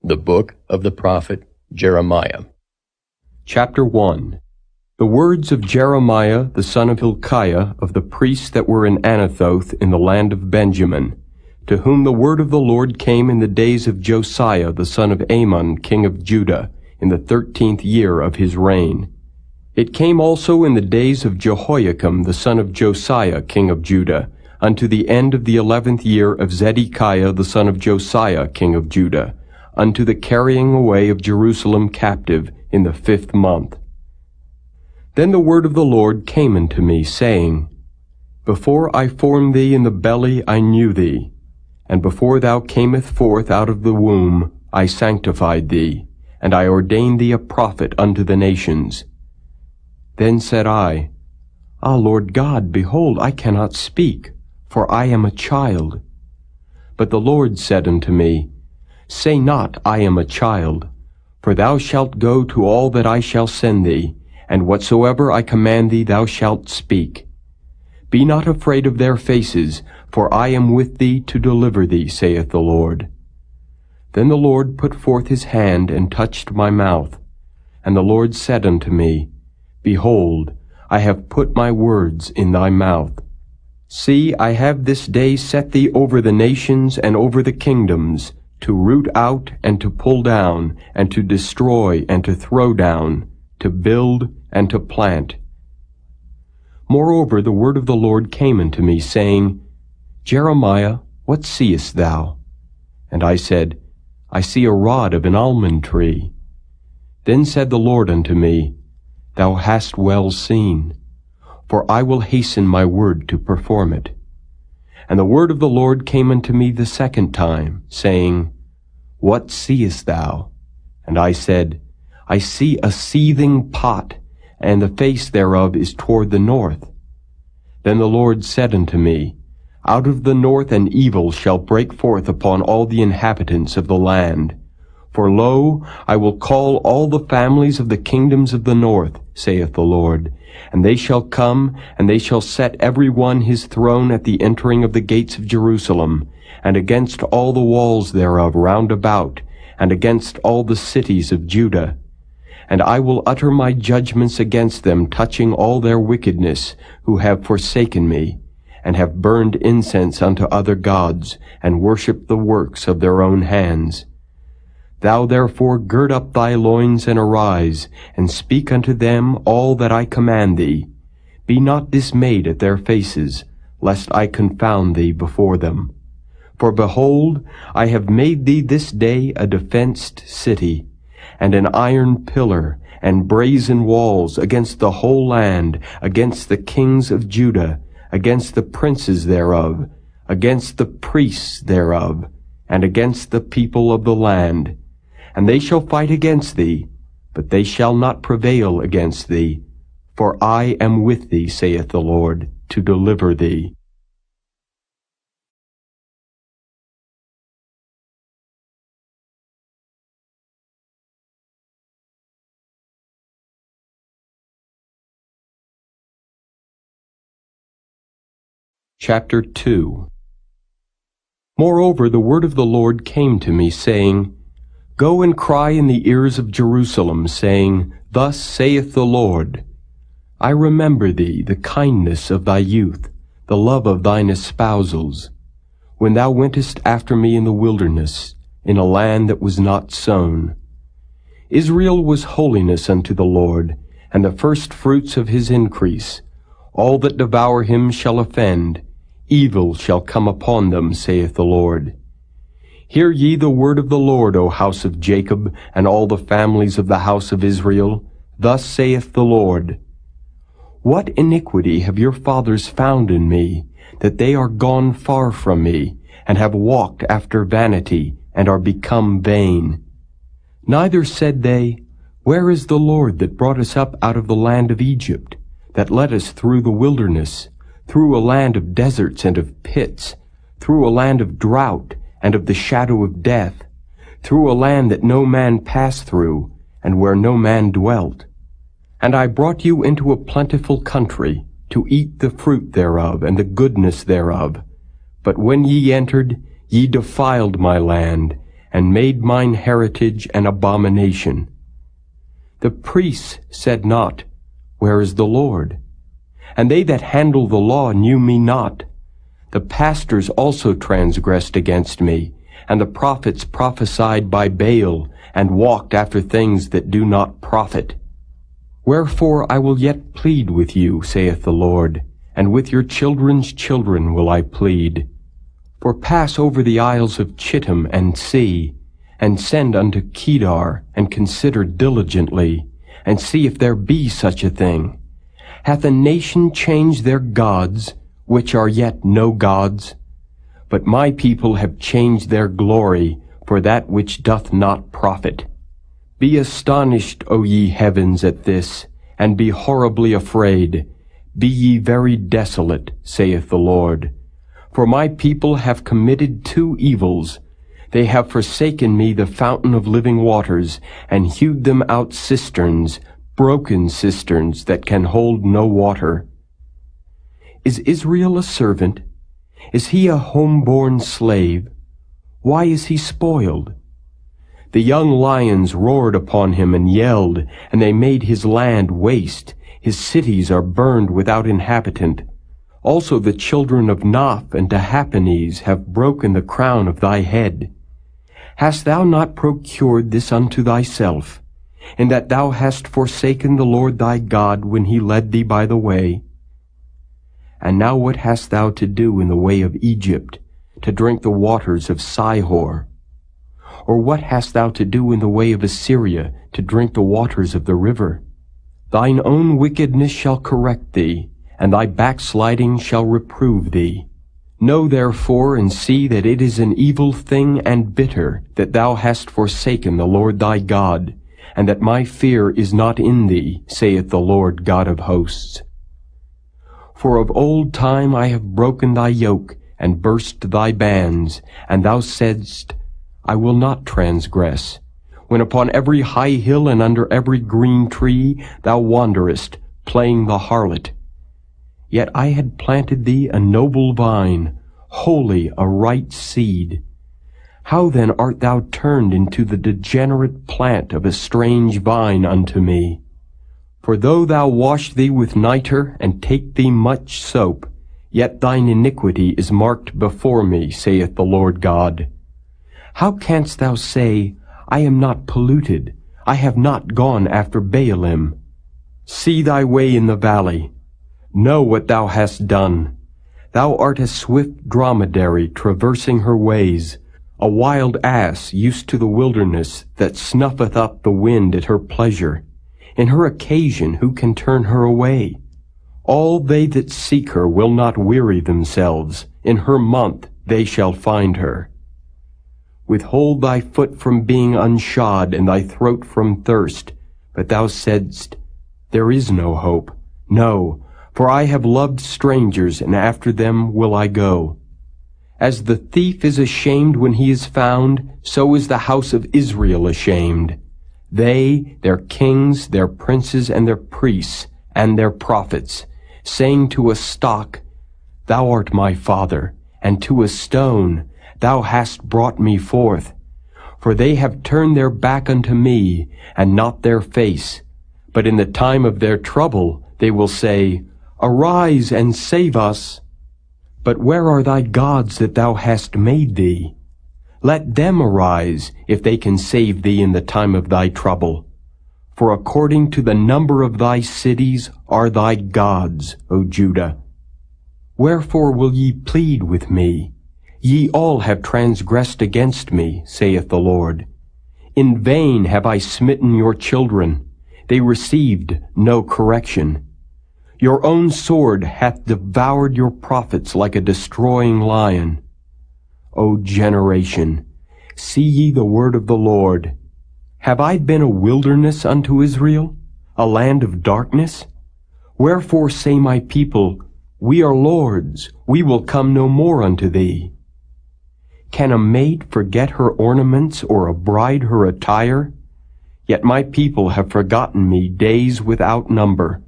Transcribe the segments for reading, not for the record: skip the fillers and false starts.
The book of the prophet Jeremiah. Chapter 1. The words of Jeremiah the son of Hilkiah of the priests that were in Anathoth in the land of Benjamin, to whom the word of the Lord came in the days of Josiah the son of Amon king of Judah, in the 13th year of his reign. It came also in the days of Jehoiakim the son of Josiah king of Judah, unto the end of the 11th year of Zedekiah the son of Josiah king of Judah, unto the carrying away of Jerusalem captive in the 5th month. Then the word of the Lord came unto me, saying, Before I formed thee in the belly I knew thee, and before thou camest forth out of the womb I sanctified thee, and I ordained thee a prophet unto the nations. Then said I, Ah, Lord God, behold, I cannot speak, for I am a child. But the Lord said unto me, Say not, I am a child, for thou shalt go to all that I shall send thee, and whatsoever I command thee thou shalt speak. Be not afraid of their faces, for I am with thee to deliver thee, saith the Lord. Then the Lord put forth his hand and touched my mouth. And the Lord said unto me, Behold, I have put my words in thy mouth. See, I have this day set thee over the nations and over the kingdoms, to root out and to pull down, and to destroy and to throw down, to build and to plant. Moreover, the word of the Lord came unto me, saying, Jeremiah, what seest thou? And I said, I see a rod of an almond tree. Then said the Lord unto me, Thou hast well seen, for I will hasten my word to perform it. And the word of the Lord came unto me the second time, saying, What seest thou? And I said, I see a seething pot, and the face thereof is toward the north. Then the Lord said unto me, Out of the north an evil shall break forth upon all the inhabitants of the land. For lo, I will call all the families of the kingdoms of the north, saith the Lord, and they shall come, and they shall set every one his throne at the entering of the gates of Jerusalem, and against all the walls thereof round about, and against all the cities of Judah. And I will utter my judgments against them touching all their wickedness, who have forsaken me, and have burned incense unto other gods, and worshipped the works of their own hands. Thou therefore gird up thy loins and arise, and speak unto them all that I command thee. Be not dismayed at their faces, lest I confound thee before them. For behold, I have made thee this day a defenced city, and an iron pillar, and brazen walls against the whole land, against the kings of Judah, against the princes thereof, against the priests thereof, and against the people of the land. And they shall fight against thee, but they shall not prevail against thee. For I am with thee, saith the Lord, to deliver thee. Chapter 2. Moreover, the word of the Lord came to me, saying, Go and cry in the ears of Jerusalem, saying, Thus saith the Lord, I remember thee, the kindness of thy youth, the love of thine espousals, when thou wentest after me in the wilderness, in a land that was not sown. Israel was holiness unto the Lord, and the first fruits of his increase. All that devour him shall offend, evil shall come upon them, saith the Lord. Hear ye the word of the Lord, O house of Jacob, and all the families of the house of Israel. Thus saith the Lord, What iniquity have your fathers found in me, that they are gone far from me, and have walked after vanity, and are become vain? Neither said they, Where is the Lord that brought us up out of the land of Egypt, that led us through the wilderness, through a land of deserts and of pits, through a land of drought, and of the shadow of death, through a land that no man passed through, and where no man dwelt. And I brought you into a plentiful country, to eat the fruit thereof, and the goodness thereof. But when ye entered, ye defiled my land, and made mine heritage an abomination. The priests said not, Where is the Lord? And they that handle the law knew me not. The pastors also transgressed against me, and the prophets prophesied by Baal, and walked after things that do not profit. Wherefore I will yet plead with you, saith the Lord, and with your children's children will I plead. For pass over the isles of Chittim and see, and send unto Kedar, and consider diligently, and see if there be such a thing. Hath a nation changed their gods, which are yet no gods? But my people have changed their glory for that which doth not profit. Be astonished, O ye heavens, at this, and be horribly afraid. Be ye very desolate, saith the Lord. For my people have committed two evils. They have forsaken me, the fountain of living waters, and hewed them out cisterns, broken cisterns that can hold no water. Is Israel a servant? Is he a home-born slave? Why is he spoiled? The young lions roared upon him and yelled, and they made his land waste. His cities are burned without inhabitant. Also the children of Naph and Tahpanhes have broken the crown of thy head. Hast thou not procured this unto thyself, in that thou hast forsaken the Lord thy God when he led thee by the way? And now what hast thou to do in the way of Egypt, to drink the waters of Sihor? Or what hast thou to do in the way of Assyria, to drink the waters of the river? Thine own wickedness shall correct thee, and thy backsliding shall reprove thee. Know therefore and see that it is an evil thing and bitter that thou hast forsaken the Lord thy God, and that my fear is not in thee, saith the Lord God of hosts. For of old time I have broken thy yoke, and burst thy bands, and thou saidst, I will not transgress. When upon every high hill and under every green tree thou wanderest, playing the harlot. Yet I had planted thee a noble vine, holy, a right seed. How then art thou turned into the degenerate plant of a strange vine unto me? For though thou wash thee with nitre, and take thee much soap, yet thine iniquity is marked before me, saith the Lord God. How canst thou say, I am not polluted, I have not gone after Baalim? See thy way in the valley. Know what thou hast done. Thou art a swift dromedary traversing her ways, a wild ass used to the wilderness that snuffeth up the wind at her pleasure. In her occasion who can turn her away? All they that seek her will not weary themselves. In her month they shall find her. Withhold thy foot from being unshod, and thy throat from thirst. But thou saidst, There is no hope. No, for I have loved strangers, and after them will I go. As the thief is ashamed when he is found, so is the house of Israel ashamed. They, their kings, their princes, and their priests, and their prophets, saying to a stock, Thou art my father, and to a stone, Thou hast brought me forth. For they have turned their back unto me, and not their face. But in the time of their trouble they will say, Arise and save us. But where are thy gods that thou hast made thee? Let them arise, if they can save thee in the time of thy trouble. For according to the number of thy cities are thy gods, O Judah. Wherefore will ye plead with me? Ye all have transgressed against me, saith the Lord. In vain have I smitten your children. They received no correction. Your own sword hath devoured your prophets like a destroying lion. O generation, see ye the word of the Lord. Have I been a wilderness unto Israel, a land of darkness? Wherefore say my people, We are lords, we will come no more unto thee. Can a maid forget her ornaments, or a bride her attire? Yet my people have forgotten me days without number.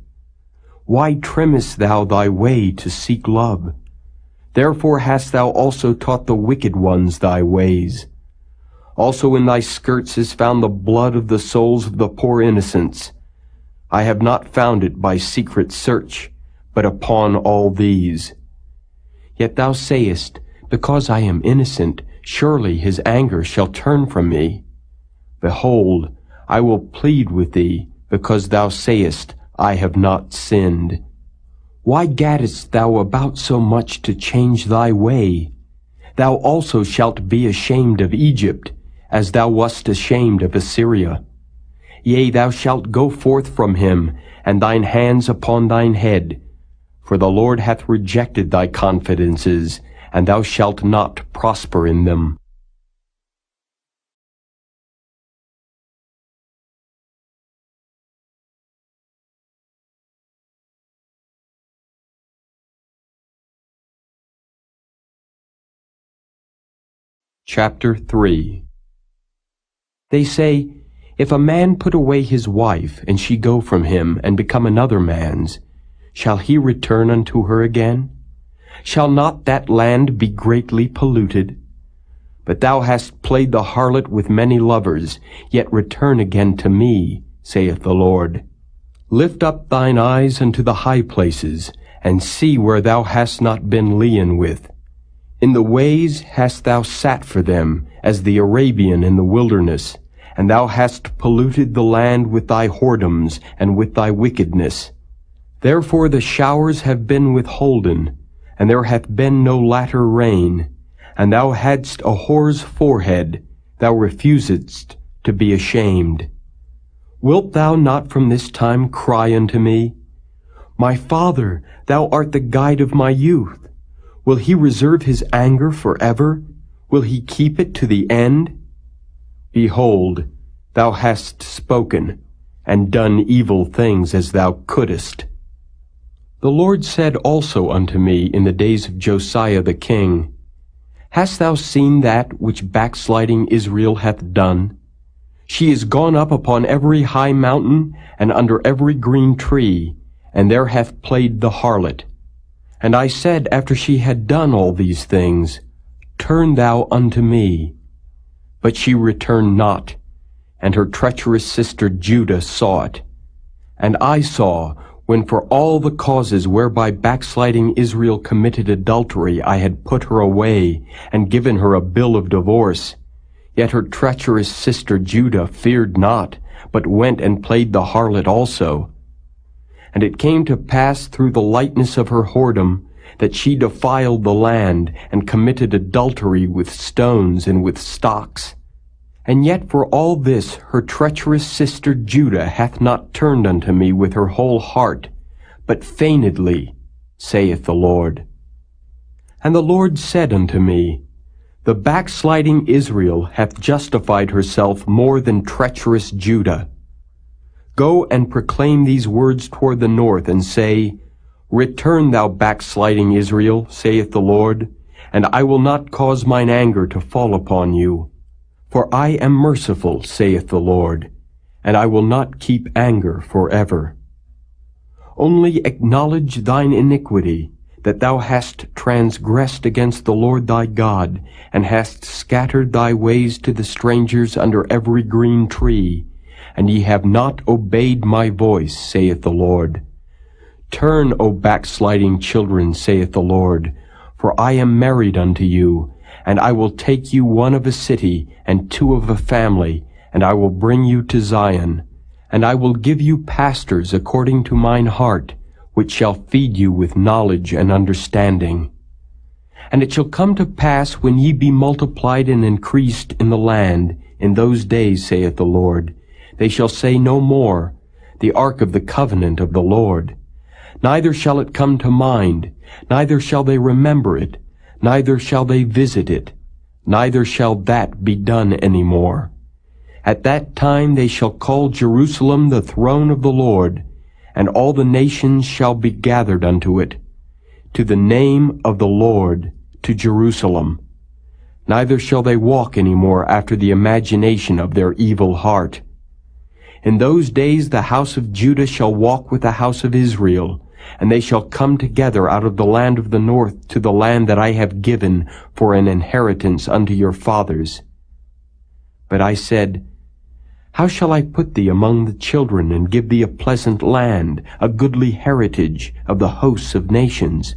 Why trimmest thou thy way to seek love? Therefore hast thou also taught the wicked ones thy ways. Also in thy skirts is found the blood of the souls of the poor innocents. I have not found it by secret search, but upon all these. Yet thou sayest, Because I am innocent, surely his anger shall turn from me. Behold, I will plead with thee, because thou sayest, I have not sinned. Why gaddest thou about so much to change thy way? Thou also shalt be ashamed of Egypt, as thou wast ashamed of Assyria. Yea, thou shalt go forth from him, and thine hands upon thine head. For the Lord hath rejected thy confidences, and thou shalt not prosper in them. Chapter 3. They say, If a man put away his wife, and she go from him, and become another man's, shall he return unto her again? Shall not that land be greatly polluted? But thou hast played the harlot with many lovers, yet return again to me, saith the Lord. Lift up thine eyes unto the high places, and see where thou hast not been lian with. In the ways hast thou sat for them, as the Arabian in the wilderness, and thou hast polluted the land with thy whoredoms and with thy wickedness. Therefore the showers have been withholden, and there hath been no latter rain, and thou hadst a whore's forehead, thou refusedst to be ashamed. Wilt thou not from this time cry unto me, My Father, thou art the guide of my youth. Will he reserve his anger forever? Will he keep it to the end? Behold, thou hast spoken, and done evil things as thou couldest. The Lord said also unto me in the days of Josiah the king, Hast thou seen that which backsliding Israel hath done? She is gone up upon every high mountain, and under every green tree, and there hath played the harlot. And I said after she had done all these things, Turn thou unto me. But she returned not, and her treacherous sister Judah saw it. And I saw, when for all the causes whereby backsliding Israel committed adultery I had put her away, and given her a bill of divorce, yet her treacherous sister Judah feared not, but went and played the harlot also. And it came to pass through the lightness of her whoredom, that she defiled the land, and committed adultery with stones and with stocks. And yet for all this her treacherous sister Judah hath not turned unto me with her whole heart, but feignedly, saith the Lord. And the Lord said unto me, The backsliding Israel hath justified herself more than treacherous Judah. Go and proclaim these words toward the north, and say, Return, thou backsliding Israel, saith the Lord, and I will not cause mine anger to fall upon you. For I am merciful, saith the Lord, and I will not keep anger forever. Only acknowledge thine iniquity, that thou hast transgressed against the Lord thy God, and hast scattered thy ways to the strangers under every green tree, and ye have not obeyed my voice, saith the Lord. Turn, O backsliding children, saith the Lord, for I am married unto you, and I will take you one of a city, and two of a family, and I will bring you to Zion, and I will give you pastors according to mine heart, which shall feed you with knowledge and understanding. And it shall come to pass, when ye be multiplied and increased in the land, in those days, saith the Lord, they shall say no more, The ark of the covenant of the Lord. Neither shall it come to mind, neither shall they remember it, neither shall they visit it, neither shall that be done any more. At that time they shall call Jerusalem the throne of the Lord, and all the nations shall be gathered unto it, to the name of the Lord, to Jerusalem. Neither shall they walk any more after the imagination of their evil heart. In those days the house of Judah shall walk with the house of Israel, and they shall come together out of the land of the north to the land that I have given for an inheritance unto your fathers. But I said, How shall I put thee among the children, and give thee a pleasant land, a goodly heritage of the hosts of nations?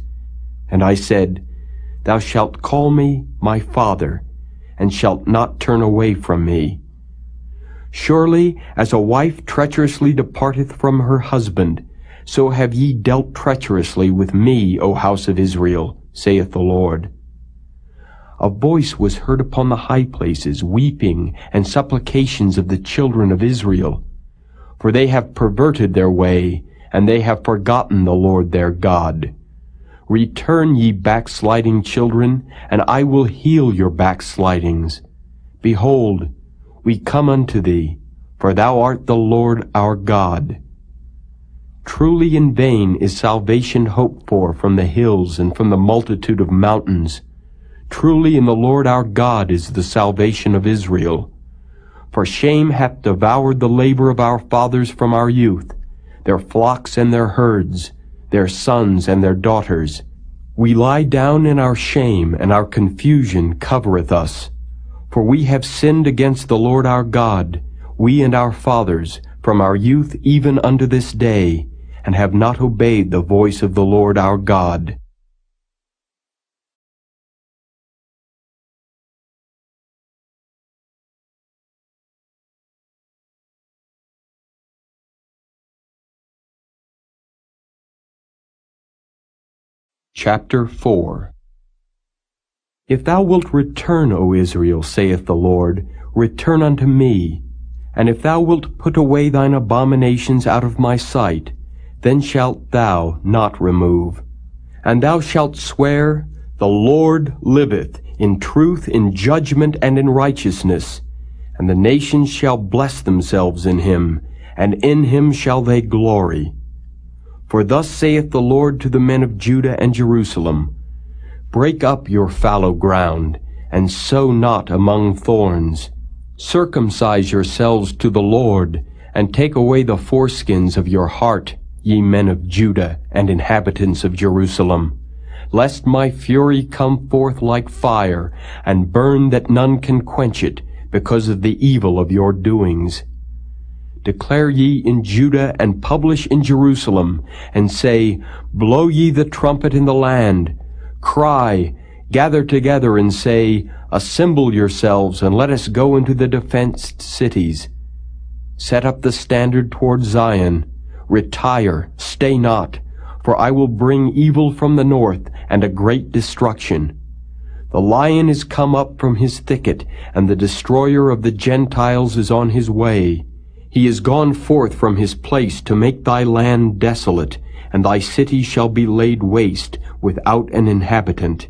And I said, Thou shalt call me my father, and shalt not turn away from me. Surely as a wife treacherously departeth from her husband, so have ye dealt treacherously with me, O house of Israel, saith the Lord. A voice was heard upon the high places, weeping and supplications of the children of Israel. For they have perverted their way, and they have forgotten the Lord their God. Return, ye backsliding children, and I will heal your backslidings. Behold, we come unto thee, for thou art the Lord our God. Truly in vain is salvation hoped for from the hills and from the multitude of mountains. Truly in the Lord our God is the salvation of Israel. For shame hath devoured the labor of our fathers from our youth, their flocks and their herds, their sons and their daughters. We lie down in our shame, and our confusion covereth us. For we have sinned against the Lord our God, we and our fathers, from our youth even unto this day, and have not obeyed the voice of the Lord our God. Chapter 4. If thou wilt return, O Israel, saith the Lord, return unto me. And if thou wilt put away thine abominations out of my sight, then shalt thou not remove. And thou shalt swear, The Lord liveth, in truth, in judgment, and in righteousness. And the nations shall bless themselves in him, and in him shall they glory. For thus saith the Lord to the men of Judah and Jerusalem, Break up your fallow ground, and sow not among thorns. Circumcise yourselves to the Lord, and take away the foreskins of your heart, ye men of Judah and inhabitants of Jerusalem, lest my fury come forth like fire, and burn that none can quench it, because of the evil of your doings. Declare ye in Judah, and publish in Jerusalem, and say, Blow ye the trumpet in the land. Cry, gather together, and say, Assemble yourselves, and let us go into the defenced cities. Set up the standard toward Zion. Retire, stay not, for I will bring evil from the north, and a great destruction. The lion is come up from his thicket, and the destroyer of the Gentiles is on his way. He is gone forth from his place to make thy land desolate, and thy city shall be laid waste, without an inhabitant.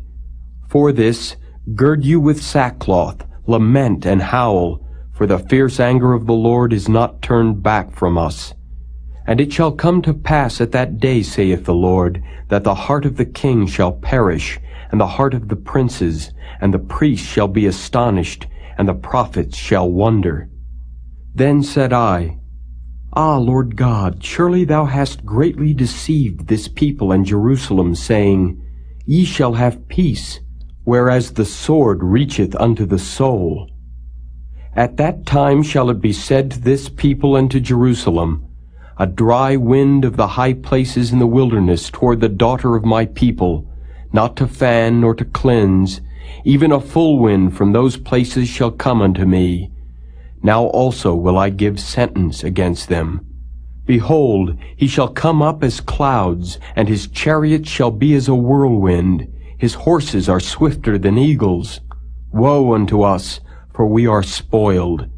For this, gird you with sackcloth, lament and howl, for the fierce anger of the Lord is not turned back from us. And it shall come to pass at that day, saith the Lord, that the heart of the king shall perish, and the heart of the princes, and the priests shall be astonished, and the prophets shall wonder. Then said I, Ah, Lord God, surely thou hast greatly deceived this people and Jerusalem, saying, Ye shall have peace, whereas the sword reacheth unto the soul. At that time shall it be said to this people and to Jerusalem, A dry wind of the high places in the wilderness toward the daughter of my people, not to fan nor to cleanse, even a full wind from those places shall come unto me. Now also will I give sentence against them. Behold, he shall come up as clouds, and his chariot shall be as a whirlwind. His horses are swifter than eagles. Woe unto us, for we are spoiled.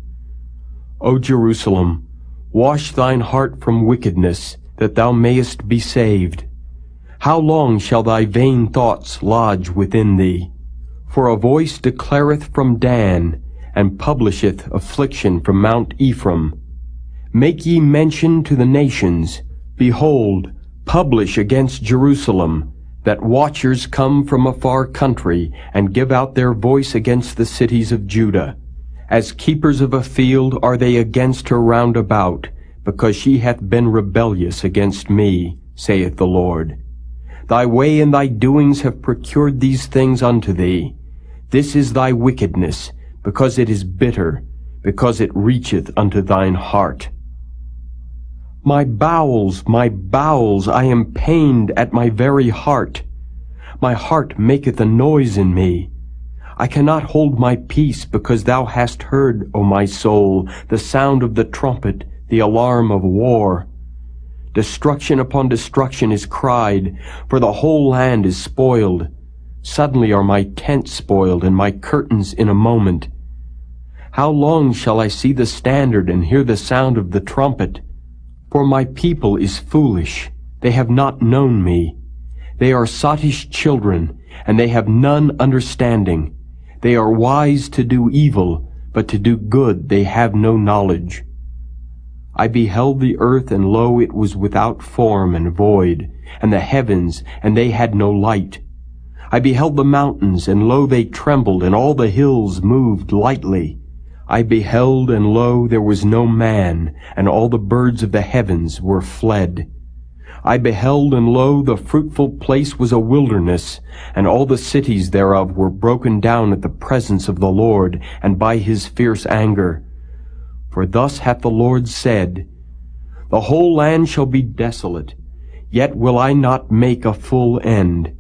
O Jerusalem, wash thine heart from wickedness, that thou mayest be saved. How long shall thy vain thoughts lodge within thee? For a voice declareth from Dan, and publisheth affliction from Mount Ephraim. Make ye mention to the nations, Behold, publish against Jerusalem, that watchers come from a far country, and give out their voice against the cities of Judah. As keepers of a field are they against her round about, because she hath been rebellious against me, saith the Lord. Thy way and thy doings have procured these things unto thee. This is thy wickedness, because it is bitter, because it reacheth unto thine heart. My bowels, I am pained at my very heart. My heart maketh a noise in me. I cannot hold my peace, because thou hast heard, O my soul, the sound of the trumpet, the alarm of war. Destruction upon destruction is cried, for the whole land is spoiled. Suddenly are my tents spoiled, and my curtains in a moment. How long shall I see the standard, and hear the sound of the trumpet? For my people is foolish, they have not known me. They are sottish children, and they have none understanding. They are wise to do evil, but to do good they have no knowledge. I beheld the earth, and lo, it was without form and void, and the heavens, and they had no light. I beheld the mountains, and lo, they trembled, and all the hills moved lightly. I beheld, and lo, there was no man, and all the birds of the heavens were fled. I beheld, and lo, the fruitful place was a wilderness, and all the cities thereof were broken down at the presence of the Lord, and by his fierce anger. For thus hath the Lord said, The whole land shall be desolate, yet will I not make a full end.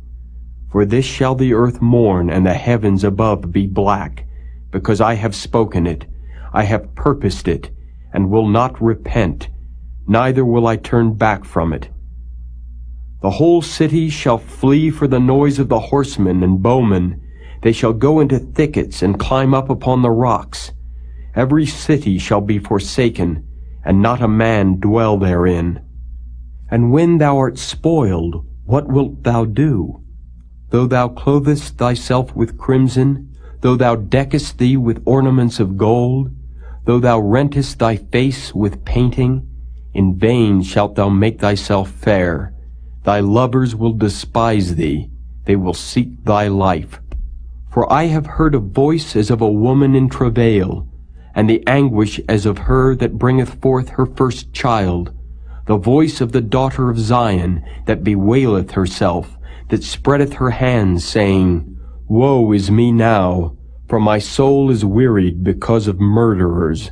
For this shall the earth mourn, and the heavens above be black, because I have spoken it, I have purposed it, and will not repent, neither will I turn back from it. The whole city shall flee for the noise of the horsemen and bowmen. They shall go into thickets and climb up upon the rocks. Every city shall be forsaken, and not a man dwell therein. And when thou art spoiled, what wilt thou do? Though thou clothest thyself with crimson, though thou deckest thee with ornaments of gold, though thou rentest thy face with painting, in vain shalt thou make thyself fair. Thy lovers will despise thee, they will seek thy life. For I have heard a voice as of a woman in travail, and the anguish as of her that bringeth forth her first child, the voice of the daughter of Zion, that bewaileth herself, that spreadeth her hands, saying, Woe is me now, for my soul is wearied because of murderers.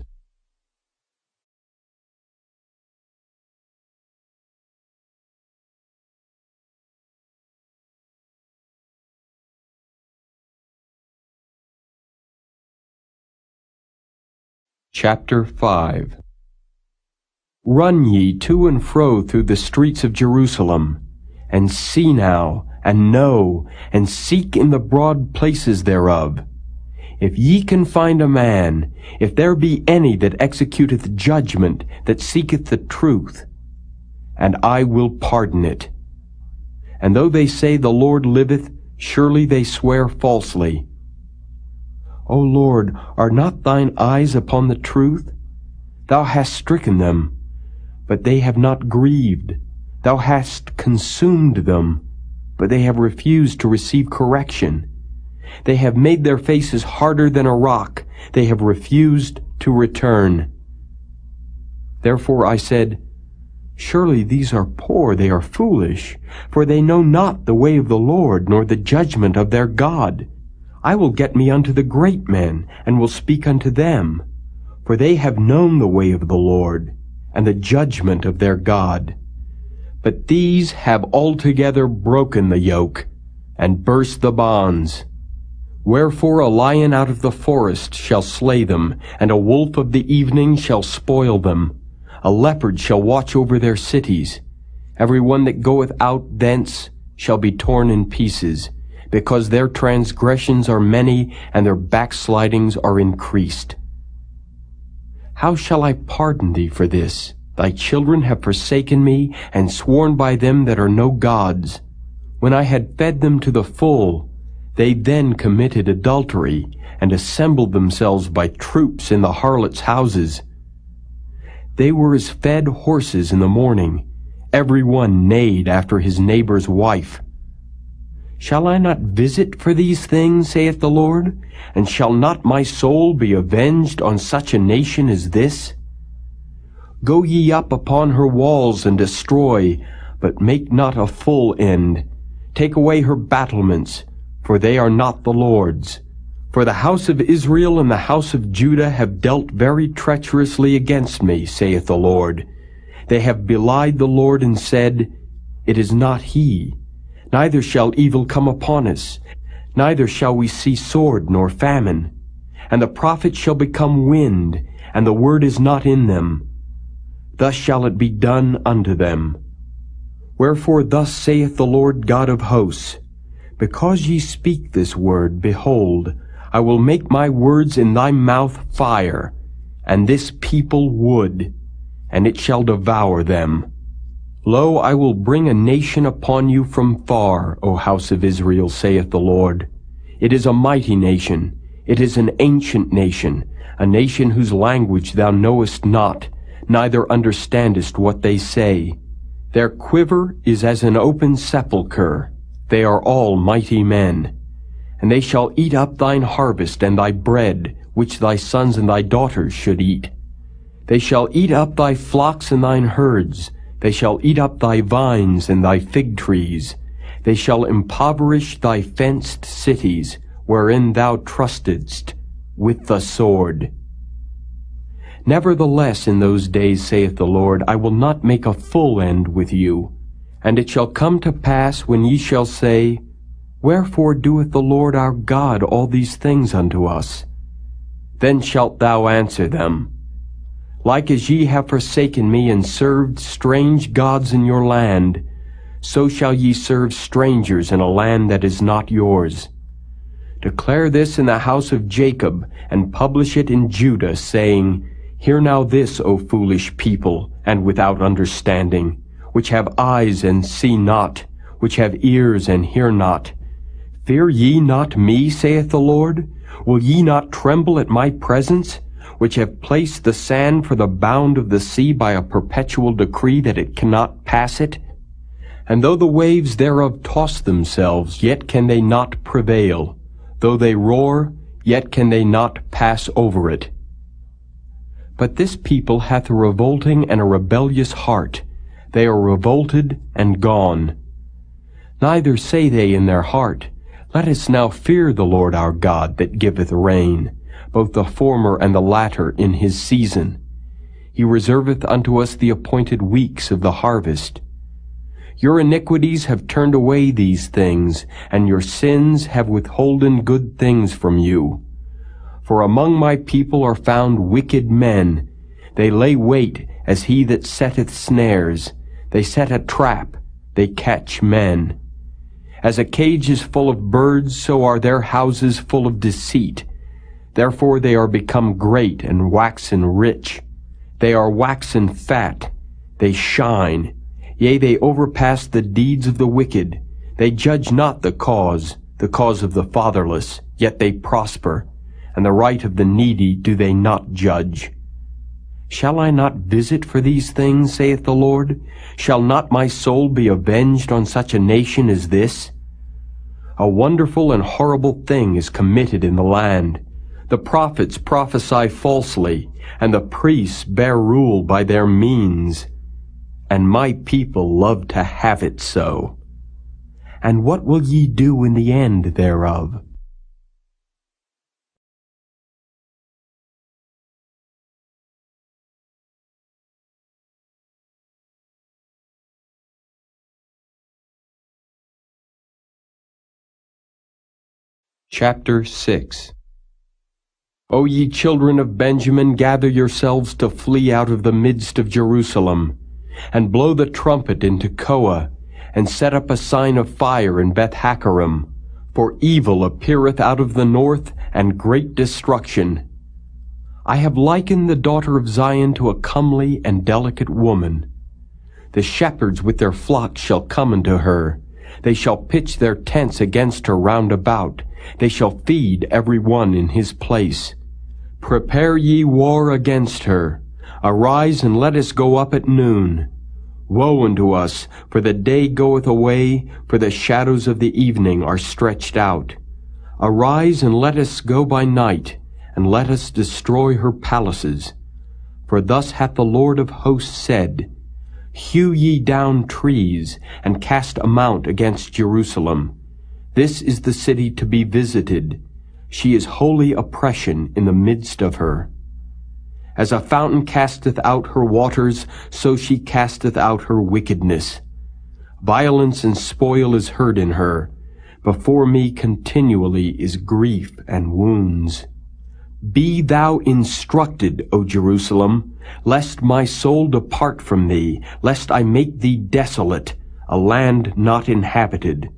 Chapter 5. Run ye to and fro through the streets of Jerusalem, and see now, and know, and seek in the broad places thereof. If ye can find a man, if there be any that executeth judgment, that seeketh the truth, and I will pardon it. And though they say the Lord liveth, surely they swear falsely. O Lord, are not thine eyes upon the truth? Thou hast stricken them, but they have not grieved. Thou hast consumed them, but they have refused to receive correction. They have made their faces harder than a rock. They have refused to return. Therefore I said, Surely these are poor, they are foolish, for they know not the way of the Lord, nor the judgment of their God. I will get me unto the great men, and will speak unto them, for they have known the way of the Lord, and the judgment of their God. But these have altogether broken the yoke, and burst the bonds. Wherefore a lion out of the forest shall slay them, and a wolf of the evening shall spoil them. A leopard shall watch over their cities. Every one that goeth out thence shall be torn in pieces, because their transgressions are many, and their backslidings are increased. How shall I pardon thee for this? Thy children have forsaken me, and sworn by them that are no gods. When I had fed them to the full, they then committed adultery, and assembled themselves by troops in the harlots' houses. They were as fed horses in the morning. Every one neighed after his neighbor's wife. Shall I not visit for these things, saith the Lord? And shall not my soul be avenged on such a nation as this? Go ye up upon her walls and destroy, but make not a full end. Take away her battlements, for they are not the Lord's. For the house of Israel and the house of Judah have dealt very treacherously against me, saith the Lord. They have belied the Lord and said, It is not he. Neither shall evil come upon us, neither shall we see sword nor famine. And the prophets shall become wind, and the word is not in them. Thus shall it be done unto them. Wherefore thus saith the Lord God of hosts, Because ye speak this word, behold, I will make my words in thy mouth fire, and this people wood, and it shall devour them. Lo, I will bring a nation upon you from far, O house of Israel, saith the Lord. It is a mighty nation, it is an ancient nation, a nation whose language thou knowest not, neither understandest what they say. Their quiver is as an open sepulchre, they are all mighty men. And they shall eat up thine harvest and thy bread, which thy sons and thy daughters should eat. They shall eat up thy flocks and thine herds, they shall eat up thy vines and thy fig trees. They shall impoverish thy fenced cities, wherein thou trustedst, with the sword. Nevertheless in those days, saith the Lord, I will not make a full end with you. And it shall come to pass, when ye shall say, Wherefore doeth the Lord our God all these things unto us? Then shalt thou answer them, Like as ye have forsaken me and served strange gods in your land, so shall ye serve strangers in a land that is not yours. Declare this in the house of Jacob, and publish it in Judah, saying, Hear now this, O foolish people, and without understanding, which have eyes and see not, which have ears and hear not. Fear ye not me, saith the Lord? Will ye not tremble at my presence, which have placed the sand for the bound of the sea by a perpetual decree that it cannot pass it? And though the waves thereof toss themselves, yet can they not prevail. Though they roar, yet can they not pass over it. But this people hath a revolting and a rebellious heart. They are revolted and gone. Neither say they in their heart, Let us now fear the Lord our God that giveth rain, both the former and the latter in his season. He reserveth unto us the appointed weeks of the harvest. Your iniquities have turned away these things, and your sins have withholden good things from you. For among my people are found wicked men. They lay wait as he that setteth snares. They set a trap, they catch men. As a cage is full of birds, so are their houses full of deceit. Therefore they are become great and waxen rich. They are waxen fat, they shine. Yea, they overpass the deeds of the wicked. They judge not the cause of the fatherless, yet they prosper, and the right of the needy do they not judge. Shall I not visit for these things, saith the Lord? Shall not my soul be avenged on such a nation as this? A wonderful and horrible thing is committed in the land. The prophets prophesy falsely, and the priests bear rule by their means. And my people love to have it so. And what will ye do in the end thereof? Chapter 6. O ye children of Benjamin, gather yourselves to flee out of the midst of Jerusalem, and blow the trumpet in Tekoa, and set up a sign of fire in Beth-Haccherem, for evil appeareth out of the north, and great destruction. I have likened the daughter of Zion to a comely and delicate woman. The shepherds with their flocks shall come unto her. They shall pitch their tents against her round about. They shall feed every one in his place. Prepare ye war against her. Arise and let us go up at noon. Woe unto us, for the day goeth away, for the shadows of the evening are stretched out. Arise and let us go by night, and let us destroy her palaces. For thus hath the Lord of hosts said, Hew ye down trees, and cast a mount against Jerusalem. This is the city to be visited. She is holy oppression in the midst of her. As a fountain casteth out her waters, so she casteth out her wickedness. Violence and spoil is heard in her. Before me continually is grief and wounds. Be thou instructed, O Jerusalem, lest my soul depart from thee, lest I make thee desolate, a land not inhabited.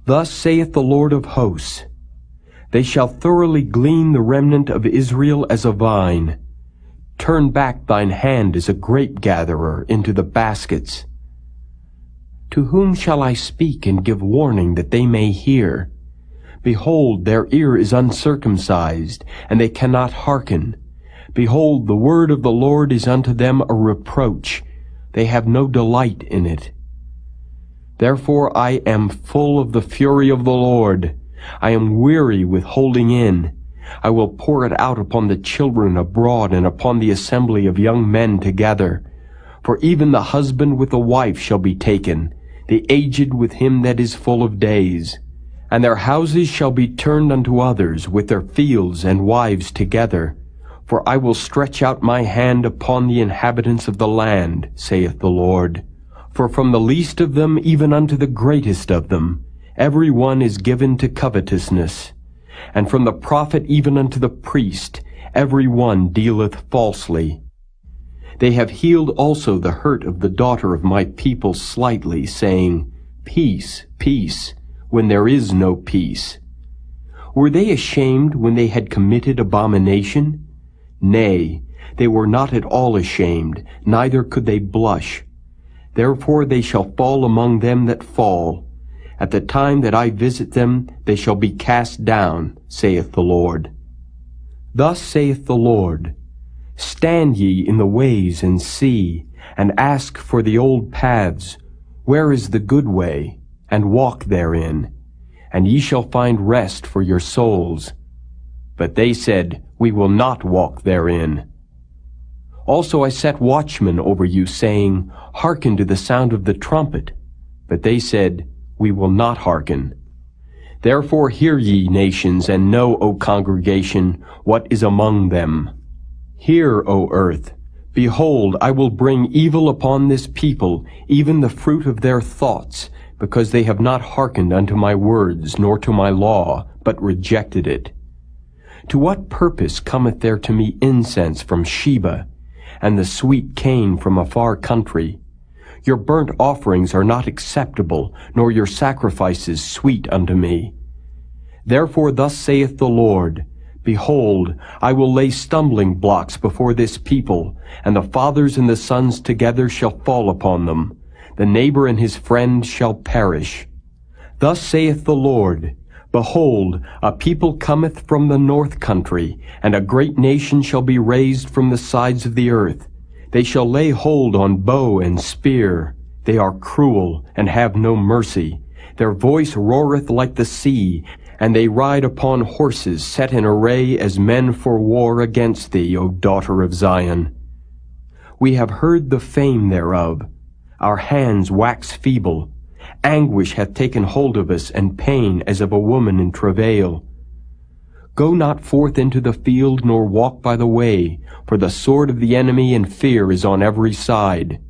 Thus saith the Lord of hosts, they shall thoroughly glean the remnant of Israel as a vine. Turn back thine hand as a grape-gatherer into the baskets. To whom shall I speak and give warning that they may hear? Behold, their ear is uncircumcised, and they cannot hearken. Behold, the word of the Lord is unto them a reproach. They have no delight in it. Therefore I am full of the fury of the Lord. I am weary with holding in. I will pour it out upon the children abroad and upon the assembly of young men together. For even the husband with the wife shall be taken, the aged with him that is full of days. And their houses shall be turned unto others, with their fields and wives together. For I will stretch out my hand upon the inhabitants of the land, saith the Lord. For from the least of them even unto the greatest of them, every one is given to covetousness. And from the prophet even unto the priest, every one dealeth falsely. They have healed also the hurt of the daughter of my people slightly, saying, Peace, peace, when there is no peace. Were they ashamed when they had committed abomination? Nay, they were not at all ashamed, neither could they blush. Therefore they shall fall among them that fall. At the time that I visit them, they shall be cast down, saith the Lord. Thus saith the Lord, Stand ye in the ways and see, and ask for the old paths, where is the good way, and walk therein, and ye shall find rest for your souls. But they said, We will not walk therein. Also I set watchmen over you, saying, Hearken to the sound of the trumpet. But they said, We will not hearken. Therefore hear ye, nations, and know, O congregation, what is among them. Hear, O earth. Behold, I will bring evil upon this people, even the fruit of their thoughts, because they have not hearkened unto my words, nor to my law, but rejected it. To what purpose cometh there to me incense from Sheba, and the sweet cane from a far country? Your burnt offerings are not acceptable, nor your sacrifices sweet unto me. Therefore thus saith the Lord, Behold, I will lay stumbling blocks before this people, and the fathers and the sons together shall fall upon them. The neighbor and his friend shall perish. Thus saith the Lord, Behold, a people cometh from the north country, and a great nation shall be raised from the sides of the earth. They shall lay hold on bow and spear. They are cruel, and have no mercy. Their voice roareth like the sea, and they ride upon horses set in array as men for war against thee, O daughter of Zion. We have heard the fame thereof. Our hands wax feeble. Anguish hath taken hold of us, and pain as of a woman in travail. Go not forth into the field, nor walk by the way, for the sword of the enemy and fear is on every side.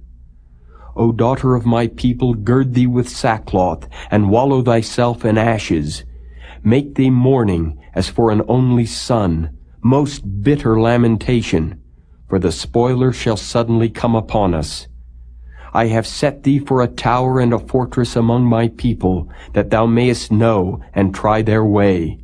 O daughter of my people, gird thee with sackcloth, and wallow thyself in ashes. Make thee mourning as for an only son, most bitter lamentation, for the spoiler shall suddenly come upon us. I have set thee for a tower and a fortress among my people, that thou mayest know and try their way.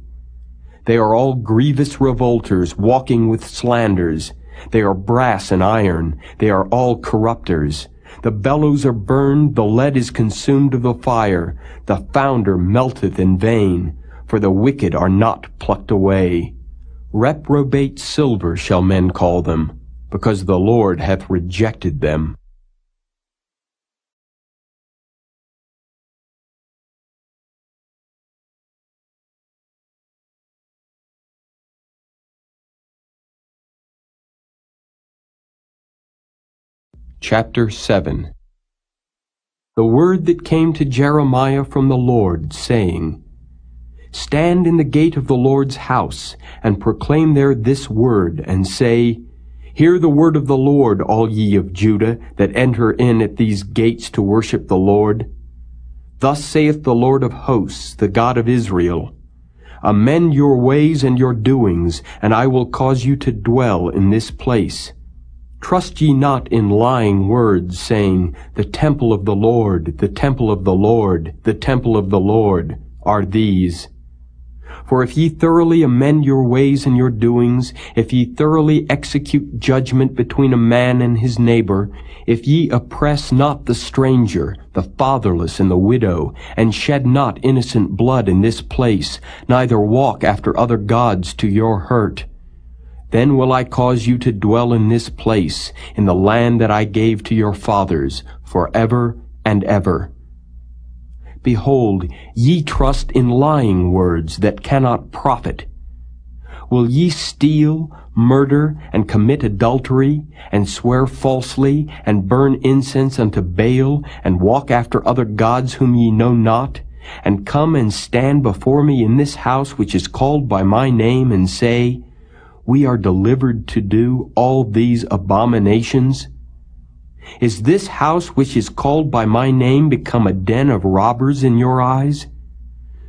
They are all grievous revolters, walking with slanders. They are brass and iron. They are all corrupters. The bellows are burned, the lead is consumed of the fire. The founder melteth in vain, for the wicked are not plucked away. Reprobate silver shall men call them, because the Lord hath rejected them. Chapter 7. The word that came to Jeremiah from the Lord, saying, Stand in the gate of the Lord's house, and proclaim there this word, and say, Hear the word of the Lord, all ye of Judah, that enter in at these gates to worship the Lord. Thus saith the Lord of hosts, the God of Israel, Amend your ways and your doings, and I will cause you to dwell in this place. Trust ye not in lying words, saying, The temple of the Lord, the temple of the Lord, the temple of the Lord, are these. For if ye thoroughly amend your ways and your doings, if ye thoroughly execute judgment between a man and his neighbor, if ye oppress not the stranger, the fatherless, and the widow, and shed not innocent blood in this place, neither walk after other gods to your hurt, then will I cause you to dwell in this place, in the land that I gave to your fathers, forever and ever. Behold, ye trust in lying words that cannot profit. Will ye steal, murder, and commit adultery, and swear falsely, and burn incense unto Baal, and walk after other gods whom ye know not, and come and stand before me in this house which is called by my name, and say, We are delivered to do all these abominations? Is this house which is called by my name become a den of robbers in your eyes?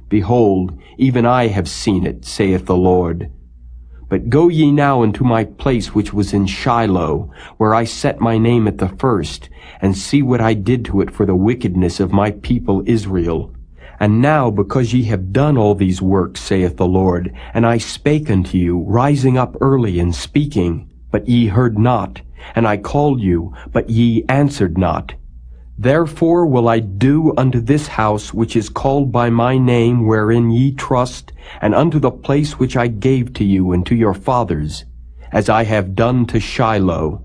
Behold, even I have seen it, saith the Lord. But go ye now into my place which was in Shiloh, where I set my name at the first, and see what I did to it for the wickedness of my people Israel. And now, because ye have done all these works, saith the Lord, and I spake unto you, rising up early and speaking, but ye heard not, and I called you, but ye answered not. Therefore will I do unto this house which is called by my name, wherein ye trust, and unto the place which I gave to you and to your fathers, as I have done to Shiloh.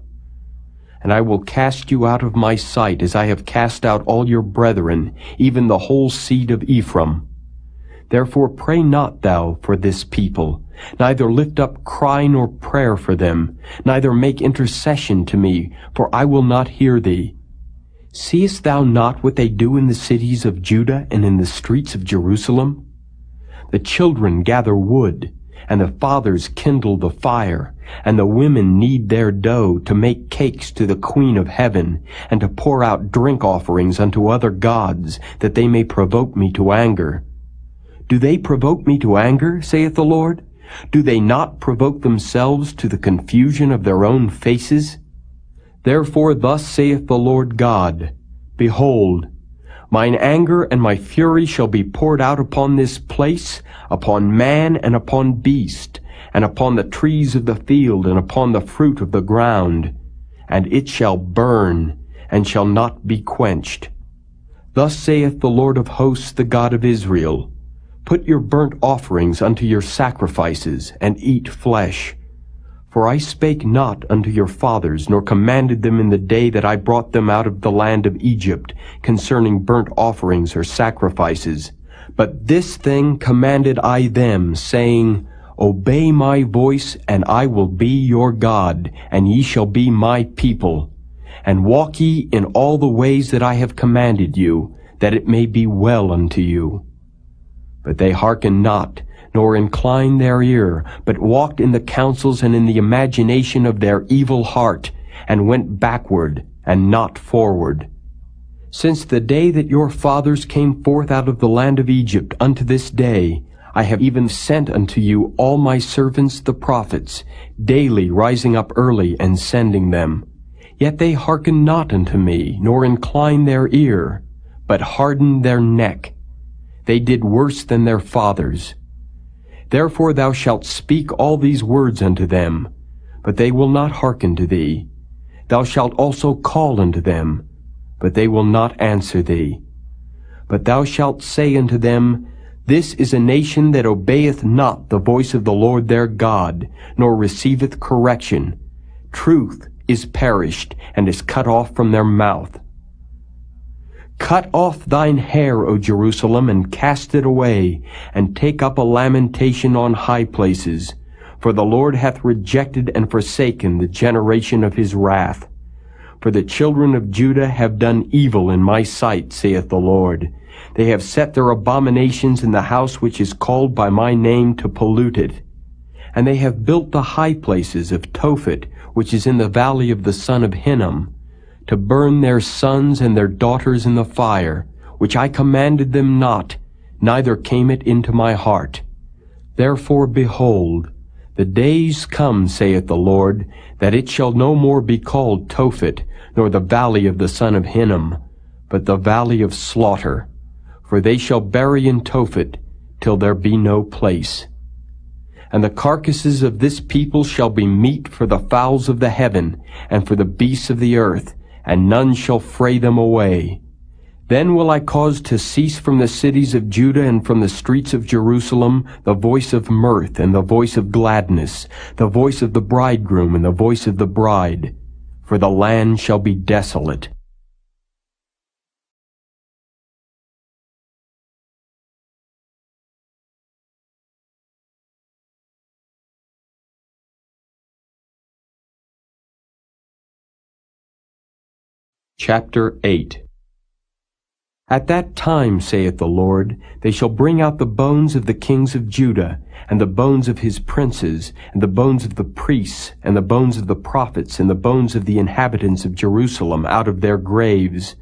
And I will cast you out of my sight, as I have cast out all your brethren, even the whole seed of Ephraim. Therefore pray not thou for this people, neither lift up cry nor prayer for them, neither make intercession to me, for I will not hear thee. Seest thou not what they do in the cities of Judah and in the streets of Jerusalem? The children gather wood, and the fathers kindle the fire, and the women knead their dough to make cakes to the Queen of heaven, and to pour out drink offerings unto other gods, that they may provoke me to anger. Do they provoke me to anger, saith the Lord? Do they not provoke themselves to the confusion of their own faces? Therefore thus saith the Lord God, Behold, mine anger and my fury shall be poured out upon this place, upon man and upon beast, and upon the trees of the field, and upon the fruit of the ground, and it shall burn, and shall not be quenched. Thus saith the Lord of hosts, the God of Israel, Put your burnt offerings unto your sacrifices, and eat flesh. For I spake not unto your fathers, nor commanded them in the day that I brought them out of the land of Egypt, concerning burnt offerings or sacrifices. But this thing commanded I them, saying, Obey my voice, and I will be your God, and ye shall be my people. And walk ye in all the ways that I have commanded you, that it may be well unto you. But they hearkened not, nor inclined their ear, but walked in the counsels and in the imagination of their evil heart, and went backward, and not forward. Since the day that your fathers came forth out of the land of Egypt unto this day, I have even sent unto you all my servants the prophets, daily rising up early and sending them. Yet they hearkened not unto me, nor inclined their ear, but hardened their neck. They did worse than their fathers. Therefore thou shalt speak all these words unto them, but they will not hearken to thee. Thou shalt also call unto them, but they will not answer thee. But thou shalt say unto them, This is a nation that obeyeth not the voice of the Lord their God, nor receiveth correction. Truth is perished, and is cut off from their mouth. Cut off thine hair, O Jerusalem, and cast it away, and take up a lamentation on high places. For the Lord hath rejected and forsaken the generation of his wrath. For the children of Judah have done evil in my sight, saith the Lord. They have set their abominations in the house which is called by my name to pollute it. And they have built the high places of Tophet, which is in the valley of the son of Hinnom, to burn their sons and their daughters in the fire, which I commanded them not, neither came it into my heart. Therefore, behold, the days come, saith the Lord, that it shall no more be called Tophet, nor the valley of the son of Hinnom, but the valley of slaughter. For they shall bury in Tophet till there be no place. And the carcasses of this people shall be meat for the fowls of the heaven, and for the beasts of the earth, and none shall fray them away. Then will I cause to cease from the cities of Judah and from the streets of Jerusalem the voice of mirth and the voice of gladness, the voice of the bridegroom and the voice of the bride, for the land shall be desolate. Chapter 8. At that time, saith the Lord, they shall bring out the bones of the kings of Judah, and the bones of his princes, and the bones of the priests, and the bones of the prophets, and the bones of the inhabitants of Jerusalem out of their graves.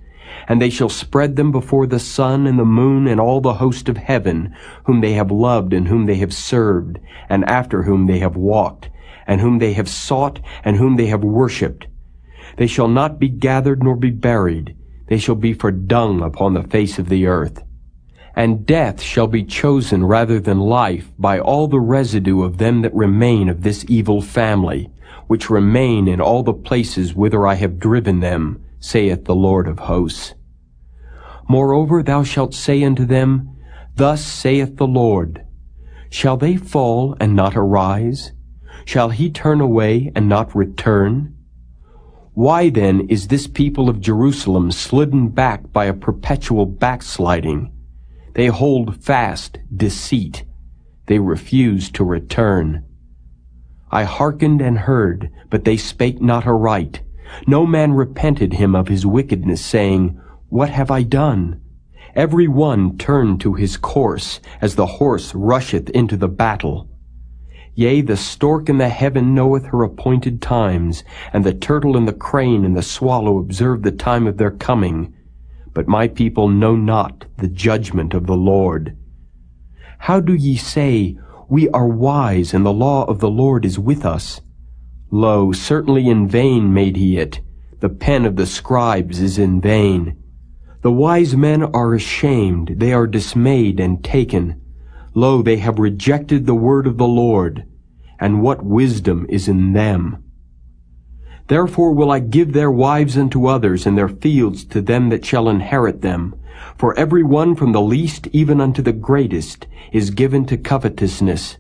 And they shall spread them before the sun and the moon and all the host of heaven, whom they have loved and whom they have served, and after whom they have walked, and whom they have sought, and whom they have worshipped. They shall not be gathered nor be buried. They shall be for dung upon the face of the earth. And death shall be chosen rather than life by all the residue of them that remain of this evil family, which remain in all the places whither I have driven them, saith the Lord of hosts. Moreover, thou shalt say unto them, Thus saith the Lord, Shall they fall and not arise? Shall he turn away and not return? Why then is this people of Jerusalem slidden back by a perpetual backsliding? They hold fast deceit. They refuse to return. I hearkened and heard, but they spake not aright. No man repented him of his wickedness, saying, What have I done? Every one turned to his course, as the horse rusheth into the battle. Yea, the stork in the heaven knoweth her appointed times, and the turtle and the crane and the swallow observe the time of their coming. But my people know not the judgment of the Lord. How do ye say, We are wise, and the law of the Lord is with us? Lo, certainly in vain made he it. The pen of the scribes is in vain. The wise men are ashamed, they are dismayed and taken. Lo, they have rejected the word of the Lord, and what wisdom is in them? Therefore will I give their wives unto others, and their fields to them that shall inherit them. For every one from the least even unto the greatest is given to covetousness.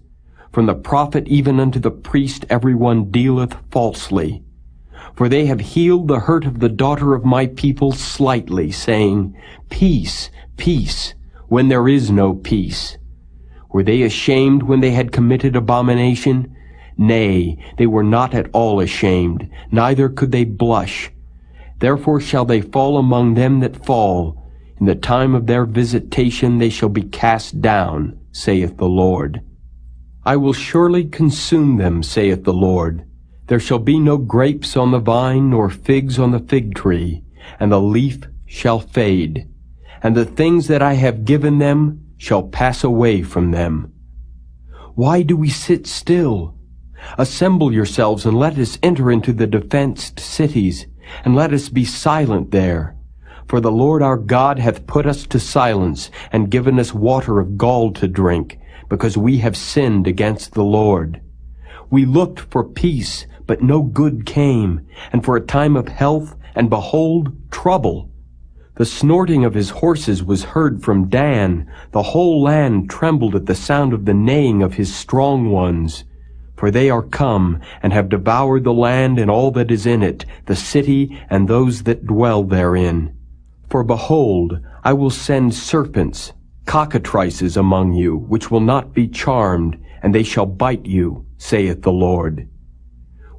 From the prophet even unto the priest every one dealeth falsely. For they have healed the hurt of the daughter of my people slightly, saying, Peace, peace, when there is no peace. Were they ashamed when they had committed abomination? Nay, they were not at all ashamed, neither could they blush. Therefore shall they fall among them that fall. In the time of their visitation they shall be cast down, saith the Lord. I will surely consume them, saith the Lord. There shall be no grapes on the vine, nor figs on the fig tree, and the leaf shall fade. And the things that I have given them shall pass away from them. Why do we sit still? Assemble yourselves, and let us enter into the defenced cities, and let us be silent there. For the Lord our God hath put us to silence, and given us water of gall to drink, because we have sinned against the Lord. We looked for peace, but no good came, and for a time of health, and behold, trouble. The snorting of his horses was heard from Dan. The whole land trembled at the sound of the neighing of his strong ones. For they are come, and have devoured the land and all that is in it, the city and those that dwell therein. For behold, I will send serpents, cockatrices among you, which will not be charmed, and they shall bite you, saith the Lord.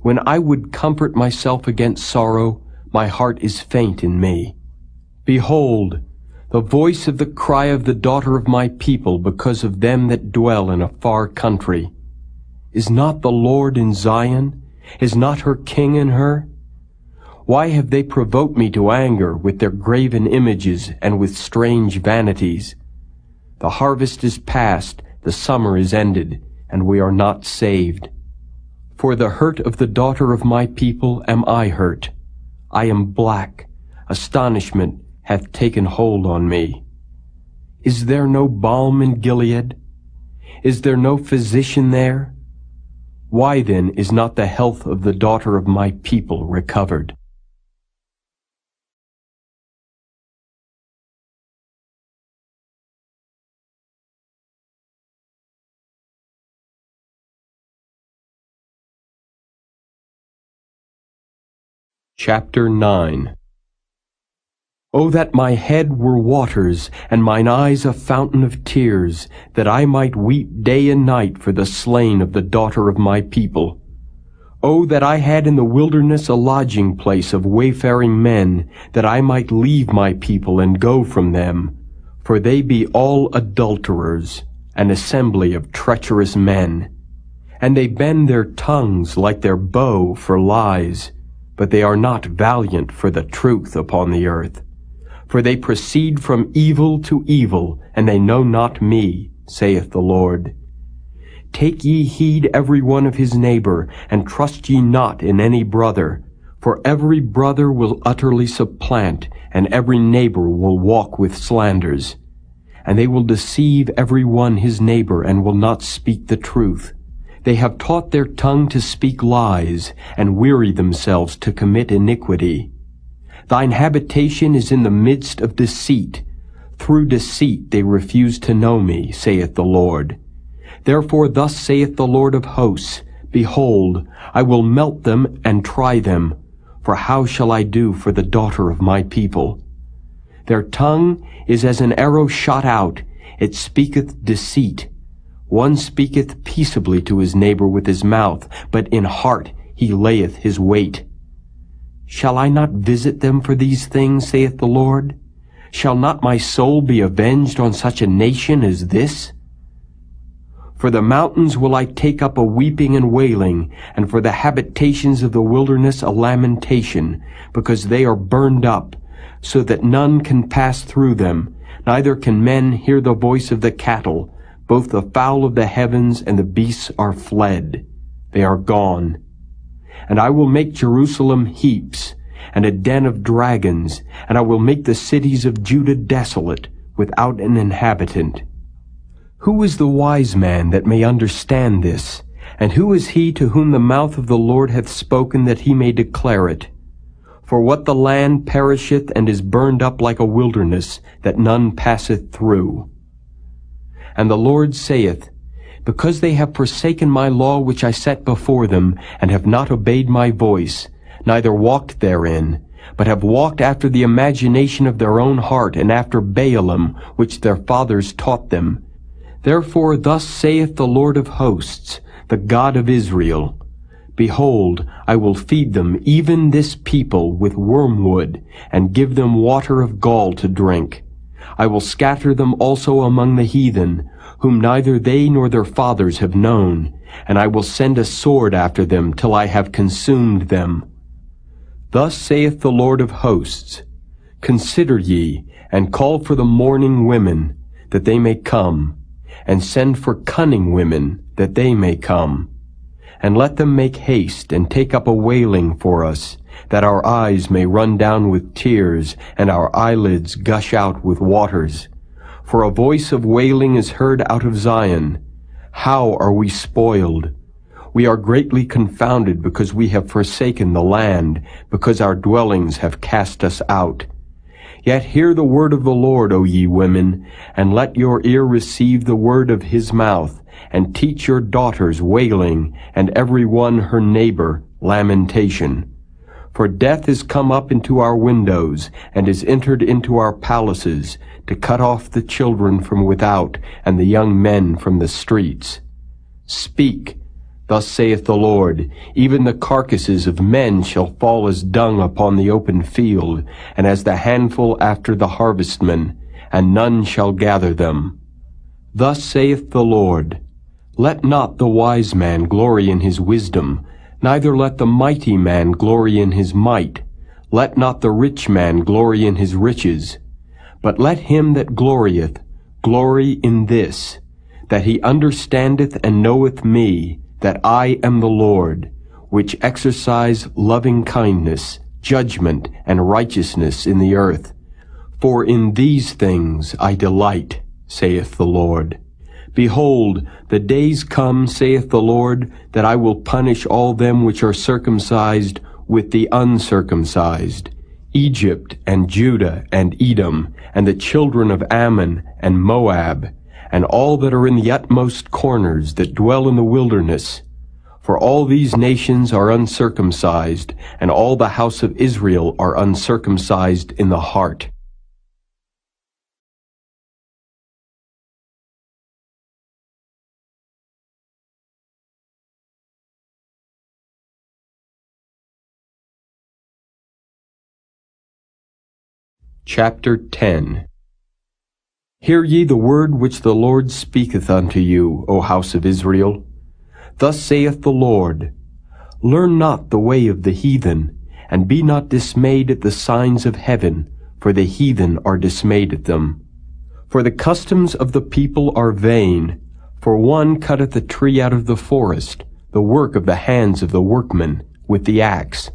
When I would comfort myself against sorrow, my heart is faint in me. Behold, the voice of the cry of the daughter of my people because of them that dwell in a far country. Is not the Lord in Zion? Is not her king in her? Why have they provoked me to anger with their graven images and with strange vanities? The harvest is past, the summer is ended, and we are not saved. For the hurt of the daughter of my people am I hurt. I am black. Astonishment hath taken hold on me. Is there no balm in Gilead? Is there no physician there? Why then is not the health of the daughter of my people recovered? Chapter 9. O that my head were waters, and mine eyes a fountain of tears, that I might weep day and night for the slain of the daughter of my people. O that I had in the wilderness a lodging place of wayfaring men, that I might leave my people and go from them. For they be all adulterers, an assembly of treacherous men. And they bend their tongues like their bow for lies, but they are not valiant for the truth upon the earth. For they proceed from evil to evil, and they know not me, saith the Lord. Take ye heed every one of his neighbor, and trust ye not in any brother. For every brother will utterly supplant, and every neighbor will walk with slanders. And they will deceive every one his neighbor, and will not speak the truth. They have taught their tongue to speak lies, and weary themselves to commit iniquity. Thine habitation is in the midst of deceit. Through deceit they refuse to know me, saith the Lord. Therefore thus saith the Lord of hosts, Behold, I will melt them and try them. For how shall I do for the daughter of my people? Their tongue is as an arrow shot out, it speaketh deceit. One speaketh peaceably to his neighbor with his mouth, but in heart he layeth his wait. Shall I not visit them for these things, saith the Lord? Shall not my soul be avenged on such a nation as this? For the mountains will I take up a weeping and wailing, and for the habitations of the wilderness a lamentation, because they are burned up, so that none can pass through them, neither can men hear the voice of the cattle. Both the fowl of the heavens and the beasts are fled. They are gone. And I will make Jerusalem heaps, and a den of dragons, and I will make the cities of Judah desolate, without an inhabitant. Who is the wise man that may understand this? And who is he to whom the mouth of the Lord hath spoken that he may declare it? For what the land perisheth and is burned up like a wilderness, that none passeth through. And the Lord saith, Because they have forsaken my law which I set before them, and have not obeyed my voice, neither walked therein, but have walked after the imagination of their own heart, and after Baalim, which their fathers taught them. Therefore thus saith the Lord of hosts, the God of Israel, Behold, I will feed them, even this people, with wormwood, and give them water of gall to drink. I will scatter them also among the heathen, whom neither they nor their fathers have known, and I will send a sword after them till I have consumed them. Thus saith the Lord of hosts, Consider ye, and call for the mourning women, that they may come, and send for cunning women, that they may come. And let them make haste, and take up a wailing for us, that our eyes may run down with tears, and our eyelids gush out with waters. For a voice of wailing is heard out of Zion. How are we spoiled? We are greatly confounded, because we have forsaken the land, because our dwellings have cast us out. Yet hear the word of the Lord, O ye women, and let your ear receive the word of his mouth, and teach your daughters wailing, and every one her neighbor lamentation. For death is come up into our windows, and is entered into our palaces, to cut off the children from without, and the young men from the streets. Speak, Thus saith the Lord, even the carcasses of men shall fall as dung upon the open field, and as the handful after the harvestman, and none shall gather them. Thus saith the Lord, let not the wise man glory in his wisdom, neither let the mighty man glory in his might, let not the rich man glory in his riches, but let him that glorieth glory in this, that he understandeth and knoweth me, that I am the Lord, which exercise loving kindness, judgment, and righteousness in the earth. For in these things I delight, saith the Lord. Behold, the days come, saith the Lord, that I will punish all them which are circumcised with the uncircumcised, Egypt and Judah and Edom, and the children of Ammon and Moab, and all that are in the utmost corners that dwell in the wilderness. For all these nations are uncircumcised, and all the house of Israel are uncircumcised in the heart. Chapter 10. Hear ye the word which the Lord speaketh unto you, O house of Israel. Thus saith the Lord, learn not the way of the heathen, and be not dismayed at the signs of heaven, for the heathen are dismayed at them. For the customs of the people are vain, for one cutteth a tree out of the forest, the work of the hands of the workman, with the axe.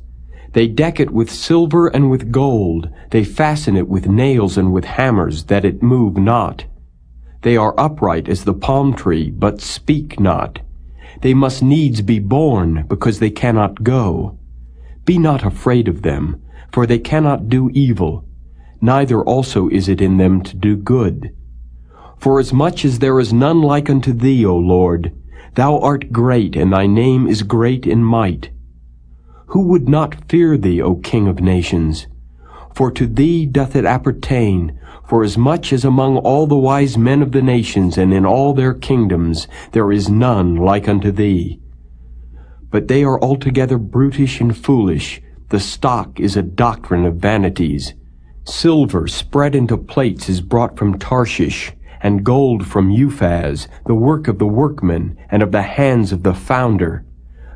They deck it with silver and with gold, they fasten it with nails and with hammers, that it move not. They are upright as the palm tree, but speak not. They must needs be born, because they cannot go. Be not afraid of them, for they cannot do evil, neither also is it in them to do good. Forasmuch as there is none like unto thee, O Lord, thou art great, and thy name is great in might. Who would not fear thee, O King of nations? For to thee doth it appertain, forasmuch as among all the wise men of the nations and in all their kingdoms there is none like unto thee. But they are altogether brutish and foolish, the stock is a doctrine of vanities. Silver spread into plates is brought from Tarshish, and gold from Uphaz, the work of the workman, and of the hands of the founder.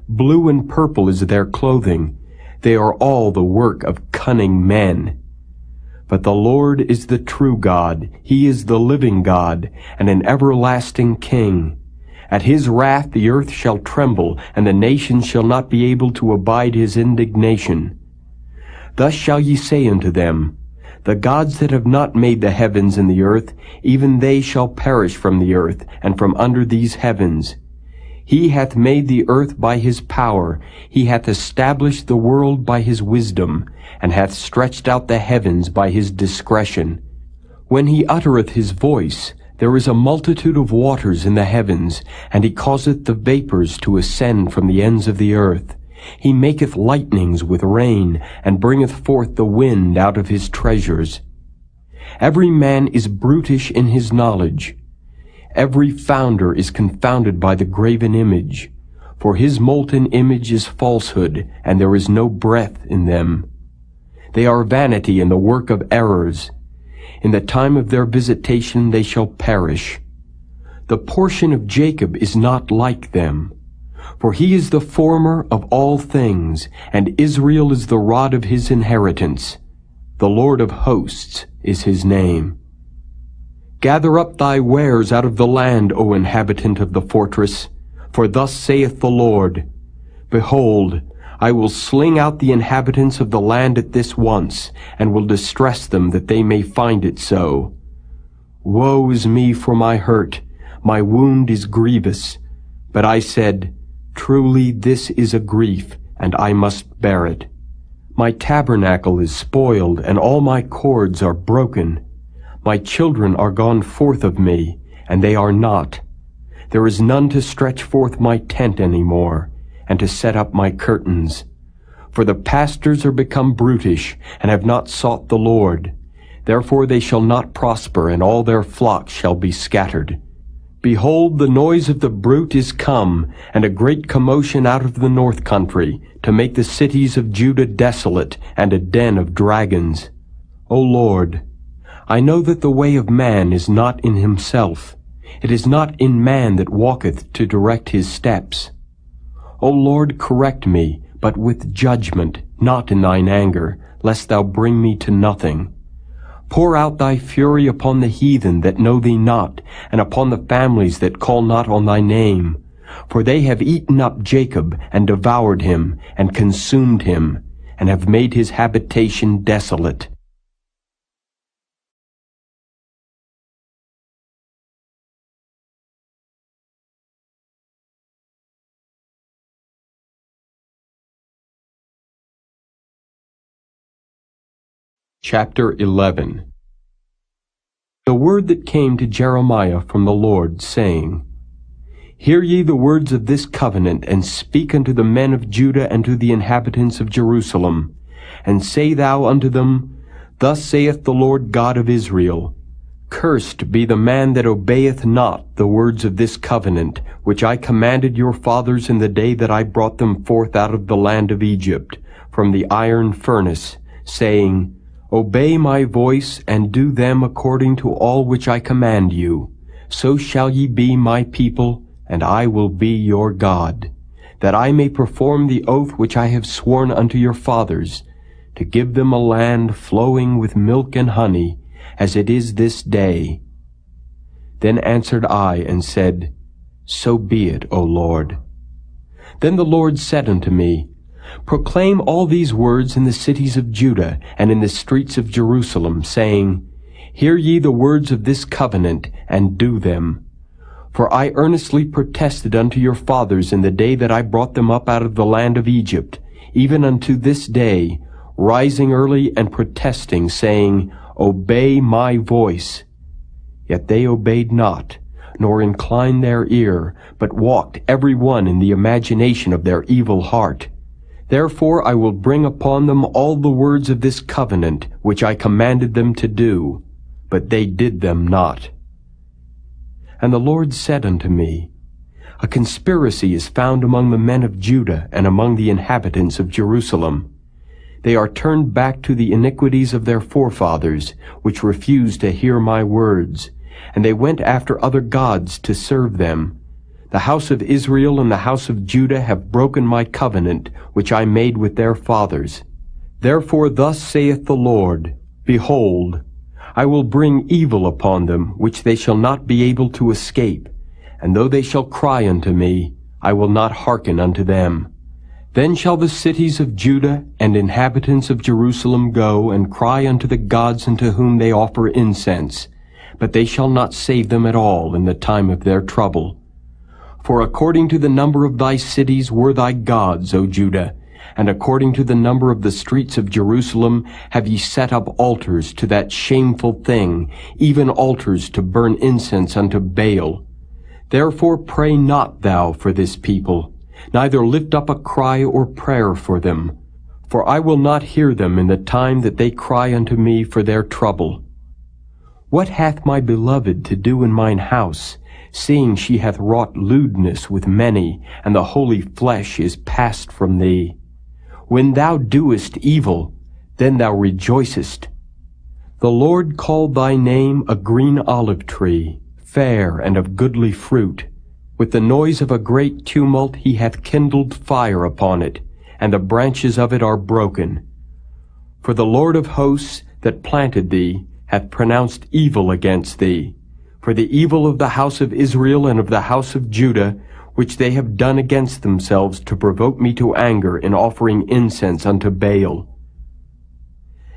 Blue and purple is their clothing. They are all the work of cunning men. But the Lord is the true God. He is the living God, and an everlasting King. At his wrath the earth shall tremble, and the nations shall not be able to abide his indignation. Thus shall ye say unto them, the gods that have not made the heavens and the earth, even they shall perish from the earth, and from under these heavens. He hath made the earth by his power, he hath established the world by his wisdom, and hath stretched out the heavens by his discretion. When he uttereth his voice, there is a multitude of waters in the heavens, and he causeth the vapors to ascend from the ends of the earth. He maketh lightnings with rain, and bringeth forth the wind out of his treasures. Every man is brutish in his knowledge. Every founder is confounded by the graven image, for his molten image is falsehood, and there is no breath in them. They are vanity and the work of errors. In the time of their visitation they shall perish. The portion of Jacob is not like them, for he is the former of all things, and Israel is the rod of his inheritance. The Lord of hosts is his name. Gather up thy wares out of the land, O inhabitant of the fortress, for thus saith the Lord, behold, I will sling out the inhabitants of the land at this once, and will distress them that they may find it so. Woe is me for my hurt, my wound is grievous. But I said, truly this is a grief, and I must bear it. My tabernacle is spoiled, and all my cords are broken. My children are gone forth of me, and they are not. There is none to stretch forth my tent any more, and to set up my curtains. For the pastors are become brutish, and have not sought the Lord. Therefore they shall not prosper, and all their flocks shall be scattered. Behold, the noise of the bruit is come, and a great commotion out of the north country, to make the cities of Judah desolate, and a den of dragons. O Lord, I know that the way of man is not in himself. It is not in man that walketh to direct his steps. O Lord, correct me, but with judgment, not in thine anger, lest thou bring me to nothing. Pour out thy fury upon the heathen that know thee not, and upon the families that call not on thy name. For they have eaten up Jacob, and devoured him, and consumed him, and have made his habitation desolate. Chapter 11. The word that came to Jeremiah from the Lord, saying, Hear ye the words of this covenant, and speak unto the men of Judah and to the inhabitants of Jerusalem, and say thou unto them, Thus saith the Lord God of Israel, Cursed be the man that obeyeth not the words of this covenant, which I commanded your fathers in the day that I brought them forth out of the land of Egypt, from the iron furnace, saying, Obey my voice, and do them according to all which I command you. So shall ye be my people, and I will be your God, that I may perform the oath which I have sworn unto your fathers, to give them a land flowing with milk and honey, as it is this day. Then answered I and said, So be it, O Lord. Then the Lord said unto me, Proclaim all these words in the cities of Judah and in the streets of Jerusalem, saying, Hear ye the words of this covenant, and do them. For I earnestly protested unto your fathers in the day that I brought them up out of the land of Egypt, even unto this day, rising early and protesting, saying, Obey my voice. Yet they obeyed not, nor inclined their ear, but walked every one in the imagination of their evil heart. Therefore I will bring upon them all the words of this covenant, which I commanded them to do, but they did them not. And the Lord said unto me, A conspiracy is found among the men of Judah and among the inhabitants of Jerusalem. They are turned back to the iniquities of their forefathers, which refused to hear my words, and they went after other gods to serve them. The house of Israel and the house of Judah have broken my covenant, which I made with their fathers. Therefore thus saith the Lord, Behold, I will bring evil upon them, which they shall not be able to escape. And though they shall cry unto me, I will not hearken unto them. Then shall the cities of Judah and inhabitants of Jerusalem go and cry unto the gods unto whom they offer incense, but they shall not save them at all in the time of their trouble. For according to the number of thy cities were thy gods, O Judah, and according to the number of the streets of Jerusalem have ye set up altars to that shameful thing, even altars to burn incense unto Baal. Therefore pray not thou for this people, neither lift up a cry or prayer for them. For I will not hear them in the time that they cry unto me for their trouble. What hath my beloved to do in mine house, seeing she hath wrought lewdness with many, and the holy flesh is passed from thee? When thou doest evil, then thou rejoicest. The Lord called thy name a green olive tree, fair and of goodly fruit. With the noise of a great tumult he hath kindled fire upon it, and the branches of it are broken. For the Lord of hosts that planted thee hath pronounced evil against thee, for the evil of the house of Israel and of the house of Judah, which they have done against themselves to provoke me to anger in offering incense unto Baal.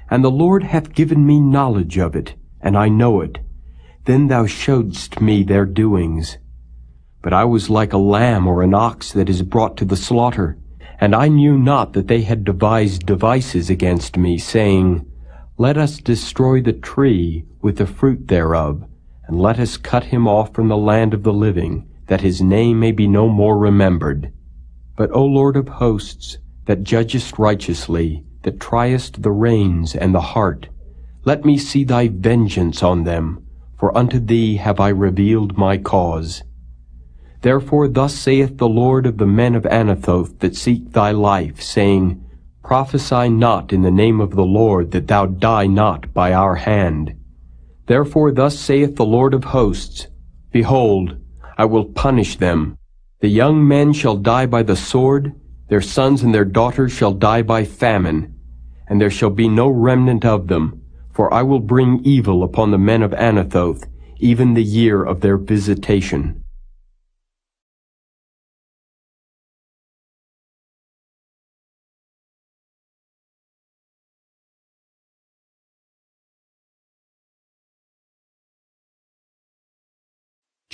And the Lord hath given me knowledge of it, and I know it. Then thou showedst me their doings. But I was like a lamb or an ox that is brought to the slaughter, and I knew not that they had devised devices against me, saying, Let us destroy the tree with the fruit thereof, and let us cut him off from the land of the living, that his name may be no more remembered. But, O Lord of hosts, that judgest righteously, that triest the reins and the heart, let me see thy vengeance on them, for unto thee have I revealed my cause. Therefore thus saith the Lord of the men of Anathoth that seek thy life, saying, Prophesy not in the name of the Lord, that thou die not by our hand. Therefore thus saith the Lord of hosts, Behold, I will punish them. The young men shall die by the sword, their sons and their daughters shall die by famine, and there shall be no remnant of them, for I will bring evil upon the men of Anathoth, even the year of their visitation.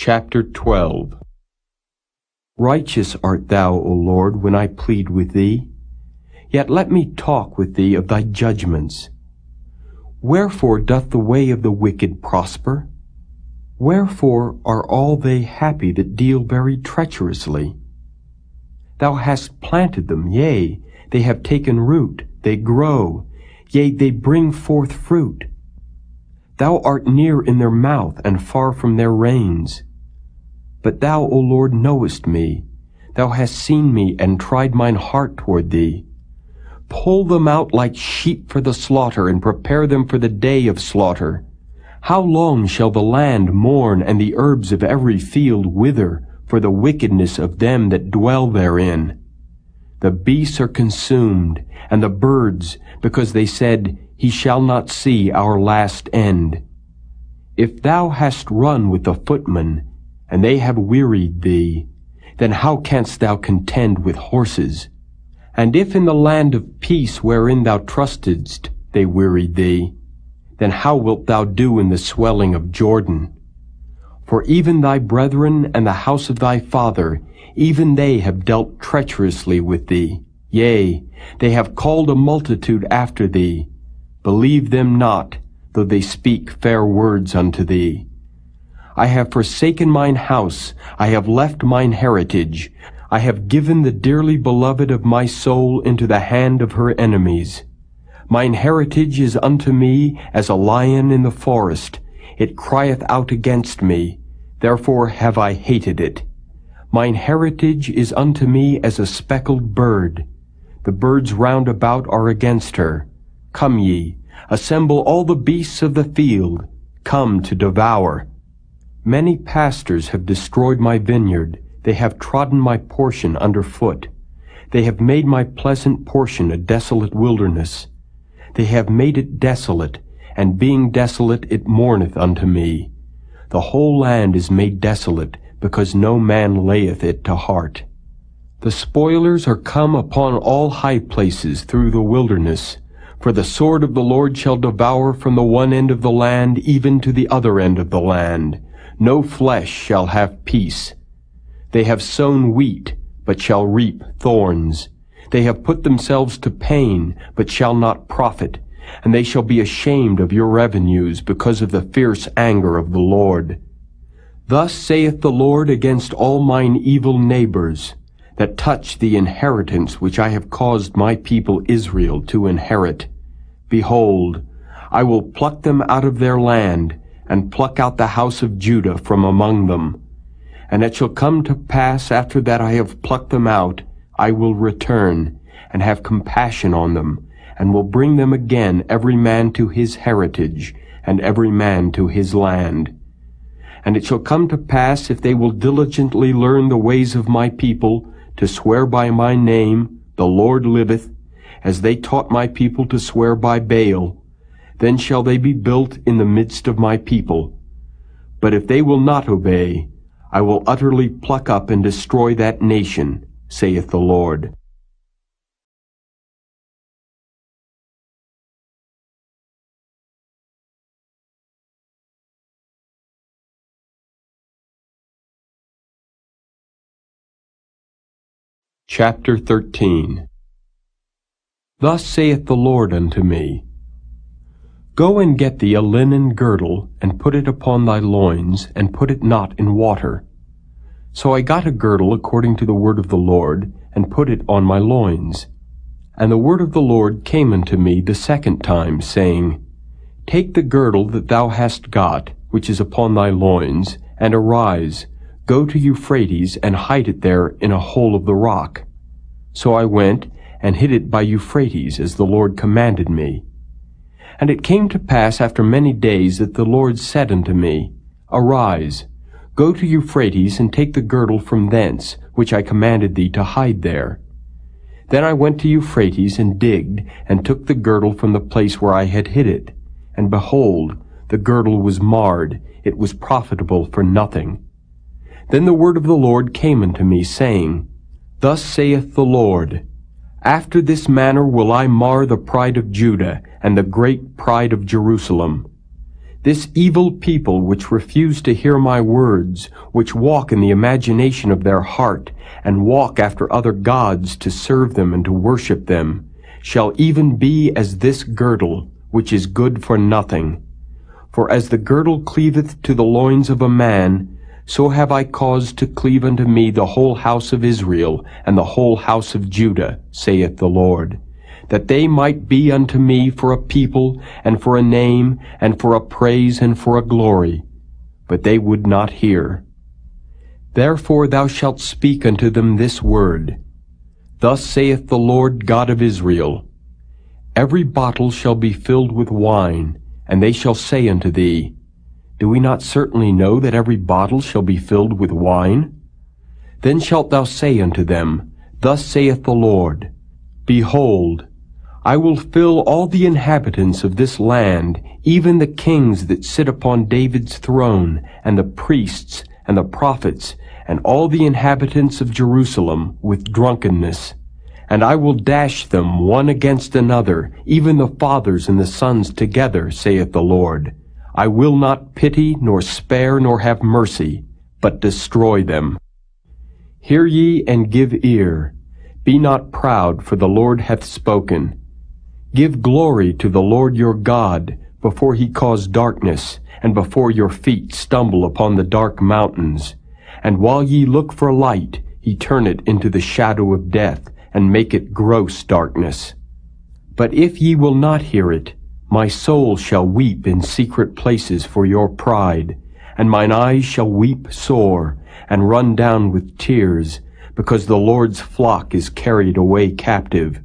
Chapter 12. Righteous art thou, O Lord, when I plead with thee. Yet let me talk with thee of thy judgments. Wherefore doth the way of the wicked prosper? Wherefore are all they happy that deal very treacherously? Thou hast planted them, yea, they have taken root, they grow, yea, they bring forth fruit. Thou art near in their mouth, and far from their reins. But thou, O Lord, knowest me. Thou hast seen me, and tried mine heart toward thee. Pull them out like sheep for the slaughter, and prepare them for the day of slaughter. How long shall the land mourn, and the herbs of every field wither, for the wickedness of them that dwell therein? The beasts are consumed, and the birds, because they said, He shall not see our last end. If thou hast run with the footmen, and they have wearied thee, then how canst thou contend with horses? And if in the land of peace wherein thou trustedst they wearied thee, then how wilt thou do in the swelling of Jordan? For even thy brethren and the house of thy father, even they have dealt treacherously with thee. Yea, they have called a multitude after thee. Believe them not, though they speak fair words unto thee. I have forsaken mine house, I have left mine heritage, I have given the dearly beloved of my soul into the hand of her enemies. Mine heritage is unto me as a lion in the forest, it crieth out against me, therefore have I hated it. Mine heritage is unto me as a speckled bird, the birds round about are against her. Come ye, assemble all the beasts of the field, come to devour. Many pastors have destroyed my vineyard, they have trodden my portion under foot. They have made my pleasant portion a desolate wilderness. They have made it desolate, and being desolate it mourneth unto me. The whole land is made desolate, because no man layeth it to heart. The spoilers are come upon all high places through the wilderness, for the sword of the Lord shall devour from the one end of the land even to the other end of the land. No flesh shall have peace. They have sown wheat, but shall reap thorns. They have put themselves to pain, but shall not profit, and they shall be ashamed of your revenues because of the fierce anger of the Lord. Thus saith the Lord against all mine evil neighbors, that touch the inheritance which I have caused my people Israel to inherit. Behold, I will pluck them out of their land, and pluck out the house of Judah from among them. And it shall come to pass, after that I have plucked them out, I will return, and have compassion on them, and will bring them again every man to his heritage, and every man to his land. And it shall come to pass, if they will diligently learn the ways of my people, to swear by my name, the Lord liveth, as they taught my people to swear by Baal, then shall they be built in the midst of my people. But if they will not obey, I will utterly pluck up and destroy that nation, saith the Lord. Chapter 13. Thus saith the Lord unto me, Go and get thee a linen girdle, and put it upon thy loins, and put it not in water. So I got a girdle according to the word of the Lord, and put it on my loins. And the word of the Lord came unto me the second time, saying, Take the girdle that thou hast got, which is upon thy loins, and arise, go to Euphrates, and hide it there in a hole of the rock. So I went, and hid it by Euphrates, as the Lord commanded me. And it came to pass after many days that the Lord said unto me, Arise, go to Euphrates, and take the girdle from thence, which I commanded thee to hide there. Then I went to Euphrates, and digged, and took the girdle from the place where I had hid it. And behold, the girdle was marred, it was profitable for nothing. Then the word of the Lord came unto me, saying, Thus saith the Lord, After this manner will I mar the pride of Judah, and the great pride of Jerusalem. This evil people which refuse to hear my words, which walk in the imagination of their heart, and walk after other gods to serve them and to worship them, shall even be as this girdle, which is good for nothing. For as the girdle cleaveth to the loins of a man, so have I caused to cleave unto me the whole house of Israel, and the whole house of Judah, saith the Lord, that they might be unto me for a people, and for a name, and for a praise, and for a glory. But they would not hear. Therefore thou shalt speak unto them this word, Thus saith the Lord God of Israel, Every bottle shall be filled with wine, and they shall say unto thee, Do we not certainly know that every bottle shall be filled with wine? Then shalt thou say unto them, Thus saith the Lord, Behold, I will fill all the inhabitants of this land, even the kings that sit upon David's throne, and the priests, and the prophets, and all the inhabitants of Jerusalem, with drunkenness. And I will dash them one against another, even the fathers and the sons together, saith the Lord. I will not pity, nor spare, nor have mercy, but destroy them. Hear ye and give ear. Be not proud, for the Lord hath spoken. Give glory to the Lord your God, before he cause darkness, and before your feet stumble upon the dark mountains. And while ye look for light, he turn it into the shadow of death, and make it gross darkness. But if ye will not hear it, my soul shall weep in secret places for your pride, and mine eyes shall weep sore, and run down with tears, because the Lord's flock is carried away captive.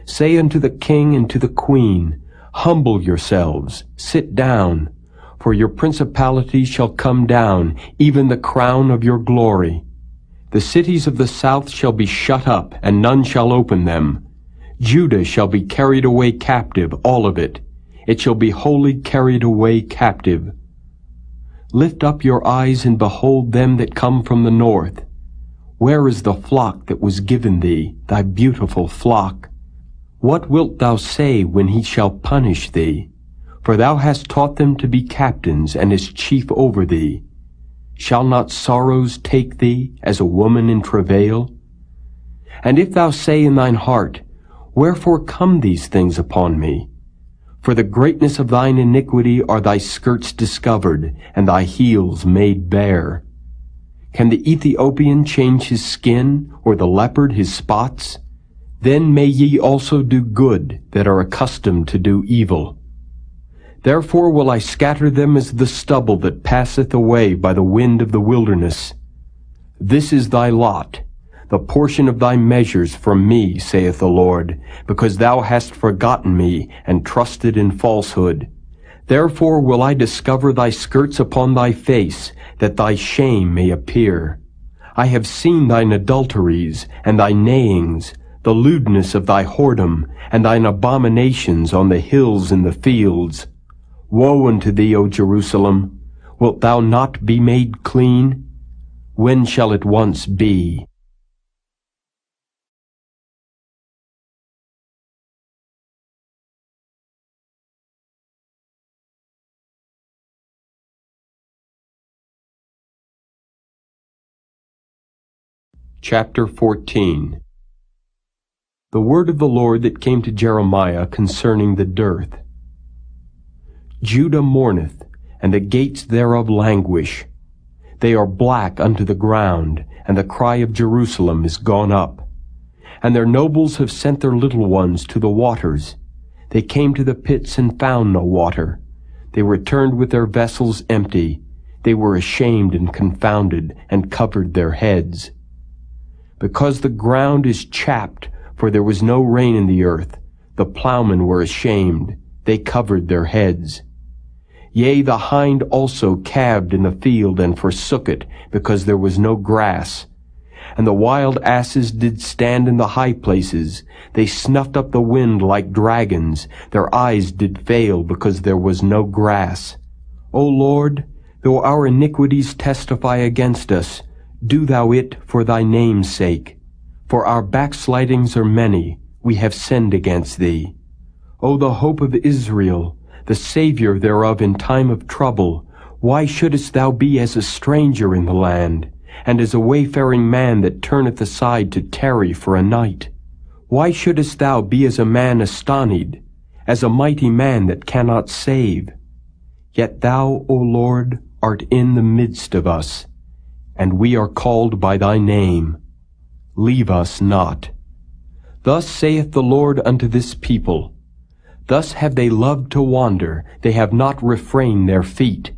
Say unto the king and to the queen, Humble yourselves, sit down, for your principality shall come down, even the crown of your glory. The cities of the south shall be shut up, and none shall open them. Judah shall be carried away captive, all of it. It shall be wholly carried away captive. Lift up your eyes and behold them that come from the north. Where is the flock that was given thee, thy beautiful flock? What wilt thou say when he shall punish thee? For thou hast taught them to be captains, and as chief over thee. Shall not sorrows take thee, as a woman in travail? And if thou say in thine heart, Wherefore come these things upon me? For the greatness of thine iniquity are thy skirts discovered, and thy heels made bare. Can the Ethiopian change his skin, or the leopard his spots? Then may ye also do good, that are accustomed to do evil. Therefore will I scatter them as the stubble that passeth away by the wind of the wilderness. This is thy lot, the portion of thy measures from me, saith the Lord, because thou hast forgotten me, and trusted in falsehood. Therefore will I discover thy skirts upon thy face, that thy shame may appear. I have seen thine adulteries, and thy neighings, the lewdness of thy whoredom, and thine abominations on the hills and the fields. Woe unto thee, O Jerusalem! Wilt thou not be made clean? When shall it once be? Chapter 14. The word of the Lord that came to Jeremiah concerning the dearth. Judah mourneth, and the gates thereof languish. They are black unto the ground, and the cry of Jerusalem is gone up. And their nobles have sent their little ones to the waters. They came to the pits and found no water. They returned with their vessels empty. They were ashamed and confounded, and covered their heads. Because the ground is chapped, for there was no rain in the earth, the plowmen were ashamed. They covered their heads. Yea, the hind also calved in the field, and forsook it, because there was no grass. And the wild asses did stand in the high places. They snuffed up the wind like dragons. Their eyes did fail, because there was no grass. O Lord, though our iniquities testify against us, do thou it for thy name's sake. For our backslidings are many, we have sinned against thee. O the hope of Israel, the Savior thereof in time of trouble, why shouldest thou be as a stranger in the land, and as a wayfaring man that turneth aside to tarry for a night? Why shouldest thou be as a man astonied, as a mighty man that cannot save? Yet thou, O Lord, art in the midst of us, and we are called by thy name. Leave us not. Thus saith the Lord unto this people, Thus have they loved to wander, they have not refrained their feet.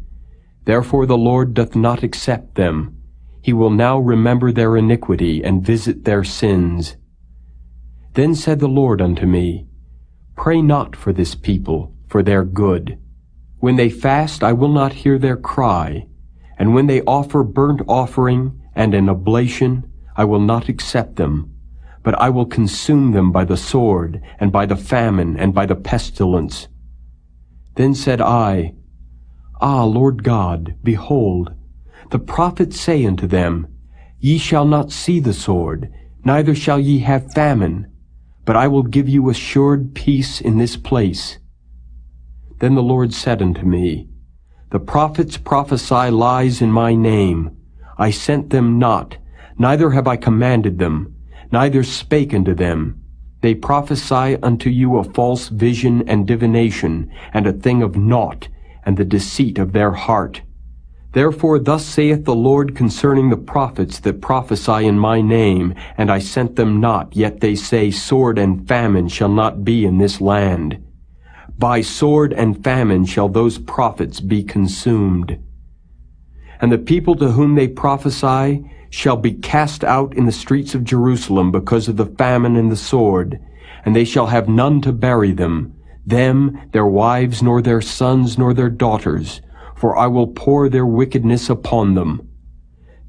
Therefore the Lord doth not accept them. He will now remember their iniquity, and visit their sins. Then said the Lord unto me, Pray not for this people, for their good. When they fast, I will not hear their cry, and when they offer burnt offering and an oblation, I will not accept them. But I will consume them by the sword, and by the famine, and by the pestilence. Then said I, Ah, Lord God, behold, the prophets say unto them, Ye shall not see the sword, neither shall ye have famine, but I will give you assured peace in this place. Then the Lord said unto me, The prophets prophesy lies in my name. I sent them not, neither have I commanded them, neither spake unto them. They prophesy unto you a false vision and divination, and a thing of naught, and the deceit of their heart. Therefore thus saith the Lord concerning the prophets that prophesy in my name, and I sent them not, yet they say, Sword and famine shall not be in this land. By sword and famine shall those prophets be consumed. And the people to whom they prophesy shall be cast out in the streets of Jerusalem because of the famine and the sword, and they shall have none to bury them, their wives, nor their sons, nor their daughters, for I will pour their wickedness upon them.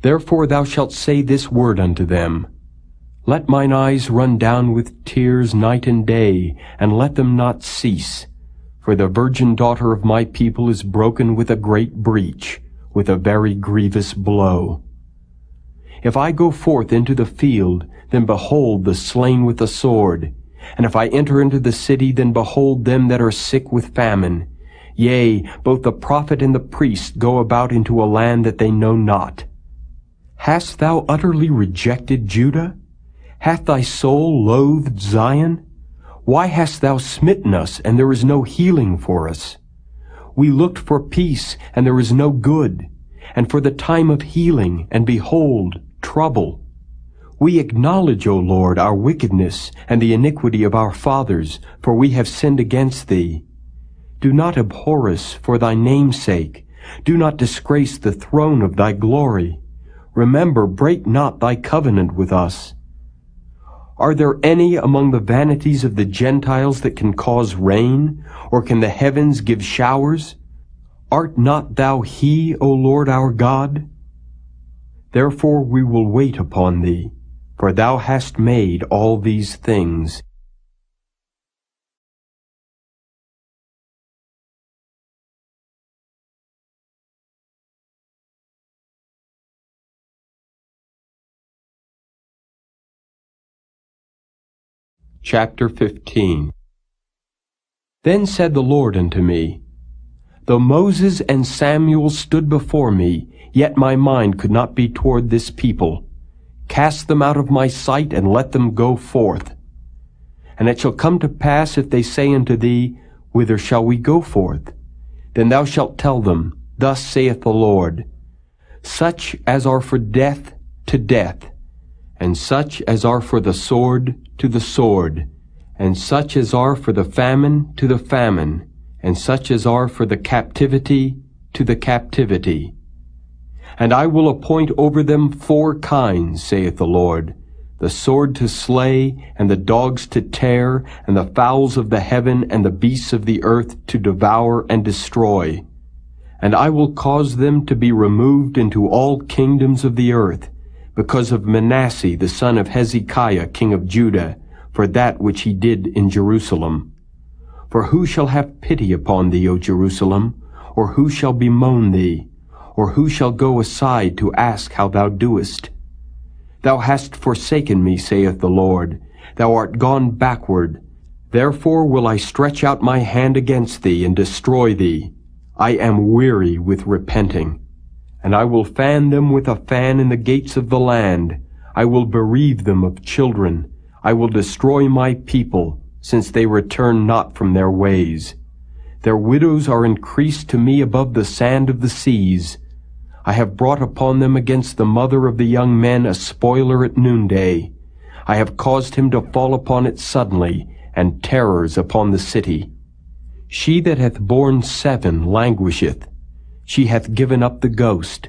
Therefore thou shalt say this word unto them, Let mine eyes run down with tears night and day, and let them not cease. For the virgin daughter of my people is broken with a great breach, with a very grievous blow. If I go forth into the field, then behold the slain with the sword. And if I enter into the city, then behold them that are sick with famine. Yea, both the prophet and the priest go about into a land that they know not. Hast thou utterly rejected Judah? Hath thy soul loathed Zion? Why hast thou smitten us, and there is no healing for us? We looked for peace, and there is no good, and for the time of healing, and behold, trouble. We acknowledge, O Lord, our wickedness and the iniquity of our fathers, for we have sinned against thee. Do not abhor us for thy name's sake. Do not disgrace the throne of thy glory. Remember, break not thy covenant with us. Are there any among the vanities of the Gentiles that can cause rain, or can the heavens give showers? Art not thou he, O Lord our God? Therefore we will wait upon thee, for thou hast made all these things. Chapter 15. Then said the Lord unto me, Though Moses and Samuel stood before me, yet my mind could not be toward this people. Cast them out of my sight, and let them go forth. And it shall come to pass, if they say unto thee, Whither shall we go forth? Then thou shalt tell them, Thus saith the Lord, Such as are for death, to death, and such as are for the sword, to the sword, and such as are for the famine, to the famine, and such as are for the captivity to the captivity. And I will appoint over them 4 kinds, saith the Lord, the sword to slay, and the dogs to tear, and the fowls of the heaven, and the beasts of the earth to devour and destroy. And I will cause them to be removed into all kingdoms of the earth, because of Manasseh the son of Hezekiah king of Judah, for that which he did in Jerusalem. For who shall have pity upon thee, O Jerusalem? Or who shall bemoan thee? Or who shall go aside to ask how thou doest? Thou hast forsaken me, saith the Lord. Thou art gone backward. Therefore will I stretch out my hand against thee, and destroy thee. I am weary with repenting. And I will fan them with a fan in the gates of the land. I will bereave them of children. I will destroy my people, since they return not from their ways. Their widows are increased to me above the sand of the seas. I have brought upon them against the mother of the young men a spoiler at noonday. I have caused him to fall upon it suddenly, and terrors upon the city. She that hath borne 7 languisheth. She hath given up the ghost.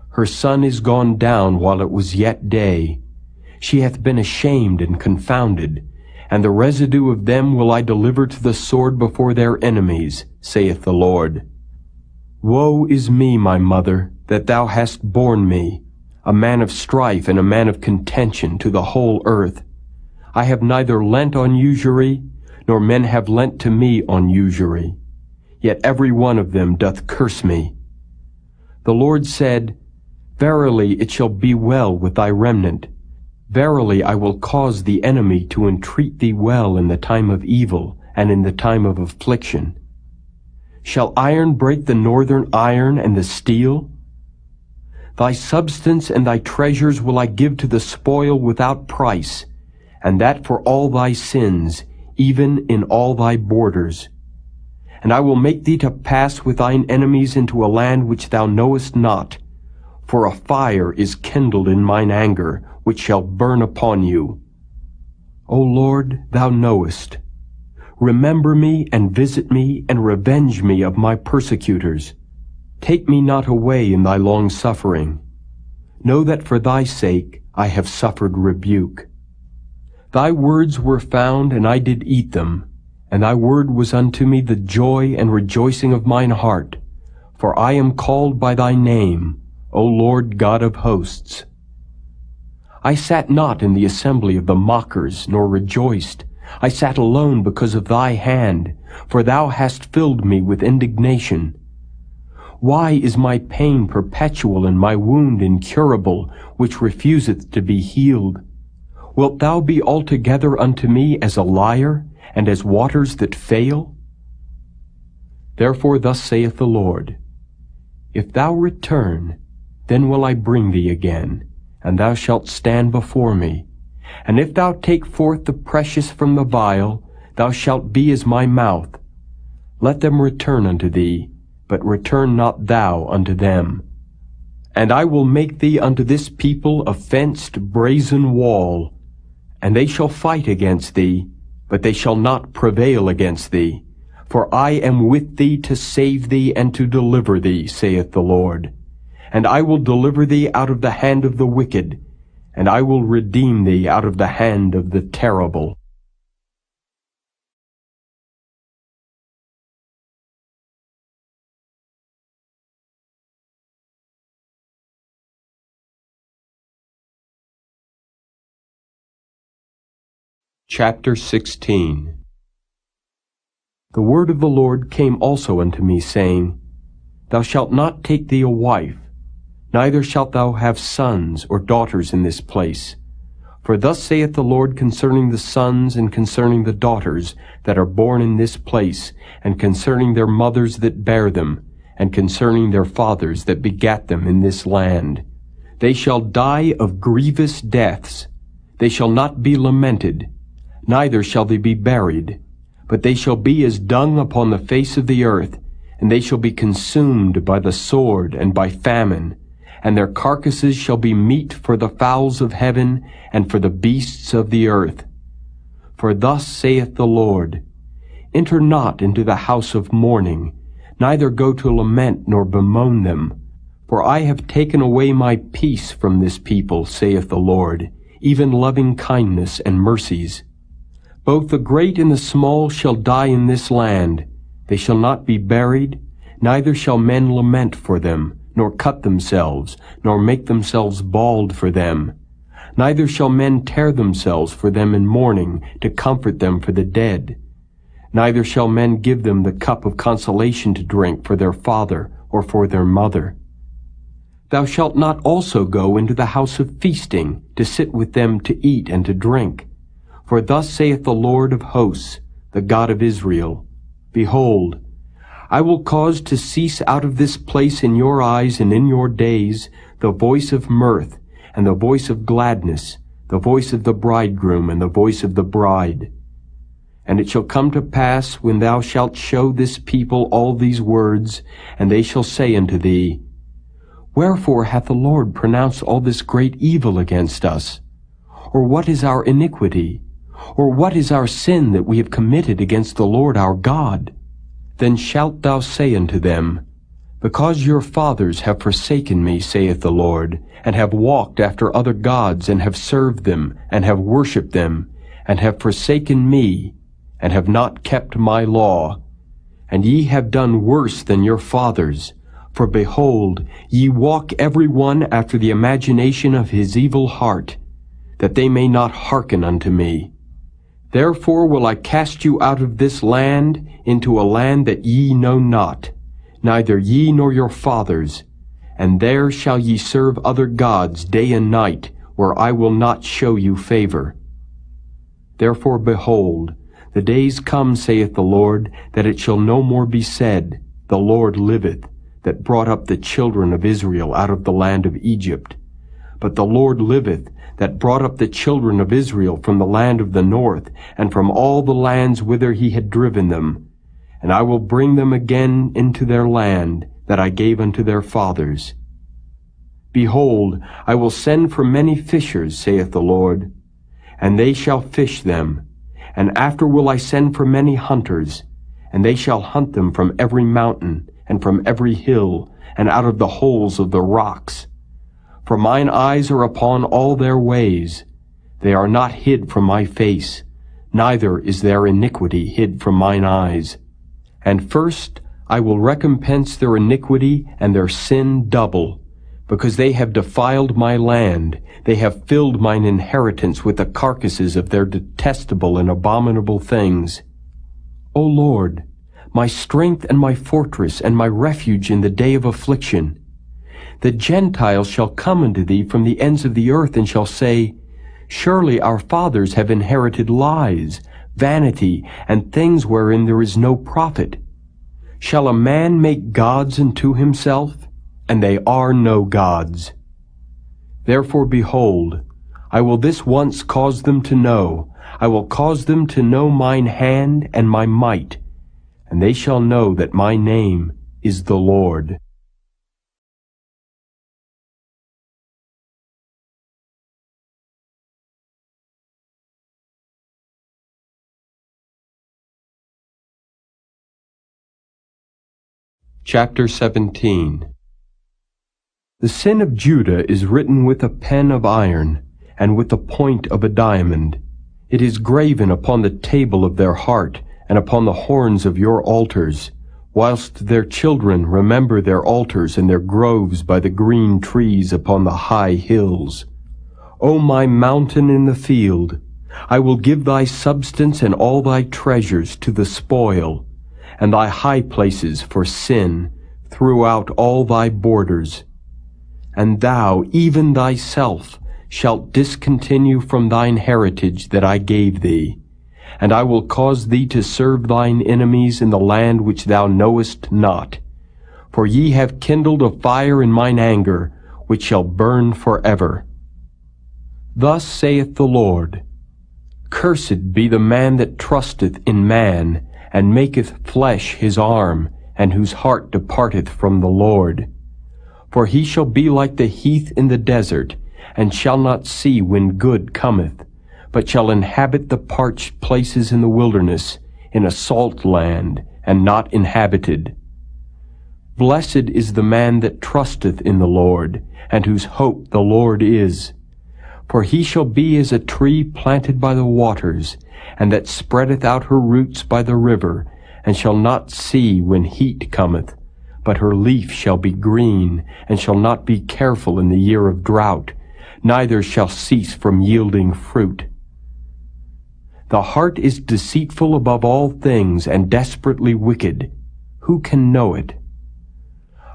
Her son is gone down while it was yet day. She hath been ashamed and confounded, and the residue of them will I deliver to the sword before their enemies, saith the Lord. Woe is me, my mother, that thou hast borne me, a man of strife and a man of contention to the whole earth. I have neither lent on usury, nor men have lent to me on usury. Yet every one of them doth curse me. The Lord said, Verily it shall be well with thy remnant. Verily I will cause the enemy to entreat thee well in the time of evil, and in the time of affliction. Shall iron break the northern iron and the steel? Thy substance and thy treasures will I give to the spoil without price, and that for all thy sins, even in all thy borders. And I will make thee to pass with thine enemies into a land which thou knowest not, for a fire is kindled in mine anger, which shall burn upon you. O Lord, thou knowest. Remember me, and visit me, and revenge me of my persecutors. Take me not away in thy long suffering. Know that for thy sake I have suffered rebuke. Thy words were found, and I did eat them, and thy word was unto me the joy and rejoicing of mine heart. For I am called by thy name, O Lord God of hosts. I sat not in the assembly of the mockers, nor rejoiced. I sat alone because of thy hand, for thou hast filled me with indignation. Why is my pain perpetual and my wound incurable, which refuseth to be healed? Wilt thou be altogether unto me as a liar, and as waters that fail? Therefore thus saith the Lord, If thou return, then will I bring thee again, and thou shalt stand before me. And if thou take forth the precious from the vial, thou shalt be as my mouth. Let them return unto thee, but return not thou unto them. And I will make thee unto this people a fenced brazen wall, and they shall fight against thee, but they shall not prevail against thee. For I am with thee to save thee and to deliver thee, saith the Lord. And I will deliver thee out of the hand of the wicked, and I will redeem thee out of the hand of the terrible. Chapter 16. The word of the Lord came also unto me, saying, Thou shalt not take thee a wife, neither shalt thou have sons or daughters in this place. For thus saith the Lord concerning the sons and concerning the daughters that are born in this place, and concerning their mothers that bear them, and concerning their fathers that begat them in this land. They shall die of grievous deaths. They shall not be lamented, neither shall they be buried, but they shall be as dung upon the face of the earth, and they shall be consumed by the sword and by famine, and their carcasses shall be meat for the fowls of heaven and for the beasts of the earth. For thus saith the Lord, Enter not into the house of mourning, neither go to lament nor bemoan them. For I have taken away my peace from this people, saith the Lord, even loving kindness and mercies. Both the great and the small shall die in this land. They shall not be buried, neither shall men lament for them, nor cut themselves, nor make themselves bald for them. Neither shall men tear themselves for them in mourning, to comfort them for the dead. Neither shall men give them the cup of consolation to drink for their father or for their mother. Thou shalt not also go into the house of feasting, to sit with them to eat and to drink. For thus saith the Lord of hosts, the God of Israel, Behold, I will cause to cease out of this place in your eyes and in your days the voice of mirth, and the voice of gladness, the voice of the bridegroom, and the voice of the bride. And it shall come to pass, when thou shalt show this people all these words, and they shall say unto thee, Wherefore hath the Lord pronounced all this great evil against us? Or what is our iniquity? Or what is our sin that we have committed against the Lord our God? Then shalt thou say unto them, Because your fathers have forsaken me, saith the Lord, and have walked after other gods, and have served them, and have worshipped them, and have forsaken me, and have not kept my law. And ye have done worse than your fathers. For behold, ye walk every one after the imagination of his evil heart, that they may not hearken unto me. Therefore will I cast you out of this land into a land that ye know not, neither ye nor your fathers, and there shall ye serve other gods day and night, where I will not show you favor. Therefore, behold, the days come, saith the Lord, that it shall no more be said, The Lord liveth, that brought up the children of Israel out of the land of Egypt. But the Lord liveth, that brought up the children of Israel from the land of the north, and from all the lands whither he had driven them. And I will bring them again into their land, that I gave unto their fathers. Behold, I will send for many fishers, saith the Lord, and they shall fish them. And after will I send for many hunters, and they shall hunt them from every mountain, and from every hill, and out of the holes of the rocks. For mine eyes are upon all their ways. They are not hid from my face, neither is their iniquity hid from mine eyes. And first I will recompense their iniquity and their sin double, because they have defiled my land. They have filled mine inheritance with the carcasses of their detestable and abominable things. O Lord, my strength and my fortress and my refuge in the day of affliction, the Gentiles shall come unto thee from the ends of the earth, and shall say, Surely our fathers have inherited lies, vanity, and things wherein there is no profit. Shall a man make gods unto himself? And they are no gods. Therefore, behold, I will this once cause them to know. I will cause them to know mine hand and my might, and they shall know that my name is the Lord. Chapter 17. The sin of Judah is written with a pen of iron, and with the point of a diamond. It is graven upon the table of their heart, and upon the horns of your altars, whilst their children remember their altars and their groves by the green trees upon the high hills. O my mountain in the field, I will give thy substance and all thy treasures to the spoil, and thy high places for sin throughout all thy borders. And thou, even thyself, shalt discontinue from thine heritage that I gave thee, and I will cause thee to serve thine enemies in the land which thou knowest not. For ye have kindled a fire in mine anger, which shall burn forever. Thus saith the Lord, Cursed be the man that trusteth in man, and maketh flesh his arm, and whose heart departeth from the Lord. For he shall be like the heath in the desert, and shall not see when good cometh, but shall inhabit the parched places in the wilderness, in a salt land, and not inhabited. Blessed is the man that trusteth in the Lord, and whose hope the Lord is. For he shall be as a tree planted by the waters, and that spreadeth out her roots by the river, and shall not see when heat cometh, but her leaf shall be green, and shall not be careful in the year of drought, neither shall cease from yielding fruit. The heart is deceitful above all things, and desperately wicked. Who can know it?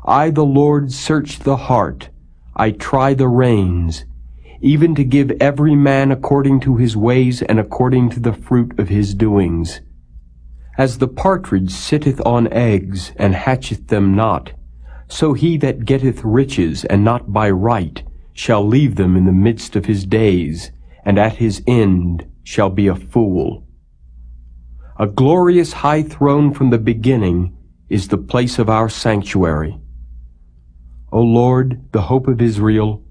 I, the Lord, search the heart. I try the reins, even to give every man according to his ways and according to the fruit of his doings. As the partridge sitteth on eggs, and hatcheth them not, so he that getteth riches, and not by right, shall leave them in the midst of his days, and at his end shall be a fool. A glorious high throne from the beginning is the place of our sanctuary. O Lord, the hope of Israel,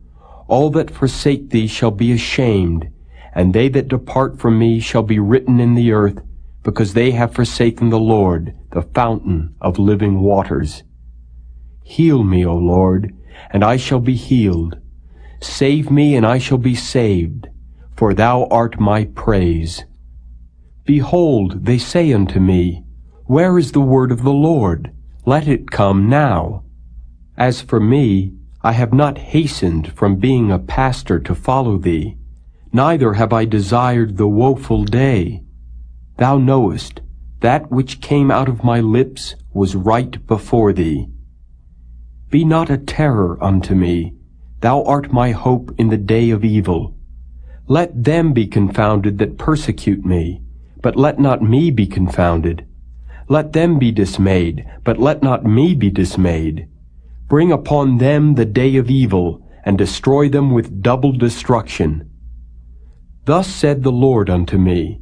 all that forsake thee shall be ashamed, and they that depart from me shall be written in the earth, because they have forsaken the Lord, the fountain of living waters. Heal me, O Lord, and I shall be healed. Save me, and I shall be saved, for thou art my praise. Behold, they say unto me, Where is the word of the Lord? Let it come now. As for me, I have not hastened from being a pastor to follow thee, neither have I desired the woeful day. Thou knowest, that which came out of my lips was right before thee. Be not a terror unto me, thou art my hope in the day of evil. Let them be confounded that persecute me, but let not me be confounded. Let them be dismayed, but let not me be dismayed. Bring upon them the day of evil, and destroy them with double destruction. Thus said the Lord unto me,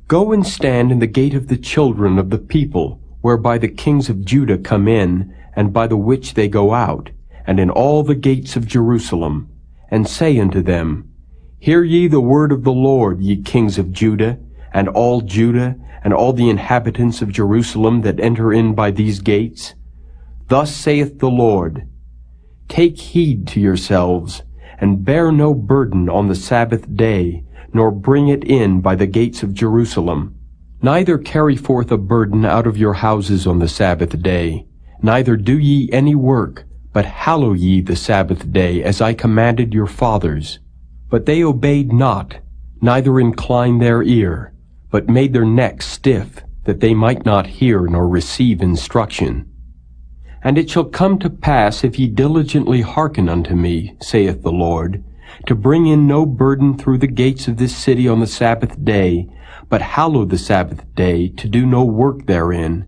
Go and stand in the gate of the children of the people, whereby the kings of Judah come in, and by the which they go out, and in all the gates of Jerusalem, and say unto them, Hear ye the word of the Lord, ye kings of Judah, and all the inhabitants of Jerusalem that enter in by these gates. Thus saith the Lord, Take heed to yourselves, and bear no burden on the Sabbath day, nor bring it in by the gates of Jerusalem. Neither carry forth a burden out of your houses on the Sabbath day, neither do ye any work, but hallow ye the Sabbath day, as I commanded your fathers. But they obeyed not, neither inclined their ear, but made their necks stiff, that they might not hear nor receive instruction. And it shall come to pass, if ye diligently hearken unto me, saith the Lord, to bring in no burden through the gates of this city on the Sabbath day, but hallow the Sabbath day, to do no work therein,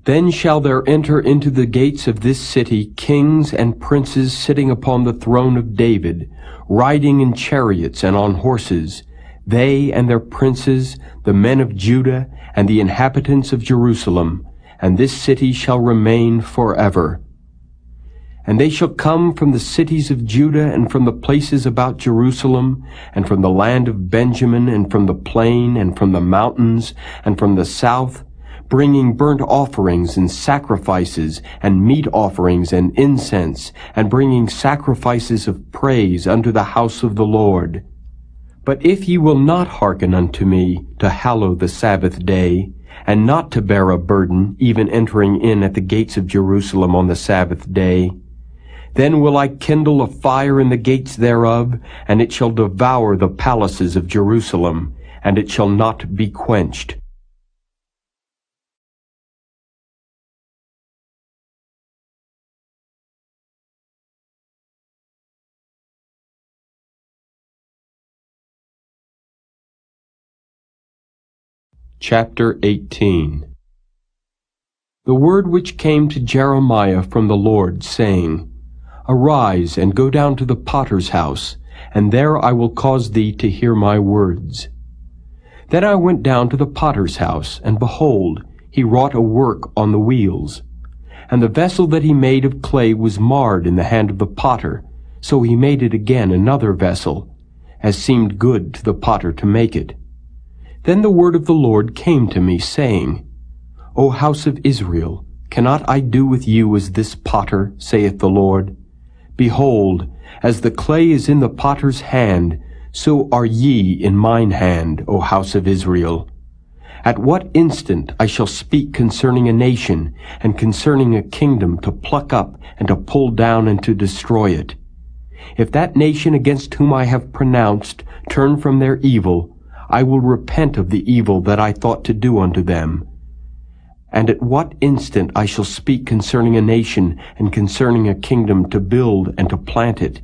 then shall there enter into the gates of this city kings and princes sitting upon the throne of David, riding in chariots and on horses, they and their princes, the men of Judah, and the inhabitants of Jerusalem, and this city shall remain forever. And they shall come from the cities of Judah, and from the places about Jerusalem, and from the land of Benjamin, and from the plain, and from the mountains, and from the south, bringing burnt offerings and sacrifices, and meat offerings and incense, and bringing sacrifices of praise unto the house of the Lord. But if ye will not hearken unto me, to hallow the Sabbath day, and not to bear a burden, even entering in at the gates of Jerusalem on the Sabbath day, then will I kindle a fire in the gates thereof, and it shall devour the palaces of Jerusalem, and it shall not be quenched. Chapter 18. The word which came to Jeremiah from the Lord, saying, Arise, and go down to the potter's house, and there I will cause thee to hear my words. Then I went down to the potter's house, and behold, he wrought a work on the wheels. And the vessel that he made of clay was marred in the hand of the potter, so he made it again another vessel, as seemed good to the potter to make it. Then the word of the Lord came to me, saying, O house of Israel, cannot I do with you as this potter, saith the Lord? Behold, as the clay is in the potter's hand, so are ye in mine hand, O house of Israel. At what instant I shall speak concerning a nation, and concerning a kingdom, to pluck up, and to pull down, and to destroy it. If that nation against whom I have pronounced turn from their evil, I will repent of the evil that I thought to do unto them. And at what instant I shall speak concerning a nation, and concerning a kingdom, to build and to plant it.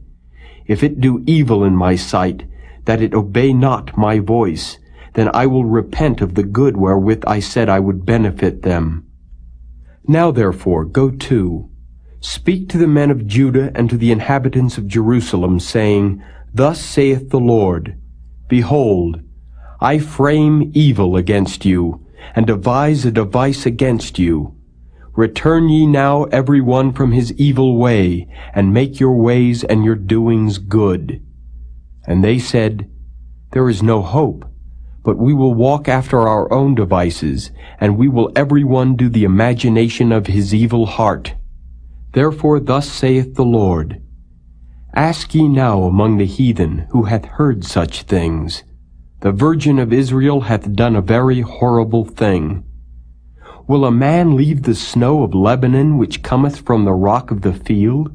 If it do evil in my sight, that it obey not my voice, then I will repent of the good wherewith I said I would benefit them. Now therefore go to, speak to the men of Judah and to the inhabitants of Jerusalem, saying, Thus saith the Lord, Behold, I frame evil against you, and devise a device against you. Return ye now every one from his evil way, and make your ways and your doings good. And they said, There is no hope, but we will walk after our own devices, and we will every one do the imagination of his evil heart. Therefore thus saith the Lord, Ask ye now among the heathen who hath heard such things. The Virgin of Israel hath done a very horrible thing. Will a man leave the snow of Lebanon which cometh from the rock of the field?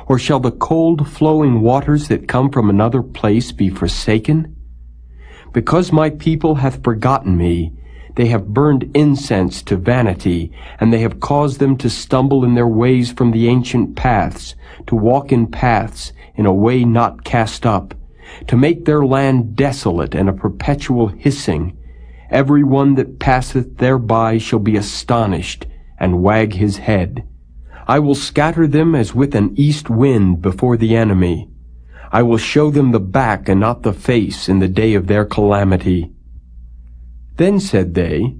Or shall the cold flowing waters that come from another place be forsaken? Because my people hath forgotten me, they have burned incense to vanity, and they have caused them to stumble in their ways from the ancient paths, to walk in paths in a way not cast up, to make their land desolate and a perpetual hissing. Every one that passeth thereby shall be astonished, and wag his head. I will scatter them as with an east wind before the enemy. I will show them the back and not the face in the day of their calamity. Then said they,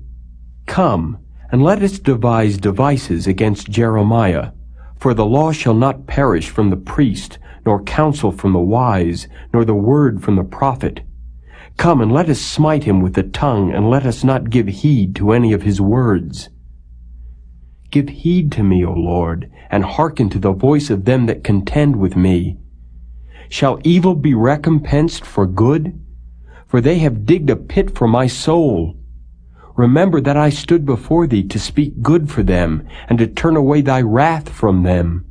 Come, and let us devise devices against Jeremiah, for the law shall not perish from the priest, nor counsel from the wise, nor the word from the prophet. Come, and let us smite him with the tongue, and let us not give heed to any of his words. Give heed to me, O Lord, and hearken to the voice of them that contend with me. Shall evil be recompensed for good? For they have digged a pit for my soul. Remember that I stood before thee to speak good for them, and to turn away thy wrath from them.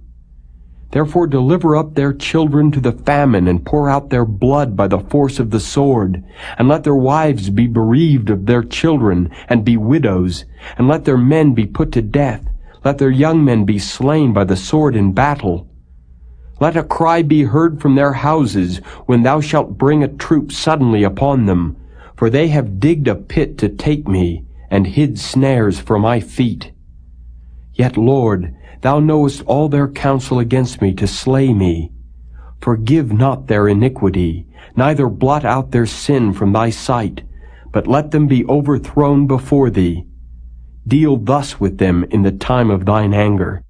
Therefore deliver up their children to the famine, and pour out their blood by the force of the sword. And let their wives be bereaved of their children, and be widows. And let their men be put to death. Let their young men be slain by the sword in battle. Let a cry be heard from their houses, when thou shalt bring a troop suddenly upon them. For they have digged a pit to take me, and hid snares for my feet. Yet, Lord, thou knowest all their counsel against me to slay me. Forgive not their iniquity, neither blot out their sin from thy sight, but let them be overthrown before thee. Deal thus with them in the time of thine anger.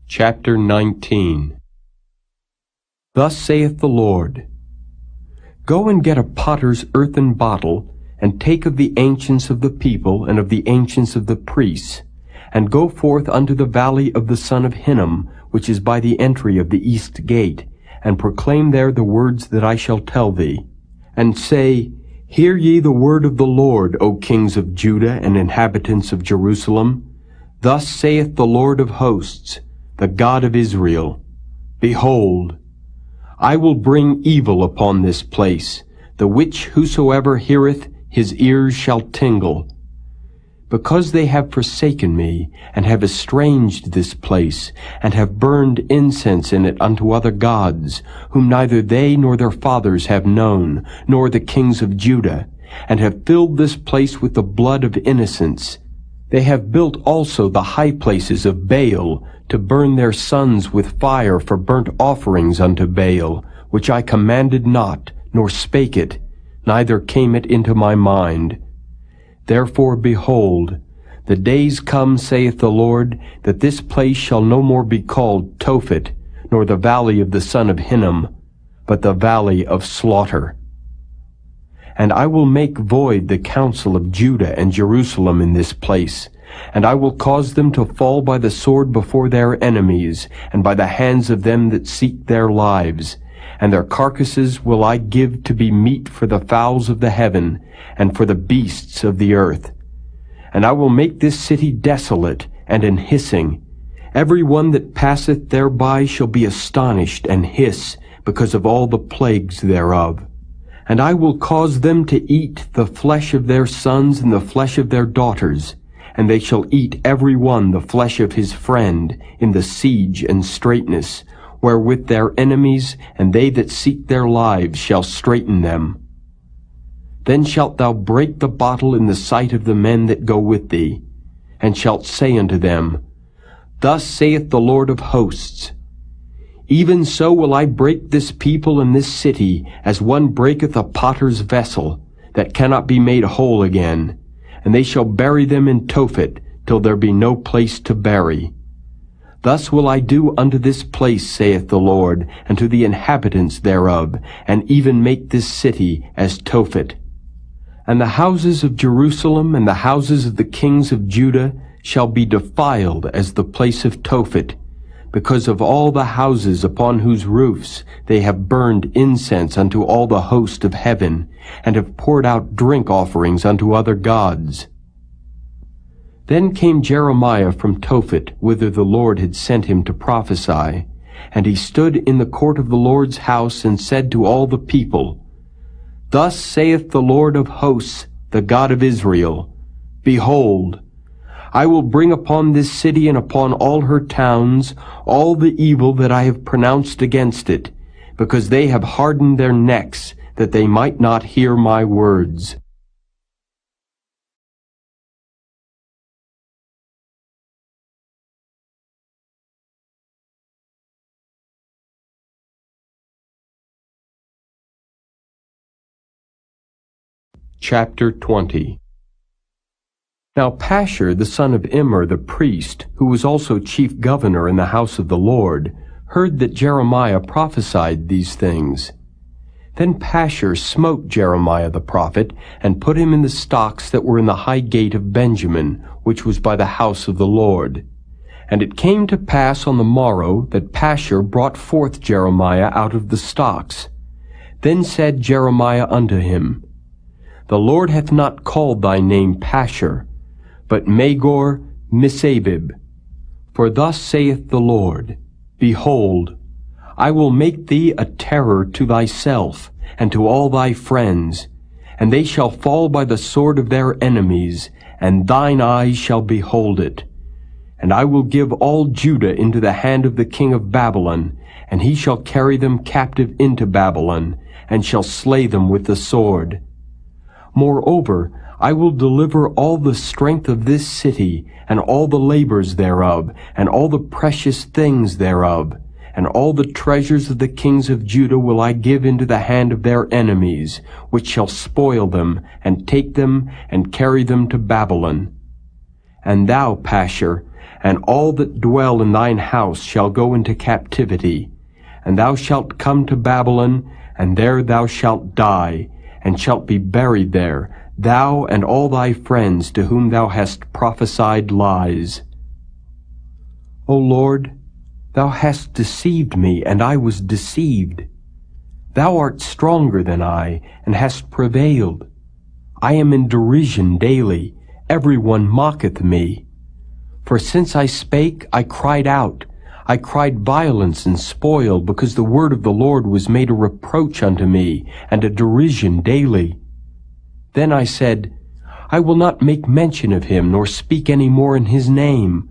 Chapter 19. Thus saith the Lord, Go and get a potter's earthen bottle, and take of the ancients of the people and of the ancients of the priests, and go forth unto the valley of the son of Hinnom, which is by the entry of the east gate, and proclaim there the words that I shall tell thee. And say, Hear ye the word of the Lord, O kings of Judah and inhabitants of Jerusalem. Thus saith the Lord of hosts, the God of Israel, Behold, I will bring evil upon this place, the which whosoever heareth, his ears shall tingle. Because they have forsaken me, and have estranged this place, and have burned incense in it unto other gods, whom neither they nor their fathers have known, nor the kings of Judah, and have filled this place with the blood of innocents. They have built also the high places of Baal, to burn their sons with fire for burnt offerings unto Baal, which I commanded not, nor spake it, neither came it into my mind. Therefore, behold, the days come, saith the Lord, that this place shall no more be called Tophet, nor the valley of the son of Hinnom, but the valley of slaughter. And I will make void the counsel of Judah and Jerusalem in this place, and I will cause them to fall by the sword before their enemies, and by the hands of them that seek their lives. And their carcasses will I give to be meat for the fowls of the heaven, and for the beasts of the earth. And I will make this city desolate and an hissing. Every one that passeth thereby shall be astonished and hiss, because of all the plagues thereof. And I will cause them to eat the flesh of their sons and the flesh of their daughters, and they shall eat every one the flesh of his friend in the siege and straitness, wherewith their enemies and they that seek their lives shall straiten them. Then shalt thou break the bottle in the sight of the men that go with thee, and shalt say unto them, Thus saith the Lord of hosts, Even so will I break this people and this city, as one breaketh a potter's vessel, that cannot be made whole again, and they shall bury them in Tophet, till there be no place to bury. Thus will I do unto this place, saith the Lord, and to the inhabitants thereof, and even make this city as Tophet. And the houses of Jerusalem and the houses of the kings of Judah shall be defiled as the place of Tophet, because of all the houses upon whose roofs they have burned incense unto all the host of heaven, and have poured out drink offerings unto other gods. Then came Jeremiah from Tophet, whither the Lord had sent him to prophesy. And he stood in the court of the Lord's house, and said to all the people, Thus saith the Lord of hosts, the God of Israel, Behold, I will bring upon this city and upon all her towns all the evil that I have pronounced against it, because they have hardened their necks, that they might not hear my words. Chapter 20. Now Pashur the son of Immer the priest, who was also chief governor in the house of the Lord, heard that Jeremiah prophesied these things. Then Pashur smote Jeremiah the prophet, and put him in the stocks that were in the high gate of Benjamin, which was by the house of the Lord. And it came to pass on the morrow that Pashur brought forth Jeremiah out of the stocks. Then said Jeremiah unto him, The Lord hath not called thy name Pashur, but Magor Missabib. For thus saith the Lord, Behold, I will make thee a terror to thyself, and to all thy friends, and they shall fall by the sword of their enemies, and thine eyes shall behold it. And I will give all Judah into the hand of the king of Babylon, and he shall carry them captive into Babylon, and shall slay them with the sword. Moreover, I will deliver all the strength of this city, and all the labors thereof, and all the precious things thereof, and all the treasures of the kings of Judah will I give into the hand of their enemies, which shall spoil them, and take them, and carry them to Babylon. And thou, Pashur, and all that dwell in thine house shall go into captivity, and thou shalt come to Babylon, and there thou shalt die, and shalt be buried there, thou and all thy friends to whom thou hast prophesied lies. O Lord, thou hast deceived me, and I was deceived. Thou art stronger than I, and hast prevailed. I am in derision daily, every one mocketh me. For since I spake, I cried out. I cried violence and spoil, because the word of the Lord was made a reproach unto me, and a derision daily. Then I said, I will not make mention of him, nor speak any more in his name.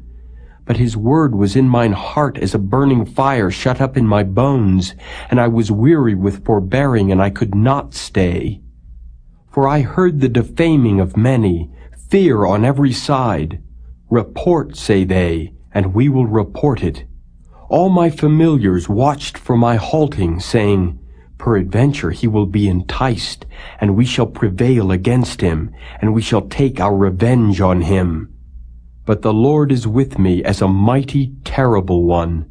But his word was in mine heart as a burning fire shut up in my bones, and I was weary with forbearing, and I could not stay. For I heard the defaming of many, fear on every side. Report, say they, and we will report it. All my familiars watched for my halting, saying, Peradventure he will be enticed, and we shall prevail against him, and we shall take our revenge on him. But the Lord is with me as a mighty, terrible one.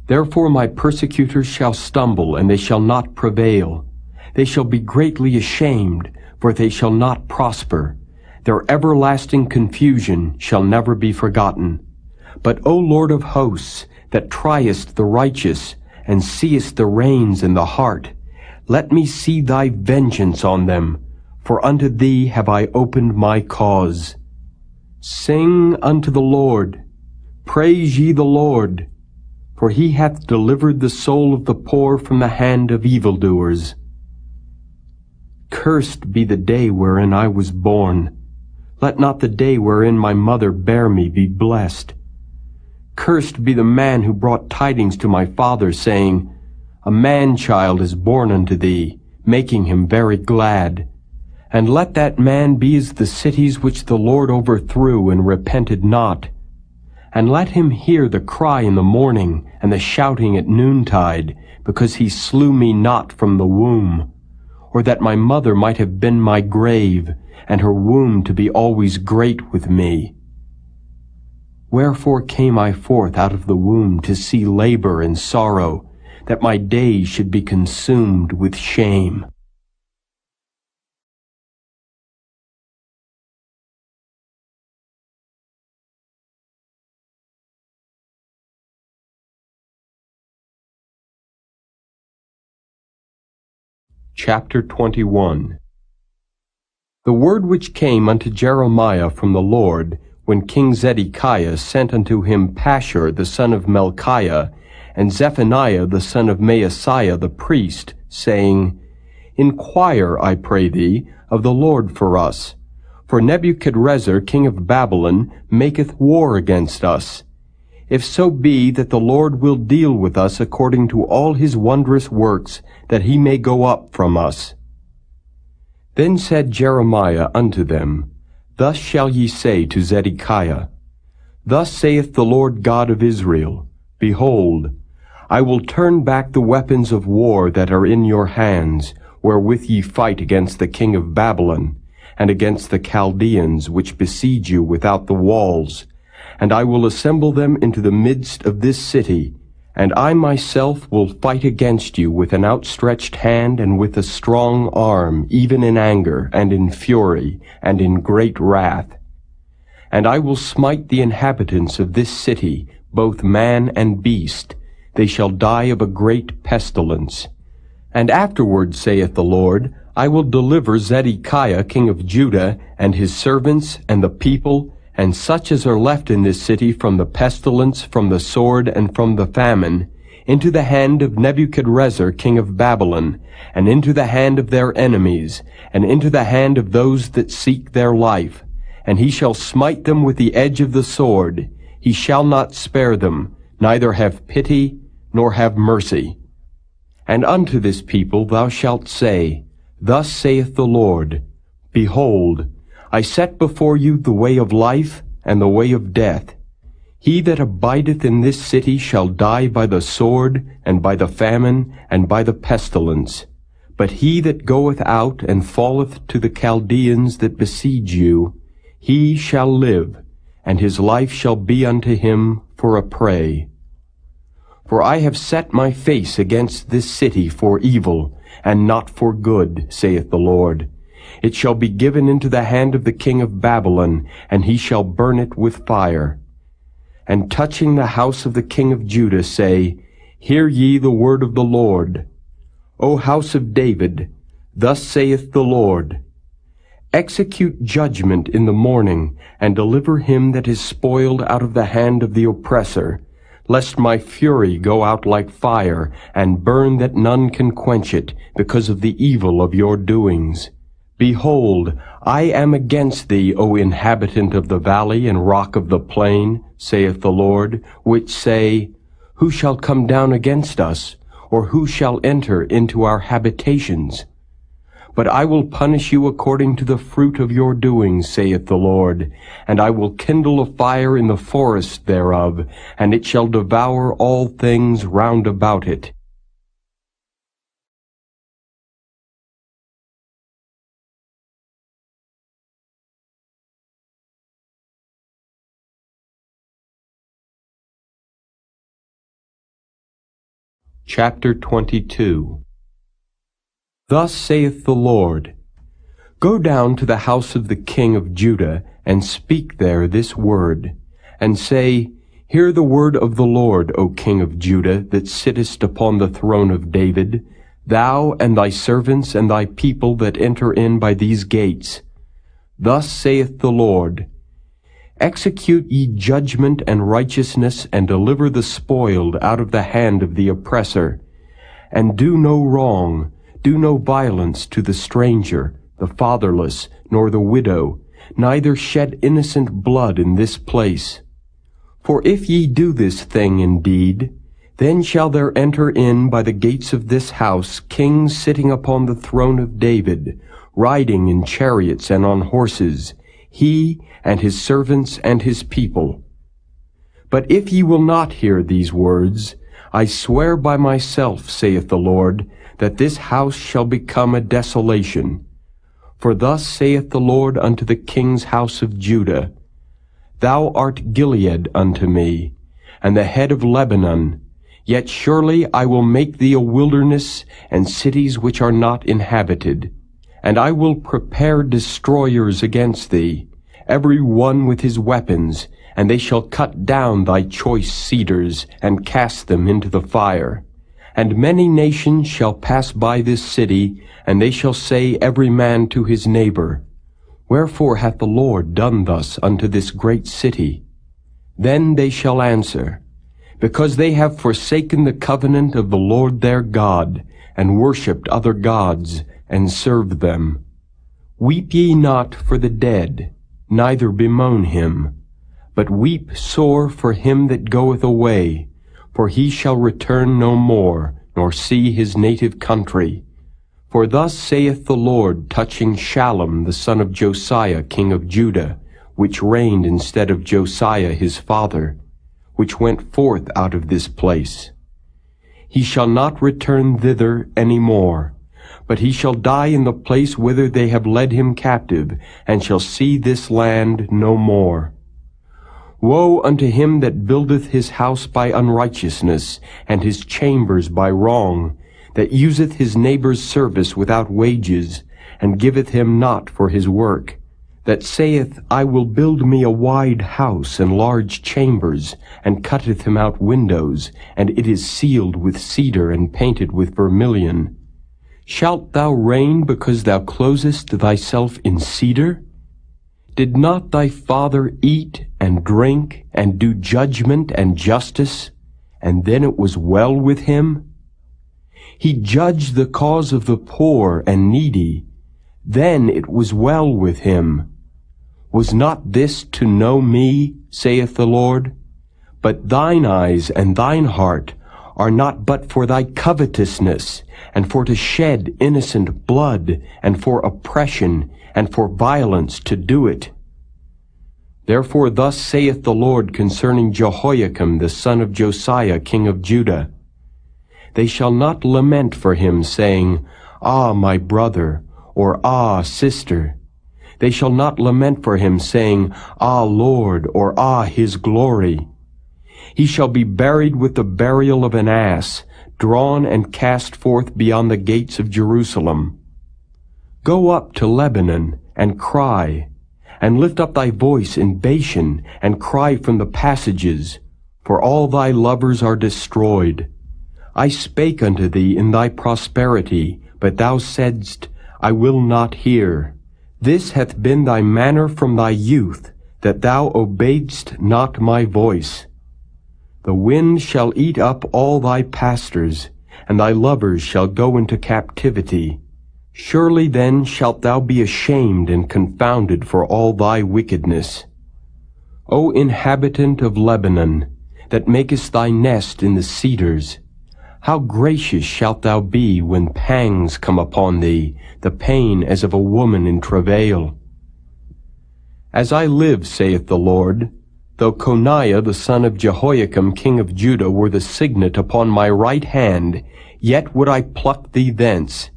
Therefore my persecutors shall stumble, and they shall not prevail. They shall be greatly ashamed, for they shall not prosper. Their everlasting confusion shall never be forgotten. But, O Lord of hosts, that triest the righteous, and seest the reins in the heart, let me see thy vengeance on them, for unto thee have I opened my cause. Sing unto the Lord, praise ye the Lord, for he hath delivered the soul of the poor from the hand of evildoers. Cursed be the day wherein I was born. Let not the day wherein my mother bare me be blessed. Cursed be the man who brought tidings to my father, saying, A man-child is born unto thee, making him very glad. And let that man be as the cities which the Lord overthrew and repented not. And let him hear the cry in the morning, and the shouting at noontide, because he slew me not from the womb. Or that my mother might have been my grave, and her womb to be always great with me. Wherefore came I forth out of the womb to see labor and sorrow, that my days should be consumed with shame. Chapter 21. The word which came unto Jeremiah from the Lord, when King Zedekiah sent unto him Pashur the son of Melchiah, and Zephaniah the son of Maaseiah the priest, saying, Inquire, I pray thee, of the Lord for us. For Nebuchadrezzar king of Babylon maketh war against us. If so be that the Lord will deal with us according to all his wondrous works, that he may go up from us. Then said Jeremiah unto them, Thus shall ye say to Zedekiah, Thus saith the Lord God of Israel, Behold, I will turn back the weapons of war that are in your hands, wherewith ye fight against the king of Babylon, and against the Chaldeans which besiege you without the walls, and I will assemble them into the midst of this city, and I myself will fight against you with an outstretched hand and with a strong arm, even in anger, and in fury, and in great wrath. And I will smite the inhabitants of this city, both man and beast. They shall die of a great pestilence. And afterward, saith the Lord, I will deliver Zedekiah king of Judah, and his servants, and the people, and such as are left in this city from the pestilence, from the sword, and from the famine, into the hand of Nebuchadrezzar king of Babylon, and into the hand of their enemies, and into the hand of those that seek their life. And he shall smite them with the edge of the sword. He shall not spare them, neither have pity, nor have mercy. And unto this people thou shalt say, Thus saith the Lord, Behold, I set before you the way of life and the way of death. He that abideth in this city shall die by the sword, and by the famine, and by the pestilence. But he that goeth out and falleth to the Chaldeans that besiege you, he shall live, and his life shall be unto him for a prey. For I have set my face against this city for evil, and not for good, saith the Lord. It shall be given into the hand of the king of Babylon, and he shall burn it with fire. And touching the house of the king of Judah say, Hear ye the word of the Lord. O house of David, thus saith the Lord, Execute judgment in the morning, and deliver him that is spoiled out of the hand of the oppressor, lest my fury go out like fire, and burn that none can quench it, because of the evil of your doings. Behold, I am against thee, O inhabitant of the valley and rock of the plain, saith the Lord, which say, Who shall come down against us, or who shall enter into our habitations? But I will punish you according to the fruit of your doings, saith the Lord, and I will kindle a fire in the forest thereof, and it shall devour all things round about it. Chapter 22. Thus saith the Lord, Go down to the house of the king of Judah, and speak there this word, and say, Hear the word of the Lord, O king of Judah, that sittest upon the throne of David, thou and thy servants and thy people that enter in by these gates. Thus saith the Lord, Execute ye judgment and righteousness, and deliver the spoiled out of the hand of the oppressor. And do no wrong, do no violence to the stranger, the fatherless, nor the widow, neither shed innocent blood in this place. For if ye do this thing indeed, then shall there enter in by the gates of this house kings sitting upon the throne of David, riding in chariots and on horses, he and his servants and his people. But if ye will not hear these words, I swear by myself, saith the Lord, that this house shall become a desolation. For thus saith the Lord unto the king's house of Judah, Thou art Gilead unto me, and the head of Lebanon, yet surely I will make thee a wilderness, and cities which are not inhabited. And I will prepare destroyers against thee, every one with his weapons, and they shall cut down thy choice cedars, and cast them into the fire. And many nations shall pass by this city, and they shall say every man to his neighbor, Wherefore hath the Lord done thus unto this great city? Then they shall answer, Because they have forsaken the covenant of the Lord their God, and worshipped other gods, and served them. Weep ye not for the dead, neither bemoan him, but weep sore for him that goeth away, for he shall return no more, nor see his native country. For thus saith the Lord touching Shallum the son of Josiah king of Judah, which reigned instead of Josiah his father, which went forth out of this place. He shall not return thither any more, but he shall die in the place whither they have led him captive, and shall see this land no more. Woe unto him that buildeth his house by unrighteousness, and his chambers by wrong, that useth his neighbor's service without wages, and giveth him not for his work, that saith, I will build me a wide house and large chambers, and cutteth him out windows, and it is sealed with cedar and painted with vermilion. Shalt thou reign because thou closest thyself in cedar? Did not thy father eat and drink and do judgment and justice, and then it was well with him? He judged the cause of the poor and needy, then it was well with him. Was not this to know me, saith the Lord? But thine eyes and thine heart are not but for thy covetousness, and for to shed innocent blood, and for oppression, and for violence to do it. Therefore thus saith the Lord concerning Jehoiakim the son of Josiah king of Judah, They shall not lament for him, saying, Ah, my brother, or Ah, sister. They shall not lament for him, saying, Ah, Lord, or Ah, his glory. He shall be buried with the burial of an ass, drawn and cast forth beyond the gates of Jerusalem. Go up to Lebanon, and cry, and lift up thy voice in Bashan, and cry from the passages, for all thy lovers are destroyed. I spake unto thee in thy prosperity, but thou saidst, I will not hear. This hath been thy manner from thy youth, that thou obeyedst not my voice. The wind shall eat up all thy pastors, and thy lovers shall go into captivity. Surely then shalt thou be ashamed and confounded for all thy wickedness. O inhabitant of Lebanon, that makest thy nest in the cedars, how gracious shalt thou be when pangs come upon thee, the pain as of a woman in travail. As I live, saith the Lord, though Coniah the son of Jehoiakim king of Judah were the signet upon my right hand, yet would I pluck thee thence.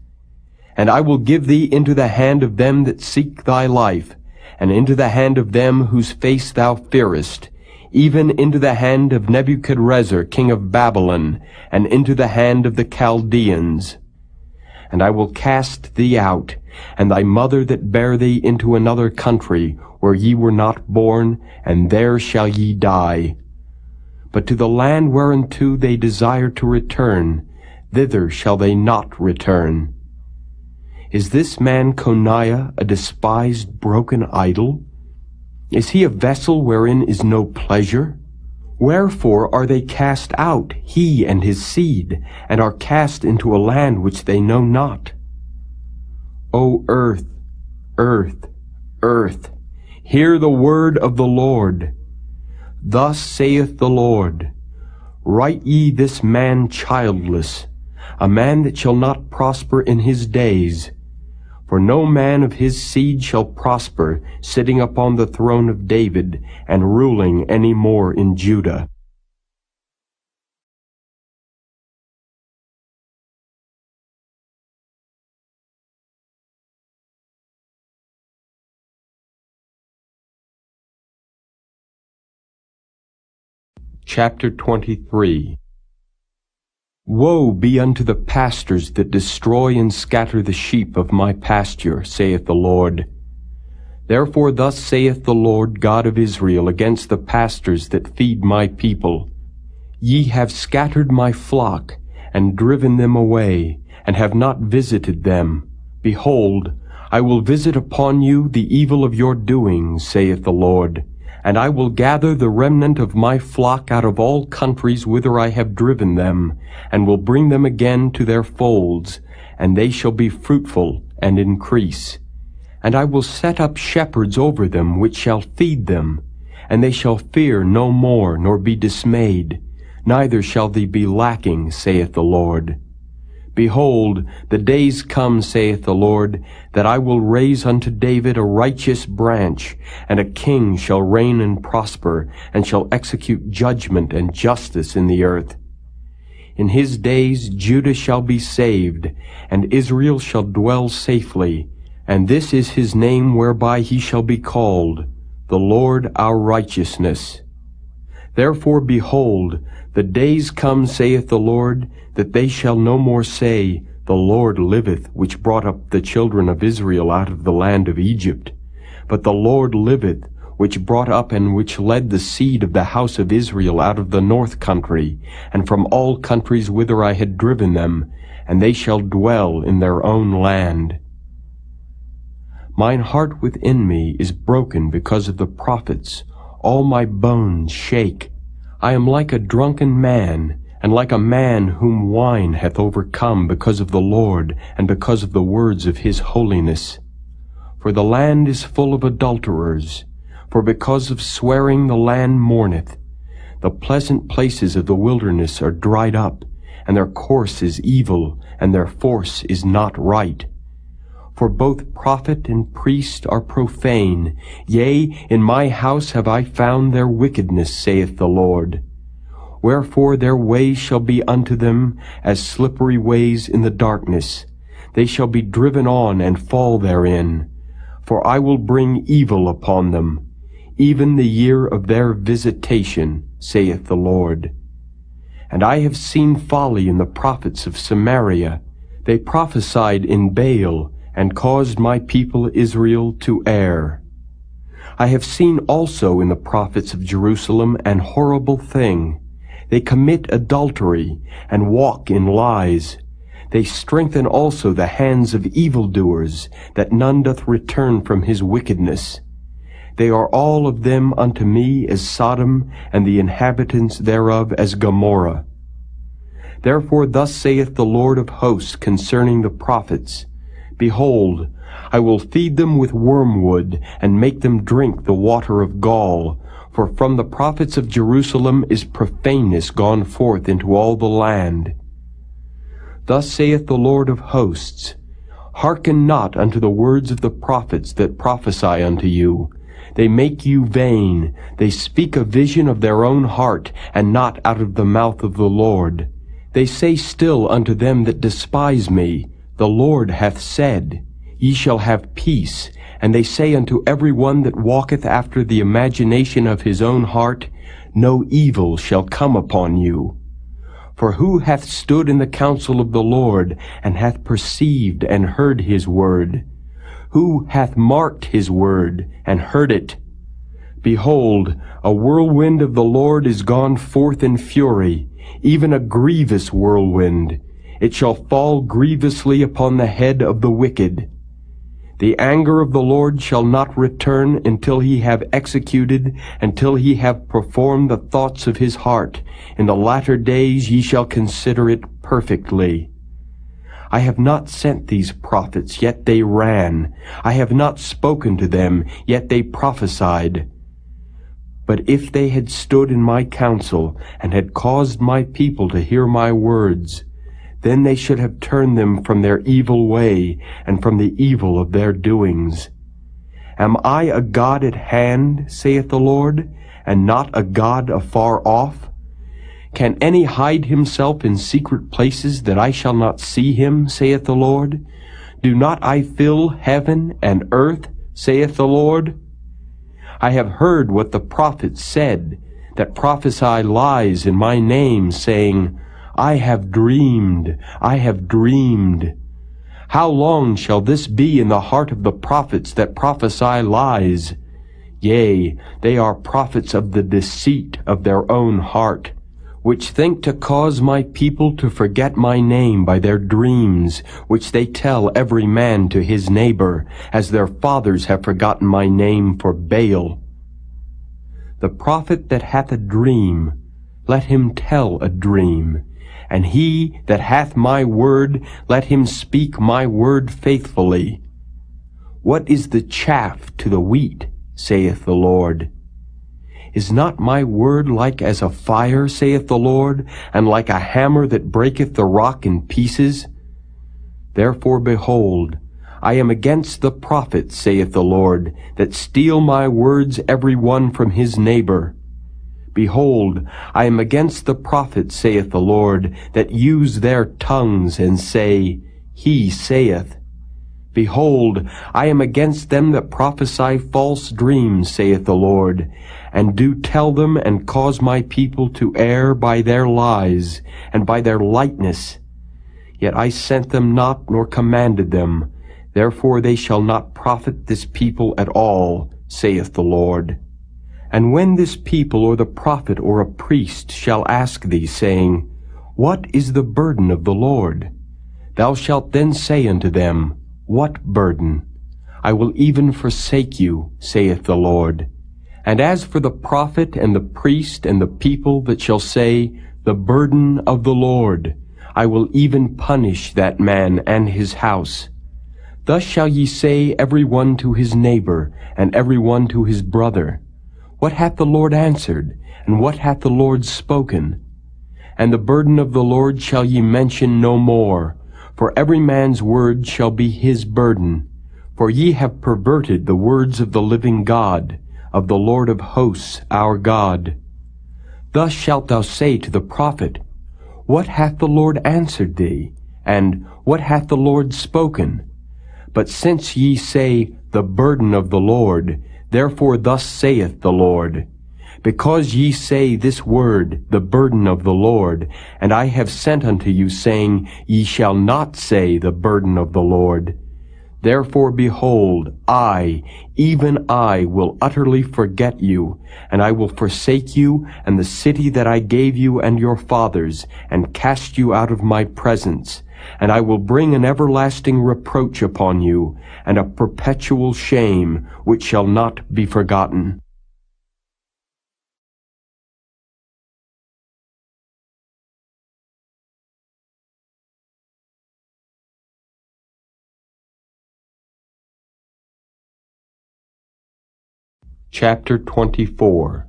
And I will give thee into the hand of them that seek thy life, and into the hand of them whose face thou fearest, even into the hand of Nebuchadrezzar king of Babylon, and into the hand of the Chaldeans. And I will cast thee out, and thy mother that bare thee into another country, where ye were not born, and there shall ye die. But to the land whereunto they desire to return, thither shall they not return. Is this man Coniah a despised broken idol? Is he a vessel wherein is no pleasure? Wherefore are they cast out, he and his seed, and are cast into a land which they know not? O earth, earth, earth, hear the word of the Lord. Thus saith the Lord, Write ye this man childless, a man that shall not prosper in his days. For no man of his seed shall prosper, sitting upon the throne of David, and ruling any more in Judah. Chapter 23. Woe be unto the pastors that destroy and scatter the sheep of my pasture, saith the Lord. Therefore thus saith the Lord God of Israel against the pastors that feed my people, Ye have scattered my flock, and driven them away, and have not visited them. Behold, I will visit upon you the evil of your doings, saith the Lord. And I will gather the remnant of my flock out of all countries whither I have driven them, and will bring them again to their folds, and they shall be fruitful and increase. And I will set up shepherds over them, which shall feed them, and they shall fear no more, nor be dismayed, neither shall they be lacking, saith the Lord. Behold, the days come, saith the Lord, that I will raise unto David a righteous branch, and a king shall reign and prosper, and shall execute judgment and justice in the earth. In his days Judah shall be saved, and Israel shall dwell safely, and this is his name whereby he shall be called, the Lord our righteousness. Therefore, behold, the days come, saith the Lord, that they shall no more say, The Lord liveth, which brought up the children of Israel out of the land of Egypt. But the Lord liveth, which brought up and which led the seed of the house of Israel out of the north country, and from all countries whither I had driven them, and they shall dwell in their own land. Mine heart within me is broken because of the prophets. All my bones shake. I am like a drunken man, and like a man whom wine hath overcome because of the Lord, and because of the words of his holiness. For the land is full of adulterers, for because of swearing the land mourneth. The pleasant places of the wilderness are dried up, and their course is evil, and their force is not right. For both prophet and priest are profane. Yea, in my house have I found their wickedness, saith the Lord. Wherefore their ways shall be unto them as slippery ways in the darkness. They shall be driven on and fall therein. For I will bring evil upon them, even the year of their visitation, saith the Lord. And I have seen folly in the prophets of Samaria. They prophesied in Baal, and caused my people Israel to err. I have seen also in the prophets of Jerusalem an horrible thing. They commit adultery, and walk in lies. They strengthen also the hands of evildoers, that none doth return from his wickedness. They are all of them unto me as Sodom, and the inhabitants thereof as Gomorrah. Therefore thus saith the Lord of hosts concerning the prophets, Behold, I will feed them with wormwood, and make them drink the water of gall. For from the prophets of Jerusalem is profaneness gone forth into all the land. Thus saith the Lord of hosts, Hearken not unto the words of the prophets that prophesy unto you. They make you vain. They speak a vision of their own heart, and not out of the mouth of the Lord. They say still unto them that despise me, The Lord hath said, Ye shall have peace, And they say unto every one that walketh after the imagination of his own heart, No evil shall come upon you. For who hath stood in the counsel of the Lord, and hath perceived and heard his word? Who hath marked his word, and heard it? Behold, a whirlwind of the Lord is gone forth in fury, even a grievous whirlwind. It shall fall grievously upon the head of the wicked. The anger of the Lord shall not return until he have executed, until he have performed the thoughts of his heart. In the latter days ye shall consider it perfectly. I have not sent these prophets, yet they ran. I have not spoken to them, yet they prophesied. But if they had stood in my counsel, and had caused my people to hear my words, then they should have turned them from their evil way, and from the evil of their doings. Am I a God at hand, saith the Lord, and not a God afar off? Can any hide himself in secret places, that I shall not see him, saith the Lord? Do not I fill heaven and earth, saith the Lord? I have heard what the prophets said, that prophesy lies in my name, saying, I have dreamed, I have dreamed. How long shall this be in the heart of the prophets that prophesy lies? Yea, they are prophets of the deceit of their own heart, which think to cause my people to forget my name by their dreams, which they tell every man to his neighbor, as their fathers have forgotten my name for Baal. The prophet that hath a dream, let him tell a dream. And he that hath my word, let him speak my word faithfully. What is the chaff to the wheat, saith the Lord? Is not my word like as a fire, saith the Lord, and like a hammer that breaketh the rock in pieces? Therefore, behold, I am against the prophets, saith the Lord, that steal my words every one from his neighbor. Behold, I am against the prophets, saith the Lord, that use their tongues and say, He saith. Behold, I am against them that prophesy false dreams, saith the Lord, and do tell them and cause my people to err by their lies and by their lightness. Yet I sent them not nor commanded them. Therefore they shall not profit this people at all, saith the Lord. And when this people or the prophet or a priest shall ask thee, saying, What is the burden of the Lord? Thou shalt then say unto them, What burden? I will even forsake you, saith the Lord. And as for the prophet and the priest and the people that shall say, The burden of the Lord, I will even punish that man and his house. Thus shall ye say every one to his neighbor, and every one to his brother, What hath the Lord answered, and what hath the Lord spoken? And the burden of the Lord shall ye mention no more, for every man's word shall be his burden. For ye have perverted the words of the living God, of the Lord of hosts our God. Thus shalt thou say to the prophet, What hath the Lord answered thee? And what hath the Lord spoken? But since ye say, The burden of the Lord, therefore thus saith the Lord, Because ye say this word, the burden of the Lord, and I have sent unto you, saying, Ye shall not say the burden of the Lord. Therefore, behold, I, even I, will utterly forget you, and I will forsake you, and the city that I gave you and your fathers, and cast you out of my presence. And I will bring an everlasting reproach upon you, and a perpetual shame, which shall not be forgotten. Chapter 24.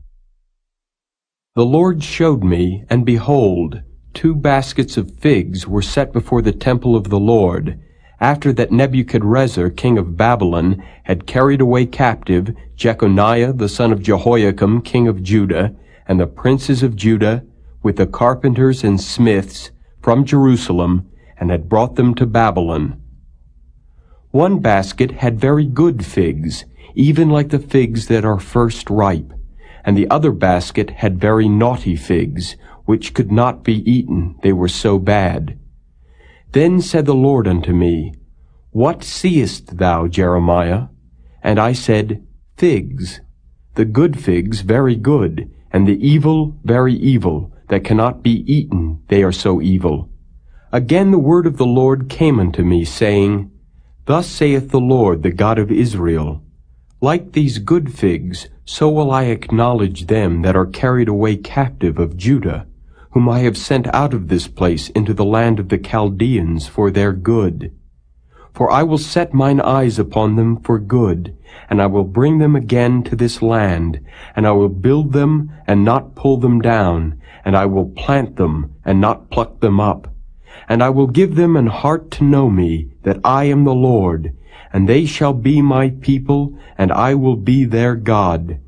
The Lord showed me, and behold, 2 baskets of figs were set before the temple of the Lord, after that Nebuchadrezzar king of Babylon had carried away captive Jeconiah the son of Jehoiakim king of Judah, and the princes of Judah, with the carpenters and smiths, from Jerusalem, and had brought them to Babylon. One basket had very good figs, even like the figs that are first ripe, and the other basket had very naughty figs, which could not be eaten, they were so bad. Then said the Lord unto me, What seest thou, Jeremiah? And I said, Figs, the good figs very good, and the evil very evil, that cannot be eaten, they are so evil. Again the word of the Lord came unto me, saying, Thus saith the Lord, the God of Israel, Like these good figs, so will I acknowledge them that are carried away captive of Judah, whom I have sent out of this place into the land of the Chaldeans for their good. For I will set mine eyes upon them for good, and I will bring them again to this land, and I will build them and not pull them down, and I will plant them and not pluck them up. And I will give them an heart to know me, that I am the Lord, and they shall be my people, and I will be their God.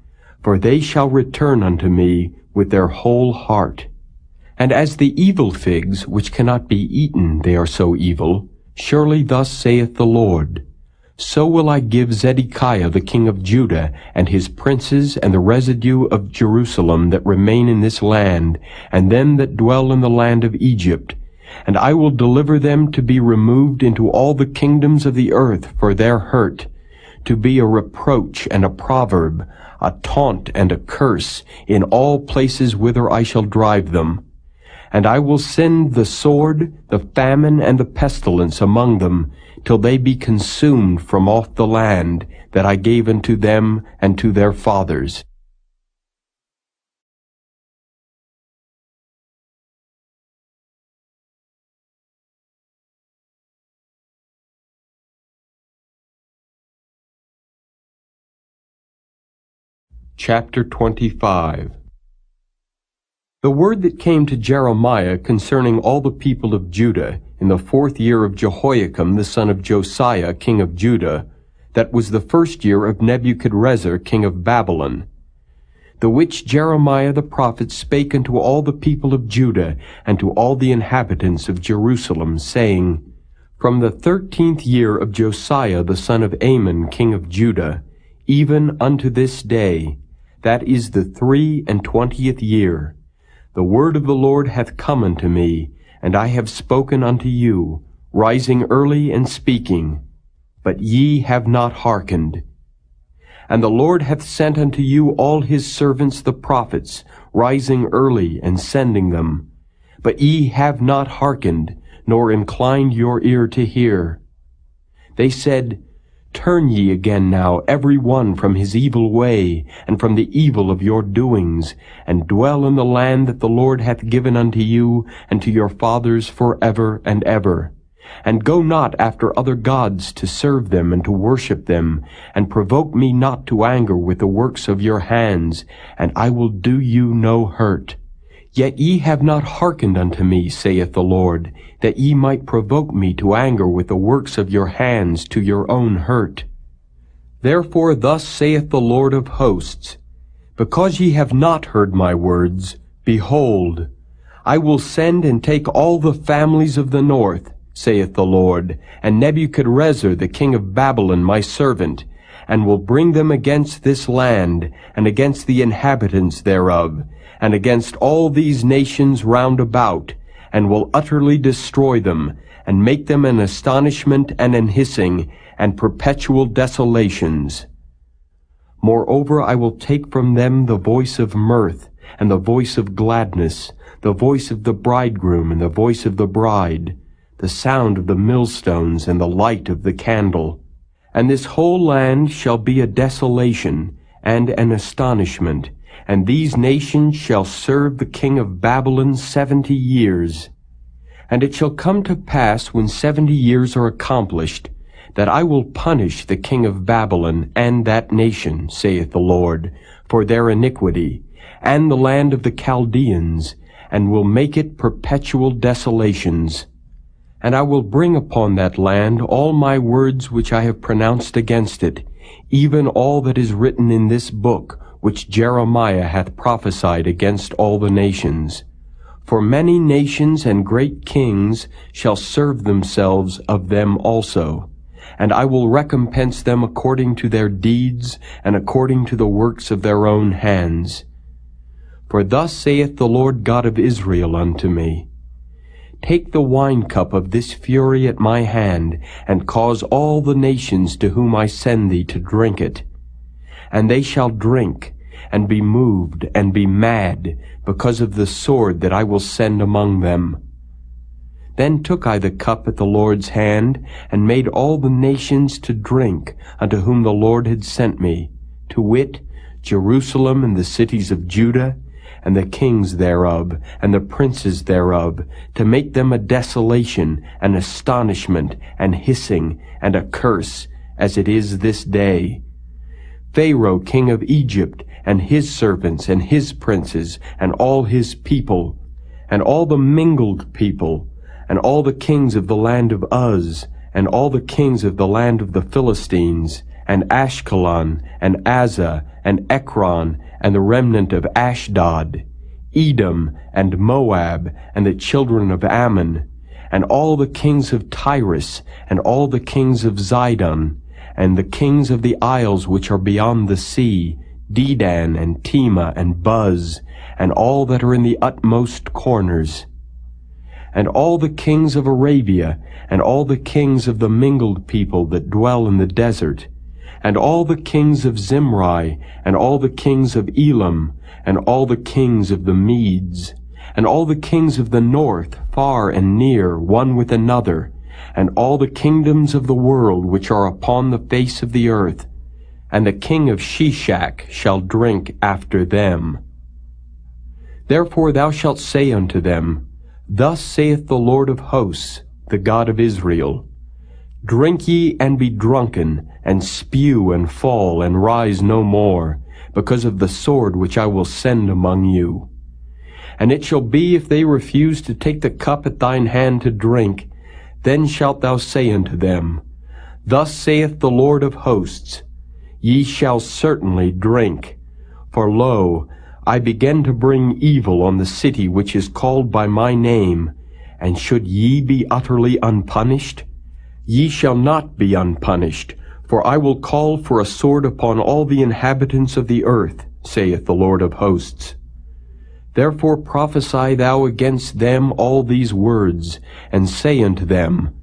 For they shall return unto me with their whole heart. And as the evil figs, which cannot be eaten, they are so evil, surely thus saith the Lord, So will I give Zedekiah the king of Judah, and his princes, and the residue of Jerusalem that remain in this land, and them that dwell in the land of Egypt, and I will deliver them to be removed into all the kingdoms of the earth for their hurt, to be a reproach and a proverb, a taunt and a curse, in all places whither I shall drive them. And I will send the sword, the famine, and the pestilence among them, till they be consumed from off the land that I gave unto them and to their fathers. Chapter 25. The word that came to Jeremiah concerning all the people of Judah in the 4th year of Jehoiakim the son of Josiah king of Judah, that was the 1st year of Nebuchadrezzar king of Babylon, the which Jeremiah the prophet spake unto all the people of Judah and to all the inhabitants of Jerusalem, saying, From the 13th year of Josiah the son of Amon king of Judah, even unto this day, that is the 23 year, the word of the Lord hath come unto me, and I have spoken unto you, rising early and speaking, but ye have not hearkened. And the Lord hath sent unto you all his servants the prophets, rising early and sending them, but ye have not hearkened, nor inclined your ear to hear. They said, Turn ye again now every one from his evil way, and from the evil of your doings, and dwell in the land that the Lord hath given unto you and to your fathers forever and ever. And go not after other gods to serve them and to worship them, and provoke me not to anger with the works of your hands, and I will do you no hurt. Yet ye have not hearkened unto me, saith the Lord, that ye might provoke me to anger with the works of your hands to your own hurt. Therefore thus saith the Lord of hosts, Because ye have not heard my words, behold, I will send and take all the families of the north, saith the Lord, and Nebuchadrezzar the king of Babylon my servant, and will bring them against this land, and against the inhabitants thereof, and against all these nations round about, and will utterly destroy them, and make them an astonishment and an hissing, and perpetual desolations. Moreover, I will take from them the voice of mirth, and the voice of gladness, the voice of the bridegroom and the voice of the bride, the sound of the millstones and the light of the candle. And this whole land shall be a desolation and an astonishment, and these nations shall serve the king of Babylon 70 years. And it shall come to pass, when 70 years are accomplished, that I will punish the king of Babylon and that nation, saith the Lord, for their iniquity, and the land of the Chaldeans, and will make it perpetual desolations. And I will bring upon that land all my words which I have pronounced against it, even all that is written in this book, which Jeremiah hath prophesied against all the nations. For many nations and great kings shall serve themselves of them also. and I will recompense them according to their deeds and according to the works of their own hands. For thus saith the Lord God of Israel unto me, Take the wine-cup of this fury at my hand, and cause all the nations to whom I send thee to drink it. And they shall drink, and be moved, and be mad, because of the sword that I will send among them. Then took I the cup at the Lord's hand, and made all the nations to drink, unto whom the Lord had sent me, to wit, Jerusalem and the cities of Judah, and the kings thereof, and the princes thereof, to make them a desolation, an astonishment, and hissing, and a curse, as it is this day. Pharaoh king of Egypt, and his servants, and his princes, and all his people, and all the mingled people, and all the kings of the land of Uz, and all the kings of the land of the Philistines, and Ashkelon, and Azzah, and Ekron, and the remnant of Ashdod, Edom, and Moab, and the children of Ammon, and all the kings of Tyrus, and all the kings of Zidon, and the kings of the isles which are beyond the sea, Dedan, and Tema, and Buz, and all that are in the utmost corners, and all the kings of Arabia, and all the kings of the mingled people that dwell in the desert, and all the kings of Zimri, and all the kings of Elam, and all the kings of the Medes, and all the kings of the north, far and near, one with another, and all the kingdoms of the world which are upon the face of the earth, and the king of Shishak shall drink after them. Therefore thou shalt say unto them, Thus saith the Lord of hosts, the God of Israel, Drink ye and be drunken, and spew and fall, and rise no more, because of the sword which I will send among you. And it shall be, if they refuse to take the cup at thine hand to drink, then shalt thou say unto them, Thus saith the Lord of hosts, Ye shall certainly drink. For lo, I begin to bring evil on the city which is called by my name, and should ye be utterly unpunished? Ye shall not be unpunished, for I will call for a sword upon all the inhabitants of the earth, saith the Lord of hosts. Therefore prophesy thou against them all these words, and say unto them,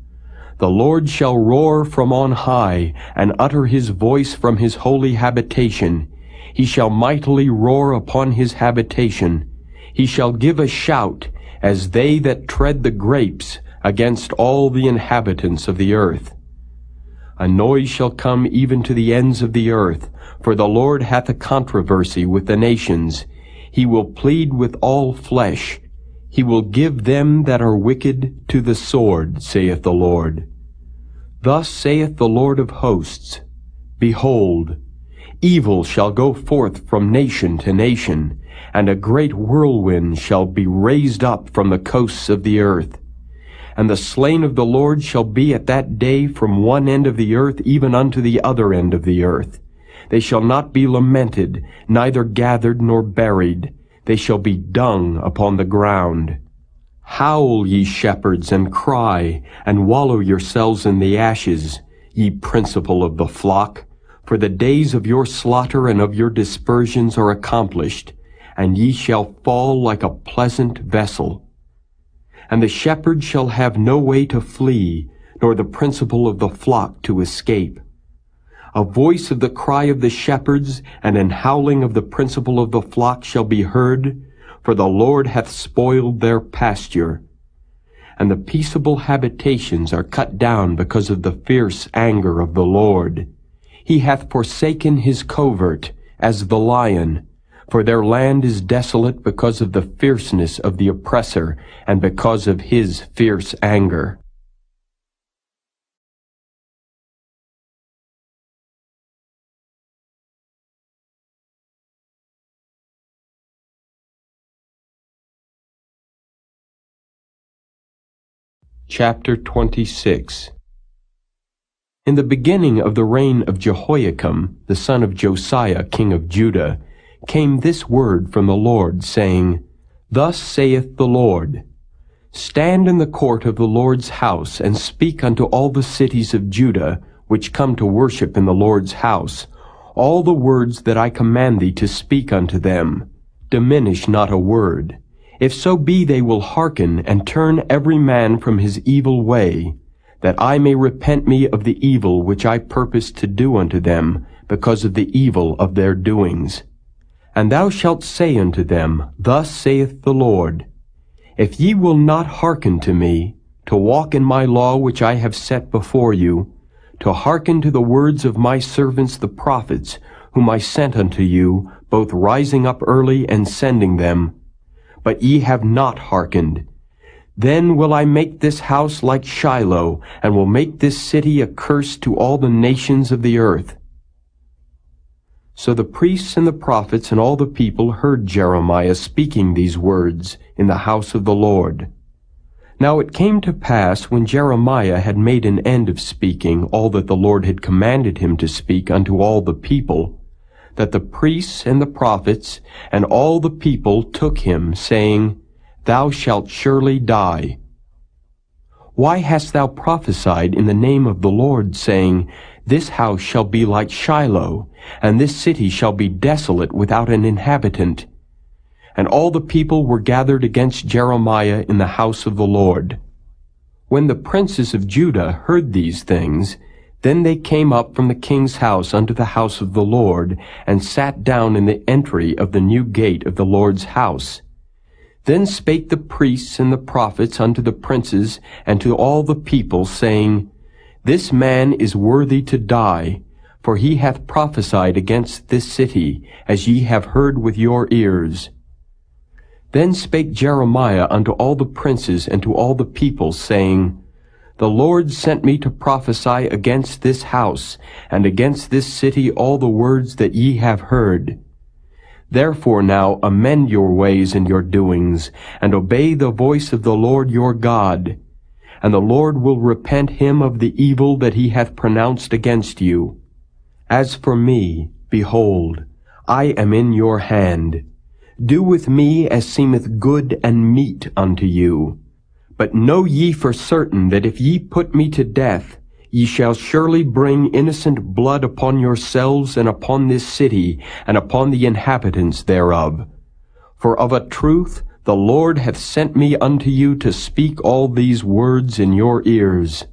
The Lord shall roar from on high, and utter his voice from his holy habitation. He shall mightily roar upon his habitation. He shall give a shout, as they that tread the grapes, against all the inhabitants of the earth. A noise shall come even to the ends of the earth, for the Lord hath a controversy with the nations. He will plead with all flesh. He will give them that are wicked to the sword, saith the Lord. Thus saith the Lord of hosts, Behold, evil shall go forth from nation to nation, and a great whirlwind shall be raised up from the coasts of the earth. And the slain of the Lord shall be at that day from one end of the earth even unto the other end of the earth. They shall not be lamented, neither gathered nor buried. They shall be dung upon the ground. Howl, ye shepherds, and cry, and wallow yourselves in the ashes, ye principal of the flock. For the days of your slaughter and of your dispersions are accomplished, and ye shall fall like a pleasant vessel. And the shepherd shall have no way to flee, nor the principal of the flock to escape. A voice of the cry of the shepherds, and an howling of the principal of the flock shall be heard, for the Lord hath spoiled their pasture. And the peaceable habitations are cut down because of the fierce anger of the Lord. He hath forsaken his covert, as the lion, for their land is desolate because of the fierceness of the oppressor, and because of his fierce anger. Chapter 26. In the beginning of the reign of Jehoiakim, the son of Josiah, king of Judah, came this word from the Lord, saying, Thus saith the Lord, Stand in the court of the Lord's house, and speak unto all the cities of Judah, which come to worship in the Lord's house, all the words that I command thee to speak unto them. Diminish not a word. If so be they will hearken, and turn every man from his evil way, that I may repent me of the evil which I purpose to do unto them, because of the evil of their doings. And thou shalt say unto them, Thus saith the Lord, If ye will not hearken to me, to walk in my law which I have set before you, to hearken to the words of my servants the prophets, whom I sent unto you, both rising up early and sending them, but ye have not hearkened, then will I make this house like Shiloh, and will make this city a curse to all the nations of the earth. So the priests and the prophets and all the people heard Jeremiah speaking these words in the house of the Lord. Now it came to pass, when Jeremiah had made an end of speaking all that the Lord had commanded him to speak unto all the people, that the priests and the prophets and all the people took him, saying, Thou shalt surely die. Why hast thou prophesied in the name of the Lord, saying, This house shall be like Shiloh, and this city shall be desolate without an inhabitant? And all the people were gathered against Jeremiah in the house of the Lord. When the princes of Judah heard these things, then they came up from the king's house unto the house of the Lord, and sat down in the entry of the new gate of the Lord's house. Then spake the priests and the prophets unto the princes and to all the people, saying, This man is worthy to die, for he hath prophesied against this city, as ye have heard with your ears. Then spake Jeremiah unto all the princes and to all the people, saying, The Lord sent me to prophesy against this house, and against this city all the words that ye have heard. Therefore now amend your ways and your doings, and obey the voice of the Lord your God. And the Lord will repent him of the evil that he hath pronounced against you. As for me, behold, I am in your hand. Do with me as seemeth good and meet unto you. But know ye for certain that if ye put me to death, ye shall surely bring innocent blood upon yourselves and upon this city, and upon the inhabitants thereof. For of a truth the Lord hath sent me unto you to speak all these words in your ears.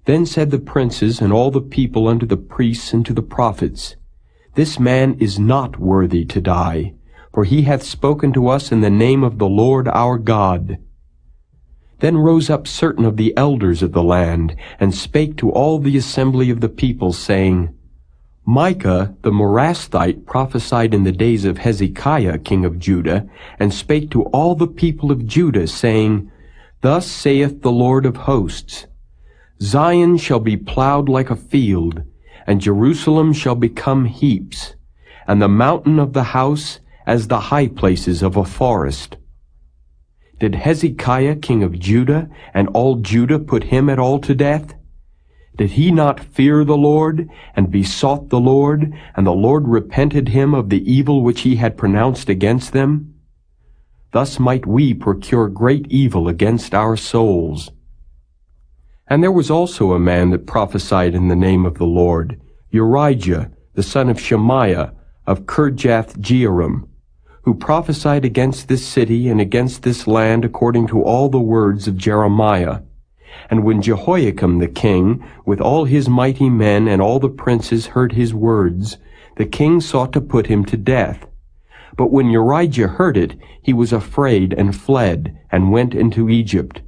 Then said the princes and all the people unto the priests and to the prophets, This man is not worthy to die, for he hath spoken to us in the name of the Lord our God. Then rose up certain of the elders of the land, and spake to all the assembly of the people, saying, Micah the Morasthite prophesied in the days of Hezekiah king of Judah, and spake to all the people of Judah, saying, Thus saith the Lord of hosts, Zion shall be plowed like a field, and Jerusalem shall become heaps, and the mountain of the house as the high places of a forest. Did Hezekiah king of Judah and all Judah put him at all to death? Did he not fear the Lord, and besought the Lord, and the Lord repented him of the evil which he had pronounced against them? Thus might we procure great evil against our souls. And there was also a man that prophesied in the name of the Lord, Urijah, the son of Shemaiah, of Kirjath-jearim, who prophesied against this city and against this land according to all the words of Jeremiah. And when Jehoiakim the king, with all his mighty men and all the princes heard his words, the king sought to put him to death. But when Urijah heard it, he was afraid and fled, and went into Egypt.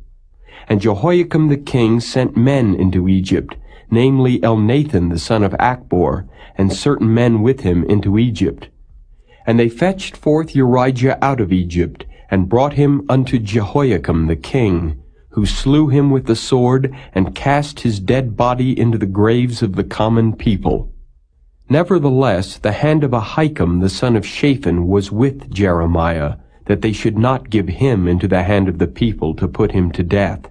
And Jehoiakim the king sent men into Egypt, namely Elnathan the son of Achbor, and certain men with him into Egypt. And they fetched forth Urijah out of Egypt, and brought him unto Jehoiakim the king, who slew him with the sword, and cast his dead body into the graves of the common people. Nevertheless, the hand of Ahikam the son of Shaphan was with Jeremiah, that they should not give him into the hand of the people to put him to death.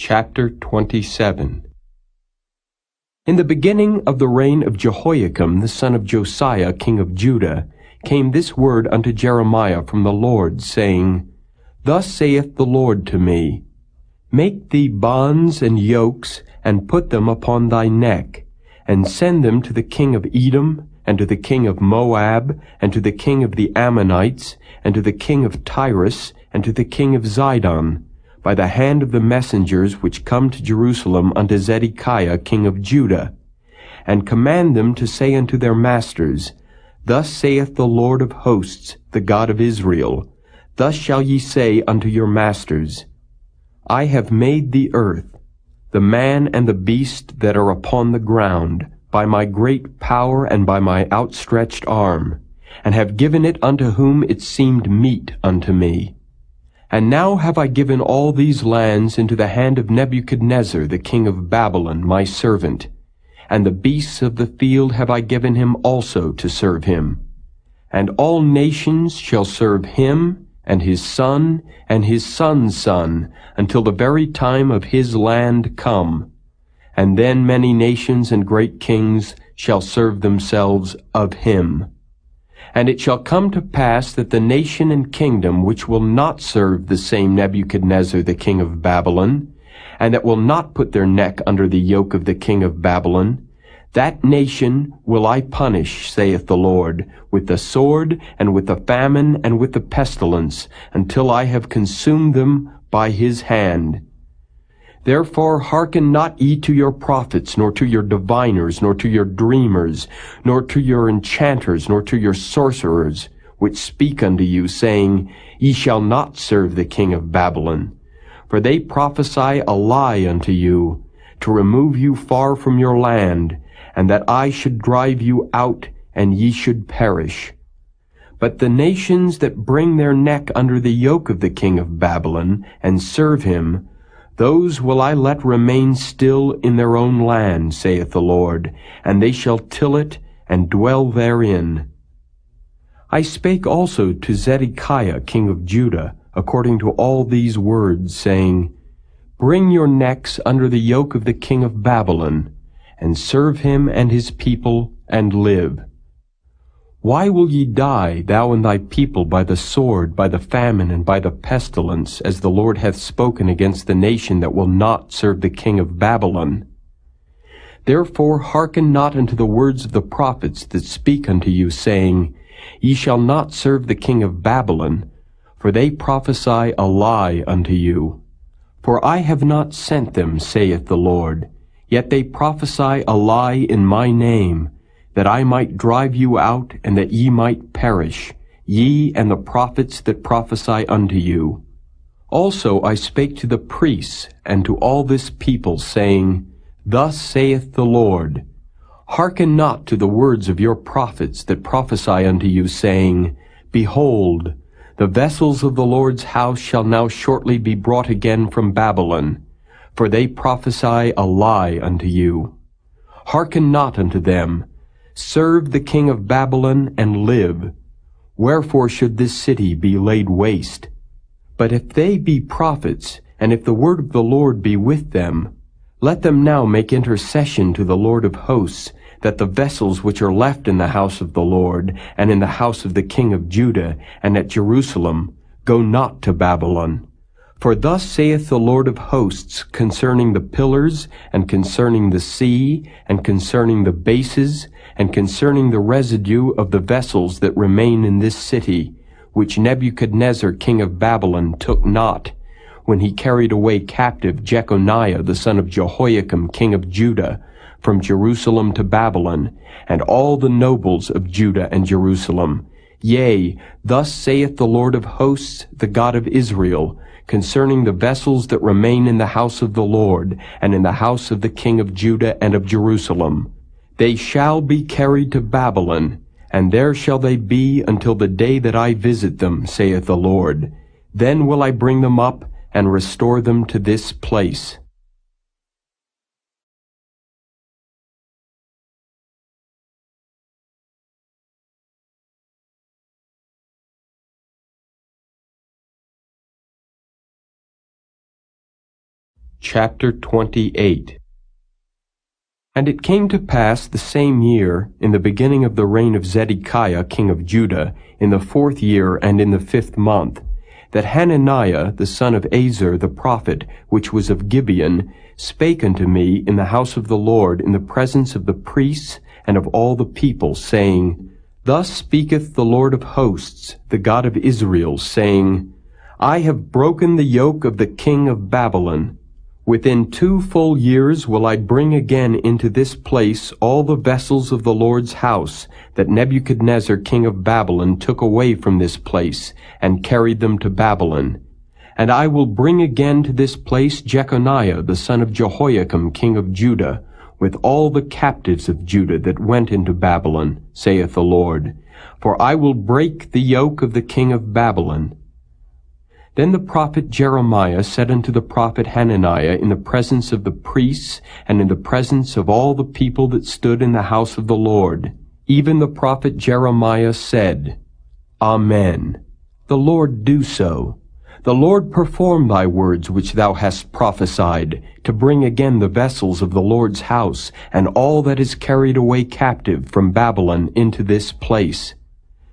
Chapter 27. In the beginning of the reign of Jehoiakim the son of Josiah king of Judah came this word unto Jeremiah from the Lord, saying, Thus saith the Lord to me, Make thee bonds and yokes, and put them upon thy neck, and send them to the king of Edom, and to the king of Moab, and to the king of the Ammonites, and to the king of Tyrus, and to the king of Zidon, by the hand of the messengers which come to Jerusalem unto Zedekiah king of Judah, and command them to say unto their masters, Thus saith the Lord of hosts, the God of Israel, Thus shall ye say unto your masters, I have made the earth, the man and the beast that are upon the ground, by my great power and by my outstretched arm, and have given it unto whom it seemed meet unto me. And now have I given all these lands into the hand of Nebuchadnezzar the king of Babylon, my servant, and the beasts of the field have I given him also to serve him. And all nations shall serve him, and his son, and his son's son, until the very time of his land come. And then many nations and great kings shall serve themselves of him. And it shall come to pass that the nation and kingdom which will not serve the same Nebuchadnezzar the king of Babylon, and that will not put their neck under the yoke of the king of Babylon, that nation will I punish, saith the Lord, with the sword, and with the famine, and with the pestilence, until I have consumed them by his hand. Therefore hearken not ye to your prophets, nor to your diviners, nor to your dreamers, nor to your enchanters, nor to your sorcerers, which speak unto you, saying, Ye shall not serve the king of Babylon. For they prophesy a lie unto you, to remove you far from your land, and that I should drive you out, and ye should perish. But the nations that bring their neck under the yoke of the king of Babylon, and serve him, those will I let remain still in their own land, saith the Lord, and they shall till it, and dwell therein. I spake also to Zedekiah king of Judah, according to all these words, saying, Bring your necks under the yoke of the king of Babylon, and serve him and his people, and live. Why will ye die, thou and thy people, by the sword, by the famine, and by the pestilence, as the Lord hath spoken against the nation that will not serve the king of Babylon? Therefore hearken not unto the words of the prophets that speak unto you, saying, Ye shall not serve the king of Babylon, for they prophesy a lie unto you. For I have not sent them, saith the Lord, yet they prophesy a lie in my name, that I might drive you out, and that ye might perish, ye and the prophets that prophesy unto you. Also I spake to the priests and to all this people, saying, Thus saith the Lord, Hearken not to the words of your prophets that prophesy unto you, saying, Behold, the vessels of the Lord's house shall now shortly be brought again from Babylon, for they prophesy a lie unto you. Hearken not unto them. Serve the king of Babylon, and live. Wherefore should this city be laid waste? But if they be prophets, and if the word of the Lord be with them, let them now make intercession to the Lord of hosts, that the vessels which are left in the house of the Lord, and in the house of the king of Judah, and at Jerusalem, go not to Babylon. For thus saith the Lord of hosts concerning the pillars, and concerning the sea, and concerning the bases, and concerning the residue of the vessels that remain in this city, which Nebuchadnezzar king of Babylon took not, when he carried away captive Jeconiah the son of Jehoiakim king of Judah, from Jerusalem to Babylon, and all the nobles of Judah and Jerusalem. Yea, thus saith the Lord of hosts, the God of Israel, concerning the vessels that remain in the house of the Lord, and in the house of the king of Judah and of Jerusalem. They shall be carried to Babylon, and there shall they be until the day that I visit them, saith the Lord. Then will I bring them up, and restore them to this place. Chapter 28. And it came to pass the same year, in the beginning of the reign of Zedekiah king of Judah, in the 4th year and in the 5th month, that Hananiah the son of Azur the prophet, which was of Gibeon, spake unto me in the house of the Lord in the presence of the priests and of all the people, saying, Thus speaketh the Lord of hosts, the God of Israel, saying, I have broken the yoke of the king of Babylon. Within 2 full years will I bring again into this place all the vessels of the Lord's house that Nebuchadnezzar king of Babylon took away from this place, and carried them to Babylon. And I will bring again to this place Jeconiah the son of Jehoiakim king of Judah, with all the captives of Judah that went into Babylon, saith the Lord. For I will break the yoke of the king of Babylon. Then the prophet Jeremiah said unto the prophet Hananiah in the presence of the priests, and in the presence of all the people that stood in the house of the Lord, even the prophet Jeremiah said, Amen. The Lord do so. The Lord perform thy words which thou hast prophesied, to bring again the vessels of the Lord's house, and all that is carried away captive from Babylon into this place.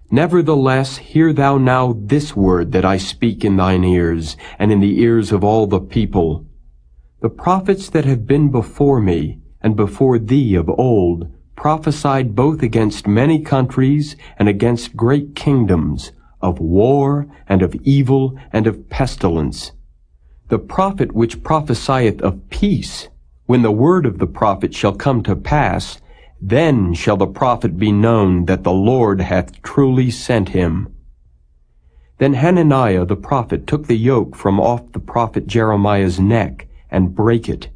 Nevertheless, hear thou now this word that I speak in thine ears, and in the ears of all the people. The prophets that have been before me, and before thee of old, prophesied both against many countries, and against great kingdoms, of war, and of evil, and of pestilence. The prophet which prophesieth of peace, when the word of the prophet shall come to pass, then shall the prophet be known that the Lord hath truly sent him. Then Hananiah the prophet took the yoke from off the prophet Jeremiah's neck, and brake it.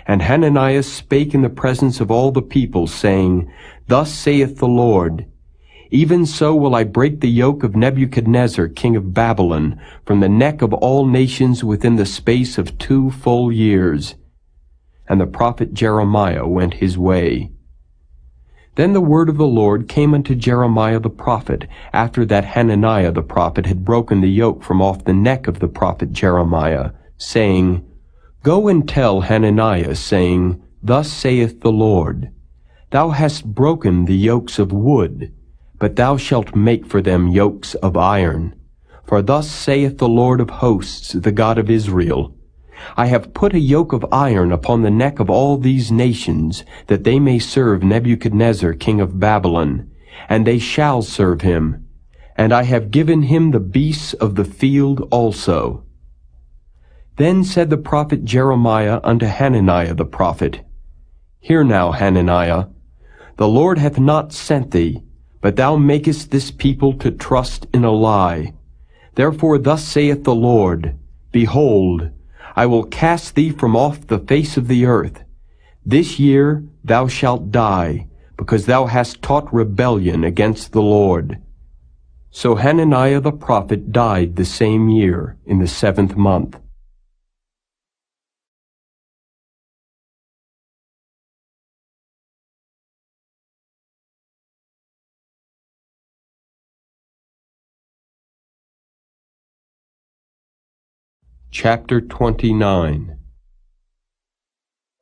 And Hananiah spake in the presence of all the people, saying, Thus saith the Lord, Even so will I break the yoke of Nebuchadnezzar king of Babylon from the neck of all nations within the space of 2 full years. And the prophet Jeremiah went his way. Then the word of the Lord came unto Jeremiah the prophet, after that Hananiah the prophet had broken the yoke from off the neck of the prophet Jeremiah, saying, Go and tell Hananiah, saying, Thus saith the Lord, Thou hast broken the yokes of wood, but thou shalt make for them yokes of iron. For thus saith the Lord of hosts, the God of Israel, I have put a yoke of iron upon the neck of all these nations, that they may serve Nebuchadnezzar king of Babylon, and they shall serve him. And I have given him the beasts of the field also. Then said the prophet Jeremiah unto Hananiah the prophet, Hear now, Hananiah, the Lord hath not sent thee, but thou makest this people to trust in a lie. Therefore thus saith the Lord, Behold, I will cast thee from off the face of the earth. This year thou shalt die, because thou hast taught rebellion against the Lord. So Hananiah the prophet died the same year, in the 7th month. Chapter 29.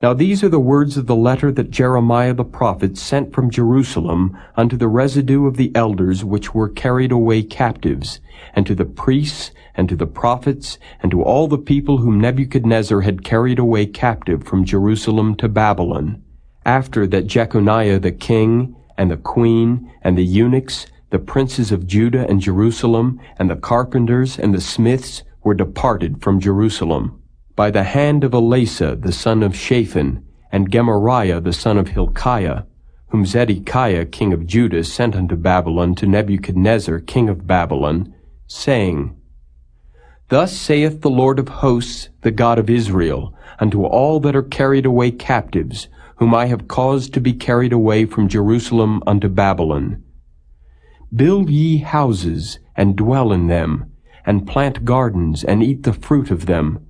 Now these are the words of the letter that Jeremiah the prophet sent from Jerusalem unto the residue of the elders which were carried away captives, and to the priests, and to the prophets, and to all the people whom Nebuchadnezzar had carried away captive from Jerusalem to Babylon, after that Jeconiah the king, and the queen, and the eunuchs, the princes of Judah and Jerusalem, and the carpenters, and the smiths, were departed from Jerusalem, by the hand of Elasah the son of Shaphan, and Gemariah the son of Hilkiah, whom Zedekiah king of Judah sent unto Babylon to Nebuchadnezzar king of Babylon, saying, Thus saith the Lord of hosts, the God of Israel, unto all that are carried away captives, whom I have caused to be carried away from Jerusalem unto Babylon. Build ye houses, and dwell in them, and plant gardens, and eat the fruit of them.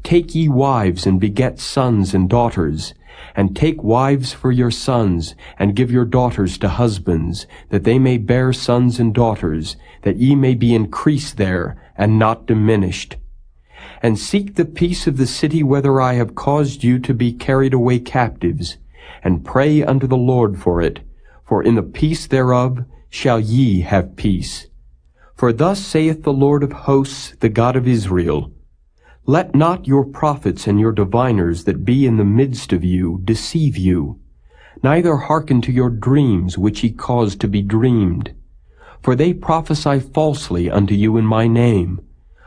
Take ye wives, and beget sons and daughters, and take wives for your sons, and give your daughters to husbands, that they may bear sons and daughters, that ye may be increased there, and not diminished. And seek the peace of the city whither I have caused you to be carried away captives, and pray unto the Lord for it, for in the peace thereof shall ye have peace. For thus saith the Lord of hosts, the God of Israel, Let not your prophets and your diviners that be in the midst of you deceive you, neither hearken to your dreams which ye cause to be dreamed. For they prophesy falsely unto you in my name.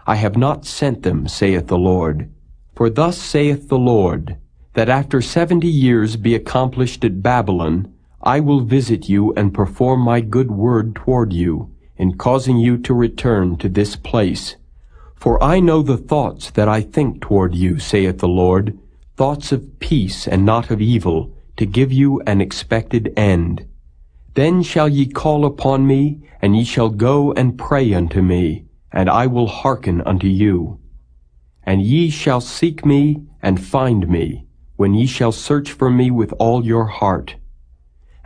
I have not sent them, saith the Lord. For thus saith the Lord, that after 70 years be accomplished at Babylon, I will visit you and perform my good word toward you, in causing you to return to this place. For I know the thoughts that I think toward you, saith the Lord, thoughts of peace and not of evil, to give you an expected end. Then shall ye call upon me, and ye shall go and pray unto me, and I will hearken unto you. And ye shall seek me and find me, when ye shall search for me with all your heart.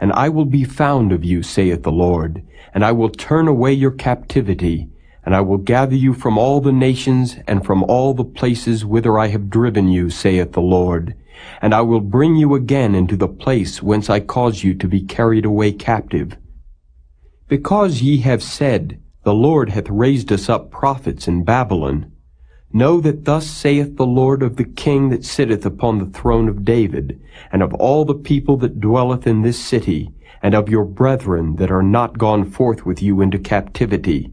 And I will be found of you, saith the Lord, and I will turn away your captivity, and I will gather you from all the nations and from all the places whither I have driven you, saith the Lord, and I will bring you again into the place whence I caused you to be carried away captive. Because ye have said, The Lord hath raised us up prophets in Babylon, know that thus saith the Lord of the King that sitteth upon the throne of David, and of all the people that dwelleth in this city, and of your brethren that are not gone forth with you into captivity.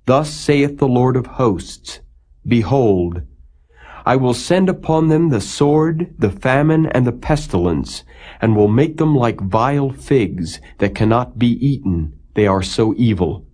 Thus saith the Lord of hosts, Behold, I will send upon them the sword, the famine, and the pestilence, and will make them like vile figs that cannot be eaten, they are so evil.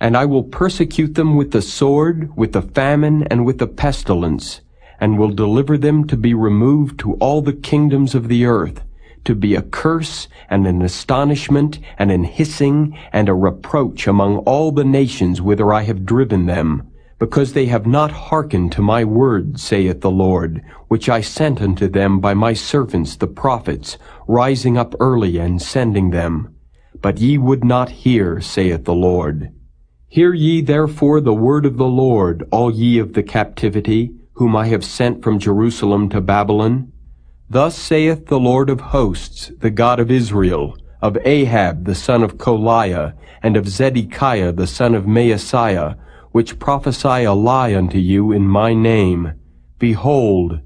And I will persecute them with the sword, with the famine, and with the pestilence, and will deliver them to be removed to all the kingdoms of the earth, to be a curse, and an astonishment, and an hissing, and a reproach among all the nations whither I have driven them, because they have not hearkened to my word, saith the Lord, which I sent unto them by my servants the prophets, rising up early and sending them. But ye would not hear, saith the Lord. Hear ye therefore the word of the Lord, all ye of the captivity, whom I have sent from Jerusalem to Babylon. Thus saith the Lord of hosts, the God of Israel, of Ahab the son of Koliah, and of Zedekiah the son of Maaseiah, which prophesy a lie unto you in my name. Behold,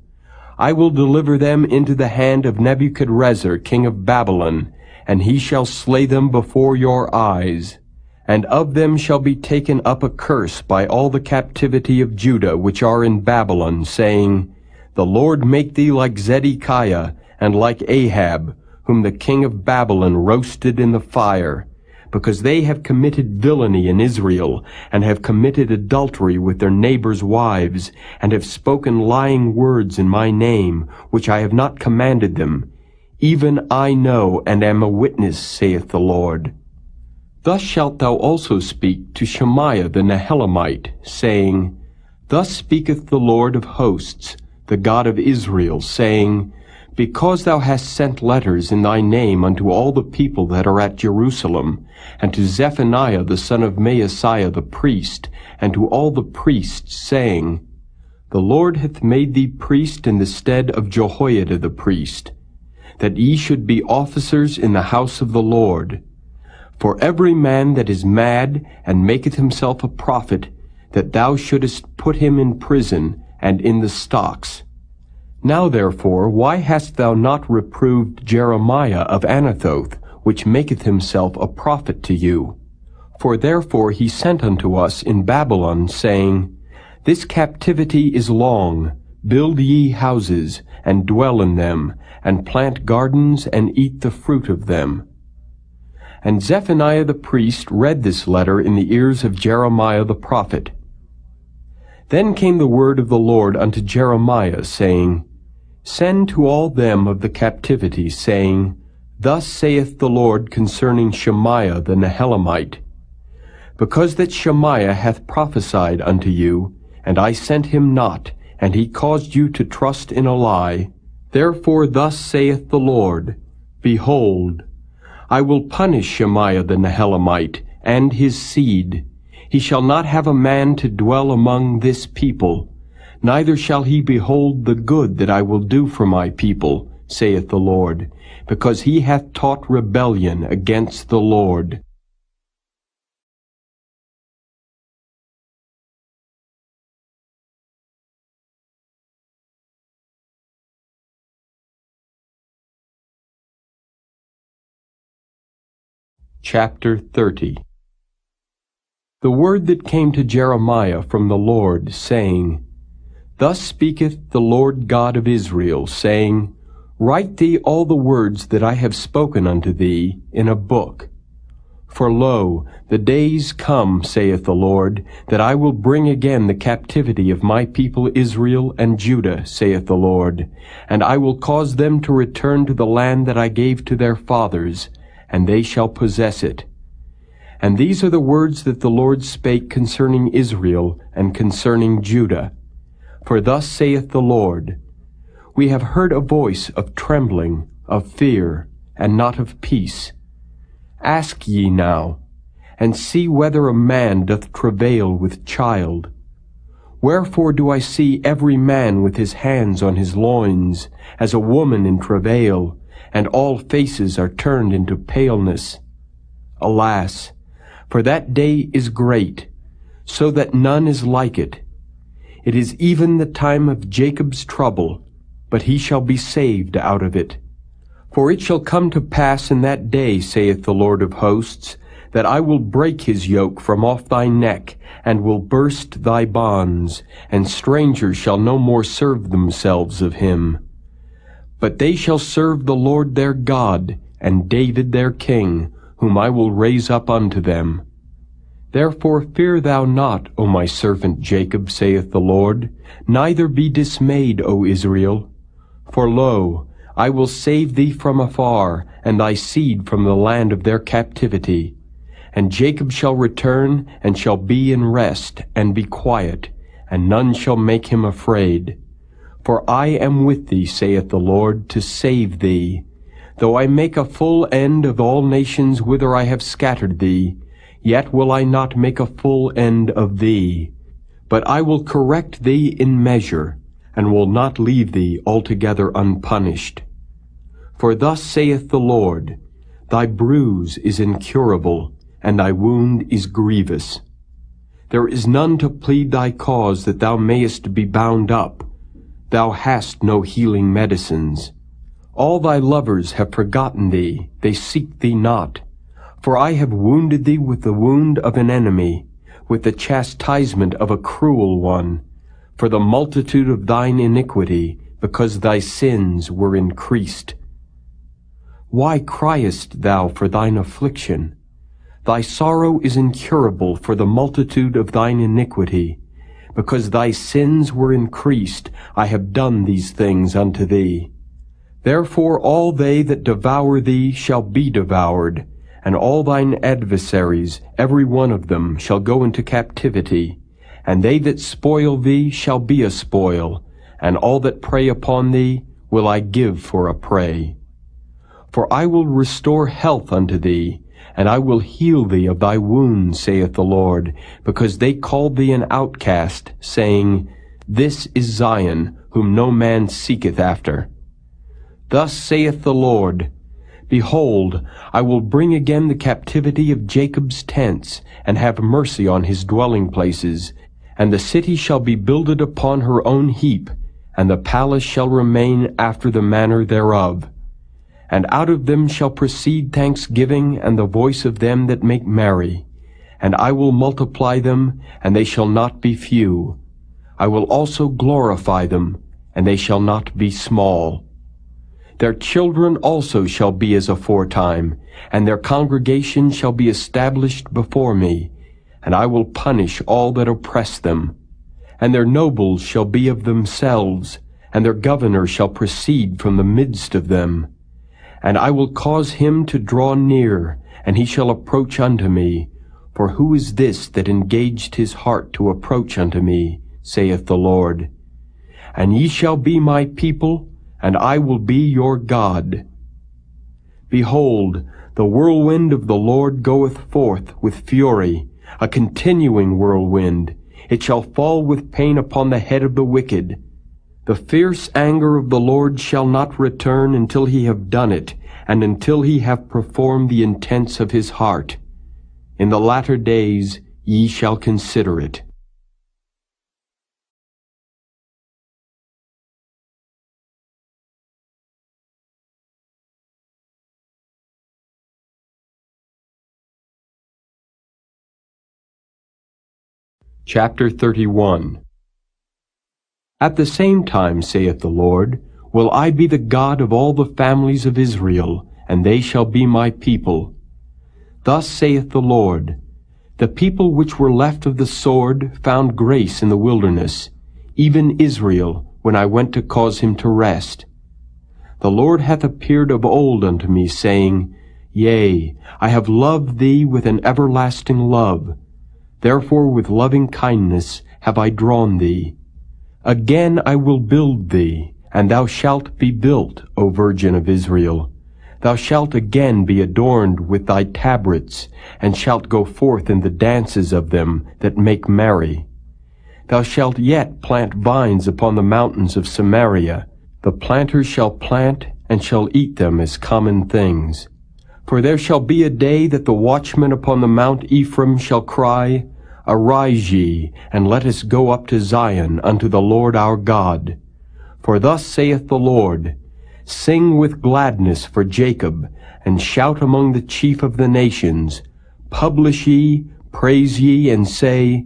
I will deliver them into the hand of Nebuchadrezzar king of Babylon, and he shall slay them before your eyes. And of them shall be taken up a curse by all the captivity of Judah which are in Babylon, saying, The Lord make thee like Zedekiah, and like Ahab, whom the king of Babylon roasted in the fire, because they have committed villainy in Israel, and have committed adultery with their neighbors' wives, and have spoken lying words in my name, which I have not commanded them. Even I know, and am a witness, saith the Lord. Thus shalt thou also speak to Shemaiah the Nehelamite, saying, Thus speaketh the Lord of hosts, the God of Israel, saying, Because thou hast sent letters in thy name unto all the people that are at Jerusalem, and to Zephaniah the son of Maaseiah the priest, and to all the priests, saying, The Lord hath made thee priest in the stead of Jehoiada the priest, that ye should be officers in the house of the Lord. For every man that is mad, and maketh himself a prophet, that thou shouldest put him in prison, and in the stocks. Now therefore, why hast thou not reproved Jeremiah of Anathoth, which maketh himself a prophet to you? For therefore he sent unto us in Babylon, saying, This captivity is long. Build ye houses, and dwell in them, and plant gardens, and eat the fruit of them. And Zephaniah the priest read this letter in the ears of Jeremiah the prophet. Then came the word of the Lord unto Jeremiah, saying, Send to all them of the captivity, saying, Thus saith the Lord concerning Shemaiah the Nehelamite, Because that Shemaiah hath prophesied unto you, and I sent him not, and he caused you to trust in a lie, therefore thus saith the Lord, Behold, I will punish Shemaiah the Nehelamite, and his seed. He shall not have a man to dwell among this people, neither shall he behold the good that I will do for my people, saith the Lord, because he hath taught rebellion against the Lord. Chapter 30. The word that came to Jeremiah from the Lord, saying, Thus speaketh the Lord God of Israel, saying, Write thee all the words that I have spoken unto thee in a book. For lo, the days come, saith the Lord, that I will bring again the captivity of my people Israel and Judah, saith the Lord, and I will cause them to return to the land that I gave to their fathers, and they shall possess it. And these are the words that the Lord spake concerning Israel and concerning Judah. For thus saith the Lord, We have heard a voice of trembling, of fear, and not of peace. Ask ye now, and see whether a man doth travail with child. Wherefore do I see every man with his hands on his loins, as a woman in travail, and all faces are turned into paleness? Alas, for that day is great, so that none is like it. It is even the time of Jacob's trouble, but he shall be saved out of it. For it shall come to pass in that day, saith the Lord of hosts, that I will break his yoke from off thy neck, and will burst thy bonds, and strangers shall no more serve themselves of him. But they shall serve the Lord their God, and David their king, whom I will raise up unto them. Therefore fear thou not, O my servant Jacob, saith the Lord, neither be dismayed, O Israel. For lo, I will save thee from afar, and thy seed from the land of their captivity. And Jacob shall return, and shall be in rest, and be quiet, and none shall make him afraid. For I am with thee, saith the Lord, to save thee. Though I make a full end of all nations whither I have scattered thee, yet will I not make a full end of thee. But I will correct thee in measure, and will not leave thee altogether unpunished. For thus saith the Lord, Thy bruise is incurable, and thy wound is grievous. There is none to plead thy cause that thou mayest be bound up. Thou hast no healing medicines. All thy lovers have forgotten thee, they seek thee not. For I have wounded thee with the wound of an enemy, with the chastisement of a cruel one, for the multitude of thine iniquity, because thy sins were increased. Why criest thou for thine affliction? Thy sorrow is incurable for the multitude of thine iniquity. Because thy sins were increased, I have done these things unto thee. Therefore all they that devour thee shall be devoured, and all thine adversaries, every one of them, shall go into captivity. And they that spoil thee shall be a spoil, and all that prey upon thee will I give for a prey. For I will restore health unto thee, and I will heal thee of thy wounds, saith the Lord, because they called thee an outcast, saying, This is Zion, whom no man seeketh after. Thus saith the Lord, Behold, I will bring again the captivity of Jacob's tents, and have mercy on his dwelling places, and the city shall be builded upon her own heap, and the palace shall remain after the manner thereof. And out of them shall proceed thanksgiving and the voice of them that make merry. And I will multiply them, and they shall not be few. I will also glorify them, and they shall not be small. Their children also shall be as aforetime, and their congregation shall be established before me. And I will punish all that oppress them. And their nobles shall be of themselves, and their governor shall proceed from the midst of them. And I will cause him to draw near, and he shall approach unto me. For who is this that engaged his heart to approach unto me, saith the Lord? And ye shall be my people, and I will be your God. Behold, the whirlwind of the Lord goeth forth with fury, a continuing whirlwind. It shall fall with pain upon the head of the wicked. The fierce anger of the Lord shall not return until he have done it, and until he have performed the intents of his heart. In the latter days ye shall consider it. Chapter 31. At the same time, saith the Lord, will I be the God of all the families of Israel, and they shall be my people. Thus saith the Lord, the people which were left of the sword found grace in the wilderness, even Israel, when I went to cause him to rest. The Lord hath appeared of old unto me, saying, Yea, I have loved thee with an everlasting love. Therefore with loving kindness have I drawn thee. Again I will build thee, and thou shalt be built, O Virgin of Israel. Thou shalt again be adorned with thy tabrets, and shalt go forth in the dances of them that make merry. Thou shalt yet plant vines upon the mountains of Samaria. The planters shall plant, and shall eat them as common things. For there shall be a day that the watchmen upon the Mount Ephraim shall cry, Arise ye, and let us go up to Zion unto the Lord our God. For thus saith the Lord, Sing with gladness for Jacob, and shout among the chief of the nations. Publish ye, praise ye, and say,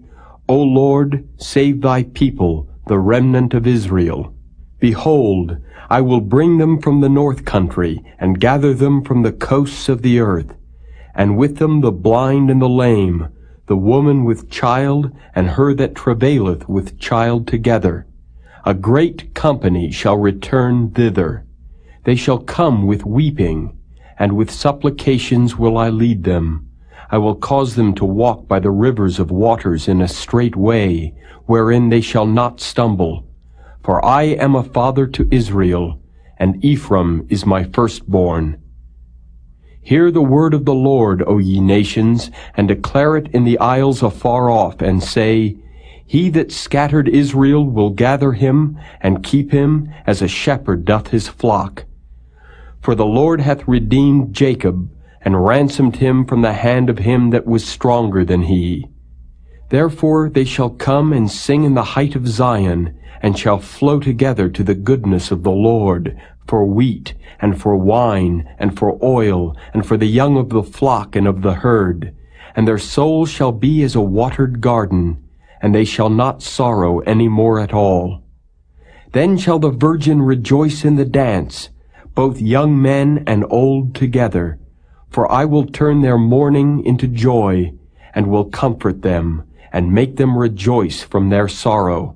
O Lord, save thy people, the remnant of Israel. Behold, I will bring them from the north country, and gather them from the coasts of the earth, and with them the blind and the lame, the woman with child, and her that travaileth with child together. A great company shall return thither. They shall come with weeping, and with supplications will I lead them. I will cause them to walk by the rivers of waters in a straight way, wherein they shall not stumble. For I am a father to Israel, and Ephraim is my firstborn. Hear the word of the Lord, O ye nations, and declare it in the isles afar off, and say, He that scattered Israel will gather him, and keep him, as a shepherd doth his flock. For the Lord hath redeemed Jacob, and ransomed him from the hand of him that was stronger than he. Therefore they shall come and sing in the height of Zion, and shall flow together to the goodness of the Lord, for wheat, and for wine, and for oil, and for the young of the flock and of the herd. And their soul shall be as a watered garden, and they shall not sorrow any more at all. Then shall the virgin rejoice in the dance, both young men and old together. For I will turn their mourning into joy, and will comfort them, and make them rejoice from their sorrow.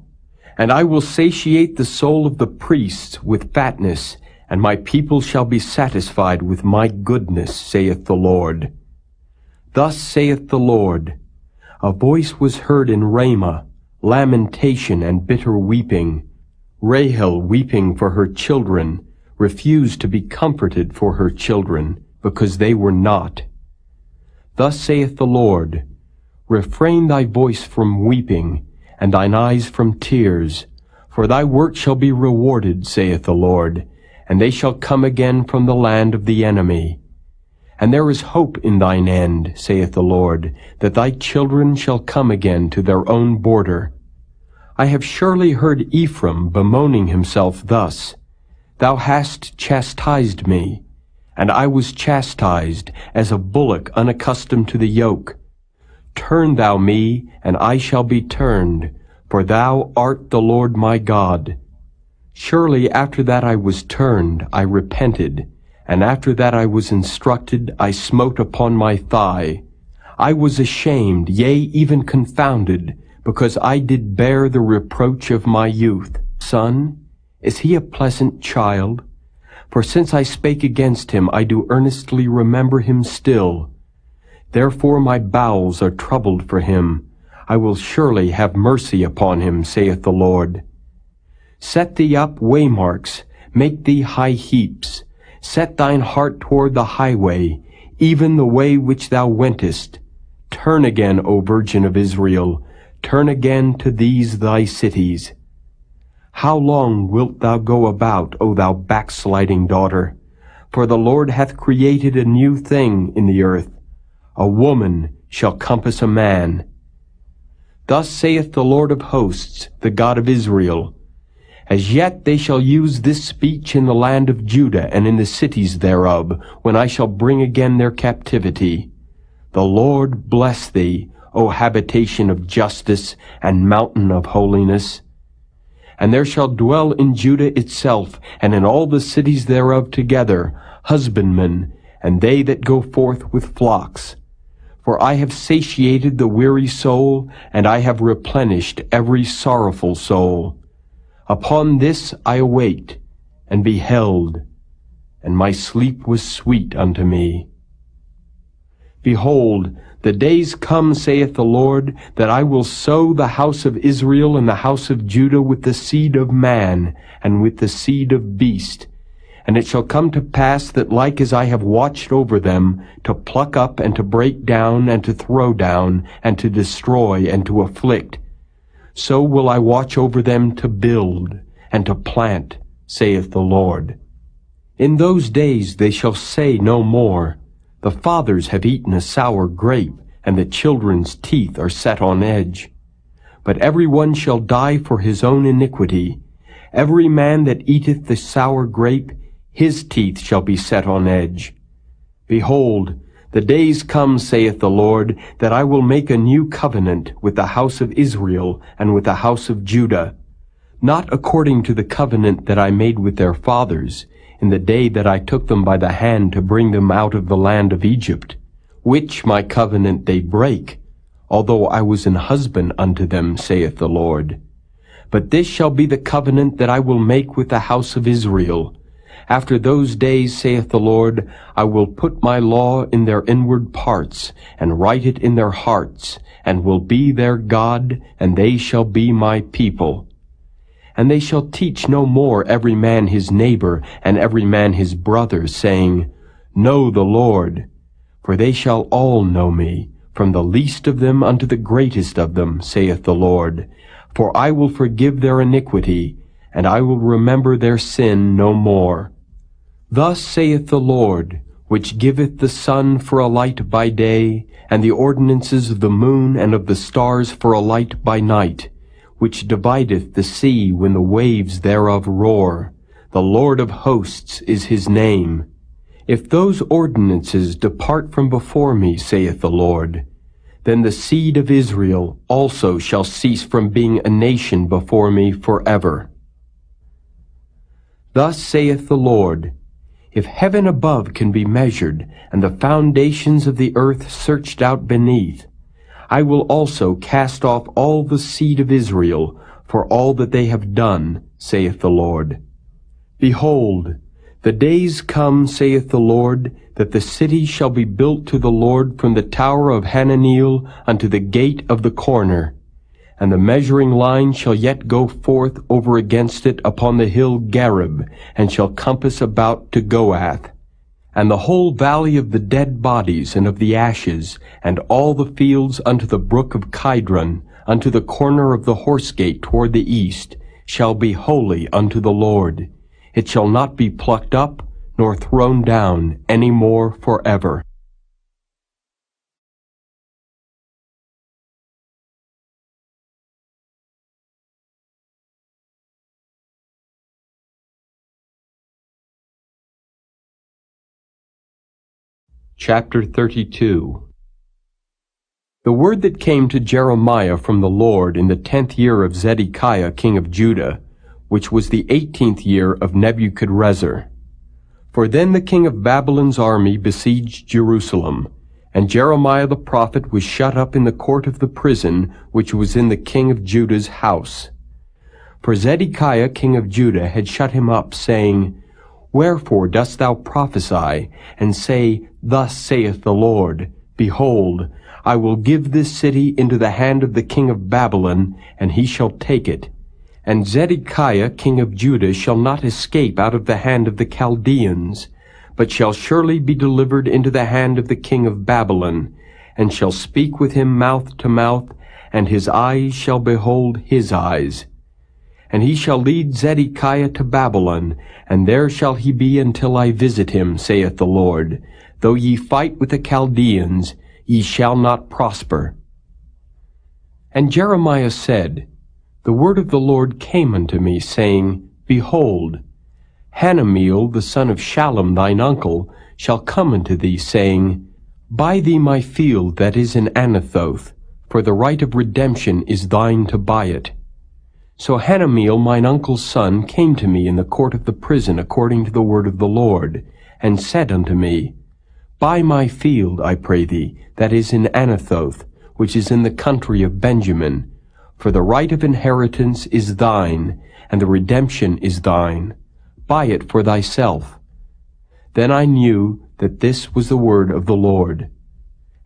And I will satiate the soul of the priests with fatness, and my people shall be satisfied with my goodness, saith the Lord. Thus saith the Lord, A voice was heard in Ramah, lamentation and bitter weeping. Rahel weeping for her children, refused to be comforted for her children, because they were not. Thus saith the Lord, Refrain thy voice from weeping, and thine eyes from tears, for thy work shall be rewarded, saith the Lord, and they shall come again from the land of the enemy. And there is hope in thine end, saith the Lord, that thy children shall come again to their own border. I have surely heard Ephraim bemoaning himself thus, Thou hast chastised me, and I was chastised as a bullock unaccustomed to the yoke. Turn thou me, and I shall be turned, for thou art the Lord my God. Surely after that I was turned, I repented, and after that I was instructed, I smote upon my thigh. I was ashamed, yea, even confounded, because I did bear the reproach of my youth. Son, is he a pleasant child? For since I spake against him, I do earnestly remember him still. Therefore my bowels are troubled for him. I will surely have mercy upon him, saith the Lord. Set thee up waymarks, make thee high heaps. Set thine heart toward the highway, even the way which thou wentest. Turn again, O Virgin of Israel, turn again to these thy cities. How long wilt thou go about, O thou backsliding daughter? For the Lord hath created a new thing in the earth. A woman shall compass a man. Thus saith the Lord of hosts, the God of Israel, As yet they shall use this speech in the land of Judah and in the cities thereof, when I shall bring again their captivity. The Lord bless thee, O habitation of justice and mountain of holiness. And there shall dwell in Judah itself, and in all the cities thereof together, husbandmen, and they that go forth with flocks. For I have satiated the weary soul, and I have replenished every sorrowful soul. Upon this I awaked, and beheld, and my sleep was sweet unto me. Behold, the days come, saith the Lord, that I will sow the house of Israel and the house of Judah with the seed of man, and with the seed of beast. And it shall come to pass that like as I have watched over them, to pluck up and to break down and to throw down, and to destroy and to afflict, so will I watch over them to build and to plant, saith the Lord. In those days they shall say no more, The fathers have eaten a sour grape, and the children's teeth are set on edge. But every one shall die for his own iniquity. Every man that eateth the sour grape, his teeth shall be set on edge. Behold, the days come, saith the Lord, that I will make a new covenant with the house of Israel and with the house of Judah, not according to the covenant that I made with their fathers, in the day that I took them by the hand to bring them out of the land of Egypt, which my covenant they break, although I was an husband unto them, saith the Lord. But this shall be the covenant that I will make with the house of Israel. After those days, saith the Lord, I will put my law in their inward parts, and write it in their hearts, and will be their God, and they shall be my people. And they shall teach no more every man his neighbor, and every man his brother, saying, Know the Lord. For they shall all know me, from the least of them unto the greatest of them, saith the Lord. For I will forgive their iniquity, and I will remember their sin no more. Thus saith the Lord, which giveth the sun for a light by day, and the ordinances of the moon and of the stars for a light by night, which divideth the sea when the waves thereof roar. The Lord of hosts is his name. If those ordinances depart from before me, saith the Lord, then the seed of Israel also shall cease from being a nation before me forever. Thus saith the Lord, If heaven above can be measured, and the foundations of the earth searched out beneath, I will also cast off all the seed of Israel for all that they have done, saith the Lord. Behold, the days come, saith the Lord, that the city shall be built to the Lord from the tower of Hananeel unto the gate of the corner, and the measuring line shall yet go forth over against it upon the hill Gareb, and shall compass about to Goath. And the whole valley of the dead bodies and of the ashes, and all the fields unto the brook of Kidron, unto the corner of the horse gate toward the east, shall be holy unto the Lord. It shall not be plucked up, nor thrown down any more forever. Chapter 32. The word that came to Jeremiah from the Lord in the 10th year of Zedekiah king of Judah, which was the 18th year of Nebuchadrezzar. For then the king of Babylon's army besieged Jerusalem, and Jeremiah the prophet was shut up in the court of the prison which was in the king of Judah's house. For Zedekiah king of Judah had shut him up, saying, Wherefore dost thou prophesy, and say, Thus saith the Lord, Behold, I will give this city into the hand of the king of Babylon, and he shall take it. And Zedekiah king of Judah shall not escape out of the hand of the Chaldeans, but shall surely be delivered into the hand of the king of Babylon, and shall speak with him mouth to mouth, and his eyes shall behold his eyes. And he shall lead Zedekiah to Babylon, and there shall he be until I visit him, saith the Lord. Though ye fight with the Chaldeans, ye shall not prosper. And Jeremiah said, The word of the Lord came unto me, saying, Behold, Hanameel the son of Shallum thine uncle shall come unto thee, saying, Buy thee my field that is in Anathoth, for the right of redemption is thine to buy it. So Hanameel mine uncle's son came to me in the court of the prison according to the word of the Lord, and said unto me, Buy my field, I pray thee, that is in Anathoth, which is in the country of Benjamin, for the right of inheritance is thine, and the redemption is thine. Buy it for thyself. Then I knew that this was the word of the Lord.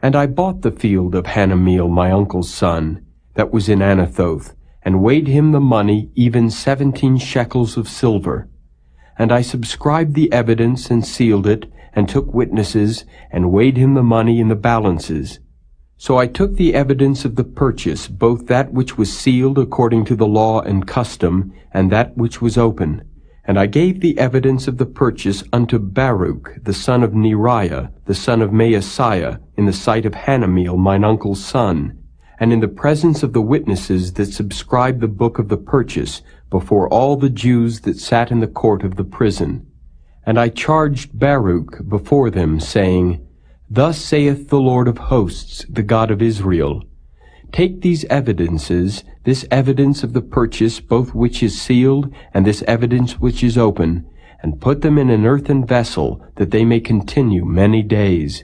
And I bought the field of Hanameel my uncle's son, that was in Anathoth, and weighed him the money, even 17 shekels of silver. And I subscribed the evidence, and sealed it, and took witnesses, and weighed him the money in the balances. So I took the evidence of the purchase, both that which was sealed according to the law and custom, and that which was open. And I gave the evidence of the purchase unto Baruch, the son of Neriah, the son of Maaseiah, in the sight of Hanameel mine uncle's son, and in the presence of the witnesses that subscribed the book of the purchase, before all the Jews that sat in the court of the prison. And I charged Baruch before them, saying, Thus saith the Lord of hosts, the God of Israel, Take these evidences, this evidence of the purchase, both which is sealed, and this evidence which is open, and put them in an earthen vessel, that they may continue many days.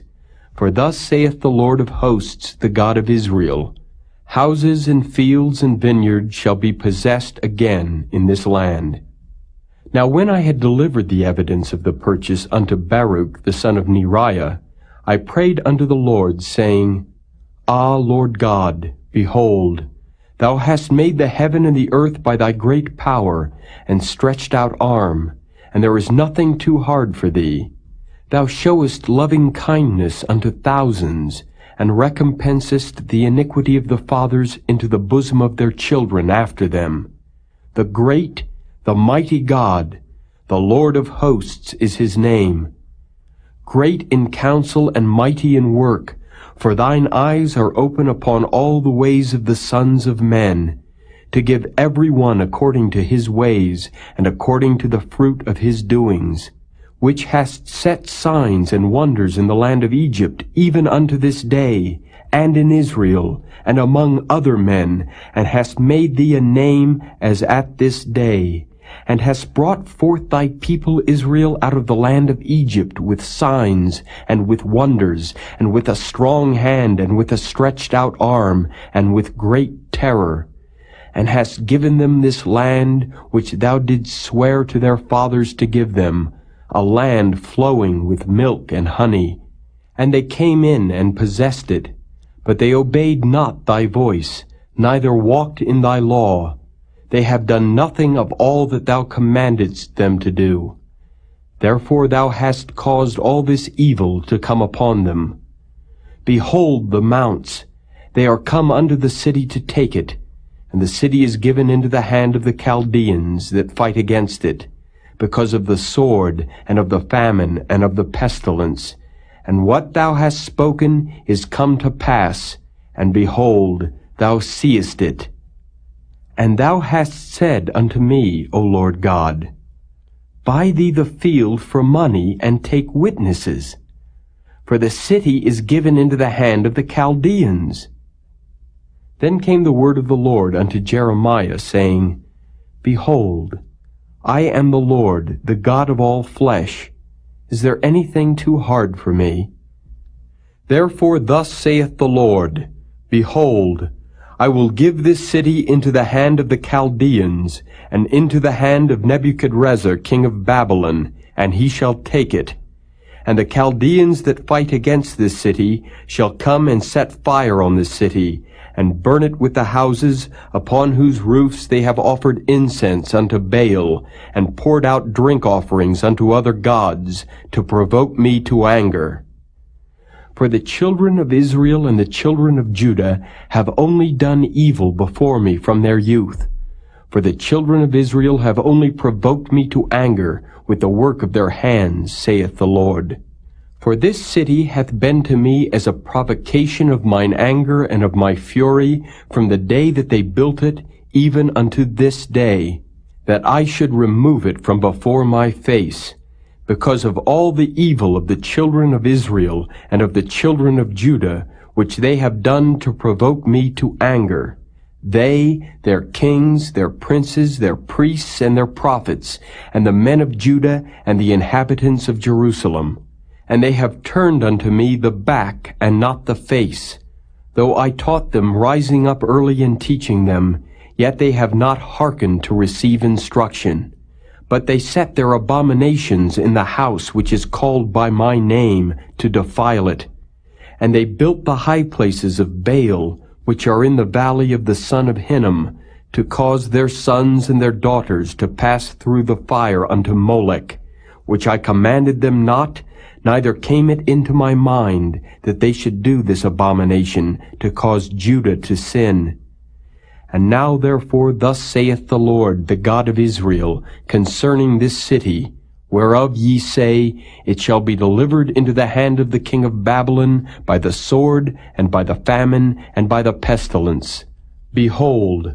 For thus saith the Lord of hosts, the God of Israel, Houses and fields and vineyards shall be possessed again in this land. Now when I had delivered the evidence of the purchase unto Baruch, the son of Neriah, I prayed unto the Lord, saying, Ah, Lord God, behold, thou hast made the heaven and the earth by thy great power and stretched out arm, and there is nothing too hard for thee. Thou showest loving kindness unto thousands, and recompensest the iniquity of the fathers into the bosom of their children after them. The great, the mighty God, the Lord of hosts is his name. Great in counsel and mighty in work, for thine eyes are open upon all the ways of the sons of men, to give every one according to his ways, and according to the fruit of his doings, which hast set signs and wonders in the land of Egypt, even unto this day, and in Israel, and among other men, and hast made thee a name as at this day, and hast brought forth thy people Israel out of the land of Egypt with signs, and with wonders, and with a strong hand, and with a stretched out arm, and with great terror, and hast given them this land which thou didst swear to their fathers to give them, a land flowing with milk and honey. And they came in and possessed it, but they obeyed not thy voice, neither walked in thy law. They have done nothing of all that thou commandedst them to do. Therefore thou hast caused all this evil to come upon them. Behold the mounts, they are come unto the city to take it, and the city is given into the hand of the Chaldeans that fight against it, because of the sword, and of the famine, and of the pestilence. And what thou hast spoken is come to pass, and behold, thou seest it. And thou hast said unto me, O Lord God, Buy thee the field for money, and take witnesses, for the city is given into the hand of the Chaldeans. Then came the word of the Lord unto Jeremiah, saying, Behold, I am the Lord, the God of all flesh. Is there anything too hard for me? Therefore thus saith the Lord, Behold, I will give this city into the hand of the Chaldeans, and into the hand of Nebuchadrezzar king of Babylon, and he shall take it. And the Chaldeans that fight against this city shall come and set fire on this city, and burn it with the houses, upon whose roofs they have offered incense unto Baal, and poured out drink offerings unto other gods, to provoke me to anger. For the children of Israel and the children of Judah have only done evil before me from their youth. For the children of Israel have only provoked me to anger with the work of their hands, saith the Lord. For this city hath been to me as a provocation of mine anger and of my fury from the day that they built it, even unto this day, that I should remove it from before my face, because of all the evil of the children of Israel and of the children of Judah, which they have done to provoke me to anger. They, their kings, their princes, their priests, and their prophets, and the men of Judah, and the inhabitants of Jerusalem. And they have turned unto me the back, and not the face. Though I taught them, rising up early and teaching them, yet they have not hearkened to receive instruction. But they set their abominations in the house which is called by my name, to defile it. And they built the high places of Baal, which are in the valley of the son of Hinnom, to cause their sons and their daughters to pass through the fire unto Molech, which I commanded them not, neither came it into my mind that they should do this abomination, to cause Judah to sin. And now therefore thus saith the Lord, the God of Israel, concerning this city, whereof ye say, it shall be delivered into the hand of the king of Babylon by the sword, and by the famine, and by the pestilence. Behold,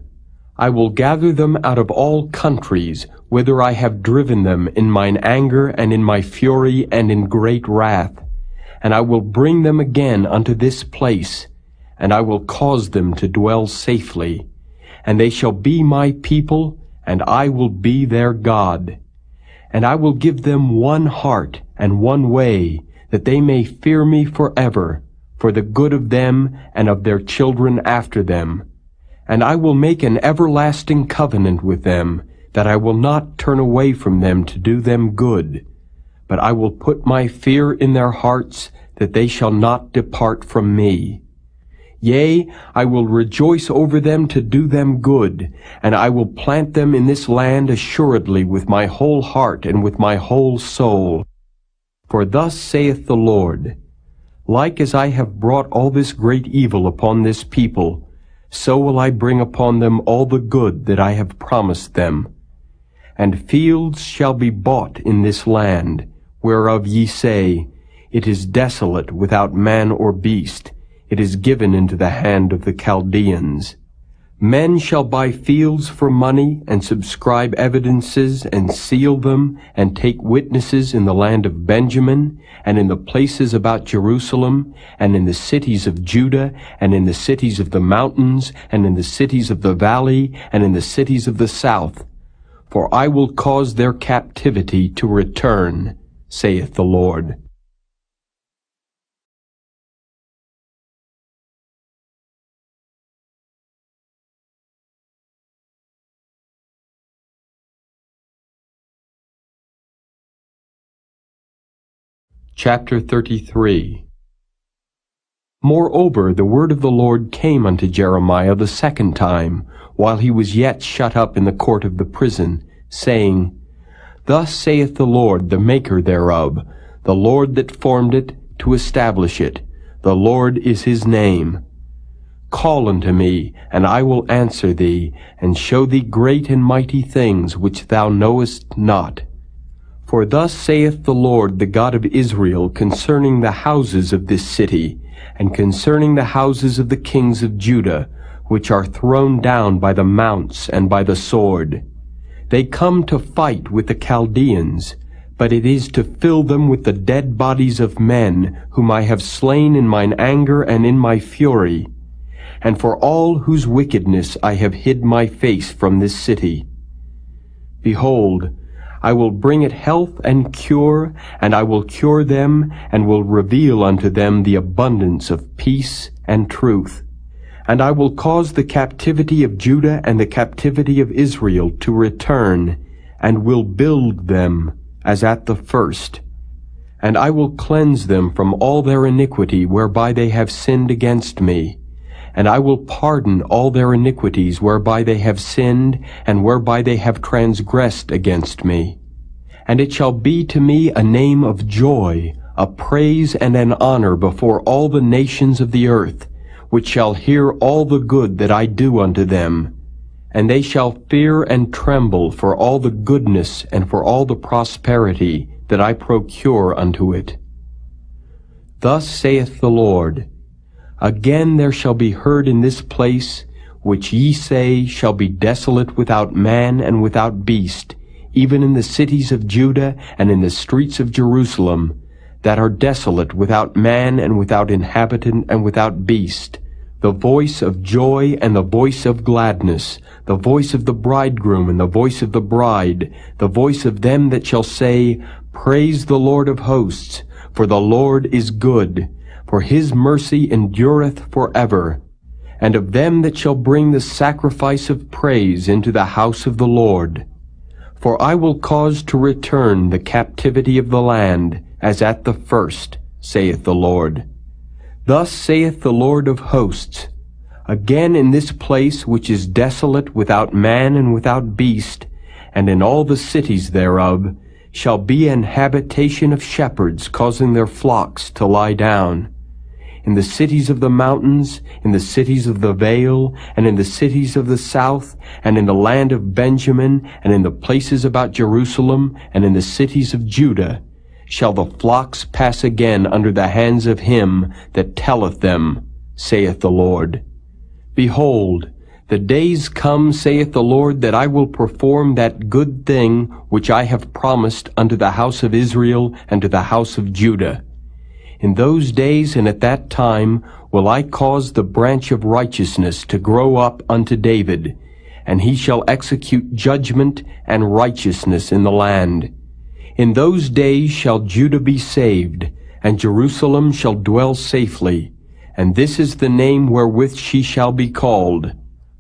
I will gather them out of all countries, whither I have driven them in mine anger, and in my fury, and in great wrath. And I will bring them again unto this place, and I will cause them to dwell safely. And they shall be my people, and I will be their God. And I will give them one heart and one way, that they may fear me forever, for the good of them and of their children after them. And I will make an everlasting covenant with them, that I will not turn away from them to do them good. But I will put my fear in their hearts, that they shall not depart from me. Yea, I will rejoice over them to do them good, and I will plant them in this land assuredly with my whole heart and with my whole soul. For thus saith the Lord, like as I have brought all this great evil upon this people, so will I bring upon them all the good that I have promised them. And fields shall be bought in this land, whereof ye say, it is desolate without man or beast, it is given into the hand of the Chaldeans. Men shall buy fields for money, and subscribe evidences, and seal them, and take witnesses in the land of Benjamin, and in the places about Jerusalem, and in the cities of Judah, and in the cities of the mountains, and in the cities of the valley, and in the cities of the south. For I will cause their captivity to return, saith the Lord. Chapter 33. Moreover, the word of the Lord came unto Jeremiah the second time, while he was yet shut up in the court of the prison, saying, Thus saith the Lord, the maker thereof, the Lord that formed it, to establish it. The Lord is his name. Call unto me, and I will answer thee, and show thee great and mighty things which thou knowest not. For thus saith the Lord, the God of Israel, concerning the houses of this city, and concerning the houses of the kings of Judah, which are thrown down by the mounts and by the sword. They come to fight with the Chaldeans, but it is to fill them with the dead bodies of men, whom I have slain in mine anger and in my fury, and for all whose wickedness I have hid my face from this city. Behold, I will bring it health and cure, and I will cure them, and will reveal unto them the abundance of peace and truth. And I will cause the captivity of Judah and the captivity of Israel to return, and will build them as at the first. And I will cleanse them from all their iniquity whereby they have sinned against me. And I will pardon all their iniquities whereby they have sinned, and whereby they have transgressed against me. And it shall be to me a name of joy, a praise and an honor before all the nations of the earth, which shall hear all the good that I do unto them. and they shall fear and tremble for all the goodness and for all the prosperity that I procure unto it. Thus saith the Lord, Again there shall be heard in this place, which ye say shall be desolate without man and without beast, even in the cities of Judah and in the streets of Jerusalem, that are desolate without man and without inhabitant and without beast, the voice of joy and the voice of gladness, the voice of the bridegroom and the voice of the bride, the voice of them that shall say, Praise the Lord of hosts, for the Lord is good, for his mercy endureth forever, and of them that shall bring the sacrifice of praise into the house of the Lord. For I will cause to return the captivity of the land, as at the first, saith the Lord. Thus saith the Lord of hosts, Again in this place which is desolate without man and without beast, and in all the cities thereof, shall be an habitation of shepherds causing their flocks to lie down. In the cities of the mountains, in the cities of the vale, and in the cities of the south, and in the land of Benjamin, and in the places about Jerusalem, and in the cities of Judah, shall the flocks pass again under the hands of him that telleth them, saith the Lord. Behold, the days come, saith the Lord, that I will perform that good thing which I have promised unto the house of Israel and to the house of Judah. In those days and at that time will I cause the branch of righteousness to grow up unto David, and he shall execute judgment and righteousness in the land. In those days shall Judah be saved, and Jerusalem shall dwell safely, and this is the name wherewith she shall be called,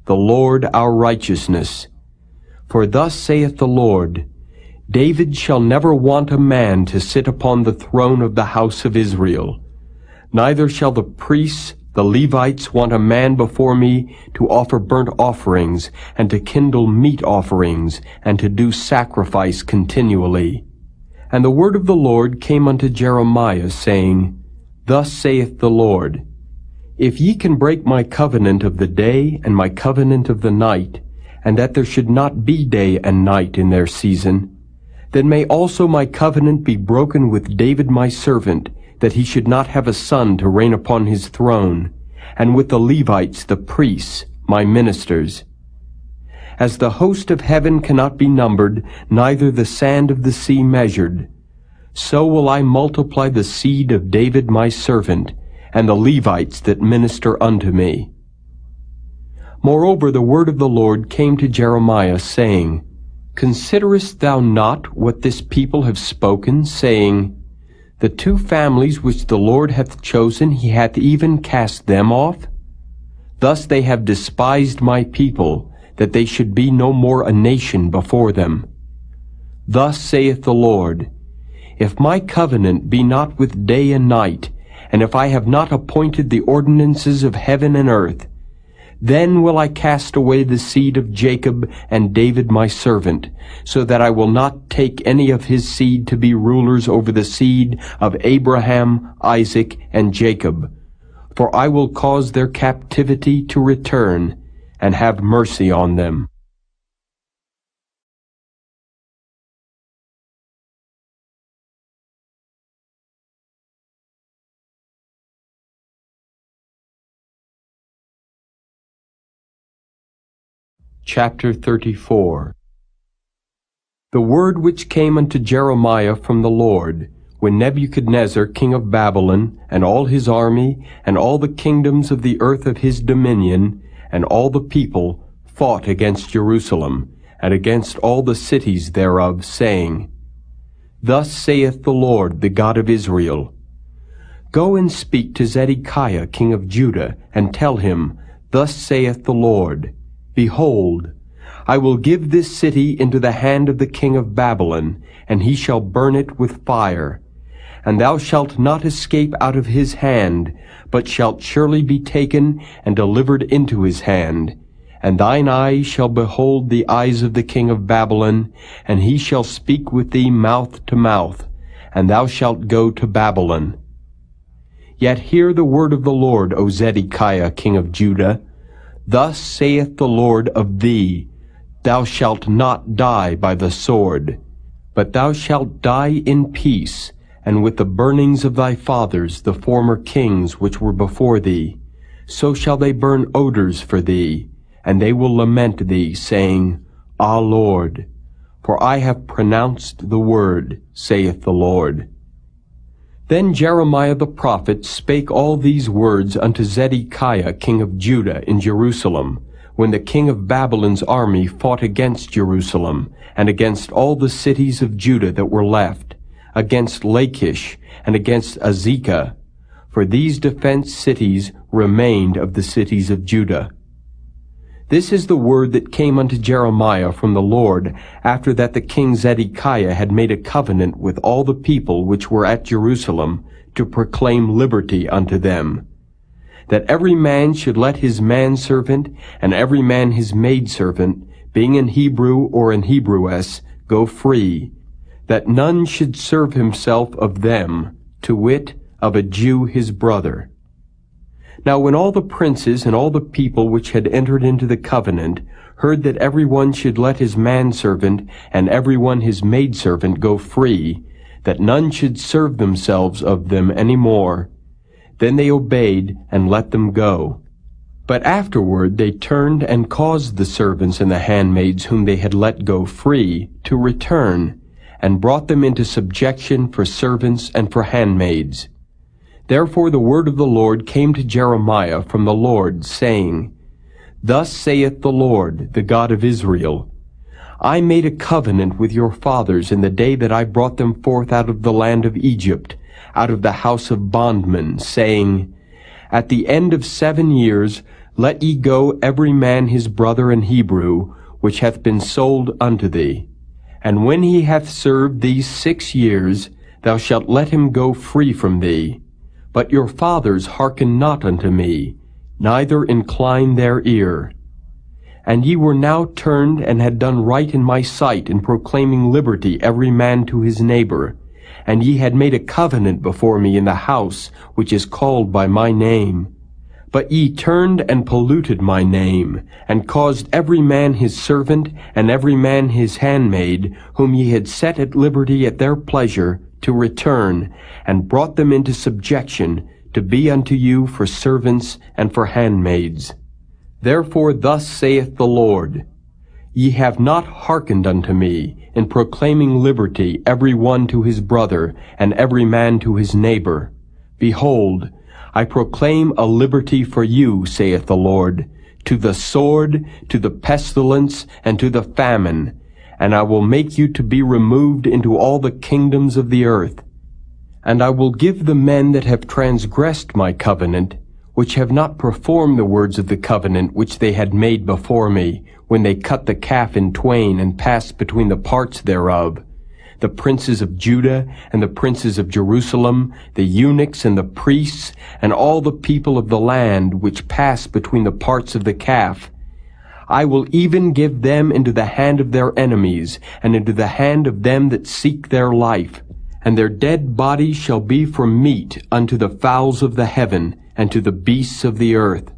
the Lord our righteousness. For thus saith the Lord, David shall never want a man to sit upon the throne of the house of Israel. Neither shall the priests, the Levites, want a man before me to offer burnt offerings, and to kindle meat offerings, and to do sacrifice continually. And the word of the Lord came unto Jeremiah, saying, Thus saith the Lord, If ye can break my covenant of the day and my covenant of the night, and that there should not be day and night in their season, then may also my covenant be broken with David my servant, that he should not have a son to reign upon his throne, and with the Levites the priests, my ministers. As the host of heaven cannot be numbered, neither the sand of the sea measured, so will I multiply the seed of David my servant, and the Levites that minister unto me. Moreover, the word of the Lord came to Jeremiah, saying, Considerest thou not what this people have spoken, saying, The two families which the Lord hath chosen, he hath even cast them off? Thus they have despised my people, that they should be no more a nation before them. Thus saith the Lord, If my covenant be not with day and night, and if I have not appointed the ordinances of heaven and earth, then will I cast away the seed of Jacob and David my servant, so that I will not take any of his seed to be rulers over the seed of Abraham, Isaac, and Jacob. For I will cause their captivity to return, and have mercy on them. Chapter 34. The word which came unto Jeremiah from the Lord, when Nebuchadnezzar king of Babylon, and all his army, and all the kingdoms of the earth of his dominion, and all the people, fought against Jerusalem, and against all the cities thereof, saying, Thus saith the Lord, the God of Israel, Go and speak to Zedekiah king of Judah, and tell him, Thus saith the Lord, Behold, I will give this city into the hand of the king of Babylon, and he shall burn it with fire. And thou shalt not escape out of his hand, but shalt surely be taken and delivered into his hand. And thine eyes shall behold the eyes of the king of Babylon, and he shall speak with thee mouth to mouth, and thou shalt go to Babylon. Yet hear the word of the Lord, O Zedekiah king of Judah. Thus saith the Lord of thee, Thou shalt not die by the sword, but thou shalt die in peace, and with the burnings of thy fathers, the former kings which were before thee. So shall they burn odors for thee, and they will lament thee, saying, Ah, Lord, for I have pronounced the word, saith the Lord. Then Jeremiah the prophet spake all these words unto Zedekiah king of Judah in Jerusalem, when the king of Babylon's army fought against Jerusalem, and against all the cities of Judah that were left, against Lachish, and against Azekah, for these defenced cities remained of the cities of Judah. This is the word that came unto Jeremiah from the Lord, after that the king Zedekiah had made a covenant with all the people which were at Jerusalem, to proclaim liberty unto them, that every man should let his manservant, and every man his maidservant, being an Hebrew or an Hebrewess, go free, that none should serve himself of them, to wit, of a Jew his brother. Now when all the princes and all the people which had entered into the covenant heard that every one should let his manservant and every one his maidservant go free, that none should serve themselves of them any more, then they obeyed and let them go. But afterward they turned and caused the servants and the handmaids whom they had let go free to return, and brought them into subjection for servants and for handmaids. Therefore the word of the Lord came to Jeremiah from the Lord, saying, Thus saith the Lord, the God of Israel, I made a covenant with your fathers in the day that I brought them forth out of the land of Egypt, out of the house of bondmen, saying, At the end of 7 years let ye go every man his brother an Hebrew, which hath been sold unto thee. And when he hath served these 6 years, thou shalt let him go free from thee. But your fathers hearkened not unto me, neither inclined their ear. And ye were now turned and had done right in my sight in proclaiming liberty every man to his neighbor. And ye had made a covenant before me in the house which is called by my name. But ye turned and polluted my name, and caused every man his servant, and every man his handmaid, whom ye had set at liberty at their pleasure, to return, and brought them into subjection, to be unto you for servants and for handmaids. Therefore thus saith the Lord, Ye have not hearkened unto me, in proclaiming liberty every one to his brother, and every man to his neighbor. Behold, I proclaim a liberty for you, saith the Lord, to the sword, to the pestilence, and to the famine, and I will make you to be removed into all the kingdoms of the earth. And I will give the men that have transgressed my covenant, which have not performed the words of the covenant which they had made before me, when they cut the calf in twain and passed between the parts thereof, the princes of Judah and the princes of Jerusalem, the eunuchs and the priests, and all the people of the land which pass between the parts of the calf. I will even give them into the hand of their enemies, and into the hand of them that seek their life. And their dead bodies shall be for meat unto the fowls of the heaven, and to the beasts of the earth.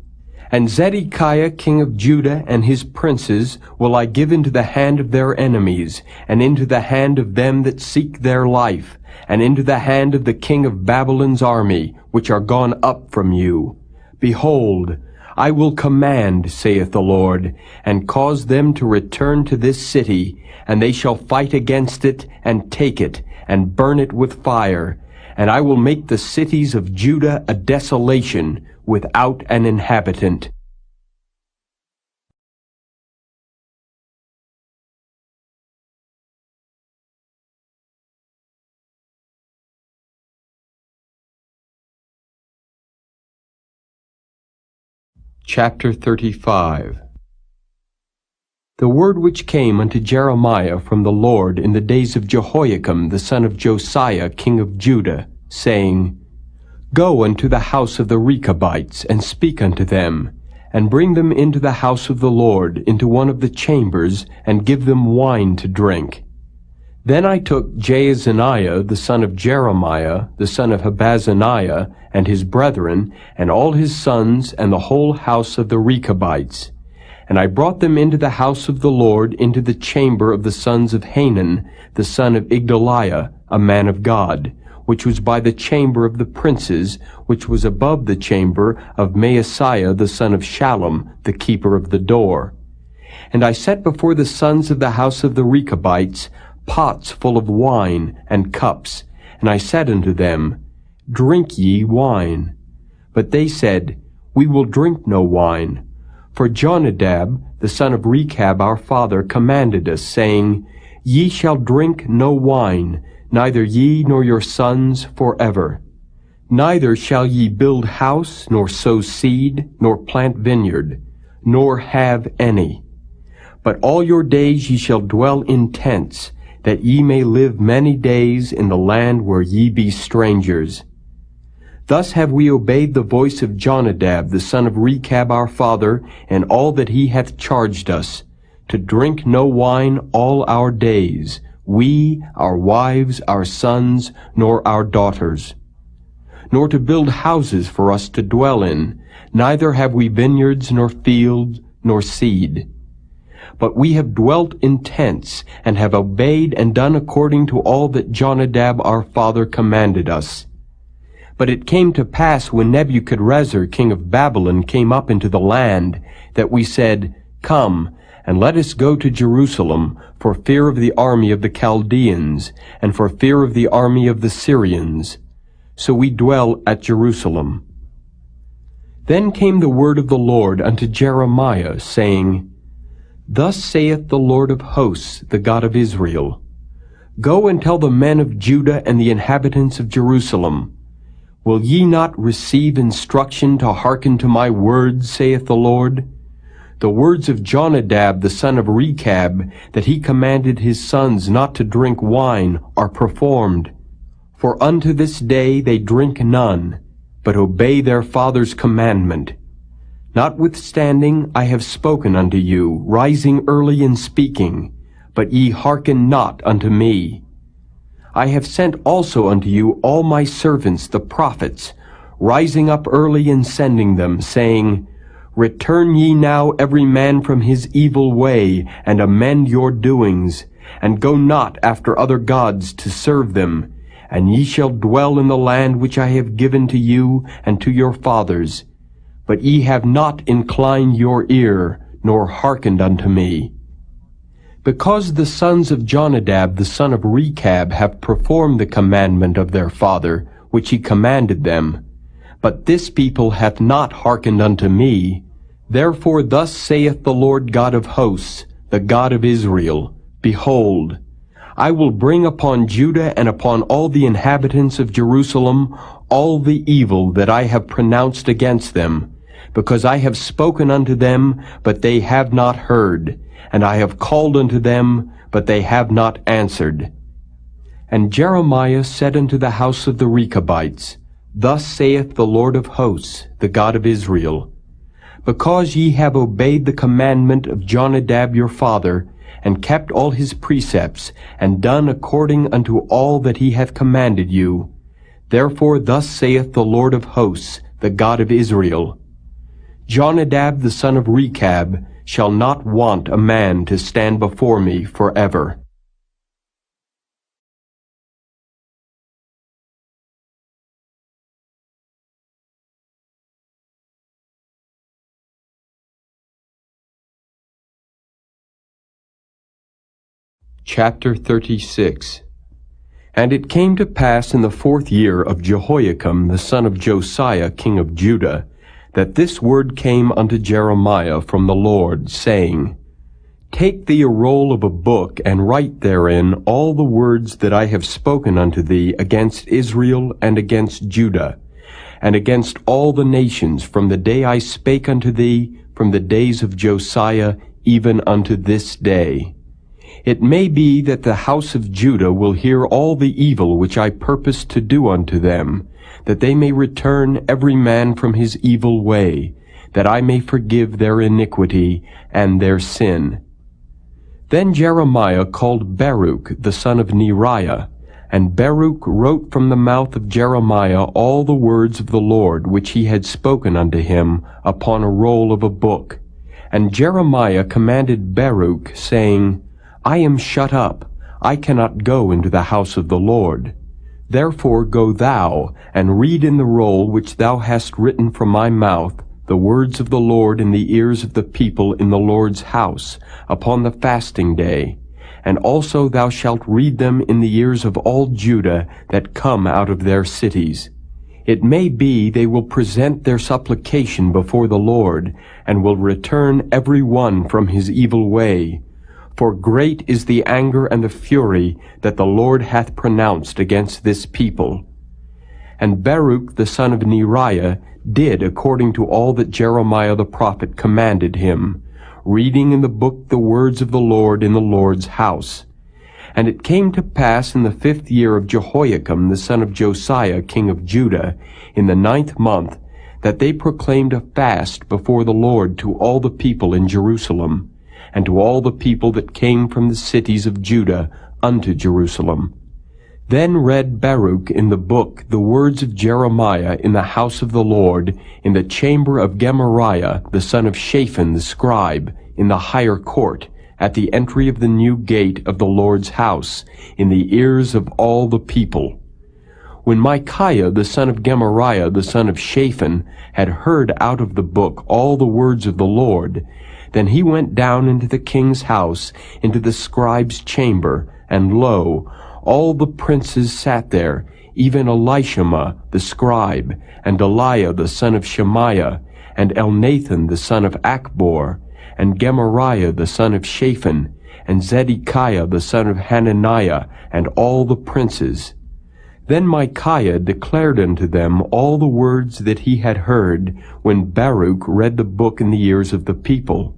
And Zedekiah king of Judah and his princes will I give into the hand of their enemies, and into the hand of them that seek their life, and into the hand of the king of Babylon's army, which are gone up from you. Behold, I will command, saith the Lord, and cause them to return to this city, and they shall fight against it, and take it, and burn it with fire. And I will make the cities of Judah a desolation, without an inhabitant. Chapter 35. The word which came unto Jeremiah from the Lord in the days of Jehoiakim the son of Josiah king of Judah, saying, Go unto the house of the Rechabites, and speak unto them, and bring them into the house of the Lord, into one of the chambers, and give them wine to drink. Then I took Jaazaniah the son of Jeremiah, the son of Habazaniah, and his brethren, and all his sons, and the whole house of the Rechabites. And I brought them into the house of the Lord, into the chamber of the sons of Hanan, the son of Igdaliah, a man of God, which was by the chamber of the princes, which was above the chamber of Maaseiah the son of Shallum, the keeper of the door. And I set before the sons of the house of the Rechabites pots full of wine and cups, and I said unto them, Drink ye wine. But they said, We will drink no wine. For Jonadab, the son of Rechab our father, commanded us, saying, Ye shall drink no wine, neither ye nor your sons forever. Neither shall ye build house, nor sow seed, nor plant vineyard, nor have any. But all your days ye shall dwell in tents, that ye may live many days in the land where ye be strangers. Thus have we obeyed the voice of Jonadab the son of Rechab our father, in all that he hath charged us, to drink no wine all our days, we, our wives, our sons, nor our daughters. Nor to build houses for us to dwell in, neither have we vineyards, nor fields, nor seed. But we have dwelt in tents, and have obeyed and done according to all that Jonadab our father commanded us. But it came to pass, when Nebuchadrezzar king of Babylon came up into the land, that we said, Come, and let us go to Jerusalem, for fear of the army of the Chaldeans, and for fear of the army of the Syrians. So we dwell at Jerusalem. Then came the word of the Lord unto Jeremiah, saying, Thus saith the Lord of hosts, the God of Israel, Go and tell the men of Judah and the inhabitants of Jerusalem, Will ye not receive instruction to hearken to my words, saith the Lord? The words of Jonadab the son of Rechab, that he commanded his sons not to drink wine, are performed. For unto this day they drink none, but obey their father's commandment. Notwithstanding, I have spoken unto you, rising early and speaking, but ye hearken not unto me. I have sent also unto you all my servants the prophets, rising up early and sending them, saying, Return ye now every man from his evil way, and amend your doings, and go not after other gods to serve them, and ye shall dwell in the land which I have given to you and to your fathers. But ye have not inclined your ear, nor hearkened unto me. Because the sons of Jonadab the son of Rechab have performed the commandment of their father, which he commanded them, but this people hath not hearkened unto me, therefore thus saith the Lord God of hosts, the God of Israel, Behold, I will bring upon Judah and upon all the inhabitants of Jerusalem all the evil that I have pronounced against them, because I have spoken unto them, but they have not heard, and I have called unto them, but they have not answered. And Jeremiah said unto the house of the Rechabites, Thus saith the Lord of hosts, the God of Israel, Because ye have obeyed the commandment of Jonadab your father, and kept all his precepts, and done according unto all that he hath commanded you, therefore thus saith the Lord of hosts, the God of Israel, Jonadab the son of Rechab shall not want a man to stand before me forever. Chapter 36. And it came to pass in the 4th year of Jehoiakim the son of Josiah king of Judah, that this word came unto Jeremiah from the Lord, saying, Take thee a roll of a book, and write therein all the words that I have spoken unto thee against Israel and against Judah, and against all the nations, from the day I spake unto thee, from the days of Josiah, even unto this day. It may be that the house of Judah will hear all the evil which I purpose to do unto them, that they may return every man from his evil way, that I may forgive their iniquity and their sin. Then Jeremiah called Baruch the son of Neriah, and Baruch wrote from the mouth of Jeremiah all the words of the Lord which he had spoken unto him upon a roll of a book. And Jeremiah commanded Baruch, saying, I am shut up, I cannot go into the house of the Lord. Therefore go thou, and read in the roll which thou hast written from my mouth the words of the Lord in the ears of the people in the Lord's house, upon the fasting day. And also thou shalt read them in the ears of all Judah that come out of their cities. It may be they will present their supplication before the Lord, and will return every one from his evil way. For great is the anger and the fury that the Lord hath pronounced against this people. And Baruch the son of Neriah did according to all that Jeremiah the prophet commanded him, reading in the book the words of the Lord in the Lord's house. And it came to pass in the 5th year of Jehoiakim the son of Josiah king of Judah, in the 9th month, that they proclaimed a fast before the Lord to all the people in Jerusalem, and to all the people that came from the cities of Judah unto Jerusalem. Then read Baruch in the book the words of Jeremiah in the house of the Lord, in the chamber of Gemariah the son of Shaphan the scribe, in the higher court, at the entry of the new gate of the Lord's house, in the ears of all the people. When Micaiah the son of Gemariah the son of Shaphan had heard out of the book all the words of the Lord, then he went down into the king's house, into the scribe's chamber, and lo, all the princes sat there, even Elishama the scribe, and Delaiah the son of Shemaiah, and Elnathan the son of Achbor, and Gemariah the son of Shaphan, and Zedekiah the son of Hananiah, and all the princes. Then Micaiah declared unto them all the words that he had heard, when Baruch read the book in the ears of the people.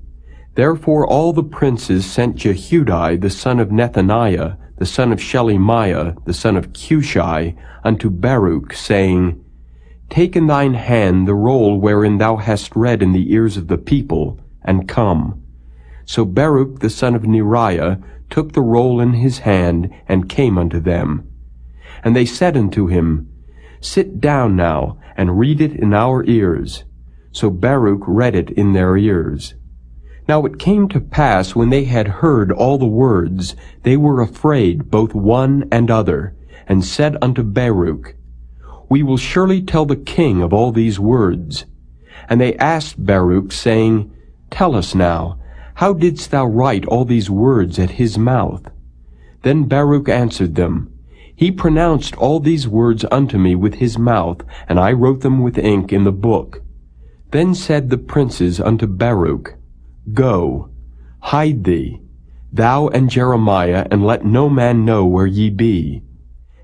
Therefore all the princes sent Jehudi the son of Nethaniah, the son of Shelemiah, the son of Cushi, unto Baruch, saying, Take in thine hand the roll wherein thou hast read in the ears of the people, and come. So Baruch the son of Neriah took the roll in his hand, and came unto them. And they said unto him, Sit down now, and read it in our ears. So Baruch read it in their ears. Now it came to pass, when they had heard all the words, they were afraid both one and other, and said unto Baruch, We will surely tell the king of all these words. And they asked Baruch, saying, Tell us now, how didst thou write all these words at his mouth? Then Baruch answered them, He pronounced all these words unto me with his mouth, and I wrote them with ink in the book. Then said the princes unto Baruch, Go, hide thee, thou and Jeremiah, and let no man know where ye be.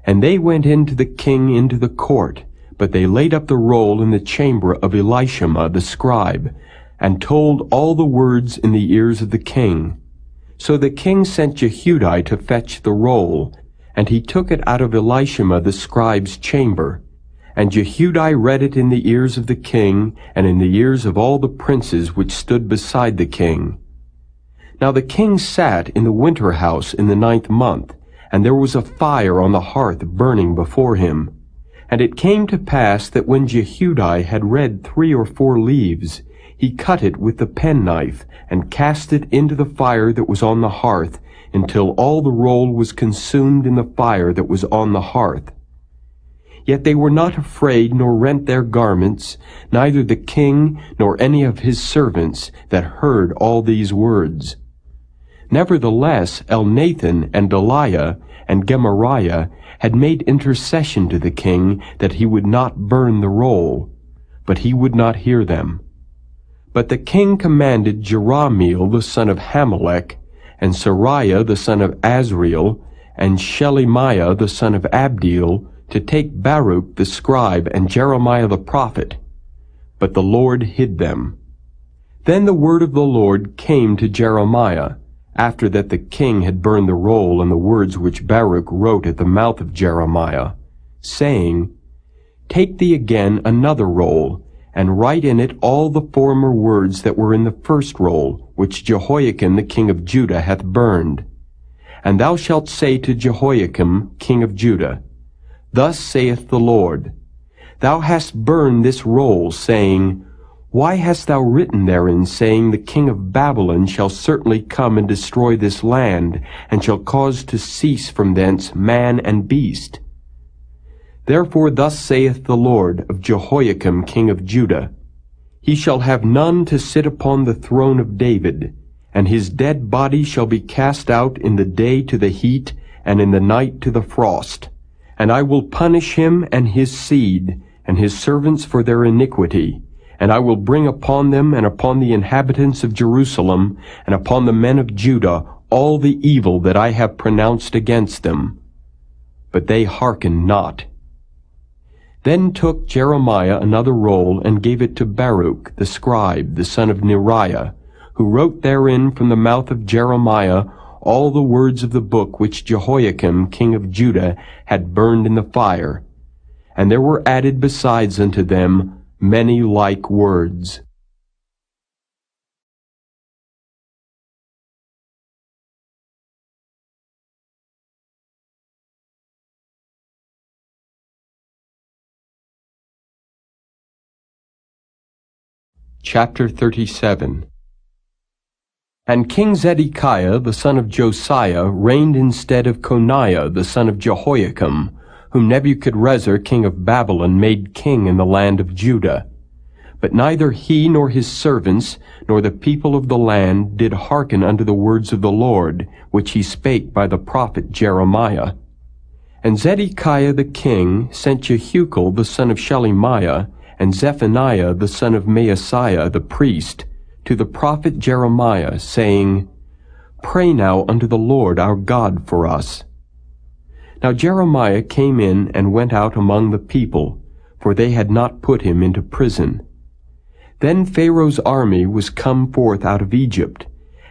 And they went in to the king into the court, but they laid up the roll in the chamber of Elishama the scribe, and told all the words in the ears of the king. So the king sent Jehudi to fetch the roll, and he took it out of Elishama the scribe's chamber. And Jehudi read it in the ears of the king, and in the ears of all the princes which stood beside the king. Now the king sat in the winter house in the 9th month, and there was a fire on the hearth burning before him. And it came to pass that when Jehudi had read 3 or 4 leaves, he cut it with the penknife, and cast it into the fire that was on the hearth, until all the roll was consumed in the fire that was on the hearth. Yet they were not afraid, nor rent their garments, neither the king nor any of his servants that heard all these words. Nevertheless Elnathan and Delaiah and Gemariah had made intercession to the king that he would not burn the roll, but he would not hear them. But the king commanded Jerahmeel the son of Hamelech, and Sariah the son of Azriel, and Shelemiah the son of Abdeel, to take Baruch the scribe and Jeremiah the prophet. But the Lord hid them. Then the word of the Lord came to Jeremiah, after that the king had burned the roll and the words which Baruch wrote at the mouth of Jeremiah, saying, Take thee again another roll, and write in it all the former words that were in the first roll, which Jehoiakim the king of Judah hath burned. And thou shalt say to Jehoiakim king of Judah, Thus saith the Lord, Thou hast burned this roll, saying, Why hast thou written therein, saying, The king of Babylon shall certainly come and destroy this land, and shall cause to cease from thence man and beast? Therefore thus saith the Lord of Jehoiakim king of Judah, He shall have none to sit upon the throne of David, and his dead body shall be cast out in the day to the heat, and in the night to the frost. And I will punish him and his seed, and his servants for their iniquity, and I will bring upon them and upon the inhabitants of Jerusalem, and upon the men of Judah, all the evil that I have pronounced against them. But they hearkened not. Then took Jeremiah another roll, and gave it to Baruch the scribe, the son of Neriah, who wrote therein from the mouth of Jeremiah all the words of the book which Jehoiakim king of Judah had burned in the fire. And there were added besides unto them many like words. Chapter 37. And King Zedekiah the son of Josiah reigned instead of Coniah the son of Jehoiakim, whom Nebuchadrezzar king of Babylon made king in the land of Judah. But neither he nor his servants nor the people of the land did hearken unto the words of the Lord, which he spake by the prophet Jeremiah. And Zedekiah the king sent Jehucal the son of Shelemiah, and Zephaniah the son of Maaseiah the priest, to the prophet Jeremiah, saying, Pray now unto the Lord our God for us. Now Jeremiah came in and went out among the people, for they had not put him into prison. Then Pharaoh's army was come forth out of Egypt,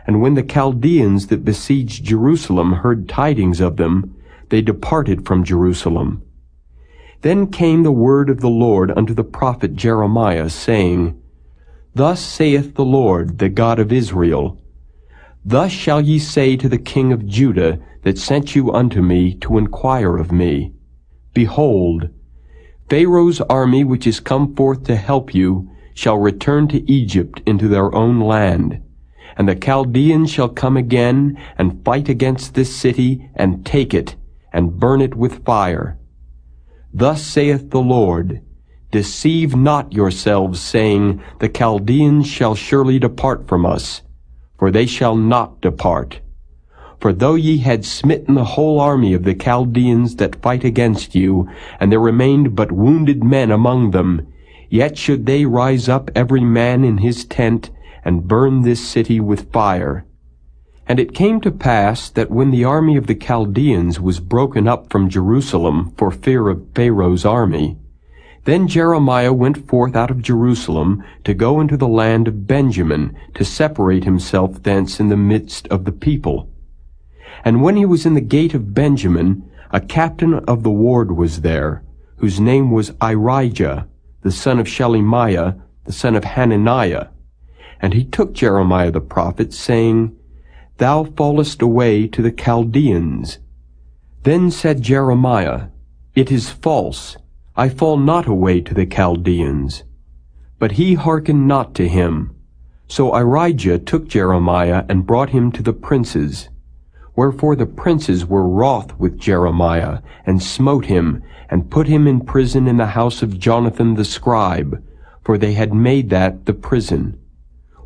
and when the Chaldeans that besieged Jerusalem heard tidings of them, they departed from Jerusalem. Then came the word of the Lord unto the prophet Jeremiah, saying, Thus saith the Lord, the God of Israel, Thus shall ye say to the king of Judah, that sent you unto me to inquire of me, Behold, Pharaoh's army which is come forth to help you shall return to Egypt into their own land, and the Chaldeans shall come again and fight against this city, and take it, and burn it with fire. Thus saith the Lord, Deceive not yourselves, saying, The Chaldeans shall surely depart from us, for they shall not depart. For though ye had smitten the whole army of the Chaldeans that fight against you, and there remained but wounded men among them, yet should they rise up every man in his tent, and burn this city with fire. And it came to pass that when the army of the Chaldeans was broken up from Jerusalem for fear of Pharaoh's army, then Jeremiah went forth out of Jerusalem to go into the land of Benjamin, to separate himself thence in the midst of the people. And when he was in the gate of Benjamin, a captain of the ward was there, whose name was Irijah, the son of Shelemiah, the son of Hananiah. And he took Jeremiah the prophet, saying, Thou fallest away to the Chaldeans. Then said Jeremiah, It is false, I fall not away to the Chaldeans. But he hearkened not to him. So Irijah took Jeremiah and brought him to the princes. Wherefore the princes were wroth with Jeremiah, and smote him, and put him in prison in the house of Jonathan the scribe, for they had made that the prison.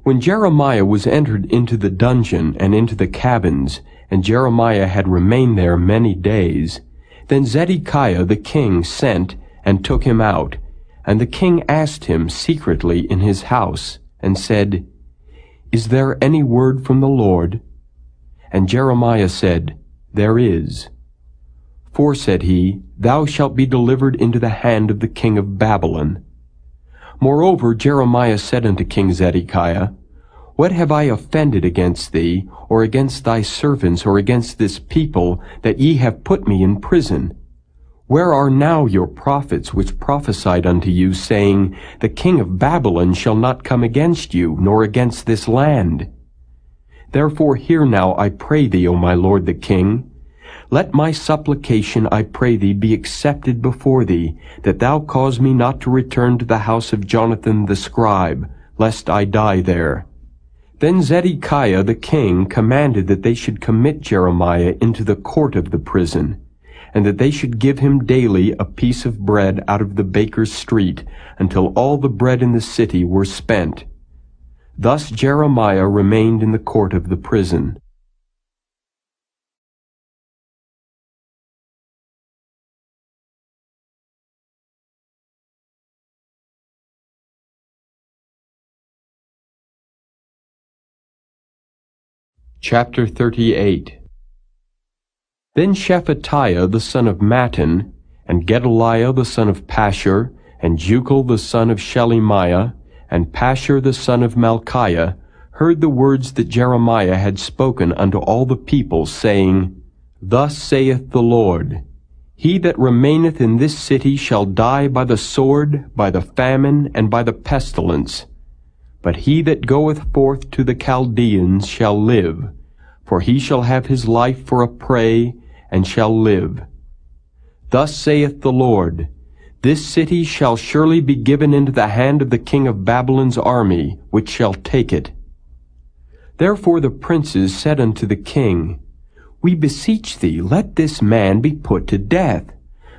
When Jeremiah was entered into the dungeon and into the cabins, and Jeremiah had remained there many days, then Zedekiah the king sent and took him out, and the king asked him secretly in his house, and said, Is there any word from the Lord? And Jeremiah said, There is. For, said he, Thou shalt be delivered into the hand of the king of Babylon. Moreover, Jeremiah said unto King Zedekiah, What have I offended against thee, or against thy servants, or against this people, that ye have put me in prison? Where are now your prophets which prophesied unto you, saying, The king of Babylon shall not come against you, nor against this land? Therefore hear now, I pray thee, O my lord the king. Let my supplication, I pray thee, be accepted before thee, that thou cause me not to return to the house of Jonathan the scribe, lest I die there. Then Zedekiah the king commanded that they should commit Jeremiah into the court of the prison, and that they should give him daily a piece of bread out of the baker's street, until all the bread in the city were spent. Thus Jeremiah remained in the court of the prison. Chapter 38. Then Shephatiah the son of Mattan, and Gedaliah the son of Pashur, and Jucal the son of Shelemiah, and Pashur the son of Malchiah, heard the words that Jeremiah had spoken unto all the people, saying, Thus saith the Lord, He that remaineth in this city shall die by the sword, by the famine, and by the pestilence. But he that goeth forth to the Chaldeans shall live, for he shall have his life for a prey, and shall live. Thus saith the Lord, This city shall surely be given into the hand of the king of Babylon's army, which shall take it. Therefore the princes said unto the king, We beseech thee, let this man be put to death.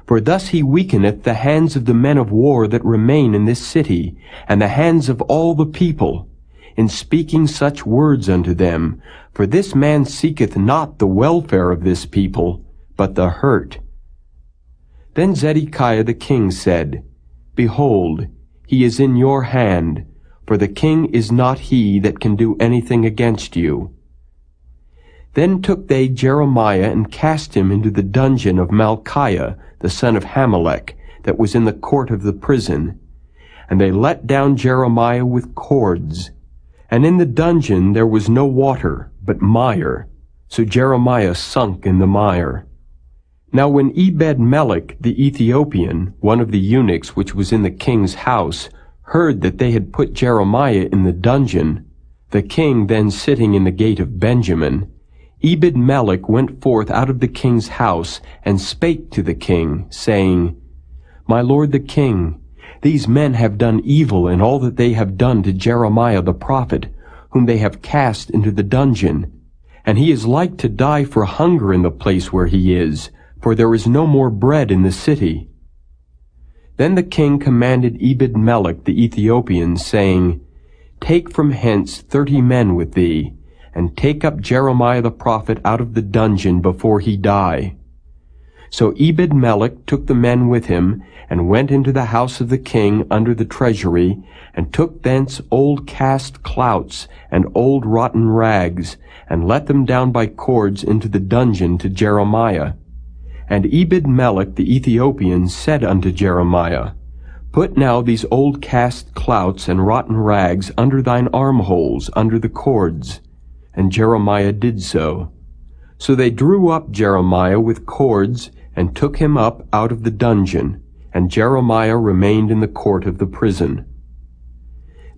For thus he weakeneth the hands of the men of war that remain in this city, and the hands of all the people, in speaking such words unto them. For this man seeketh not the welfare of this people, but the hurt. Then Zedekiah the king said, Behold, he is in your hand, for the king is not he that can do anything against you. Then took they Jeremiah and cast him into the dungeon of Malchiah, the son of Hamelech, that was in the court of the prison. And they let down Jeremiah with cords. And in the dungeon there was no water, but mire. So Jeremiah sunk in the mire. Now when Ebed-melech the Ethiopian, one of the eunuchs which was in the king's house, heard that they had put Jeremiah in the dungeon, the king then sitting in the gate of Benjamin, Ebed-melech went forth out of the king's house, and spake to the king, saying, My lord the king, these men have done evil in all that they have done to Jeremiah the prophet, whom they have cast into the dungeon. And he is like to die for hunger in the place where he is, for there is no more bread in the city. Then the king commanded Ebed-melech the Ethiopian, saying, Take from hence 30 men with thee, and take up Jeremiah the prophet out of the dungeon before he die. So Ebed-melech took the men with him, and went into the house of the king under the treasury, and took thence old cast clouts and old rotten rags, and let them down by cords into the dungeon to Jeremiah. And Ebed-melech the Ethiopian said unto Jeremiah, Put now these old cast clouts and rotten rags under thine armholes, under the cords. And Jeremiah did so. So they drew up Jeremiah with cords, and took him up out of the dungeon, and Jeremiah remained in the court of the prison.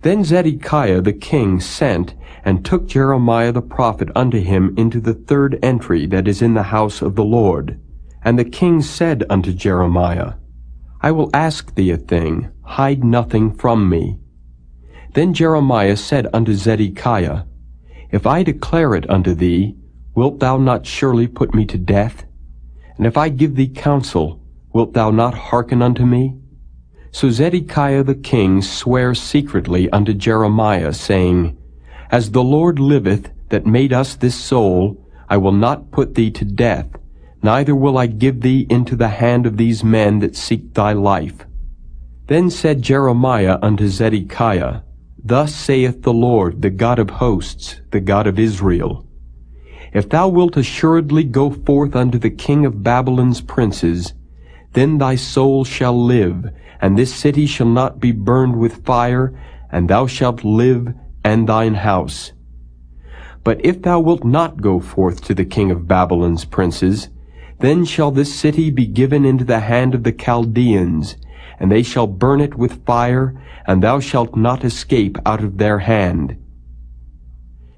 Then Zedekiah the king sent, and took Jeremiah the prophet unto him into the third entry that is in the house of the Lord. And the king said unto Jeremiah, I will ask thee a thing, hide nothing from me. Then Jeremiah said unto Zedekiah, If I declare it unto thee, wilt thou not surely put me to death? And if I give thee counsel, wilt thou not hearken unto me? So Zedekiah the king sware secretly unto Jeremiah, saying, As the Lord liveth, that made us this soul, I will not put thee to death, neither will I give thee into the hand of these men that seek thy life. Then said Jeremiah unto Zedekiah, Thus saith the Lord, the God of hosts, the God of Israel, If thou wilt assuredly go forth unto the king of Babylon's princes, then thy soul shall live, and this city shall not be burned with fire, and thou shalt live, and thine house. But if thou wilt not go forth to the king of Babylon's princes, Then shall this city be given into the hand of the Chaldeans, and they shall burn it with fire, and thou shalt not escape out of their hand.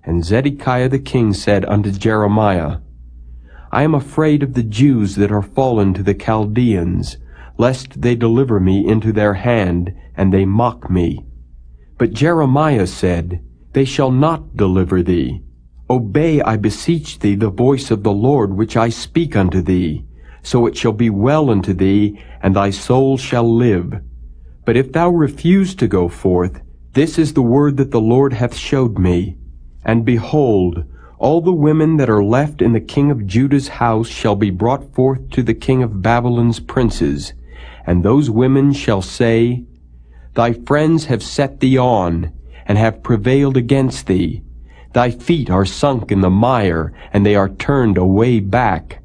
And Zedekiah the king said unto Jeremiah, I am afraid of the Jews that are fallen to the Chaldeans, lest they deliver me into their hand, and they mock me. But Jeremiah said, They shall not deliver thee. Obey, I beseech thee, the voice of the Lord which I speak unto thee. So it shall be well unto thee, and thy soul shall live. But if thou refuse to go forth, this is the word that the Lord hath showed me. And behold, all the women that are left in the king of Judah's house shall be brought forth to the king of Babylon's princes. And those women shall say, Thy friends have set thee on, and have prevailed against thee. Thy feet are sunk in the mire, and they are turned away back.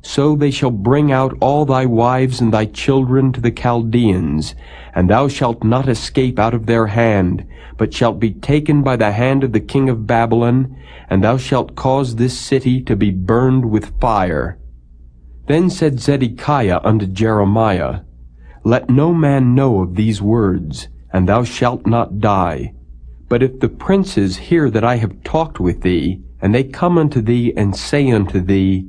So they shall bring out all thy wives and thy children to the Chaldeans, and thou shalt not escape out of their hand, but shalt be taken by the hand of the king of Babylon, and thou shalt cause this city to be burned with fire. Then said Zedekiah unto Jeremiah, Let no man know of these words, and thou shalt not die. But if the princes hear that I have talked with thee, and they come unto thee and say unto thee,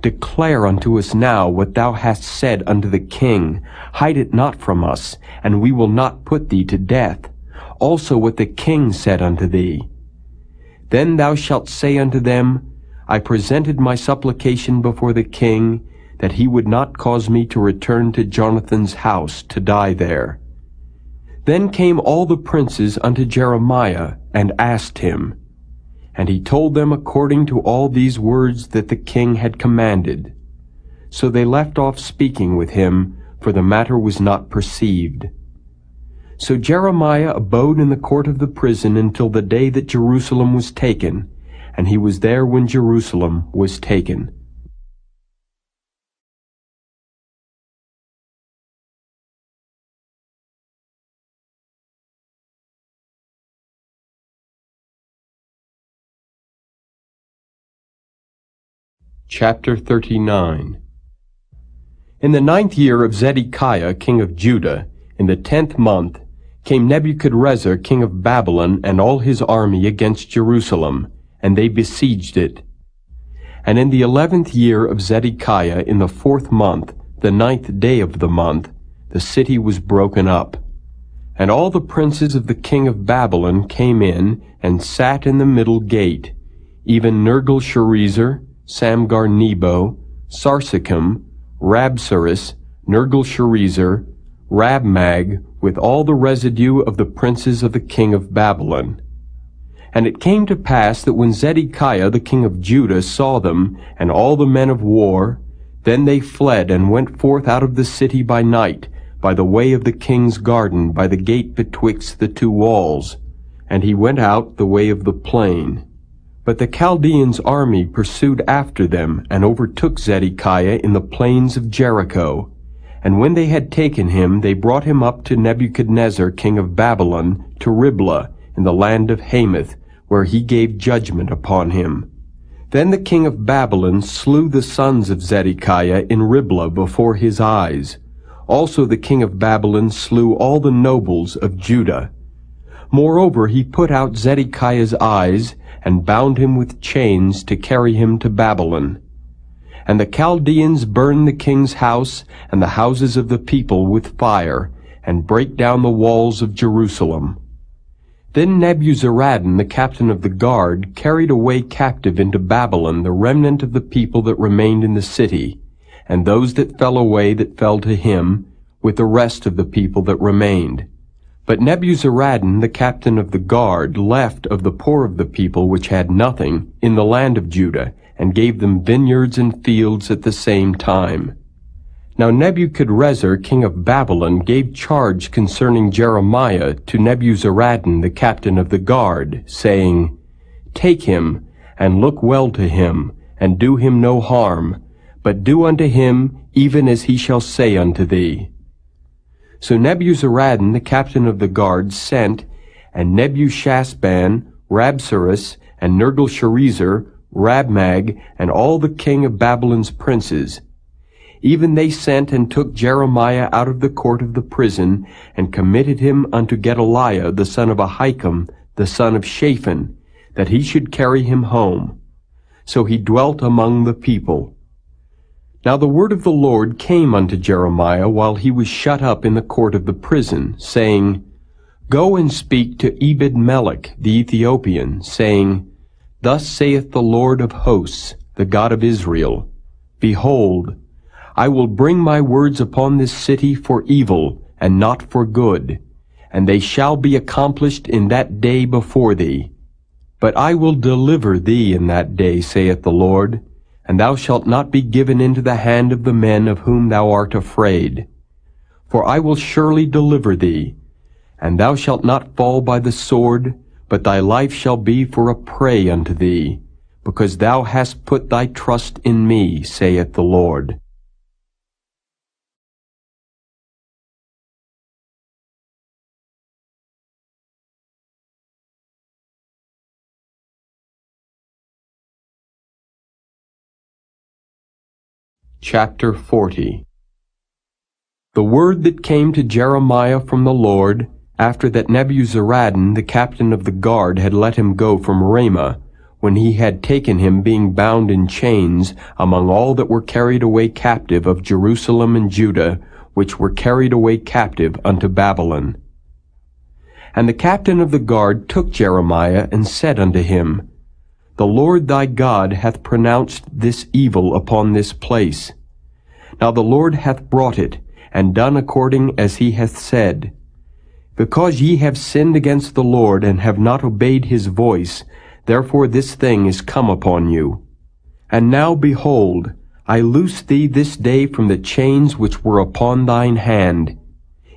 Declare unto us now what thou hast said unto the king, hide it not from us, and we will not put thee to death. Also what the king said unto thee. Then thou shalt say unto them, I presented my supplication before the king, that he would not cause me to return to Jonathan's house to die there. Then came all the princes unto Jeremiah, and asked him. And he told them according to all these words that the king had commanded. So they left off speaking with him, for the matter was not perceived. So Jeremiah abode in the court of the prison until the day that Jerusalem was taken, and he was there when Jerusalem was taken. Chapter 39. In the 9th year of Zedekiah king of Judah, in the 10th month, came Nebuchadrezzar king of Babylon and all his army against Jerusalem, and they besieged it. And in the 11th year of Zedekiah, in the 4th month, the 9th day of the month, the city was broken up. And all the princes of the king of Babylon came in, and sat in the middle gate, even Nergal-Sharezer, Samgar-Nebo, Sarsechim, Rabsaris, Nergal-Sharezer, Rabmag, with all the residue of the princes of the king of Babylon. And it came to pass that when Zedekiah the king of Judah saw them, and all the men of war, then they fled and went forth out of the city by night, by the way of the king's garden, by the gate betwixt the two walls. And he went out the way of the plain. But the Chaldeans' army pursued after them, and overtook Zedekiah in the plains of Jericho. And when they had taken him, they brought him up to Nebuchadnezzar king of Babylon, to Riblah, in the land of Hamath, where he gave judgment upon him. Then the king of Babylon slew the sons of Zedekiah in Riblah before his eyes. Also the king of Babylon slew all the nobles of Judah. Moreover, he put out Zedekiah's eyes, and bound him with chains to carry him to Babylon. And the Chaldeans burned the king's house and the houses of the people with fire, and brake down the walls of Jerusalem. Then Nebuzaradan, the captain of the guard, carried away captive into Babylon the remnant of the people that remained in the city, and those that fell away that fell to him, with the rest of the people that remained. But Nebuzaradan, the captain of the guard, left of the poor of the people which had nothing in the land of Judah, and gave them vineyards and fields at the same time. Now Nebuchadrezzar king of Babylon gave charge concerning Jeremiah to Nebuzaradan, the captain of the guard, saying, Take him, and look well to him, and do him no harm, but do unto him even as he shall say unto thee. So Nebuzaradan, the captain of the guard, sent, and Nebushazban, Rabsaris, and Nergal-Sharezer Rabmag, and all the king of Babylon's princes. Even they sent and took Jeremiah out of the court of the prison, and committed him unto Gedaliah the son of Ahikam, the son of Shaphan, that he should carry him home. So he dwelt among the people. Now the word of the Lord came unto Jeremiah while he was shut up in the court of the prison, saying, Go and speak to Ebed-melech the Ethiopian, saying, Thus saith the Lord of hosts, the God of Israel, Behold, I will bring my words upon this city for evil, and not for good, and they shall be accomplished in that day before thee. But I will deliver thee in that day, saith the Lord, and thou shalt not be given into the hand of the men of whom thou art afraid. For I will surely deliver thee, and thou shalt not fall by the sword, but thy life shall be for a prey unto thee, because thou hast put thy trust in me, saith the Lord. Chapter 40. The word that came to Jeremiah from the Lord, after that Nebuzaradan, the captain of the guard, had let him go from Ramah, when he had taken him being bound in chains among all that were carried away captive of Jerusalem and Judah, which were carried away captive unto Babylon. And the captain of the guard took Jeremiah, and said unto him, The Lord thy God hath pronounced this evil upon this place. Now the Lord hath brought it, and done according as he hath said. Because ye have sinned against the Lord, and have not obeyed his voice, therefore this thing is come upon you. And now, behold, I loose thee this day from the chains which were upon thine hand.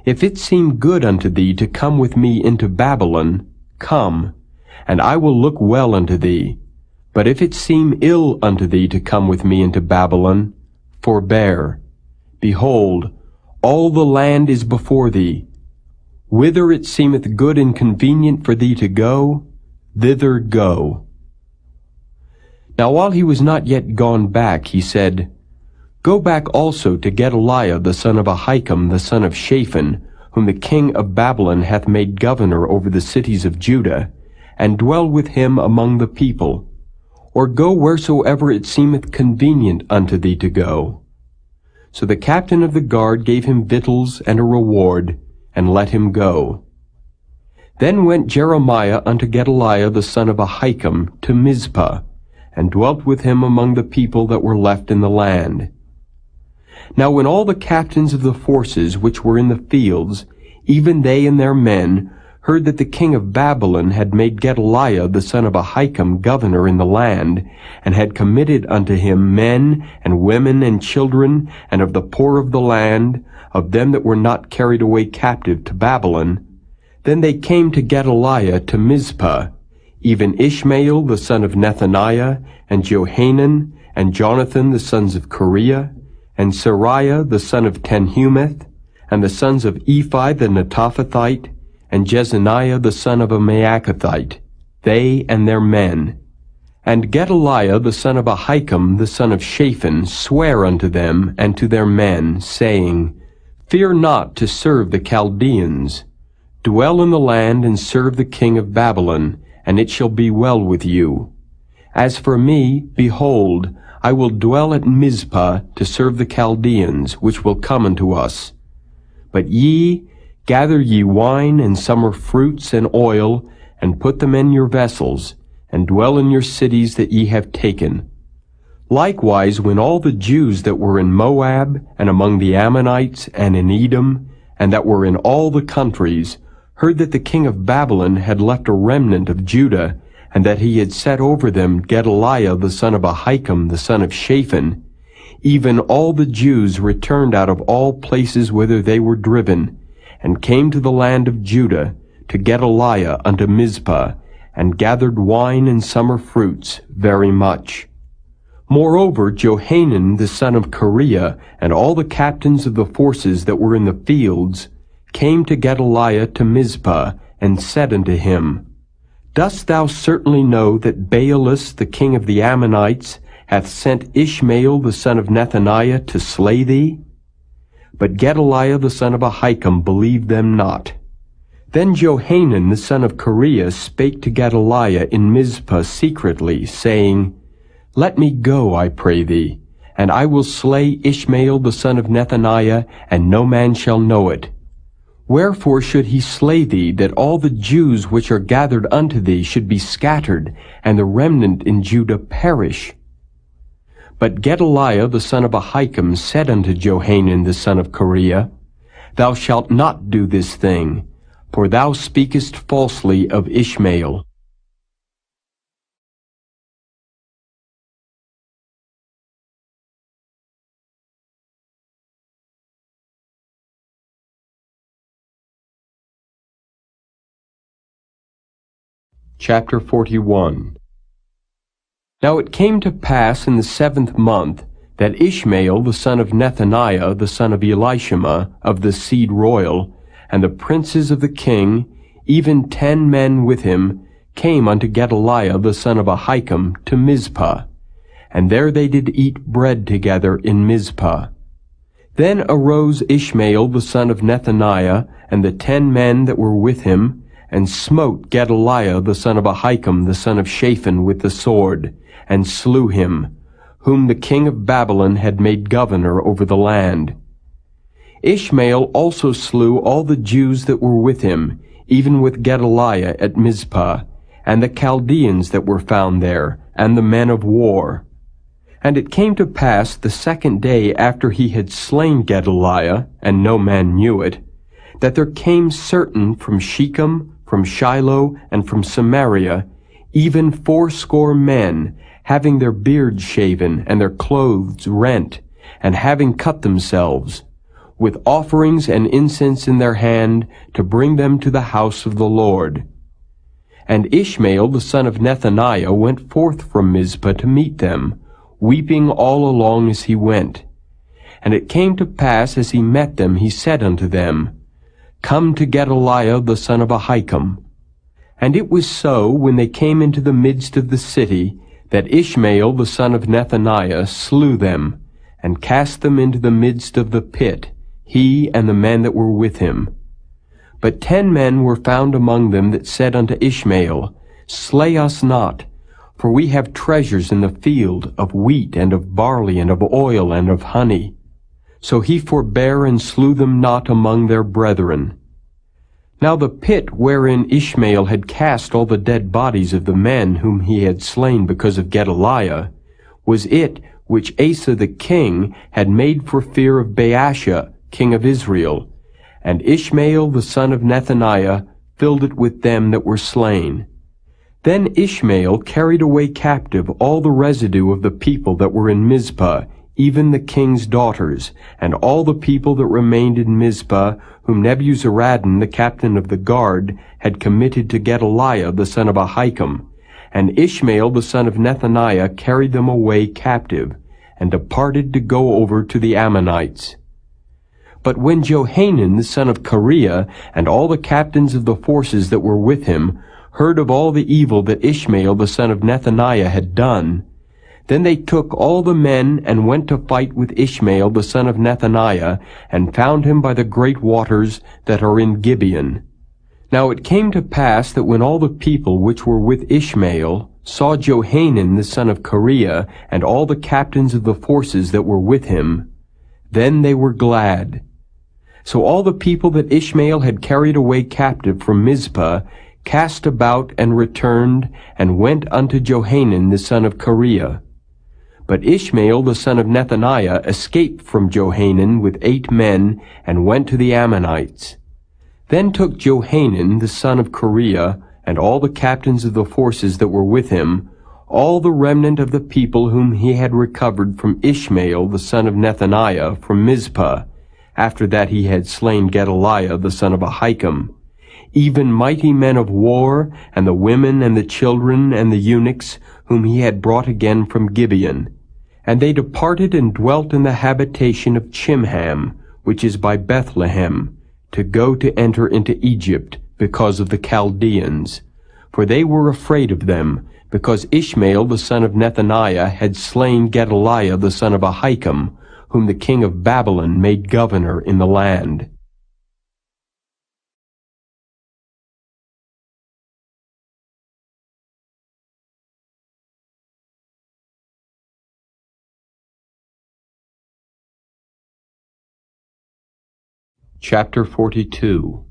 If it seem good unto thee to come with me into Babylon, come, and I will look well unto thee. But if it seem ill unto thee to come with me into Babylon, forbear. Behold, all the land is before thee. Whither it seemeth good and convenient for thee to go, thither go. Now while he was not yet gone back, he said, Go back also to Gedaliah the son of Ahikam the son of Shaphan, whom the king of Babylon hath made governor over the cities of Judah, and dwell with him among the people. Or go wheresoever it seemeth convenient unto thee to go. So the captain of the guard gave him victuals and a reward, and let him go. Then went Jeremiah unto Gedaliah the son of Ahikam to Mizpah, and dwelt with him among the people that were left in the land. Now when all the captains of the forces which were in the fields, even they and their men, heard that the king of Babylon had made Gedaliah the son of Ahikam governor in the land, and had committed unto him men and women and children, and of the poor of the land, of them that were not carried away captive to Babylon, then they came to Gedaliah to Mizpah, even Ishmael the son of Nethaniah, and Johanan, and Jonathan the sons of Kareah, and Sariah the son of Tanhumeth, and the sons of Ephi the Netophathite, and Jezaniah the son of a Maacathite, they and their men. And Gedaliah the son of Ahikam the son of Shaphan sware unto them and to their men, saying, Fear not to serve the Chaldeans. Dwell in the land and serve the king of Babylon, and it shall be well with you. As for me, behold, I will dwell at Mizpah to serve the Chaldeans, which will come unto us. But ye, gather ye wine and summer fruits and oil, and put them in your vessels, and dwell in your cities that ye have taken. Likewise, when all the Jews that were in Moab, and among the Ammonites, and in Edom, and that were in all the countries, heard that the king of Babylon had left a remnant of Judah, and that he had set over them Gedaliah the son of Ahikam the son of Shaphan, even all the Jews returned out of all places whither they were driven, and came to the land of Judah, to Gedaliah unto Mizpah, and gathered wine and summer fruits very much. Moreover, Johanan the son of Kareah, and all the captains of the forces that were in the fields, came to Gedaliah to Mizpah, and said unto him, Dost thou certainly know that Baalus the king of the Ammonites hath sent Ishmael the son of Nethaniah to slay thee? But Gedaliah the son of Ahikam believed them not. Then Johanan the son of Kareah spake to Gedaliah in Mizpah secretly, saying, Let me go, I pray thee, and I will slay Ishmael the son of Nethaniah, and no man shall know it. Wherefore should he slay thee, that all the Jews which are gathered unto thee should be scattered, and the remnant in Judah perish? But Gedaliah the son of Ahikam said unto Johanan the son of Kareah, Thou shalt not do this thing, for thou speakest falsely of Ishmael. Chapter 41. Now it came to pass in the 7th month that Ishmael the son of Nethaniah the son of Elishama of the seed royal, and the princes of the king, even 10 men with him, came unto Gedaliah the son of Ahikam to Mizpah, and there they did eat bread together in Mizpah. Then arose Ishmael the son of Nethaniah, and the 10 men that were with him, and smote Gedaliah the son of Ahikam the son of Shaphan with the sword, and slew him, whom the king of Babylon had made governor over the land. Ishmael also slew all the Jews that were with him, even with Gedaliah at Mizpah, and the Chaldeans that were found there, and the men of war. And it came to pass the 2nd day after he had slain Gedaliah, and no man knew it, that there came certain from Shechem, from Shiloh, and from Samaria, even 80 men, having their beards shaven, and their clothes rent, and having cut themselves, with offerings and incense in their hand, to bring them to the house of the Lord. And Ishmael the son of Nethaniah went forth from Mizpah to meet them, weeping all along as he went. And it came to pass as he met them, he said unto them, Come to Gedaliah the son of Ahikam. And it was so, when they came into the midst of the city, that Ishmael the son of Nethaniah slew them, and cast them into the midst of the pit, he and the men that were with him. But 10 men were found among them that said unto Ishmael, Slay us not, for we have treasures in the field of wheat and of barley and of oil and of honey. So he forbare and slew them not among their brethren. Now the pit wherein Ishmael had cast all the dead bodies of the men whom he had slain because of Gedaliah, was it which Asa the king had made for fear of Baasha, king of Israel, and Ishmael the son of Nethaniah filled it with them that were slain. Then Ishmael carried away captive all the residue of the people that were in Mizpah, even the king's daughters, and all the people that remained in Mizpah, whom Nebuzaradan the captain of the guard had committed to Gedaliah the son of Ahikam. And Ishmael the son of Nethaniah carried them away captive, and departed to go over to the Ammonites. But when Johanan the son of Kareah, and all the captains of the forces that were with him, heard of all the evil that Ishmael the son of Nethaniah had done, then they took all the men and went to fight with Ishmael the son of Nethaniah, and found him by the great waters that are in Gibeon. Now it came to pass that when all the people which were with Ishmael saw Johanan the son of Kareah, and all the captains of the forces that were with him, then they were glad. So all the people that Ishmael had carried away captive from Mizpah cast about and returned, and went unto Johanan the son of Kareah. But Ishmael the son of Nethaniah escaped from Johanan with 8 men, and went to the Ammonites. Then took Johanan the son of Kareah, and all the captains of the forces that were with him, all the remnant of the people whom he had recovered from Ishmael the son of Nethaniah from Mizpah, after that he had slain Gedaliah the son of Ahikam, even mighty men of war, and the women and the children and the eunuchs, whom he had brought again from Gibeon. And they departed and dwelt in the habitation of Chimham, which is by Bethlehem, to go to enter into Egypt, because of the Chaldeans. for they were afraid of them, because Ishmael the son of Nethaniah had slain Gedaliah the son of Ahikam, whom the king of Babylon made governor in the land. Chapter 42.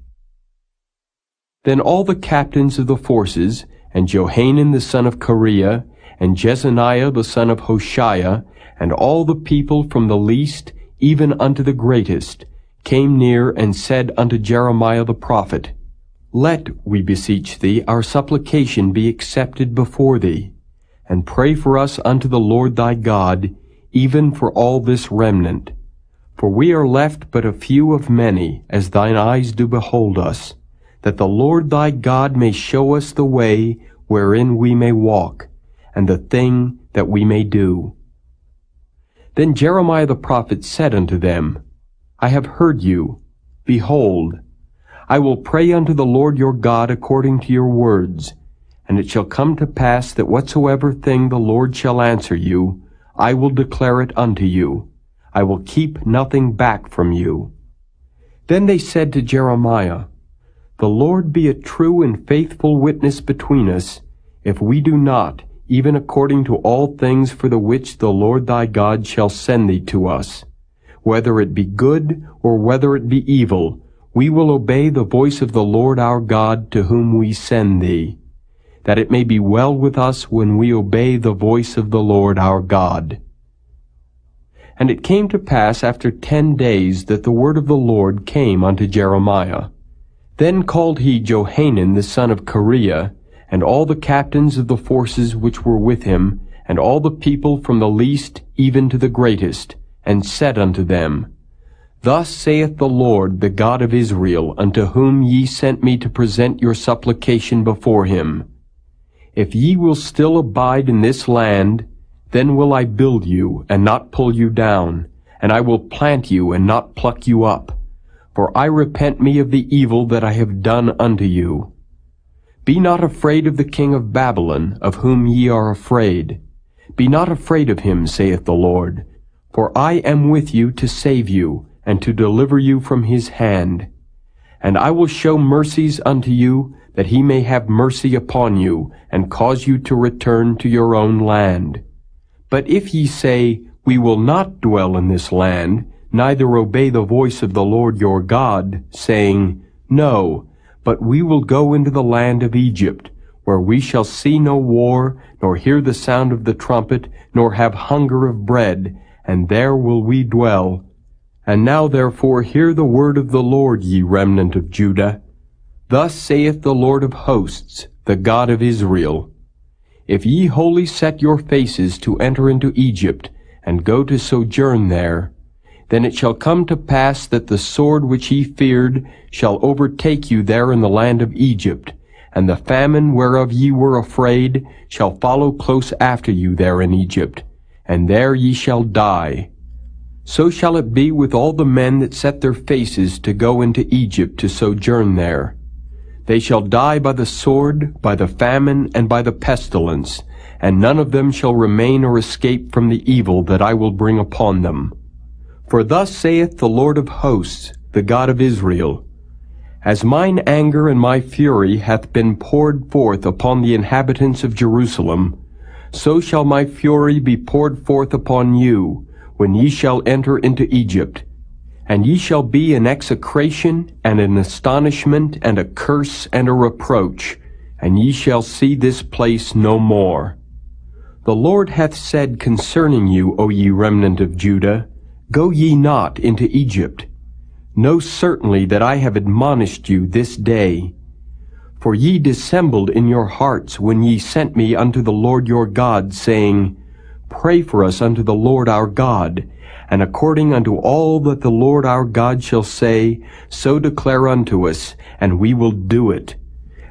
Then all the captains of the forces, and Johanan the son of Kareah, and Jezaniah the son of Hoshaiah, and all the people from the least even unto the greatest, came near and said unto Jeremiah the prophet, Let, we beseech thee, our supplication be accepted before thee, and pray for us unto the Lord thy God, even for all this remnant. For we are left but a few of many, as thine eyes do behold us, that the Lord thy God may show us the way wherein we may walk, and the thing that we may do. Then Jeremiah the prophet said unto them, I have heard you. Behold, I will pray unto the Lord your God according to your words, and it shall come to pass that whatsoever thing the Lord shall answer you, I will declare it unto you. I will keep nothing back from you. Then they said to Jeremiah, The Lord be a true and faithful witness between us, if we do not, even according to all things for the which the Lord thy God shall send thee to us. Whether it be good or whether it be evil, we will obey the voice of the Lord our God to whom we send thee, that it may be well with us when we obey the voice of the Lord our God. And it came to pass after 10 days that the word of the Lord came unto Jeremiah. Then called he Johanan the son of Kareah, and all the captains of the forces which were with him, and all the people from the least even to the greatest, and said unto them, Thus saith the Lord, the God of Israel, unto whom ye sent me to present your supplication before him. If ye will still abide in this land, then will I build you, and not pull you down, and I will plant you, and not pluck you up. For I repent me of the evil that I have done unto you. Be not afraid of the king of Babylon, of whom ye are afraid. Be not afraid of him, saith the Lord. For I am with you to save you, and to deliver you from his hand. And I will show mercies unto you, that he may have mercy upon you, and cause you to return to your own land. But if ye say, We will not dwell in this land, neither obey the voice of the Lord your God, saying, No, but we will go into the land of Egypt, where we shall see no war, nor hear the sound of the trumpet, nor have hunger of bread, and there will we dwell. And now therefore hear the word of the Lord, ye remnant of Judah. Thus saith the Lord of hosts, the God of Israel, If ye wholly set your faces to enter into Egypt, and go to sojourn there, then it shall come to pass that the sword which ye feared shall overtake you there in the land of Egypt, and the famine whereof ye were afraid shall follow close after you there in Egypt, and there ye shall die. So shall it be with all the men that set their faces to go into Egypt to sojourn there. They shall die by the sword, by the famine, and by the pestilence, and none of them shall remain or escape from the evil that I will bring upon them. For thus saith the Lord of hosts, the God of Israel, As mine anger and my fury hath been poured forth upon the inhabitants of Jerusalem, so shall my fury be poured forth upon you, when ye shall enter into Egypt. And ye shall be an execration, and an astonishment, and a curse, and a reproach, and ye shall see this place no more. The Lord hath said concerning you, O ye remnant of Judah, Go ye not into Egypt. Know certainly that I have admonished you this day. For ye dissembled in your hearts when ye sent me unto the Lord your God, saying, Pray for us unto the Lord our God, and according unto all that the Lord our God shall say, so declare unto us, and we will do it.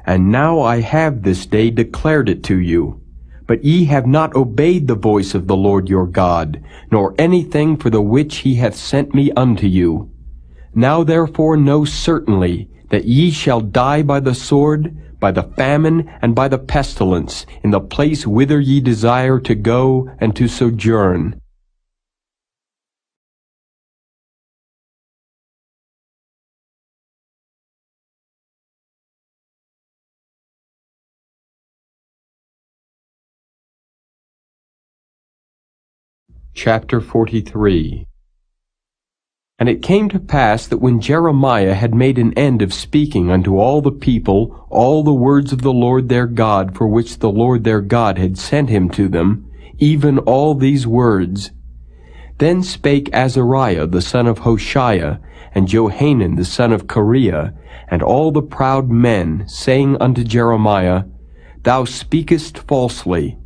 And now I have this day declared it to you. But ye have not obeyed the voice of the Lord your God, nor anything for the which he hath sent me unto you. Now therefore know certainly that ye shall die by the sword, by the famine and by the pestilence, in the place whither ye desire to go and to sojourn. Chapter 43. And it came to pass that when Jeremiah had made an end of speaking unto all the people all the words of the Lord their God, for which the Lord their God had sent him to them, even all these words, then spake Azariah the son of Hoshaiah, and Johanan the son of Kareah, and all the proud men, saying unto Jeremiah, Thou speakest falsely.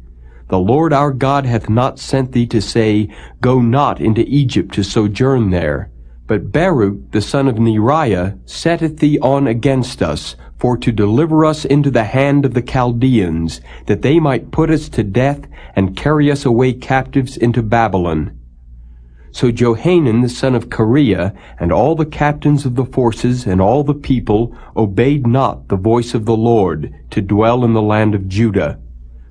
The Lord our God hath not sent thee to say, Go not into Egypt to sojourn there. But Baruch the son of Neriah setteth thee on against us, for to deliver us into the hand of the Chaldeans, that they might put us to death, and carry us away captives into Babylon. So Johanan the son of Kareah, and all the captains of the forces, and all the people, obeyed not the voice of the Lord, to dwell in the land of Judah.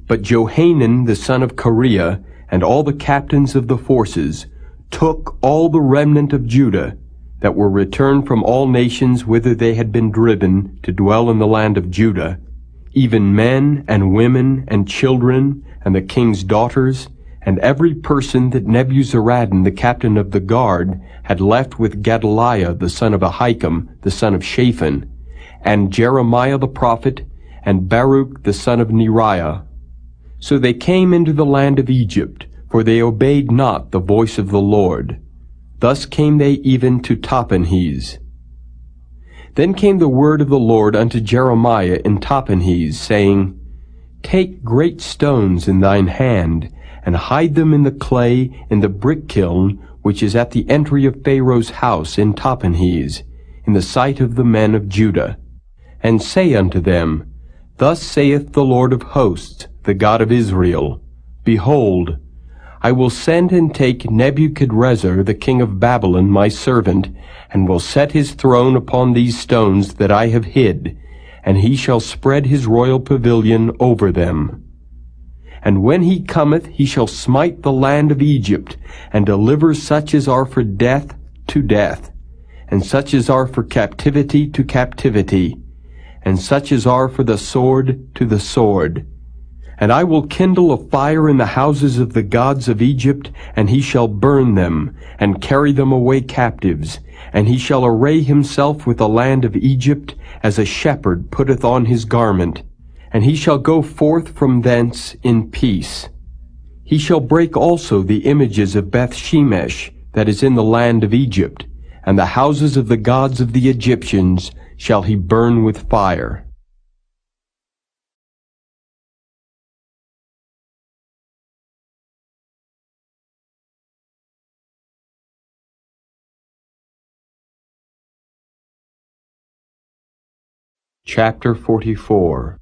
But Johanan the son of Kareah, and all the captains of the forces, took all the remnant of Judah, that were returned from all nations whither they had been driven, to dwell in the land of Judah, even men and women and children, and the king's daughters, and every person that Nebuzaradan the captain of the guard had left with Gedaliah the son of Ahikam, the son of Shaphan, and Jeremiah the prophet, and Baruch the son of Neriah. So they came into the land of Egypt, for they obeyed not the voice of the Lord. Thus came they even to Tahpanhes. Then came the word of the Lord unto Jeremiah in Tahpanhes, saying, Take great stones in thine hand, and hide them in the clay in the brick kiln, which is at the entry of Pharaoh's house in Tahpanhes, in the sight of the men of Judah. And say unto them, Thus saith the Lord of hosts, the God of Israel, Behold, I will send and take Nebuchadrezzar the king of Babylon my servant, and will set his throne upon these stones that I have hid, and he shall spread his royal pavilion over them. And when he cometh, he shall smite the land of Egypt, and deliver such as are for death to death, and such as are for captivity to captivity, and such as are for the sword to the sword. And I will kindle a fire in the houses of the gods of Egypt, and he shall burn them, and carry them away captives. And he shall array himself with the land of Egypt, as a shepherd putteth on his garment. And he shall go forth from thence in peace. He shall break also the images of Beth-shemesh, that is in the land of Egypt, and the houses of the gods of the Egyptians shall he burn with fire. Chapter 44.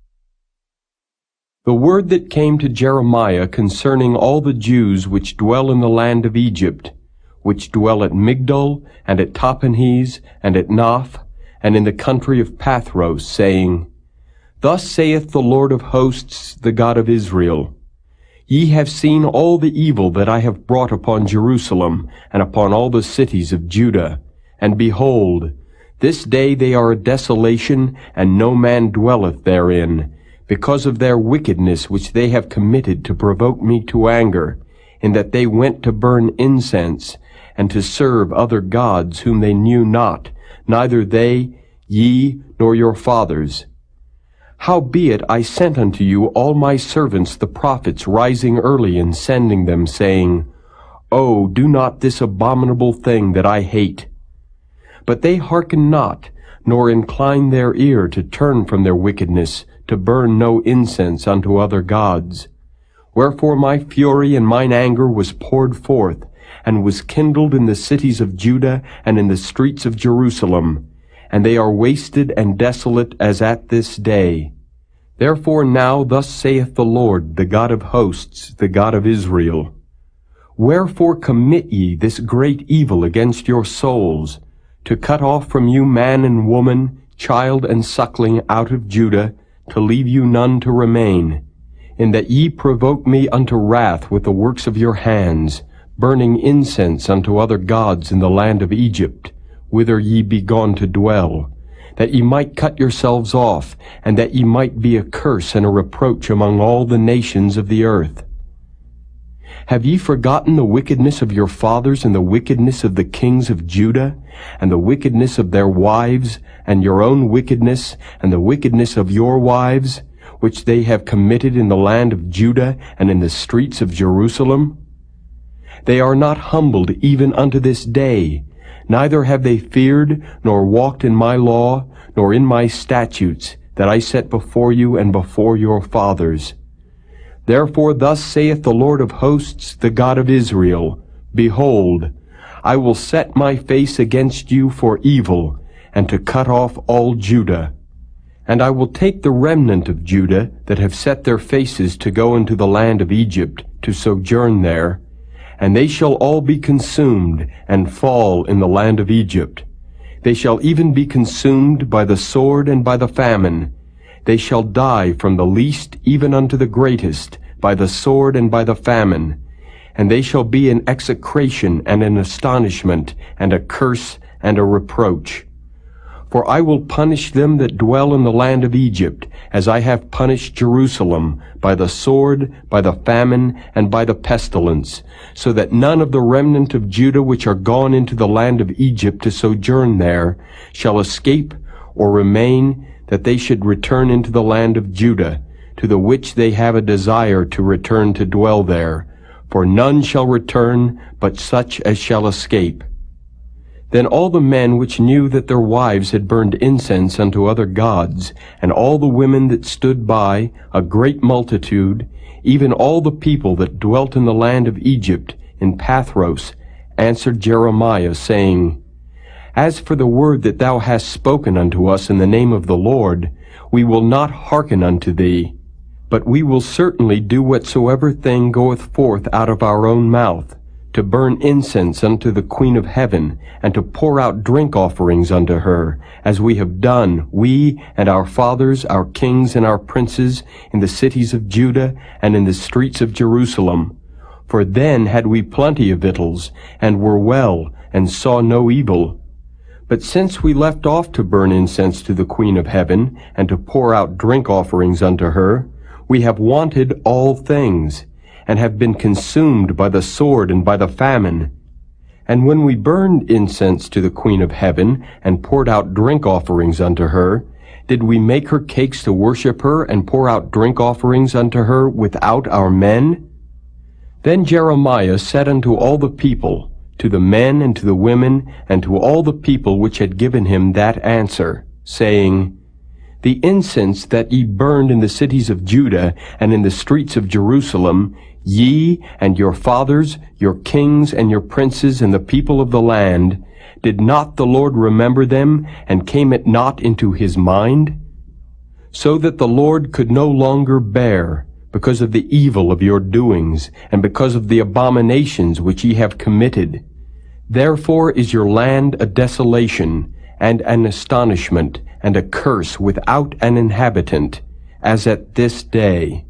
The word that came to Jeremiah concerning all the Jews which dwell in the land of Egypt, which dwell at Migdol, and at Tahpanhes, and at Naph, and in the country of Pathros, saying, Thus saith the Lord of hosts, the God of Israel, Ye have seen all the evil that I have brought upon Jerusalem, and upon all the cities of Judah. And behold, this day they are a desolation, and no man dwelleth therein, because of their wickedness which they have committed to provoke me to anger, in that they went to burn incense, and to serve other gods whom they knew not, neither they, ye, nor your fathers. Howbeit I sent unto you all my servants the prophets, rising early and sending them, saying, O, do not this abominable thing that I hate. But they hearken not, nor incline their ear to turn from their wickedness, to burn no incense unto other gods. Wherefore my fury and mine anger was poured forth, and was kindled in the cities of Judah and in the streets of Jerusalem, and they are wasted and desolate as at this day. Therefore now thus saith the Lord, the God of hosts, the God of Israel, Wherefore commit ye this great evil against your souls, to cut off from you man and woman, child and suckling out of Judah, to leave you none to remain, in that ye provoke me unto wrath with the works of your hands, burning incense unto other gods in the land of Egypt, whither ye be gone to dwell, that ye might cut yourselves off, and that ye might be a curse and a reproach among all the nations of the earth. Have ye forgotten the wickedness of your fathers, and the wickedness of the kings of Judah, and the wickedness of their wives, and your own wickedness, and the wickedness of your wives, which they have committed in the land of Judah and in the streets of Jerusalem? They are not humbled even unto this day, neither have they feared, nor walked in my law, nor in my statutes, that I set before you and before your fathers. Therefore thus saith the Lord of hosts, the God of Israel, Behold, I will set my face against you for evil, and to cut off all Judah. And I will take the remnant of Judah that have set their faces to go into the land of Egypt, to sojourn there, and they shall all be consumed, and fall in the land of Egypt. They shall even be consumed by the sword and by the famine. They shall die from the least even unto the greatest, by the sword and by the famine. And they shall be in execration and in astonishment, and a curse and a reproach. For I will punish them that dwell in the land of Egypt, as I have punished Jerusalem, by the sword, by the famine, and by the pestilence, so that none of the remnant of Judah which are gone into the land of Egypt to sojourn there shall escape or remain, that they should return into the land of Judah, to the which they have a desire to return to dwell there. For none shall return, but such as shall escape. Then all the men which knew that their wives had burned incense unto other gods, and all the women that stood by, a great multitude, even all the people that dwelt in the land of Egypt, in Pathros, answered Jeremiah, saying, As for the word that thou hast spoken unto us in the name of the Lord, we will not hearken unto thee, but we will certainly do whatsoever thing goeth forth out of our own mouth, to burn incense unto the Queen of Heaven, and to pour out drink offerings unto her, as we have done, we and our fathers, our kings and our princes, in the cities of Judah and in the streets of Jerusalem. For then had we plenty of victuals, and were well, and saw no evil. But since we left off to burn incense to the Queen of Heaven, and to pour out drink offerings unto her, we have wanted all things, and have been consumed by the sword and by the famine. And when we burned incense to the Queen of Heaven, and poured out drink offerings unto her, did we make her cakes to worship her, and pour out drink offerings unto her without our men? Then Jeremiah said unto all the people, to the men and to the women, and to all the people which had given him that answer, saying, The incense that ye burned in the cities of Judah, and in the streets of Jerusalem, ye and your fathers, your kings and your princes, and the people of the land, did not the Lord remember them, and came it not into his mind? So that the Lord could no longer bear, because of the evil of your doings, and because of the abominations which ye have committed. Therefore is your land a desolation, and an astonishment, and a curse without an inhabitant, as at this day.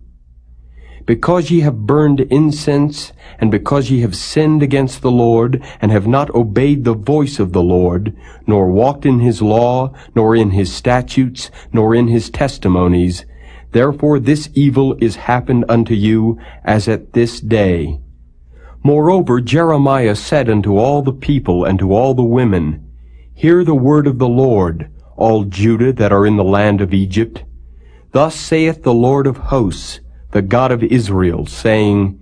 Because ye have burned incense, and because ye have sinned against the Lord, and have not obeyed the voice of the Lord, nor walked in his law, nor in his statutes, nor in his testimonies, therefore this evil is happened unto you, as at this day. Moreover Jeremiah said unto all the people and to all the women, Hear the word of the Lord, all Judah that are in the land of Egypt. Thus saith the Lord of hosts, the God of Israel, saying,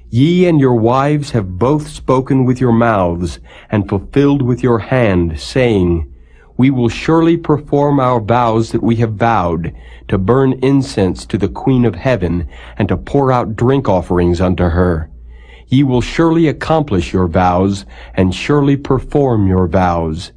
Ye and your wives have both spoken with your mouths, and fulfilled with your hand, saying, We will surely perform our vows that we have vowed, to burn incense to the Queen of Heaven, and to pour out drink offerings unto her. Ye will surely accomplish your vows, and surely perform your vows.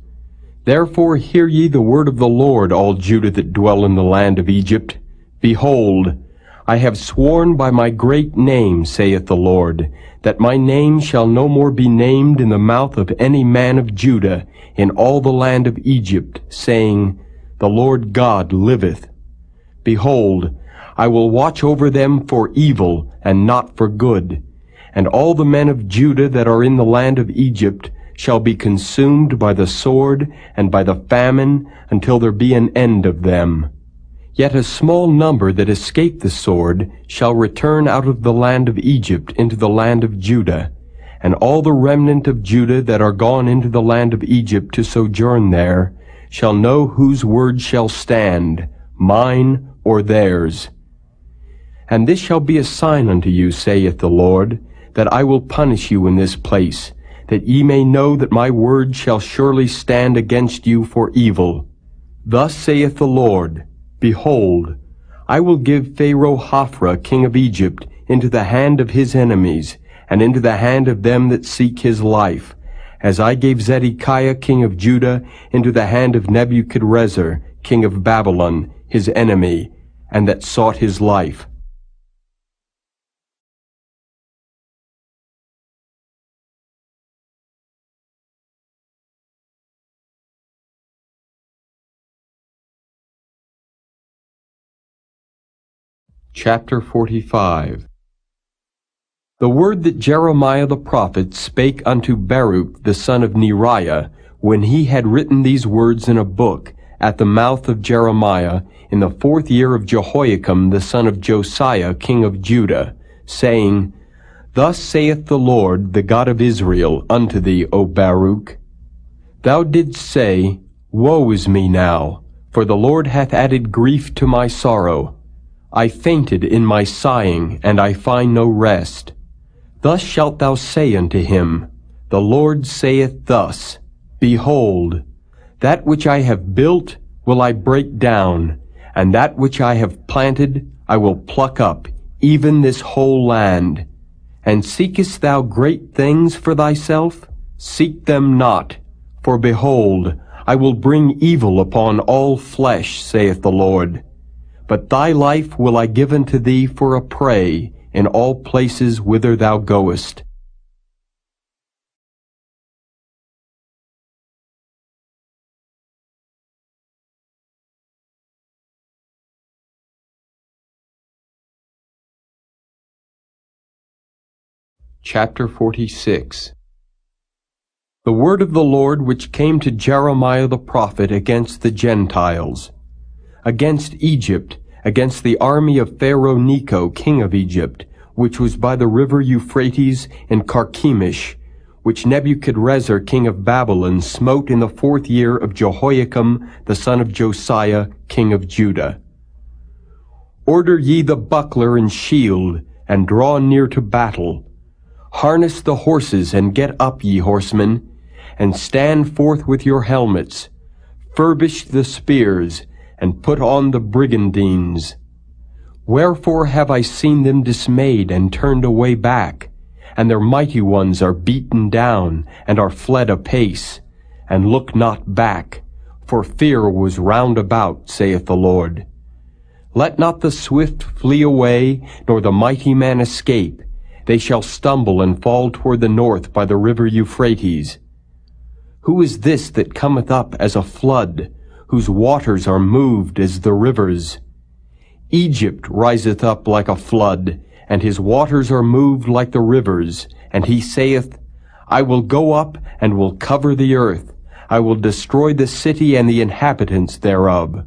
Therefore hear ye the word of the Lord, all Judah that dwell in the land of Egypt. Behold, I have sworn by my great name, saith the Lord, that my name shall no more be named in the mouth of any man of Judah in all the land of Egypt, saying, The Lord God liveth. Behold, I will watch over them for evil and not for good. And all the men of Judah that are in the land of Egypt shall be consumed by the sword and by the famine until there be an end of them. Yet a small number that escape the sword shall return out of the land of Egypt into the land of Judah. And all the remnant of Judah that are gone into the land of Egypt to sojourn there shall know whose word shall stand, mine or theirs. And this shall be a sign unto you, saith the Lord, that I will punish you in this place, that ye may know that my word shall surely stand against you for evil. Thus saith the Lord, Behold, I will give Pharaoh Hophra, king of Egypt, into the hand of his enemies, and into the hand of them that seek his life, as I gave Zedekiah, king of Judah, into the hand of Nebuchadrezzar, king of Babylon, his enemy, and that sought his life. Chapter 45. The word that Jeremiah the prophet spake unto Baruch the son of Neriah, when he had written these words in a book, at the mouth of Jeremiah, in the 4th year of Jehoiakim the son of Josiah king of Judah, saying, Thus saith the Lord, the God of Israel, unto thee, O Baruch, Thou didst say, Woe is me now, for the Lord hath added grief to my sorrow. I fainted in my sighing, and I find no rest. Thus shalt thou say unto him, The Lord saith thus, Behold, that which I have built will I break down, and that which I have planted I will pluck up, even this whole land. And seekest thou great things for thyself? Seek them not. For behold, I will bring evil upon all flesh, saith the Lord. But thy life will I give unto thee for a prey in all places whither thou goest. Chapter 46. The word of the Lord which came to Jeremiah the prophet against the Gentiles, against Egypt, against the army of Pharaoh Necho, king of Egypt, which was by the river Euphrates in Carchemish, which Nebuchadrezzar, king of Babylon, smote in the 4th year of Jehoiakim, the son of Josiah, king of Judah. Order ye the buckler and shield, and draw near to battle. Harness the horses, and get up, ye horsemen, and stand forth with your helmets. Furbish the spears, and put on the brigandines. Wherefore have I seen them dismayed and turned away back, and their mighty ones are beaten down, and are fled apace, and look not back, for fear was round about, saith the Lord. Let not the swift flee away, nor the mighty man escape. They shall stumble and fall toward the north by the river Euphrates. Who is this that cometh up as a flood, whose waters are moved as the rivers? Egypt riseth up like a flood, and his waters are moved like the rivers. And he saith, I will go up and will cover the earth. I will destroy the city and the inhabitants thereof.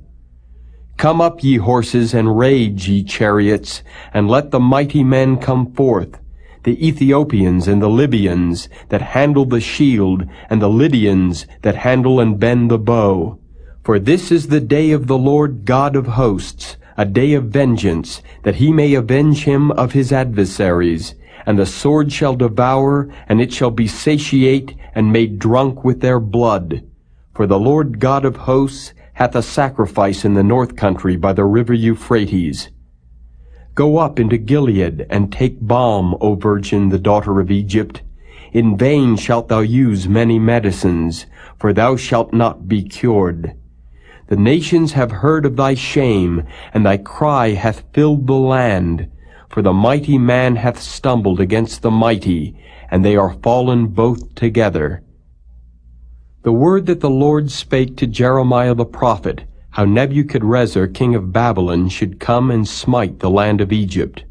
Come up, ye horses, and rage, ye chariots, and let the mighty men come forth, the Ethiopians and the Libyans that handle the shield, and the Lydians that handle and bend the bow. For this is the day of the Lord God of hosts, a day of vengeance, that he may avenge him of his adversaries. And the sword shall devour, and it shall be satiate, and made drunk with their blood. For the Lord God of hosts hath a sacrifice in the north country by the river Euphrates. Go up into Gilead, and take balm, O virgin, the daughter of Egypt. In vain shalt thou use many medicines, for thou shalt not be cured. The nations have heard of thy shame, and thy cry hath filled the land. For the mighty man hath stumbled against the mighty, and they are fallen both together. The word that the Lord spake to Jeremiah the prophet, how Nebuchadrezzar king of Babylon should come and smite the land of Egypt.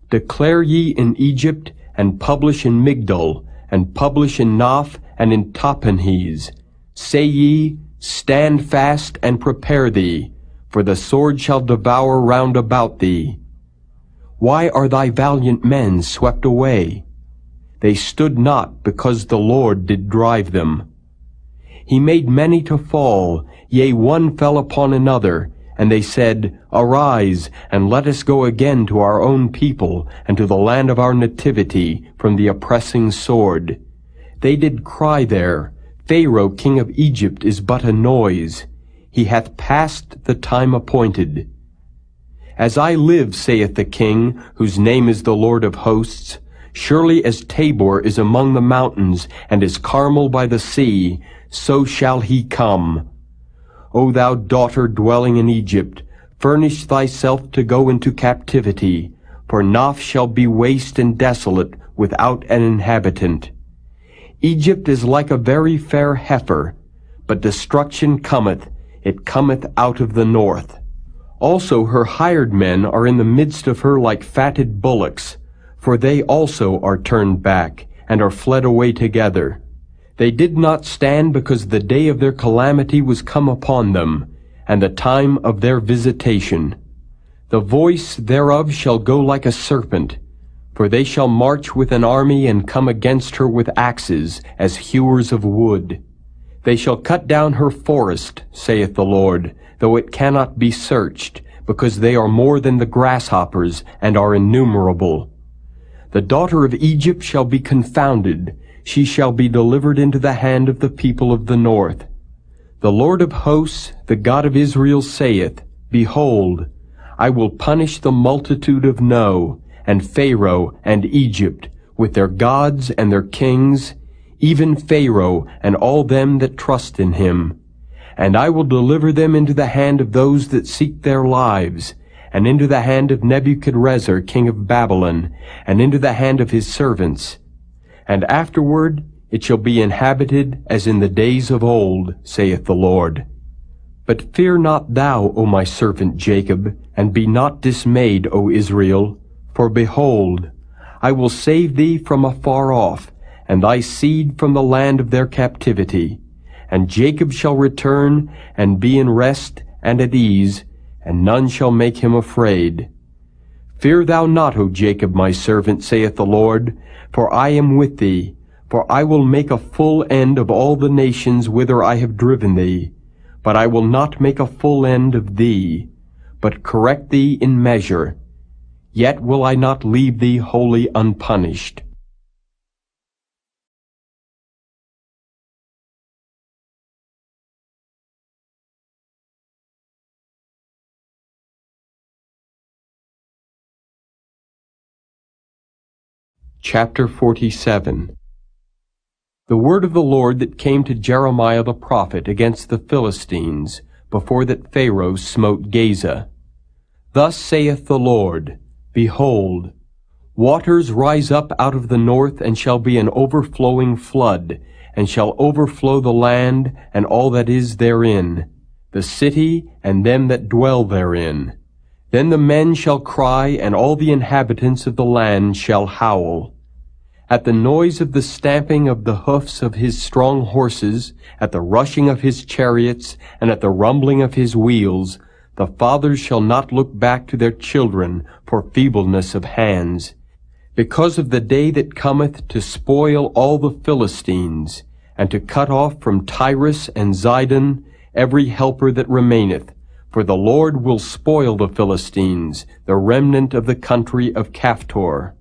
Declare ye in Egypt, and publish in Migdol, and publish in Noph, and in Tahpanhes. Say ye, Stand fast and prepare thee, for the sword shall devour round about thee. Why are thy valiant men swept away? They stood not, because the Lord did drive them. He made many to fall, yea, one fell upon another, and they said, Arise, and let us go again to our own people, and to the land of our nativity, from the oppressing sword. They did cry there, Pharaoh king of Egypt is but a noise. He hath passed the time appointed. As I live, saith the King, whose name is the Lord of hosts, surely as Tabor is among the mountains, and as Carmel by the sea, so shall he come. O thou daughter dwelling in Egypt, furnish thyself to go into captivity, for Noph shall be waste and desolate, without an inhabitant. Egypt is like a very fair heifer, but destruction cometh, it cometh out of the north. Also her hired men are in the midst of her like fatted bullocks, for they also are turned back, and are fled away together. They did not stand because the day of their calamity was come upon them, and the time of their visitation. The voice thereof shall go like a serpent, for they shall march with an army and come against her with axes, as hewers of wood. They shall cut down her forest, saith the Lord, though it cannot be searched, because they are more than the grasshoppers, and are innumerable. The daughter of Egypt shall be confounded, she shall be delivered into the hand of the people of the north. The Lord of hosts, the God of Israel, saith, Behold, I will punish the multitude of No, and Pharaoh and Egypt, with their gods and their kings, even Pharaoh and all them that trust in him. And I will deliver them into the hand of those that seek their lives, and into the hand of Nebuchadrezzar king of Babylon, and into the hand of his servants. And afterward it shall be inhabited as in the days of old, saith the Lord. But fear not thou, O my servant Jacob, and be not dismayed, O Israel. For behold, I will save thee from afar off, and thy seed from the land of their captivity. And Jacob shall return, and be in rest and at ease, and none shall make him afraid. Fear thou not, O Jacob, my servant, saith the Lord, for I am with thee. For I will make a full end of all the nations whither I have driven thee. But I will not make a full end of thee, but correct thee in measure. Yet will I not leave thee wholly unpunished. Chapter 47. The word of the Lord that came to Jeremiah the prophet against the Philistines, before that Pharaoh smote Gaza. Thus saith the Lord, Behold, waters rise up out of the north, and shall be an overflowing flood, and shall overflow the land, and all that is therein, the city, and them that dwell therein. Then the men shall cry, and all the inhabitants of the land shall howl. At the noise of the stamping of the hoofs of his strong horses, at the rushing of his chariots, and at the rumbling of his wheels, the fathers shall not look back to their children for feebleness of hands, because of the day that cometh to spoil all the Philistines, and to cut off from Tyrus and Zidon every helper that remaineth. For the Lord will spoil the Philistines, the remnant of the country of Caphtor.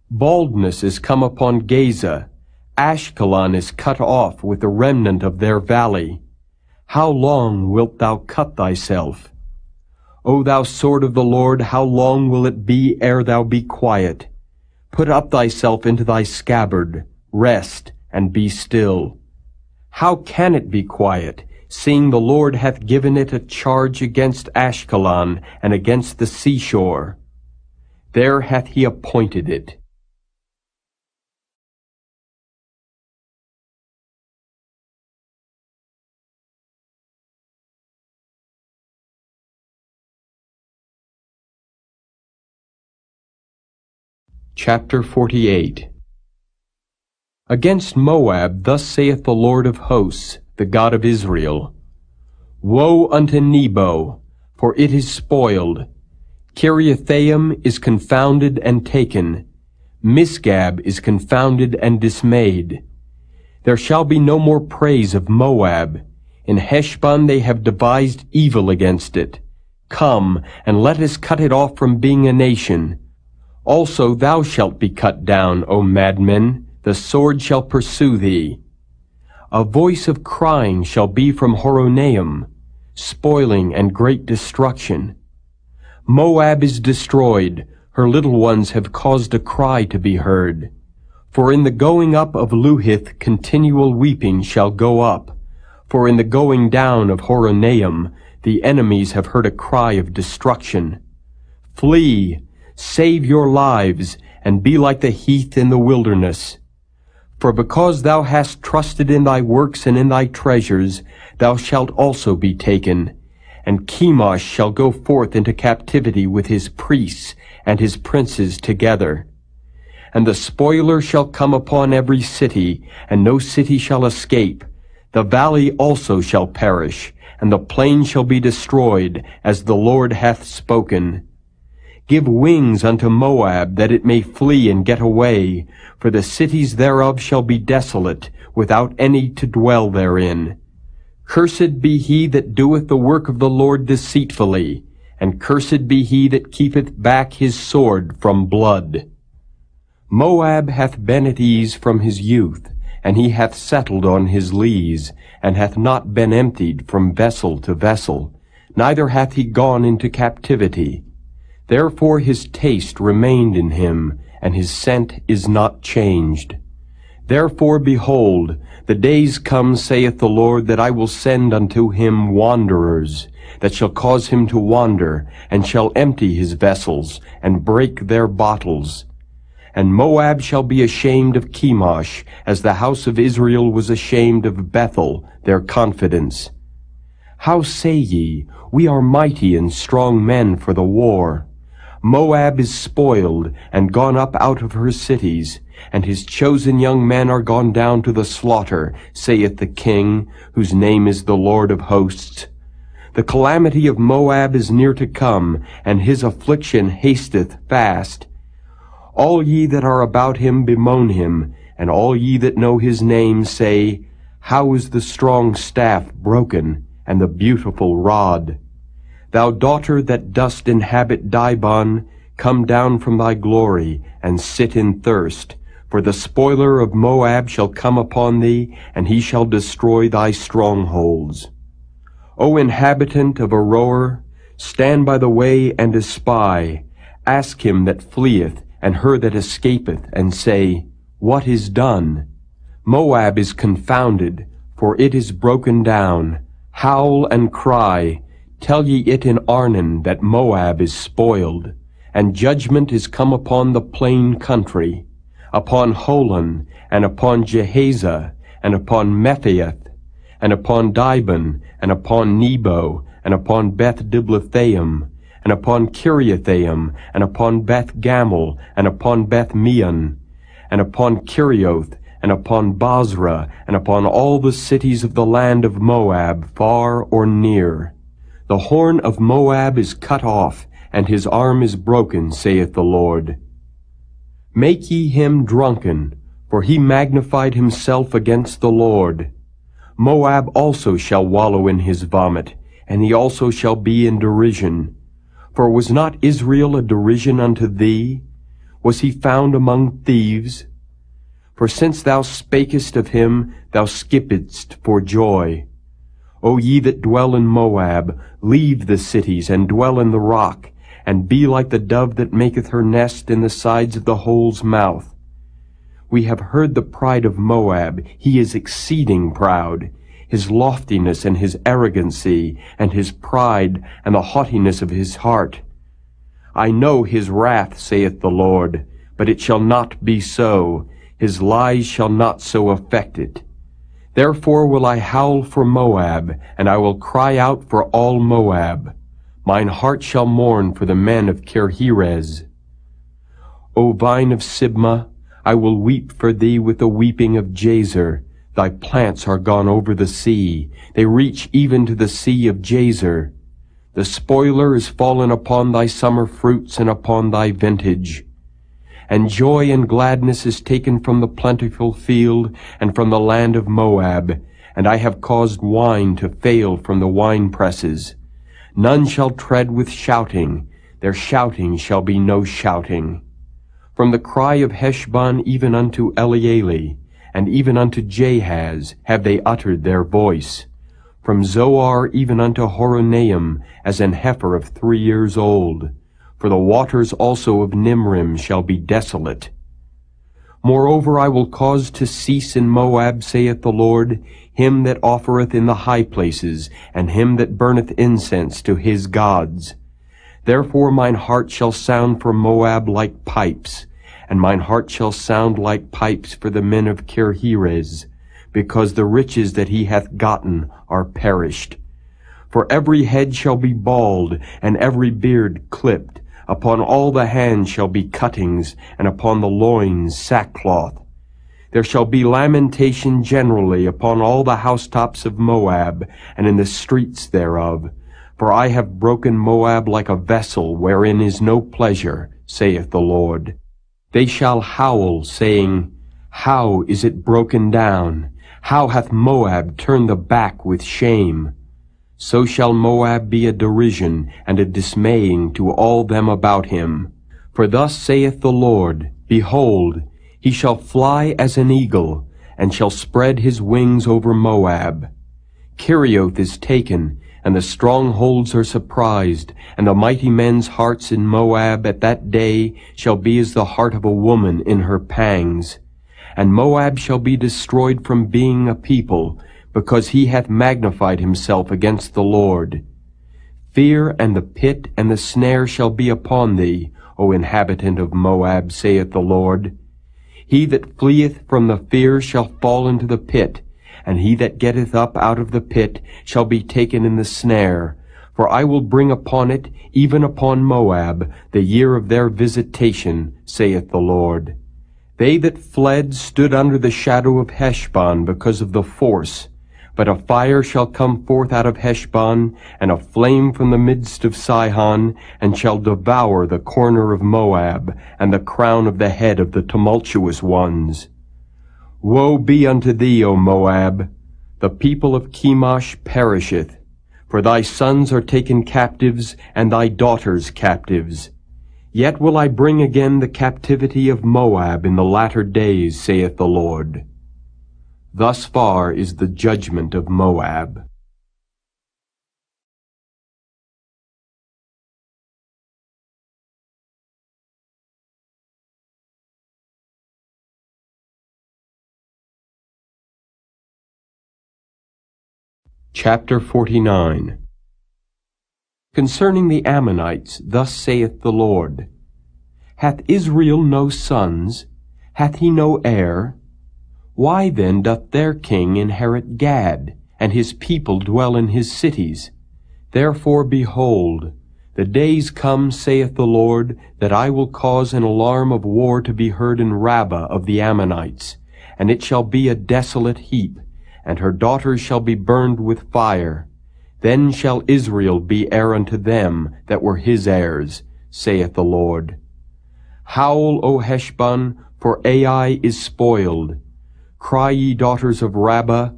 Baldness is come upon Gaza, Ashkelon is cut off with the remnant of their valley. How long wilt thou cut thyself? O thou sword of the Lord, how long will it be ere thou be quiet? Put up thyself into thy scabbard, rest, and be still. How can it be quiet, seeing the Lord hath given it a charge against Ashkelon and against the seashore? There hath he appointed it. Chapter 48. Against Moab thus saith the Lord of hosts, the God of Israel, Woe unto Nebo, for it is spoiled. Kiriathaim is confounded and taken. Misgab is confounded and dismayed. There shall be no more praise of Moab. In Heshbon they have devised evil against it. Come, and let us cut it off from being a nation. Also thou shalt be cut down, O madmen, the sword shall pursue thee. A voice of crying shall be from Horonaim, spoiling and great destruction. Moab is destroyed, her little ones have caused a cry to be heard. For in the going up of Luhith continual weeping shall go up. For in the going down of Horonaim the enemies have heard a cry of destruction. Flee, save your lives, and be like the heath in the wilderness. For because thou hast trusted in thy works and in thy treasures, thou shalt also be taken. And Chemosh shall go forth into captivity with his priests and his princes together. And the spoiler shall come upon every city, and no city shall escape. The valley also shall perish, and the plain shall be destroyed, as the Lord hath spoken. Give wings unto Moab, that it may flee and get away, for the cities thereof shall be desolate, without any to dwell therein. Cursed be he that doeth the work of the Lord deceitfully, and cursed be he that keepeth back his sword from blood. Moab hath been at ease from his youth, and he hath settled on his lees, and hath not been emptied from vessel to vessel, neither hath he gone into captivity. Therefore his taste remained in him, and his scent is not changed. Therefore, behold, the days come, saith the Lord, that I will send unto him wanderers, that shall cause him to wander, and shall empty his vessels, and break their bottles. And Moab shall be ashamed of Chemosh, as the house of Israel was ashamed of Bethel, their confidence. How say ye, We are mighty and strong men for the war? Moab is spoiled, and gone up out of her cities, and his chosen young men are gone down to the slaughter, saith the King, whose name is the Lord of hosts. The calamity of Moab is near to come, and his affliction hasteth fast. All ye that are about him bemoan him, and all ye that know his name say, How is the strong staff broken, and the beautiful rod? Thou daughter that dost inhabit Dibon, come down from thy glory, and sit in thirst. For the spoiler of Moab shall come upon thee, and he shall destroy thy strongholds. O inhabitant of Aroer, stand by the way and espy. Ask him that fleeth, and her that escapeth, and say, What is done? Moab is confounded, for it is broken down. Howl and cry, tell ye it in Arnon, that Moab is spoiled. And judgment is come upon the plain country, upon Holon, and upon Jehaza, and upon Mephiath, and upon Dibon, and upon Nebo, and upon Beth-Diblathaim, and upon Kiriathaim, and upon Beth-Gamel, and upon Beth-Meon, and upon Kerioth, and upon Basra, and upon all the cities of the land of Moab, far or near. The horn of Moab is cut off, and his arm is broken, saith the Lord. Make ye him drunken, for he magnified himself against the Lord. Moab also shall wallow in his vomit, and he also shall be in derision. For was not Israel a derision unto thee? Was he found among thieves? For since thou spakest of him, thou skippedst for joy. O ye that dwell in Moab, leave the cities, and dwell in the rock, and be like the dove that maketh her nest in the sides of the hole's mouth. We have heard the pride of Moab, he is exceeding proud, his loftiness and his arrogancy, and his pride, and the haughtiness of his heart. I know his wrath, saith the Lord, but it shall not be so. His lies shall not so affect it. Therefore will I howl for Moab, and I will cry out for all Moab. Mine heart shall mourn for the men of Kirheres. O vine of Sibmah, I will weep for thee with the weeping of Jazer. Thy plants are gone over the sea. They reach even to the sea of Jazer. The spoiler is fallen upon thy summer fruits and upon thy vintage. And joy and gladness is taken from the plentiful field and from the land of Moab. And I have caused wine to fail from the winepresses. None shall tread with shouting. Their shouting shall be no shouting. From the cry of Heshbon even unto Elealeh, and even unto Jahaz have they uttered their voice. From Zoar even unto Horonaim, as an heifer of 3 years old. For the waters also of Nimrim shall be desolate. Moreover, I will cause to cease in Moab, saith the Lord, him that offereth in the high places, and him that burneth incense to his gods. Therefore mine heart shall sound for Moab like pipes, and mine heart shall sound like pipes for the men of Kirheres, because the riches that he hath gotten are perished. For every head shall be bald, and every beard clipped. Upon all the hands shall be cuttings, and upon the loins sackcloth. There shall be lamentation generally upon all the housetops of Moab, and in the streets thereof. For I have broken Moab like a vessel wherein is no pleasure, saith the Lord. They shall howl, saying, How is it broken down? How hath Moab turned the back with shame? So shall Moab be a derision and a dismaying to all them about him. For thus saith the Lord, Behold, he shall fly as an eagle, and shall spread his wings over Moab. Kerioth is taken, and the strongholds are surprised, and the mighty men's hearts in Moab at that day shall be as the heart of a woman in her pangs. And Moab shall be destroyed from being a people, because he hath magnified himself against the Lord. Fear and the pit and the snare shall be upon thee, O inhabitant of Moab, saith the Lord. He that fleeth from the fear shall fall into the pit, and he that getteth up out of the pit shall be taken in the snare. For I will bring upon it, even upon Moab, the year of their visitation, saith the Lord. They that fled stood under the shadow of Heshbon because of the force. But a fire shall come forth out of Heshbon, and a flame from the midst of Sihon, and shall devour the corner of Moab, and the crown of the head of the tumultuous ones. Woe be unto thee, O Moab! The people of Chemosh perisheth. For thy sons are taken captives, and thy daughters captives. Yet will I bring again the captivity of Moab in the latter days, saith the Lord. Thus far is the judgment of Moab. Chapter 49. Concerning the Ammonites, thus saith the Lord, Hath Israel no sons? Hath he no heir? Why then doth their king inherit Gad, and his people dwell in his cities? Therefore, behold, the days come, saith the Lord, that I will cause an alarm of war to be heard in Rabbah of the Ammonites, and it shall be a desolate heap, and her daughters shall be burned with fire. Then shall Israel be heir unto them that were his heirs, saith the Lord. Howl, O Heshbon, for Ai is spoiled. Cry, ye daughters of Rabbah,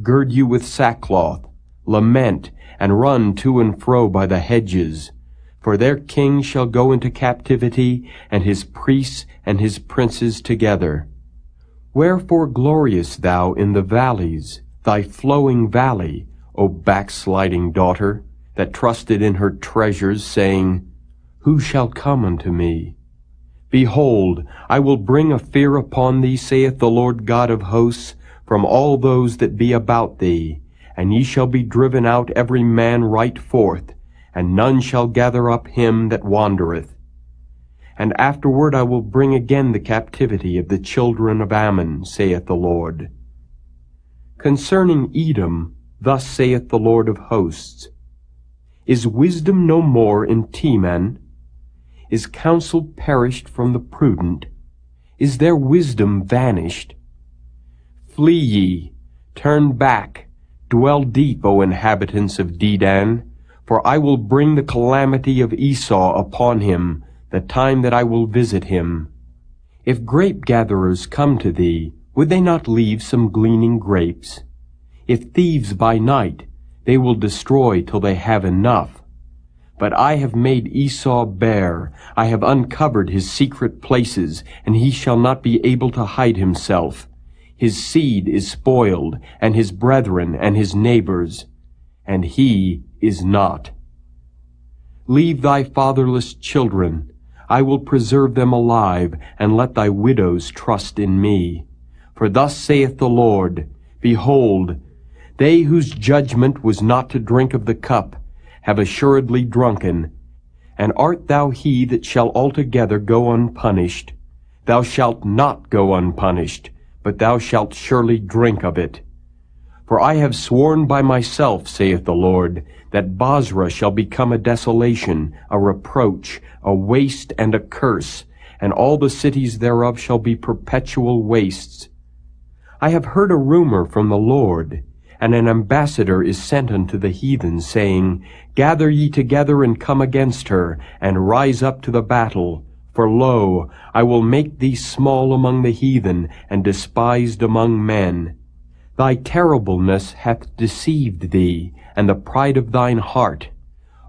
gird you with sackcloth, lament, and run to and fro by the hedges. For their king shall go into captivity, and his priests and his princes together. Wherefore gloriest thou in the valleys, thy flowing valley, O backsliding daughter, that trusted in her treasures, saying, Who shall come unto me? Behold, I will bring a fear upon thee, saith the Lord God of hosts, from all those that be about thee, and ye shall be driven out every man right forth, and none shall gather up him that wandereth. And afterward I will bring again the captivity of the children of Ammon, saith the Lord. Concerning Edom, thus saith the Lord of hosts, Is wisdom no more in Teman? Is counsel perished from the prudent? Is their wisdom vanished? Flee ye, turn back, dwell deep, O inhabitants of Dedan, for I will bring the calamity of Esau upon him, the time that I will visit him. If grape-gatherers come to thee, would they not leave some gleaning grapes? If thieves by night, they will destroy till they have enough. But I have made Esau bare, I have uncovered his secret places, and he shall not be able to hide himself. His seed is spoiled, and his brethren and his neighbors, and he is not. Leave thy fatherless children, I will preserve them alive, and let thy widows trust in me. For thus saith the Lord, Behold, they whose judgment was not to drink of the cup have assuredly drunken. And art thou he that shall altogether go unpunished? Thou shalt not go unpunished, but thou shalt surely drink of it. For I have sworn by myself, saith the Lord, that Bozrah shall become a desolation, a reproach, a waste, and a curse, and all the cities thereof shall be perpetual wastes. I have heard a rumor from the Lord, and an ambassador is sent unto the heathen, saying, Gather ye together and come against her, and rise up to the battle. For lo, I will make thee small among the heathen, and despised among men. Thy terribleness hath deceived thee, and the pride of thine heart.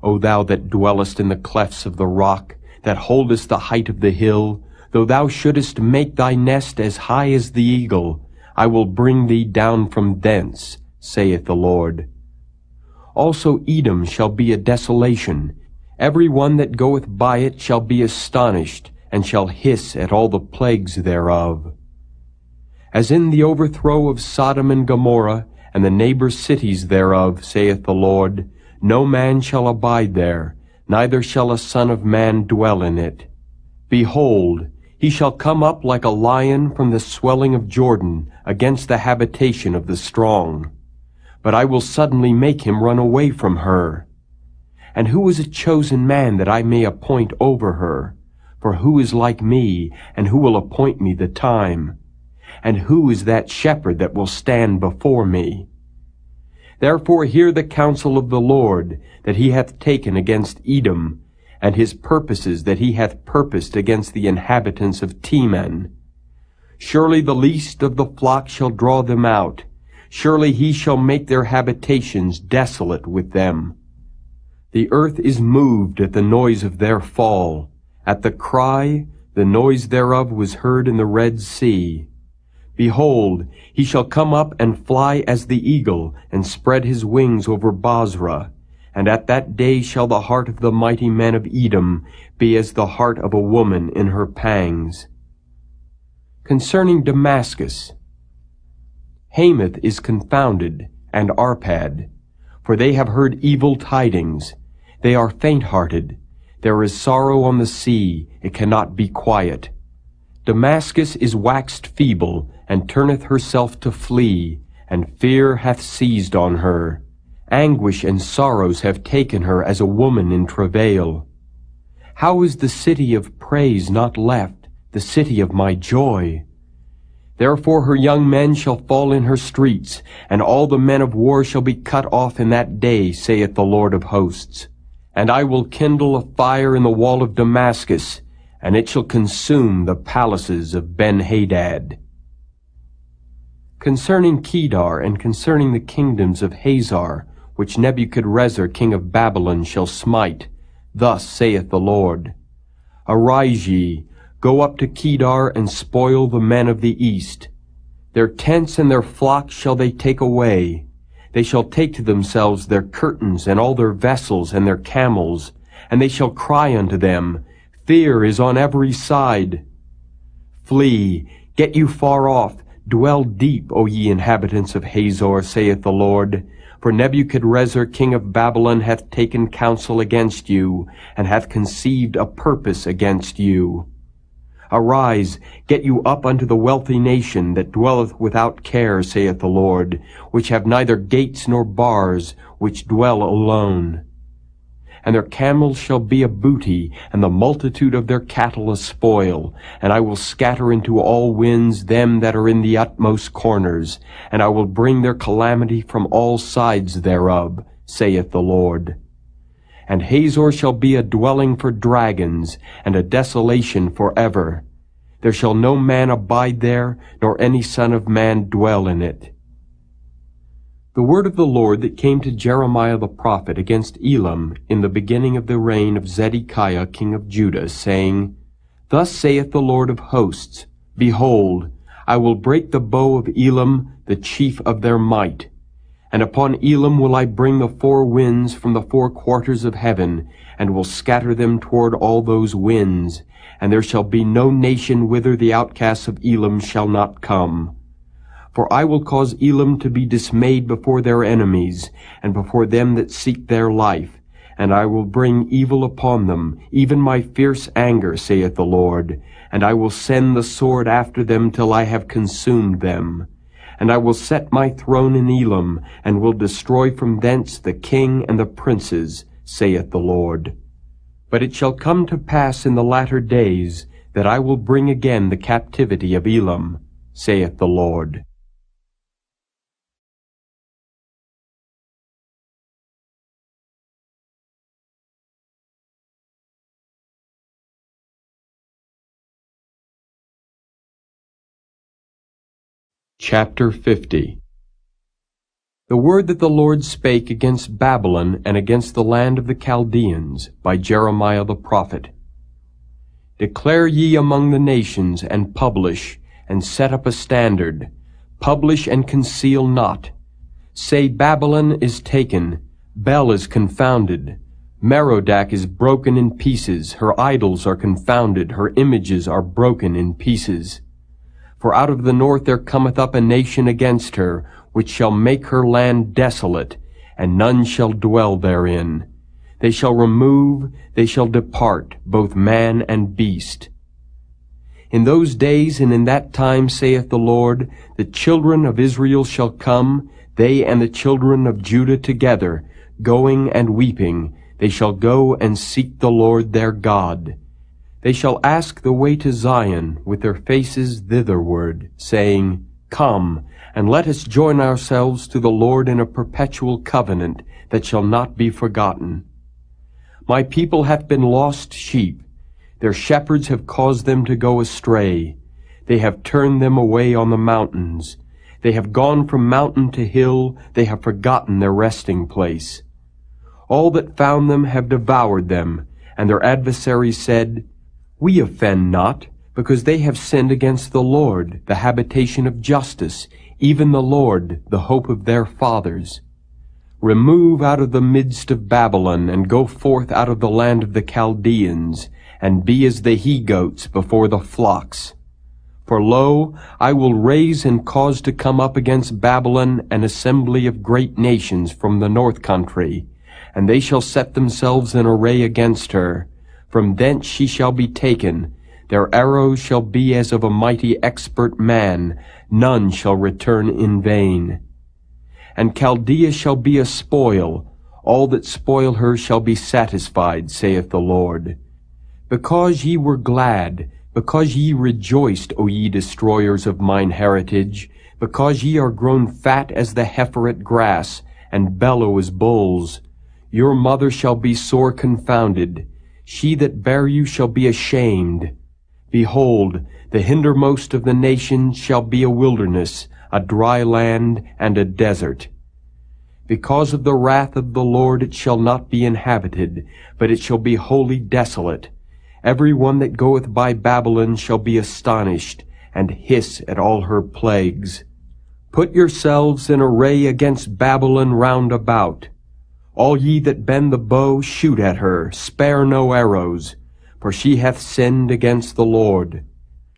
O thou that dwellest in the clefts of the rock, that holdest the height of the hill, though thou shouldest make thy nest as high as the eagle, I will bring thee down from thence, saith the Lord. Also Edom shall be a desolation. Every one that goeth by it shall be astonished, and shall hiss at all the plagues thereof. As in the overthrow of Sodom and Gomorrah, and the neighbor cities thereof, saith the Lord, no man shall abide there, neither shall a son of man dwell in it. Behold, he shall come up like a lion from the swelling of Jordan, against the habitation of the strong. But I will suddenly make him run away from her. And who is a chosen man that I may appoint over her? For who is like me, and who will appoint me the time? And who is that shepherd that will stand before me? Therefore hear the counsel of the Lord, that he hath taken against Edom, and his purposes that he hath purposed against the inhabitants of Teman. Surely the least of the flock shall draw them out. Surely he shall make their habitations desolate with them. The earth is moved at the noise of their fall. At the cry, the noise thereof was heard in the Red Sea. Behold, he shall come up and fly as the eagle, and spread his wings over Bozrah. And at that day shall the heart of the mighty men of Edom be as the heart of a woman in her pangs. Concerning Damascus, Hamath is confounded, and Arpad, for they have heard evil tidings. They are faint-hearted. There is sorrow on the sea, it cannot be quiet. Damascus is waxed feeble, and turneth herself to flee, and fear hath seized on her. Anguish and sorrows have taken her as a woman in travail. How is the city of praise not left, the city of my joy? Therefore her young men shall fall in her streets, and all the men of war shall be cut off in that day, saith the Lord of hosts. And I will kindle a fire in the wall of Damascus, and it shall consume the palaces of Ben-Hadad. Concerning Kedar, and concerning the kingdoms of Hazar, which Nebuchadrezzar king of Babylon shall smite, thus saith the Lord, Arise ye, go up to Kedar, and spoil the men of the east. Their tents and their flocks shall they take away. They shall take to themselves their curtains, and all their vessels, and their camels, and they shall cry unto them, Fear is on every side. Flee, get you far off, dwell deep, O ye inhabitants of Hazor, saith the Lord. For Nebuchadrezzar king of Babylon hath taken counsel against you, and hath conceived a purpose against you. Arise, get you up unto the wealthy nation that dwelleth without care, saith the Lord, which have neither gates nor bars, which dwell alone. and their camels shall be a booty, and the multitude of their cattle a spoil. And I will scatter into all winds them that are in the utmost corners, and I will bring their calamity from all sides thereof, saith the Lord. And Hazor shall be a dwelling for dragons, and a desolation forever. There shall no man abide there, nor any son of man dwell in it. The word of the Lord that came to Jeremiah the prophet against Elam in the beginning of the reign of Zedekiah king of Judah, saying, Thus saith the Lord of hosts, Behold, I will break the bow of Elam, the chief of their might. And upon Elam will I bring the four winds from the four quarters of heaven, and will scatter them toward all those winds. And there shall be no nation whither the outcasts of Elam shall not come. For I will cause Elam to be dismayed before their enemies, and before them that seek their life. And I will bring evil upon them, even my fierce anger, saith the Lord. And I will send the sword after them till I have consumed them. And I will set my throne in Elam, and will destroy from thence the king and the princes, saith the Lord. But it shall come to pass in the latter days, that I will bring again the captivity of Elam, saith the Lord. Chapter 50. The word that the Lord spake against Babylon and against the land of the Chaldeans by Jeremiah the prophet. Declare ye among the nations, and publish, and set up a standard. Publish and conceal not. Say, Babylon is taken, Bel is confounded. Merodach is broken in pieces, her idols are confounded, her images are broken in pieces. For out of the north there cometh up a nation against her, which shall make her land desolate, and none shall dwell therein. They shall remove, they shall depart, both man and beast. In those days and in that time, saith the Lord, the children of Israel shall come, they and the children of Judah together, going and weeping. They shall go and seek the Lord their God. They shall ask the way to Zion with their faces thitherward, saying, Come, and let us join ourselves to the Lord in a perpetual covenant that shall not be forgotten. My people hath been lost sheep. Their shepherds have caused them to go astray. They have turned them away on the mountains. They have gone from mountain to hill. They have forgotten their resting place. All that found them have devoured them, and their adversaries said, We offend not, because they have sinned against the Lord, the habitation of justice, even the Lord, the hope of their fathers. Remove out of the midst of Babylon, and go forth out of the land of the Chaldeans, and be as the he-goats before the flocks. For lo, I will raise and cause to come up against Babylon an assembly of great nations from the north country, and they shall set themselves in array against her. From thence she shall be taken. Their arrows shall be as of a mighty expert man. None shall return in vain. And Chaldea shall be a spoil. All that spoil her shall be satisfied, saith the Lord. Because ye were glad, because ye rejoiced, O ye destroyers of mine heritage, because ye are grown fat as the heifer at grass, and bellow as bulls, your mother shall be sore confounded. She that bare you shall be ashamed. Behold, the hindermost of the nations shall be a wilderness, a dry land, and a desert. Because of the wrath of the Lord it shall not be inhabited, but it shall be wholly desolate. Every one that goeth by Babylon shall be astonished, and hiss at all her plagues. Put yourselves in array against Babylon round about. All ye that bend the bow, shoot at her, spare no arrows, for she hath sinned against the Lord.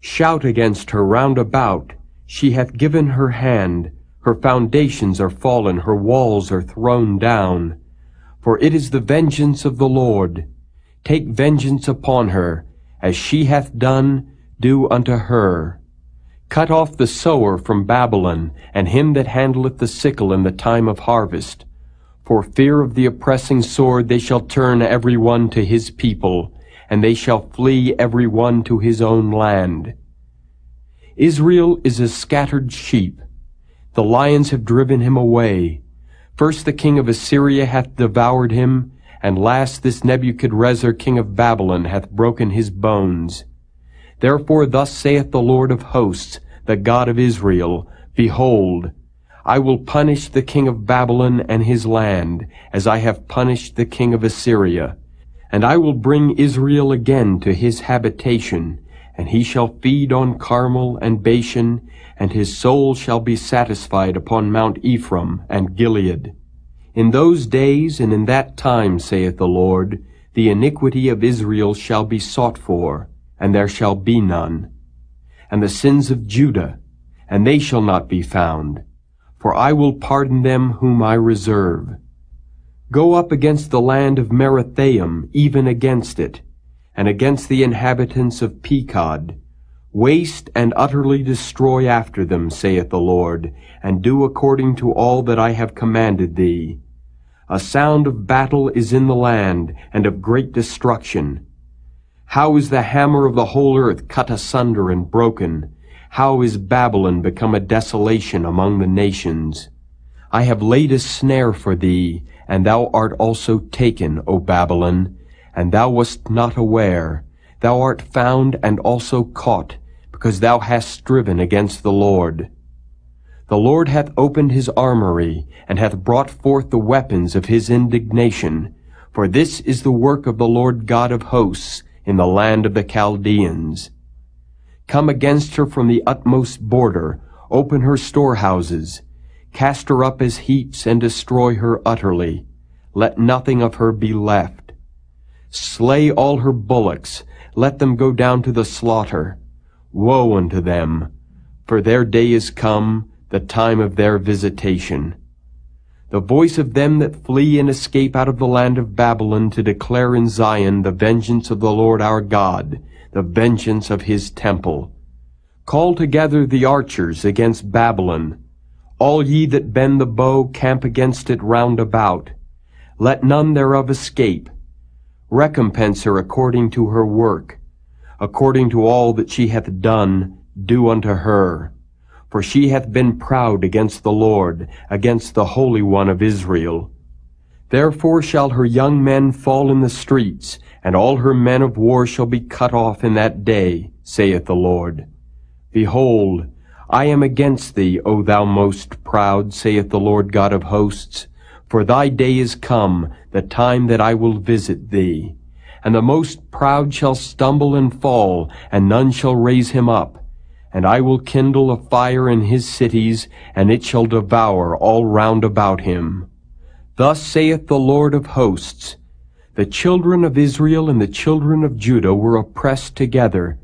Shout against her round about. She hath given her hand. Her foundations are fallen, her walls are thrown down. For it is the vengeance of the Lord. Take vengeance upon her. As she hath done, do unto her. Cut off the sower from Babylon, and him that handleth the sickle in the time of harvest. For fear of the oppressing sword they shall turn every one to his people, and they shall flee every one to his own land. Israel is a scattered sheep. The lions have driven him away. First the king of Assyria hath devoured him, and last this Nebuchadrezzar king of Babylon hath broken his bones. Therefore thus saith the Lord of hosts, the God of Israel, Behold, I will punish the king of Babylon and his land, as I have punished the king of Assyria. And I will bring Israel again to his habitation, and he shall feed on Carmel and Bashan, and his soul shall be satisfied upon Mount Ephraim and Gilead. In those days and in that time, saith the Lord, the iniquity of Israel shall be sought for, and there shall be none. And the sins of Judah, and they shall not be found, for I will pardon them whom I reserve. Go up against the land of Merathaim, even against it, and against the inhabitants of Pekod. Waste and utterly destroy after them, saith the Lord, and do according to all that I have commanded thee. A sound of battle is in the land, and of great destruction. How is the hammer of the whole earth cut asunder and broken? How is Babylon become a desolation among the nations? I have laid a snare for thee, and thou art also taken, O Babylon, and thou wast not aware. Thou art found and also caught, because thou hast striven against the Lord. The Lord hath opened his armory, and hath brought forth the weapons of his indignation. For this is the work of the Lord God of hosts in the land of the Chaldeans. Come against her from the utmost border, open her storehouses, cast her up as heaps, and destroy her utterly. Let nothing of her be left. Slay all her bullocks, let them go down to the slaughter. Woe unto them, for their day is come, the time of their visitation. The voice of them that flee and escape out of the land of Babylon, to declare in Zion the vengeance of the Lord our God, the vengeance of his temple. Call together the archers against Babylon. All ye that bend the bow, camp against it round about. Let none thereof escape. Recompense her according to her work. According to all that she hath done, do unto her. For she hath been proud against the Lord, against the Holy One of Israel. Therefore shall her young men fall in the streets, and all her men of war shall be cut off in that day, saith the Lord. Behold, I am against thee, O thou most proud, saith the Lord God of hosts. For thy day is come, the time that I will visit thee. And the most proud shall stumble and fall, and none shall raise him up. And I will kindle a fire in his cities, and it shall devour all round about him. Thus saith the Lord of hosts, the children of Israel and the children of Judah were oppressed together,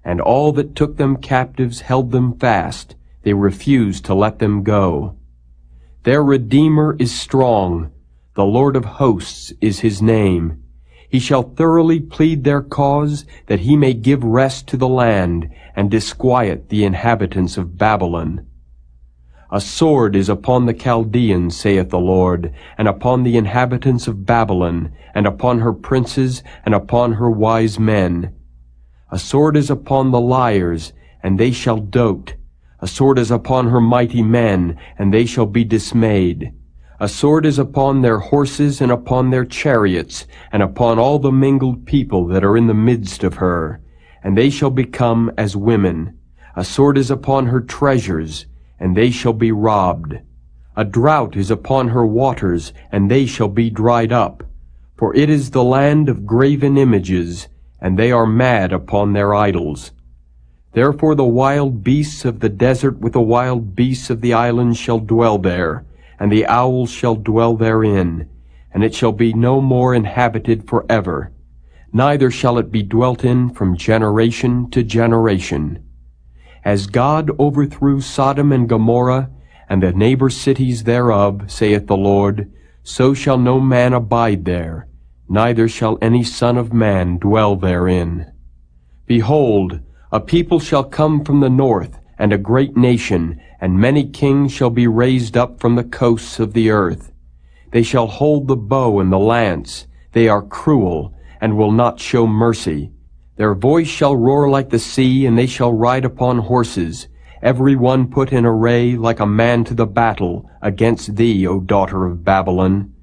and all that took them captives held them fast. They refused to let them go. Their Redeemer is strong. The Lord of hosts is his name. He shall thoroughly plead their cause, that he may give rest to the land, and disquiet the inhabitants of Babylon. A sword is upon the Chaldeans, saith the Lord, and upon the inhabitants of Babylon, and upon her princes, and upon her wise men. A sword is upon the liars, and they shall dote. A sword is upon her mighty men, and they shall be dismayed. A sword is upon their horses, and upon their chariots, and upon all the mingled people that are in the midst of her, and they shall become as women. A sword is upon her treasures, and they shall be robbed. A drought is upon her waters, and they shall be dried up. For it is the land of graven images, and they are mad upon their idols. Therefore the wild beasts of the desert with the wild beasts of the islands shall dwell there, and the owls shall dwell therein, and it shall be no more inhabited forever, neither shall it be dwelt in from generation to generation. As God overthrew Sodom and Gomorrah, and the neighbor cities thereof, saith the Lord, so shall no man abide there, neither shall any son of man dwell therein. Behold, a people shall come from the north, and a great nation, and many kings shall be raised up from the coasts of the earth. They shall hold the bow and the lance. They are cruel, and will not show mercy. Their voice shall roar like the sea, and they shall ride upon horses, every one put in array like a man to the battle against thee, O daughter of Babylon.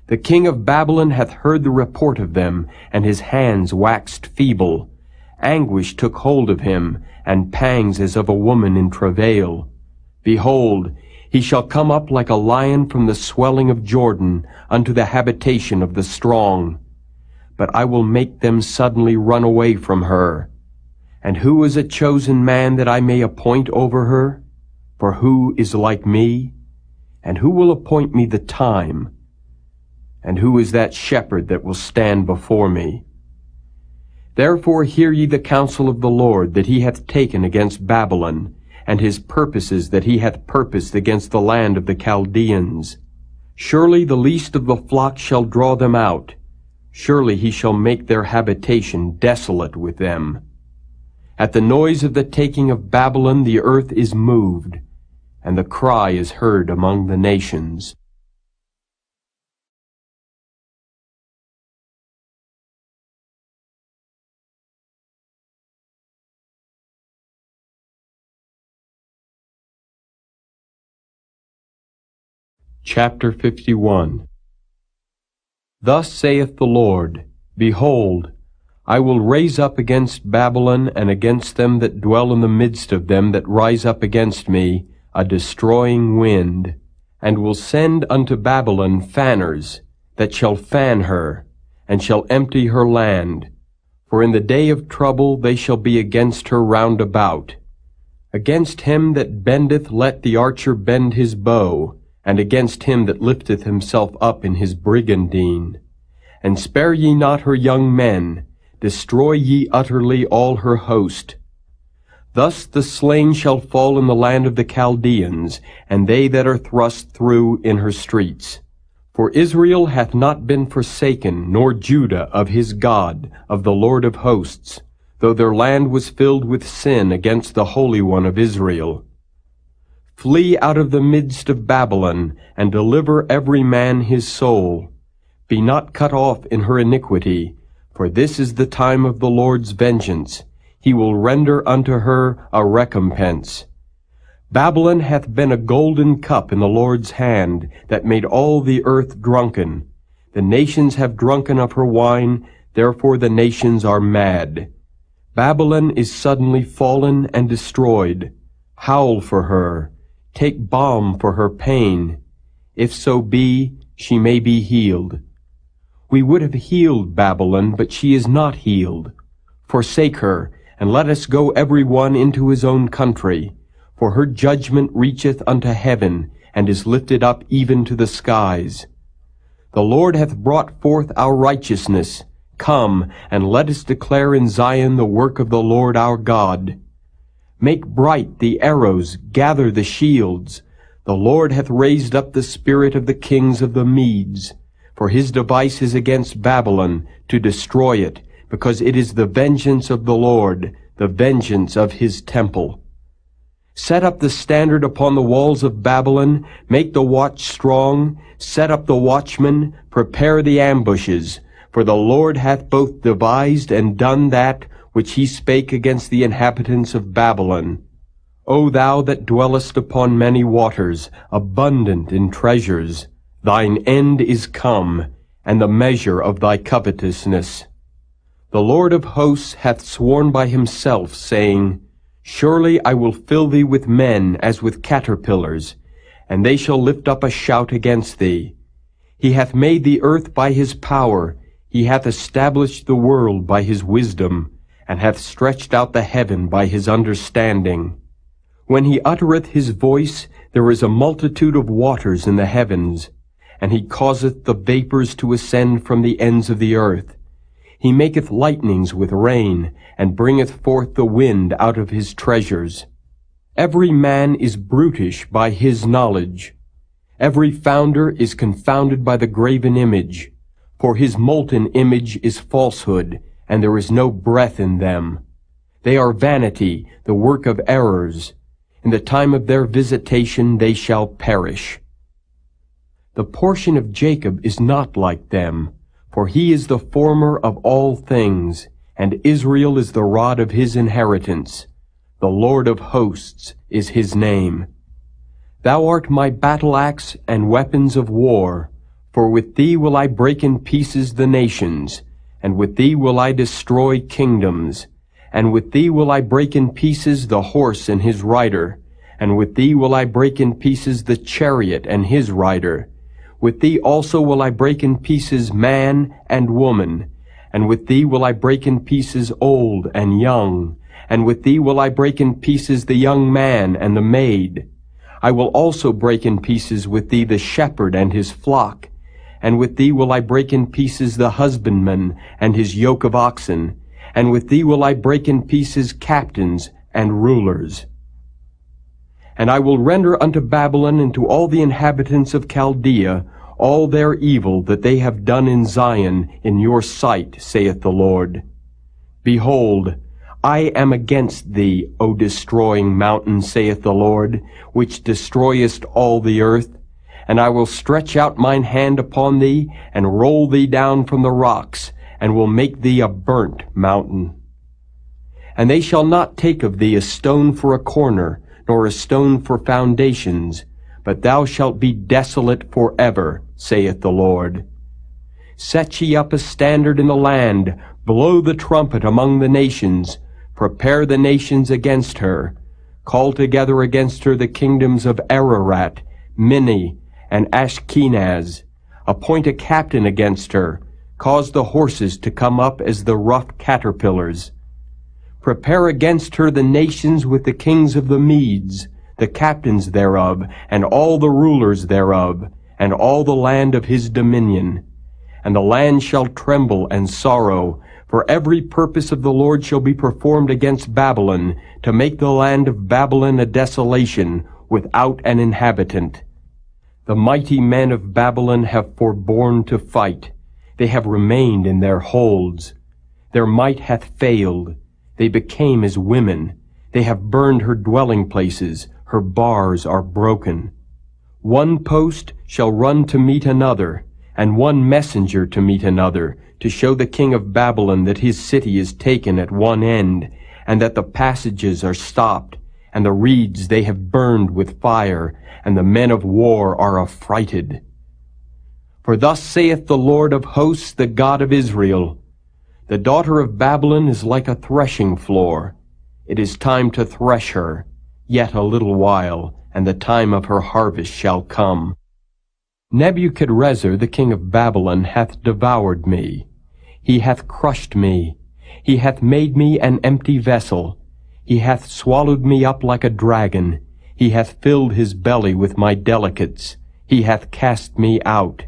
The king of Babylon hath heard the report of them, and his hands waxed feeble. Anguish took hold of him, and pangs as of a woman in travail. Behold, he shall come up like a lion from the swelling of Jordan unto the habitation of the strong. But I will make them suddenly run away from her. And who is a chosen man that I may appoint over her? For who is like me? And who will appoint me the time? And who is that shepherd that will stand before me? Therefore hear ye the counsel of the Lord that he hath taken against Babylon, and his purposes that he hath purposed against the land of the Chaldeans. Surely the least of the flock shall draw them out. Surely he shall make their habitation desolate with them. At the noise of the taking of Babylon the earth is moved, and the cry is heard among the nations. Chapter 51. Thus saith the Lord, Behold, I will raise up against Babylon and against them that dwell in the midst of them that rise up against me a destroying wind, and will send unto Babylon fanners that shall fan her, and shall empty her land. For in the day of trouble they shall be against her round about. Against him that bendeth let the archer bend his bow, and against him that lifteth himself up in his brigandine. And spare ye not her young men, destroy ye utterly all her host. Thus the slain shall fall in the land of the Chaldeans, and they that are thrust through in her streets. For Israel hath not been forsaken, nor Judah of his God, of the Lord of hosts, though their land was filled with sin against the Holy One of Israel. Flee out of the midst of Babylon, and deliver every man his soul. Be not cut off in her iniquity, for this is the time of the Lord's vengeance. He will render unto her a recompense. Babylon hath been a golden cup in the Lord's hand, that made all the earth drunken. The nations have drunken of her wine, therefore the nations are mad. Babylon is suddenly fallen and destroyed. Howl for her. Take balm for her pain. If so be, she may be healed. We would have healed Babylon, but she is not healed. Forsake her, and let us go every one into his own country. For her judgment reacheth unto heaven, and is lifted up even to the skies. The Lord hath brought forth our righteousness. Come, and let us declare in Zion the work of the Lord our God. Make bright the arrows, gather the shields. The Lord hath raised up the spirit of the kings of the Medes. For his device is against Babylon, to destroy it, because it is the vengeance of the Lord, the vengeance of his temple. Set up the standard upon the walls of Babylon, make the watch strong, set up the watchmen, prepare the ambushes. For the Lord hath both devised and done that which he spake against the inhabitants of Babylon. O thou that dwellest upon many waters, abundant in treasures, thine end is come, and the measure of thy covetousness. The Lord of hosts hath sworn by himself, saying, Surely I will fill thee with men as with caterpillars, and they shall lift up a shout against thee. He hath made the earth by his power, he hath established the world by his wisdom, and hath stretched out the heaven by his understanding. When he uttereth his voice, there is a multitude of waters in the heavens, and he causeth the vapors to ascend from the ends of the earth. He maketh lightnings with rain, and bringeth forth the wind out of his treasures. Every man is brutish by his knowledge. Every founder is confounded by the graven image, for his molten image is falsehood, and there is no breath in them. They are vanity, the work of errors. In the time of their visitation they shall perish. The portion of Jacob is not like them, for he is the former of all things, and Israel is the rod of his inheritance. The Lord of hosts is his name. Thou art my battle axe and weapons of war, for with thee will I break in pieces the nations, and with thee will I destroy kingdoms, and with thee will I break in pieces the horse and his rider, and with thee will I break in pieces the chariot and his rider. With thee also will I break in pieces man and woman, and with thee will I break in pieces old and young, and with thee will I break in pieces the young man and the maid. I will also break in pieces with thee the shepherd and his flock, and with thee will I break in pieces the husbandman and his yoke of oxen, and with thee will I break in pieces captains and rulers. And I will render unto Babylon and to all the inhabitants of Chaldea all their evil that they have done in Zion in your sight, saith the Lord. Behold, I am against thee, O destroying mountain, saith the Lord, which destroyest all the earth. And I will stretch out mine hand upon thee, and roll thee down from the rocks, and will make thee a burnt mountain. And they shall not take of thee a stone for a corner, nor a stone for foundations, but thou shalt be desolate forever, saith the Lord. Set ye up a standard in the land, blow the trumpet among the nations, prepare the nations against her, call together against her the kingdoms of Ararat, Minni, and Ashkenaz, appoint a captain against her, cause the horses to come up as the rough caterpillars. Prepare against her the nations with the kings of the Medes, the captains thereof, and all the rulers thereof, and all the land of his dominion. And the land shall tremble and sorrow, for every purpose of the Lord shall be performed against Babylon, to make the land of Babylon a desolation, without an inhabitant. The mighty men of Babylon have forborne to fight. They have remained in their holds. Their might hath failed. They became as women. They have burned her dwelling places. Her bars are broken. One post shall run to meet another, and one messenger to meet another, to show the king of Babylon that his city is taken at one end, and that the passages are stopped, and the reeds they have burned with fire, and the men of war are affrighted. For thus saith the Lord of hosts, the God of Israel, the daughter of Babylon is like a threshing floor. It is time to thresh her, yet a little while, and the time of her harvest shall come. Nebuchadrezzar the king of Babylon hath devoured me. He hath crushed me. He hath made me an empty vessel. He hath swallowed me up like a dragon. He hath filled his belly with my delicates. He hath cast me out.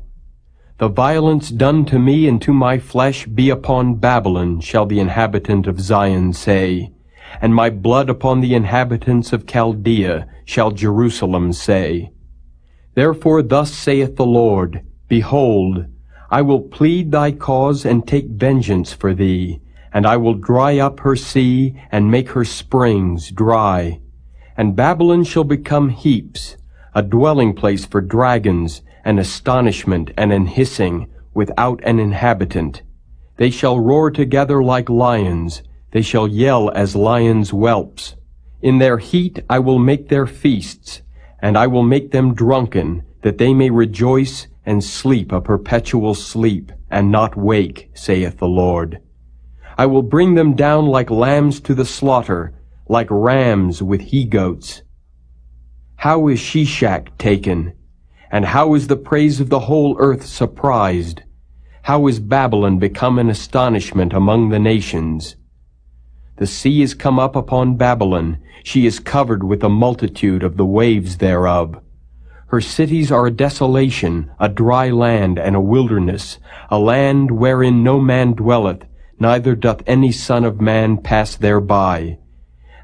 The violence done to me and to my flesh be upon Babylon, shall the inhabitant of Zion say, and my blood upon the inhabitants of Chaldea, shall Jerusalem say. Therefore thus saith the Lord, Behold, I will plead thy cause and take vengeance for thee, and I will dry up her sea, and make her springs dry. And Babylon shall become heaps, a dwelling place for dragons, an astonishment and an hissing, without an inhabitant. They shall roar together like lions, they shall yell as lions' whelps. In their heat I will make their feasts, and I will make them drunken, that they may rejoice and sleep a perpetual sleep, and not wake, saith the Lord. I will bring them down like lambs to the slaughter, like rams with he-goats. How is Shishak taken? And how is the praise of the whole earth surprised? How is Babylon become an astonishment among the nations? The sea is come up upon Babylon. She is covered with the multitude of the waves thereof. Her cities are a desolation, a dry land, and a wilderness, a land wherein no man dwelleth, neither doth any son of man pass thereby.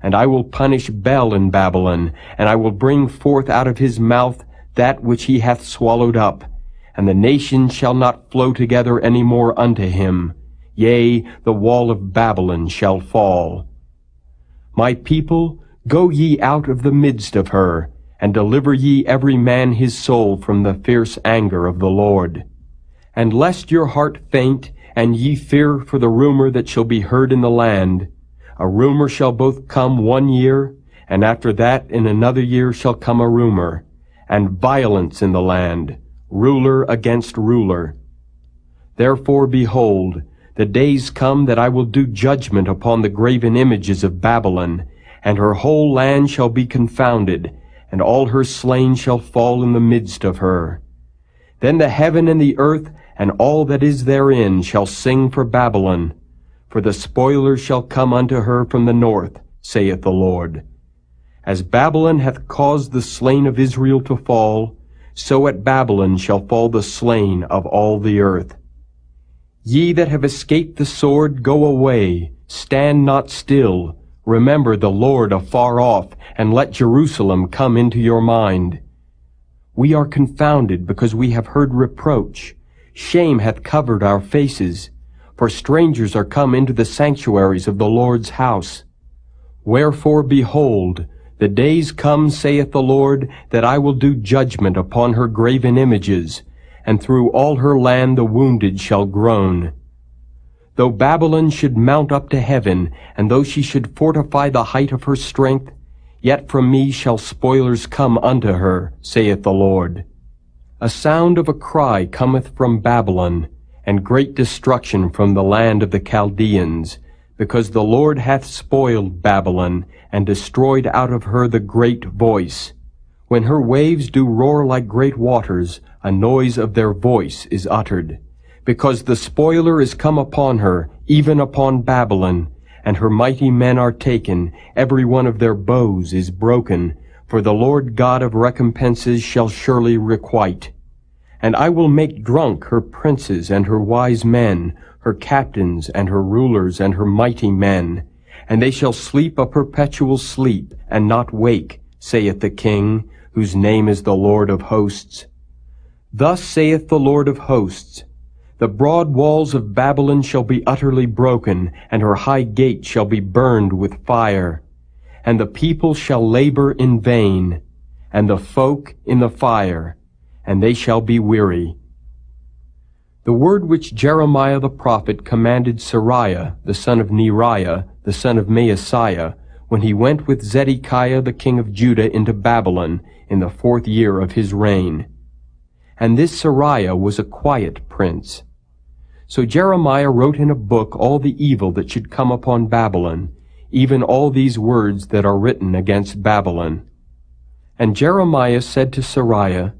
And I will punish Bel in Babylon, and I will bring forth out of his mouth that which he hath swallowed up, and the nations shall not flow together any more unto him. Yea, the wall of Babylon shall fall. My people, go ye out of the midst of her, and deliver ye every man his soul from the fierce anger of the Lord. And lest your heart faint, and ye fear for the rumor that shall be heard in the land, a rumor shall both come 1 year, and after that in another year shall come a rumor, and violence in the land, ruler against ruler. Therefore, behold, the days come that I will do judgment upon the graven images of Babylon, and her whole land shall be confounded, and all her slain shall fall in the midst of her. Then the heaven and the earth and all that is therein shall sing for Babylon, for the spoiler shall come unto her from the north, saith the Lord. As Babylon hath caused the slain of Israel to fall, so at Babylon shall fall the slain of all the earth. Ye that have escaped the sword, go away, stand not still, remember the Lord afar off, and let Jerusalem come into your mind. We are confounded because we have heard reproach. Shame hath covered our faces, for strangers are come into the sanctuaries of the Lord's house. Wherefore, behold, the days come, saith the Lord, that I will do judgment upon her graven images, and through all her land the wounded shall groan. Though Babylon should mount up to heaven, and though she should fortify the height of her strength, yet from me shall spoilers come unto her, saith the Lord. A sound of a cry cometh from Babylon, and great destruction from the land of the Chaldeans, because the Lord hath spoiled Babylon, and destroyed out of her the great voice. When her waves do roar like great waters, a noise of their voice is uttered. Because the spoiler is come upon her, even upon Babylon, and her mighty men are taken, every one of their bows is broken, for the Lord God of recompenses shall surely requite. And I will make drunk her princes and her wise men, her captains and her rulers and her mighty men, and they shall sleep a perpetual sleep, and not wake, saith the King, whose name is the Lord of hosts. Thus saith the Lord of hosts, the broad walls of Babylon shall be utterly broken, and her high gate shall be burned with fire. And the people shall labor in vain, and the folk in the fire, and they shall be weary. The word which Jeremiah the prophet commanded Seraiah, the son of Neriah, the son of Maaseiah, when he went with Zedekiah the king of Judah into Babylon in the 4th year of his reign. And this Seraiah was a quiet prince. So Jeremiah wrote in a book all the evil that should come upon Babylon, even all these words that are written against Babylon. And Jeremiah said to Seraiah,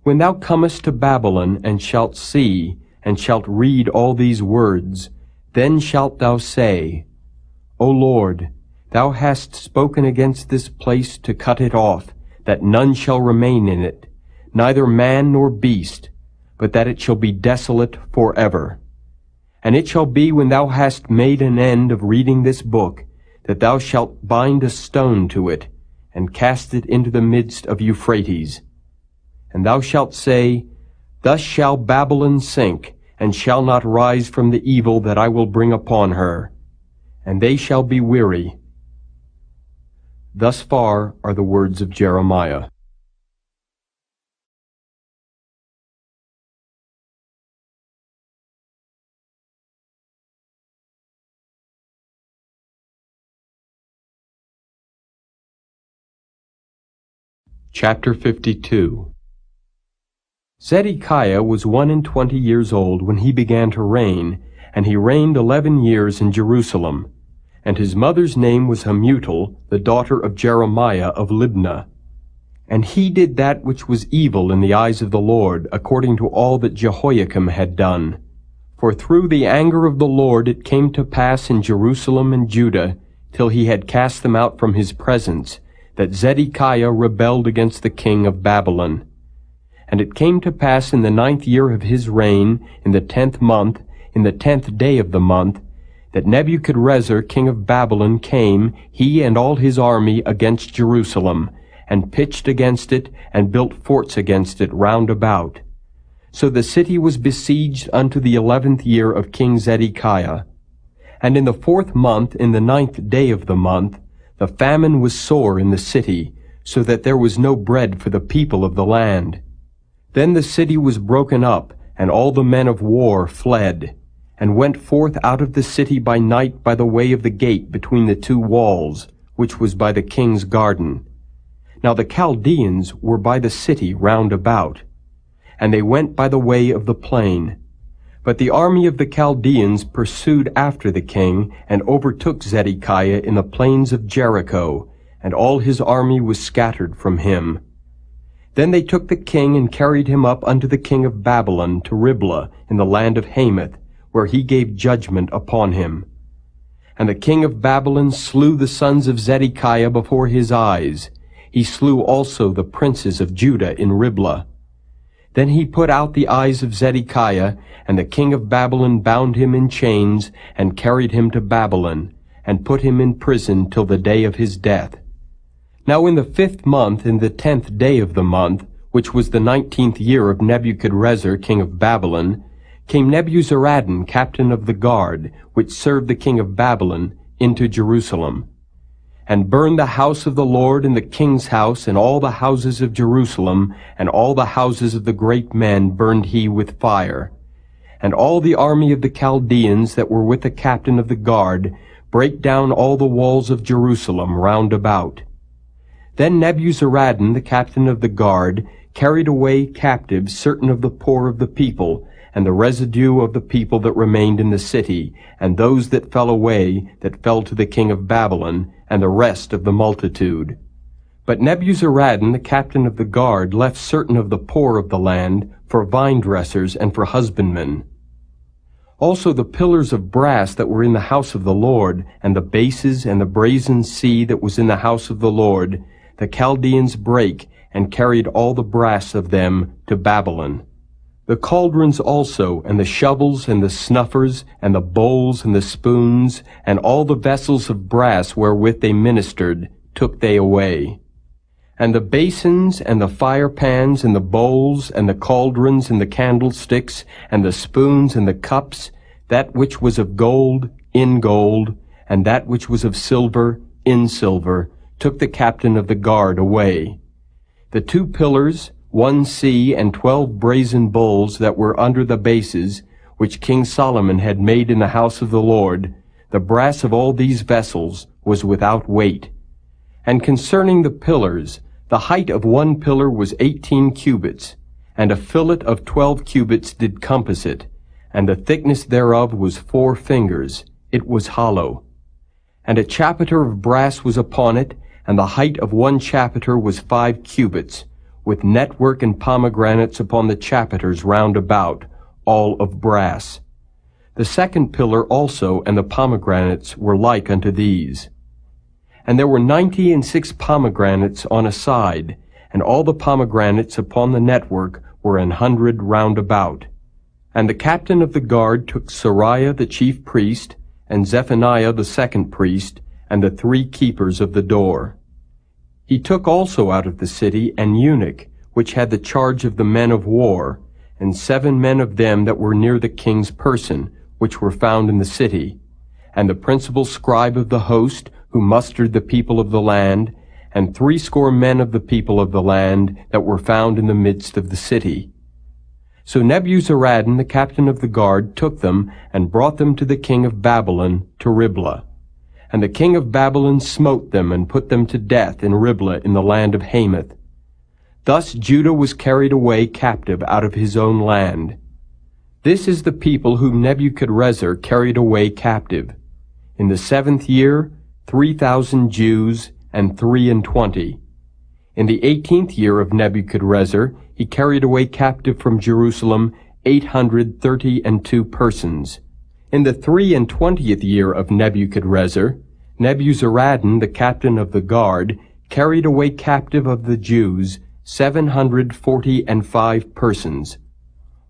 When thou comest to Babylon, and shalt see, and shalt read all these words, then shalt thou say, O Lord, thou hast spoken against this place to cut it off, that none shall remain in it, neither man nor beast, but that it shall be desolate forever. And it shall be, when thou hast made an end of reading this book, that thou shalt bind a stone to it, and cast it into the midst of Euphrates. And thou shalt say, Thus shall Babylon sink, and shall not rise from the evil that I will bring upon her. And they shall be weary. Thus far are the words of Jeremiah. Chapter 52. Zedekiah was 21 years old when he began to reign, and he reigned 11 years in Jerusalem. And his mother's name was Hamutal, the daughter of Jeremiah of Libnah. And he did that which was evil in the eyes of the Lord, according to all that Jehoiakim had done. For through the anger of the Lord it came to pass in Jerusalem and Judah, till he had cast them out from his presence, that Zedekiah rebelled against the king of Babylon. And it came to pass in the 9th year of his reign, in the 10th month, in the 10th day of the month, that Nebuchadrezzar king of Babylon came, he and all his army, against Jerusalem, and pitched against it, and built forts against it round about. So the city was besieged unto the 11th year of King Zedekiah. And in the 4th month, in the 9th day of the month, the famine was sore in the city, so that there was no bread for the people of the land. Then the city was broken up, and all the men of war fled, and went forth out of the city by night by the way of the gate between the two walls, which was by the king's garden. Now the Chaldeans were by the city round about, and they went by the way of the plain. But the army of the Chaldeans pursued after the king, and overtook Zedekiah in the plains of Jericho, and all his army was scattered from him. Then they took the king and carried him up unto the king of Babylon to Riblah in the land of Hamath, where he gave judgment upon him. And the king of Babylon slew the sons of Zedekiah before his eyes. He slew also the princes of Judah in Riblah. Then he put out the eyes of Zedekiah, and the king of Babylon bound him in chains, and carried him to Babylon, and put him in prison till the day of his death. Now in the 5th month, in the 10th day of the month, which was the 19th year of Nebuchadrezzar king of Babylon, came Nebuzaradan, captain of the guard, which served the king of Babylon, into Jerusalem, and burned the house of the Lord and the king's house, and all the houses of Jerusalem, and all the houses of the great men burned he with fire. And all the army of the Chaldeans that were with the captain of the guard brake down all the walls of Jerusalem round about. Then Nebuzaradan, the captain of the guard, carried away captive certain of the poor of the people, and the residue of the people that remained in the city, and those that fell away, that fell to the king of Babylon, and the rest of the multitude. But Nebuzaradan, the captain of the guard, left certain of the poor of the land for vine dressers and for husbandmen. Also the pillars of brass that were in the house of the Lord, and the bases and the brazen sea that was in the house of the Lord, the Chaldeans brake, and carried all the brass of them to Babylon. The cauldrons also, and the shovels, and the snuffers, and the bowls, and the spoons, and all the vessels of brass wherewith they ministered, took they away. And the basins, and the firepans, and the bowls, and the cauldrons, and the candlesticks, and the spoons, and the cups, that which was of gold, in gold, and that which was of silver, in silver, took the captain of the guard away. The 2 pillars, 1 sea, and 12 brazen bowls that were under the bases, which King Solomon had made in the house of the Lord, the brass of all these vessels was without weight. And concerning the pillars, the height of 1 pillar was 18 cubits, and a fillet of 12 cubits did compass it, and the thickness thereof was 4 fingers. It was hollow. And a chapiter of brass was upon it, and the height of 1 chapiter was 5 cubits, with network and pomegranates upon the chapiters round about, all of brass. The 2nd pillar also and the pomegranates were like unto these. And there were 96 pomegranates on a side, and all the pomegranates upon the network were 100 round about. And the captain of the guard took Sariah the chief priest, and Zephaniah the 2nd priest, and the 3 keepers of the door. He took also out of the city an eunuch, which had the charge of the men of war, and 7 men of them that were near the king's person, which were found in the city, and the principal scribe of the host, who mustered the people of the land, and 80 men of the people of the land that were found in the midst of the city. So Nebuzaradan, the captain of the guard, took them, and brought them to the king of Babylon to Riblah. And the king of Babylon smote them, and put them to death in Riblah in the land of Hamath. Thus Judah was carried away captive out of his own land. This is the people whom Nebuchadrezzar carried away captive. In the 7th year, 3,000 Jews, and 23. In the 18th year of Nebuchadrezzar, he carried away captive from Jerusalem 832 persons. In the 23 year of Nebuchadrezzar, Nebuzaradan, the captain of the guard, carried away captive of the Jews 745 persons.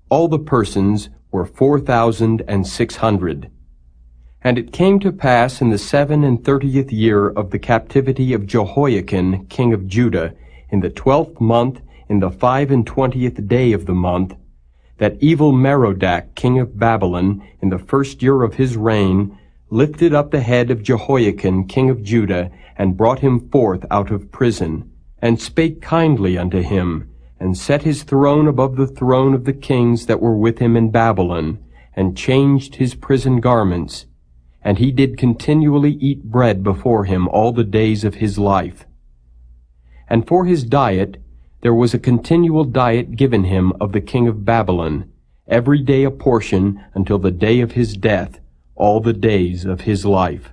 All the persons were 4,600. And it came to pass in the 37th year of the captivity of Jehoiakim, king of Judah, in the 12th month, in the 25th day of the month, that evil Merodach, king of Babylon, in the 1st year of his reign, lifted up the head of Jehoiakim, king of Judah, and brought him forth out of prison, and spake kindly unto him, and set his throne above the throne of the kings that were with him in Babylon, and changed his prison garments. And he did continually eat bread before him all the days of his life. And for his diet there was a continual diet given him of the king of Babylon, every day a portion until the day of his death, all the days of his life.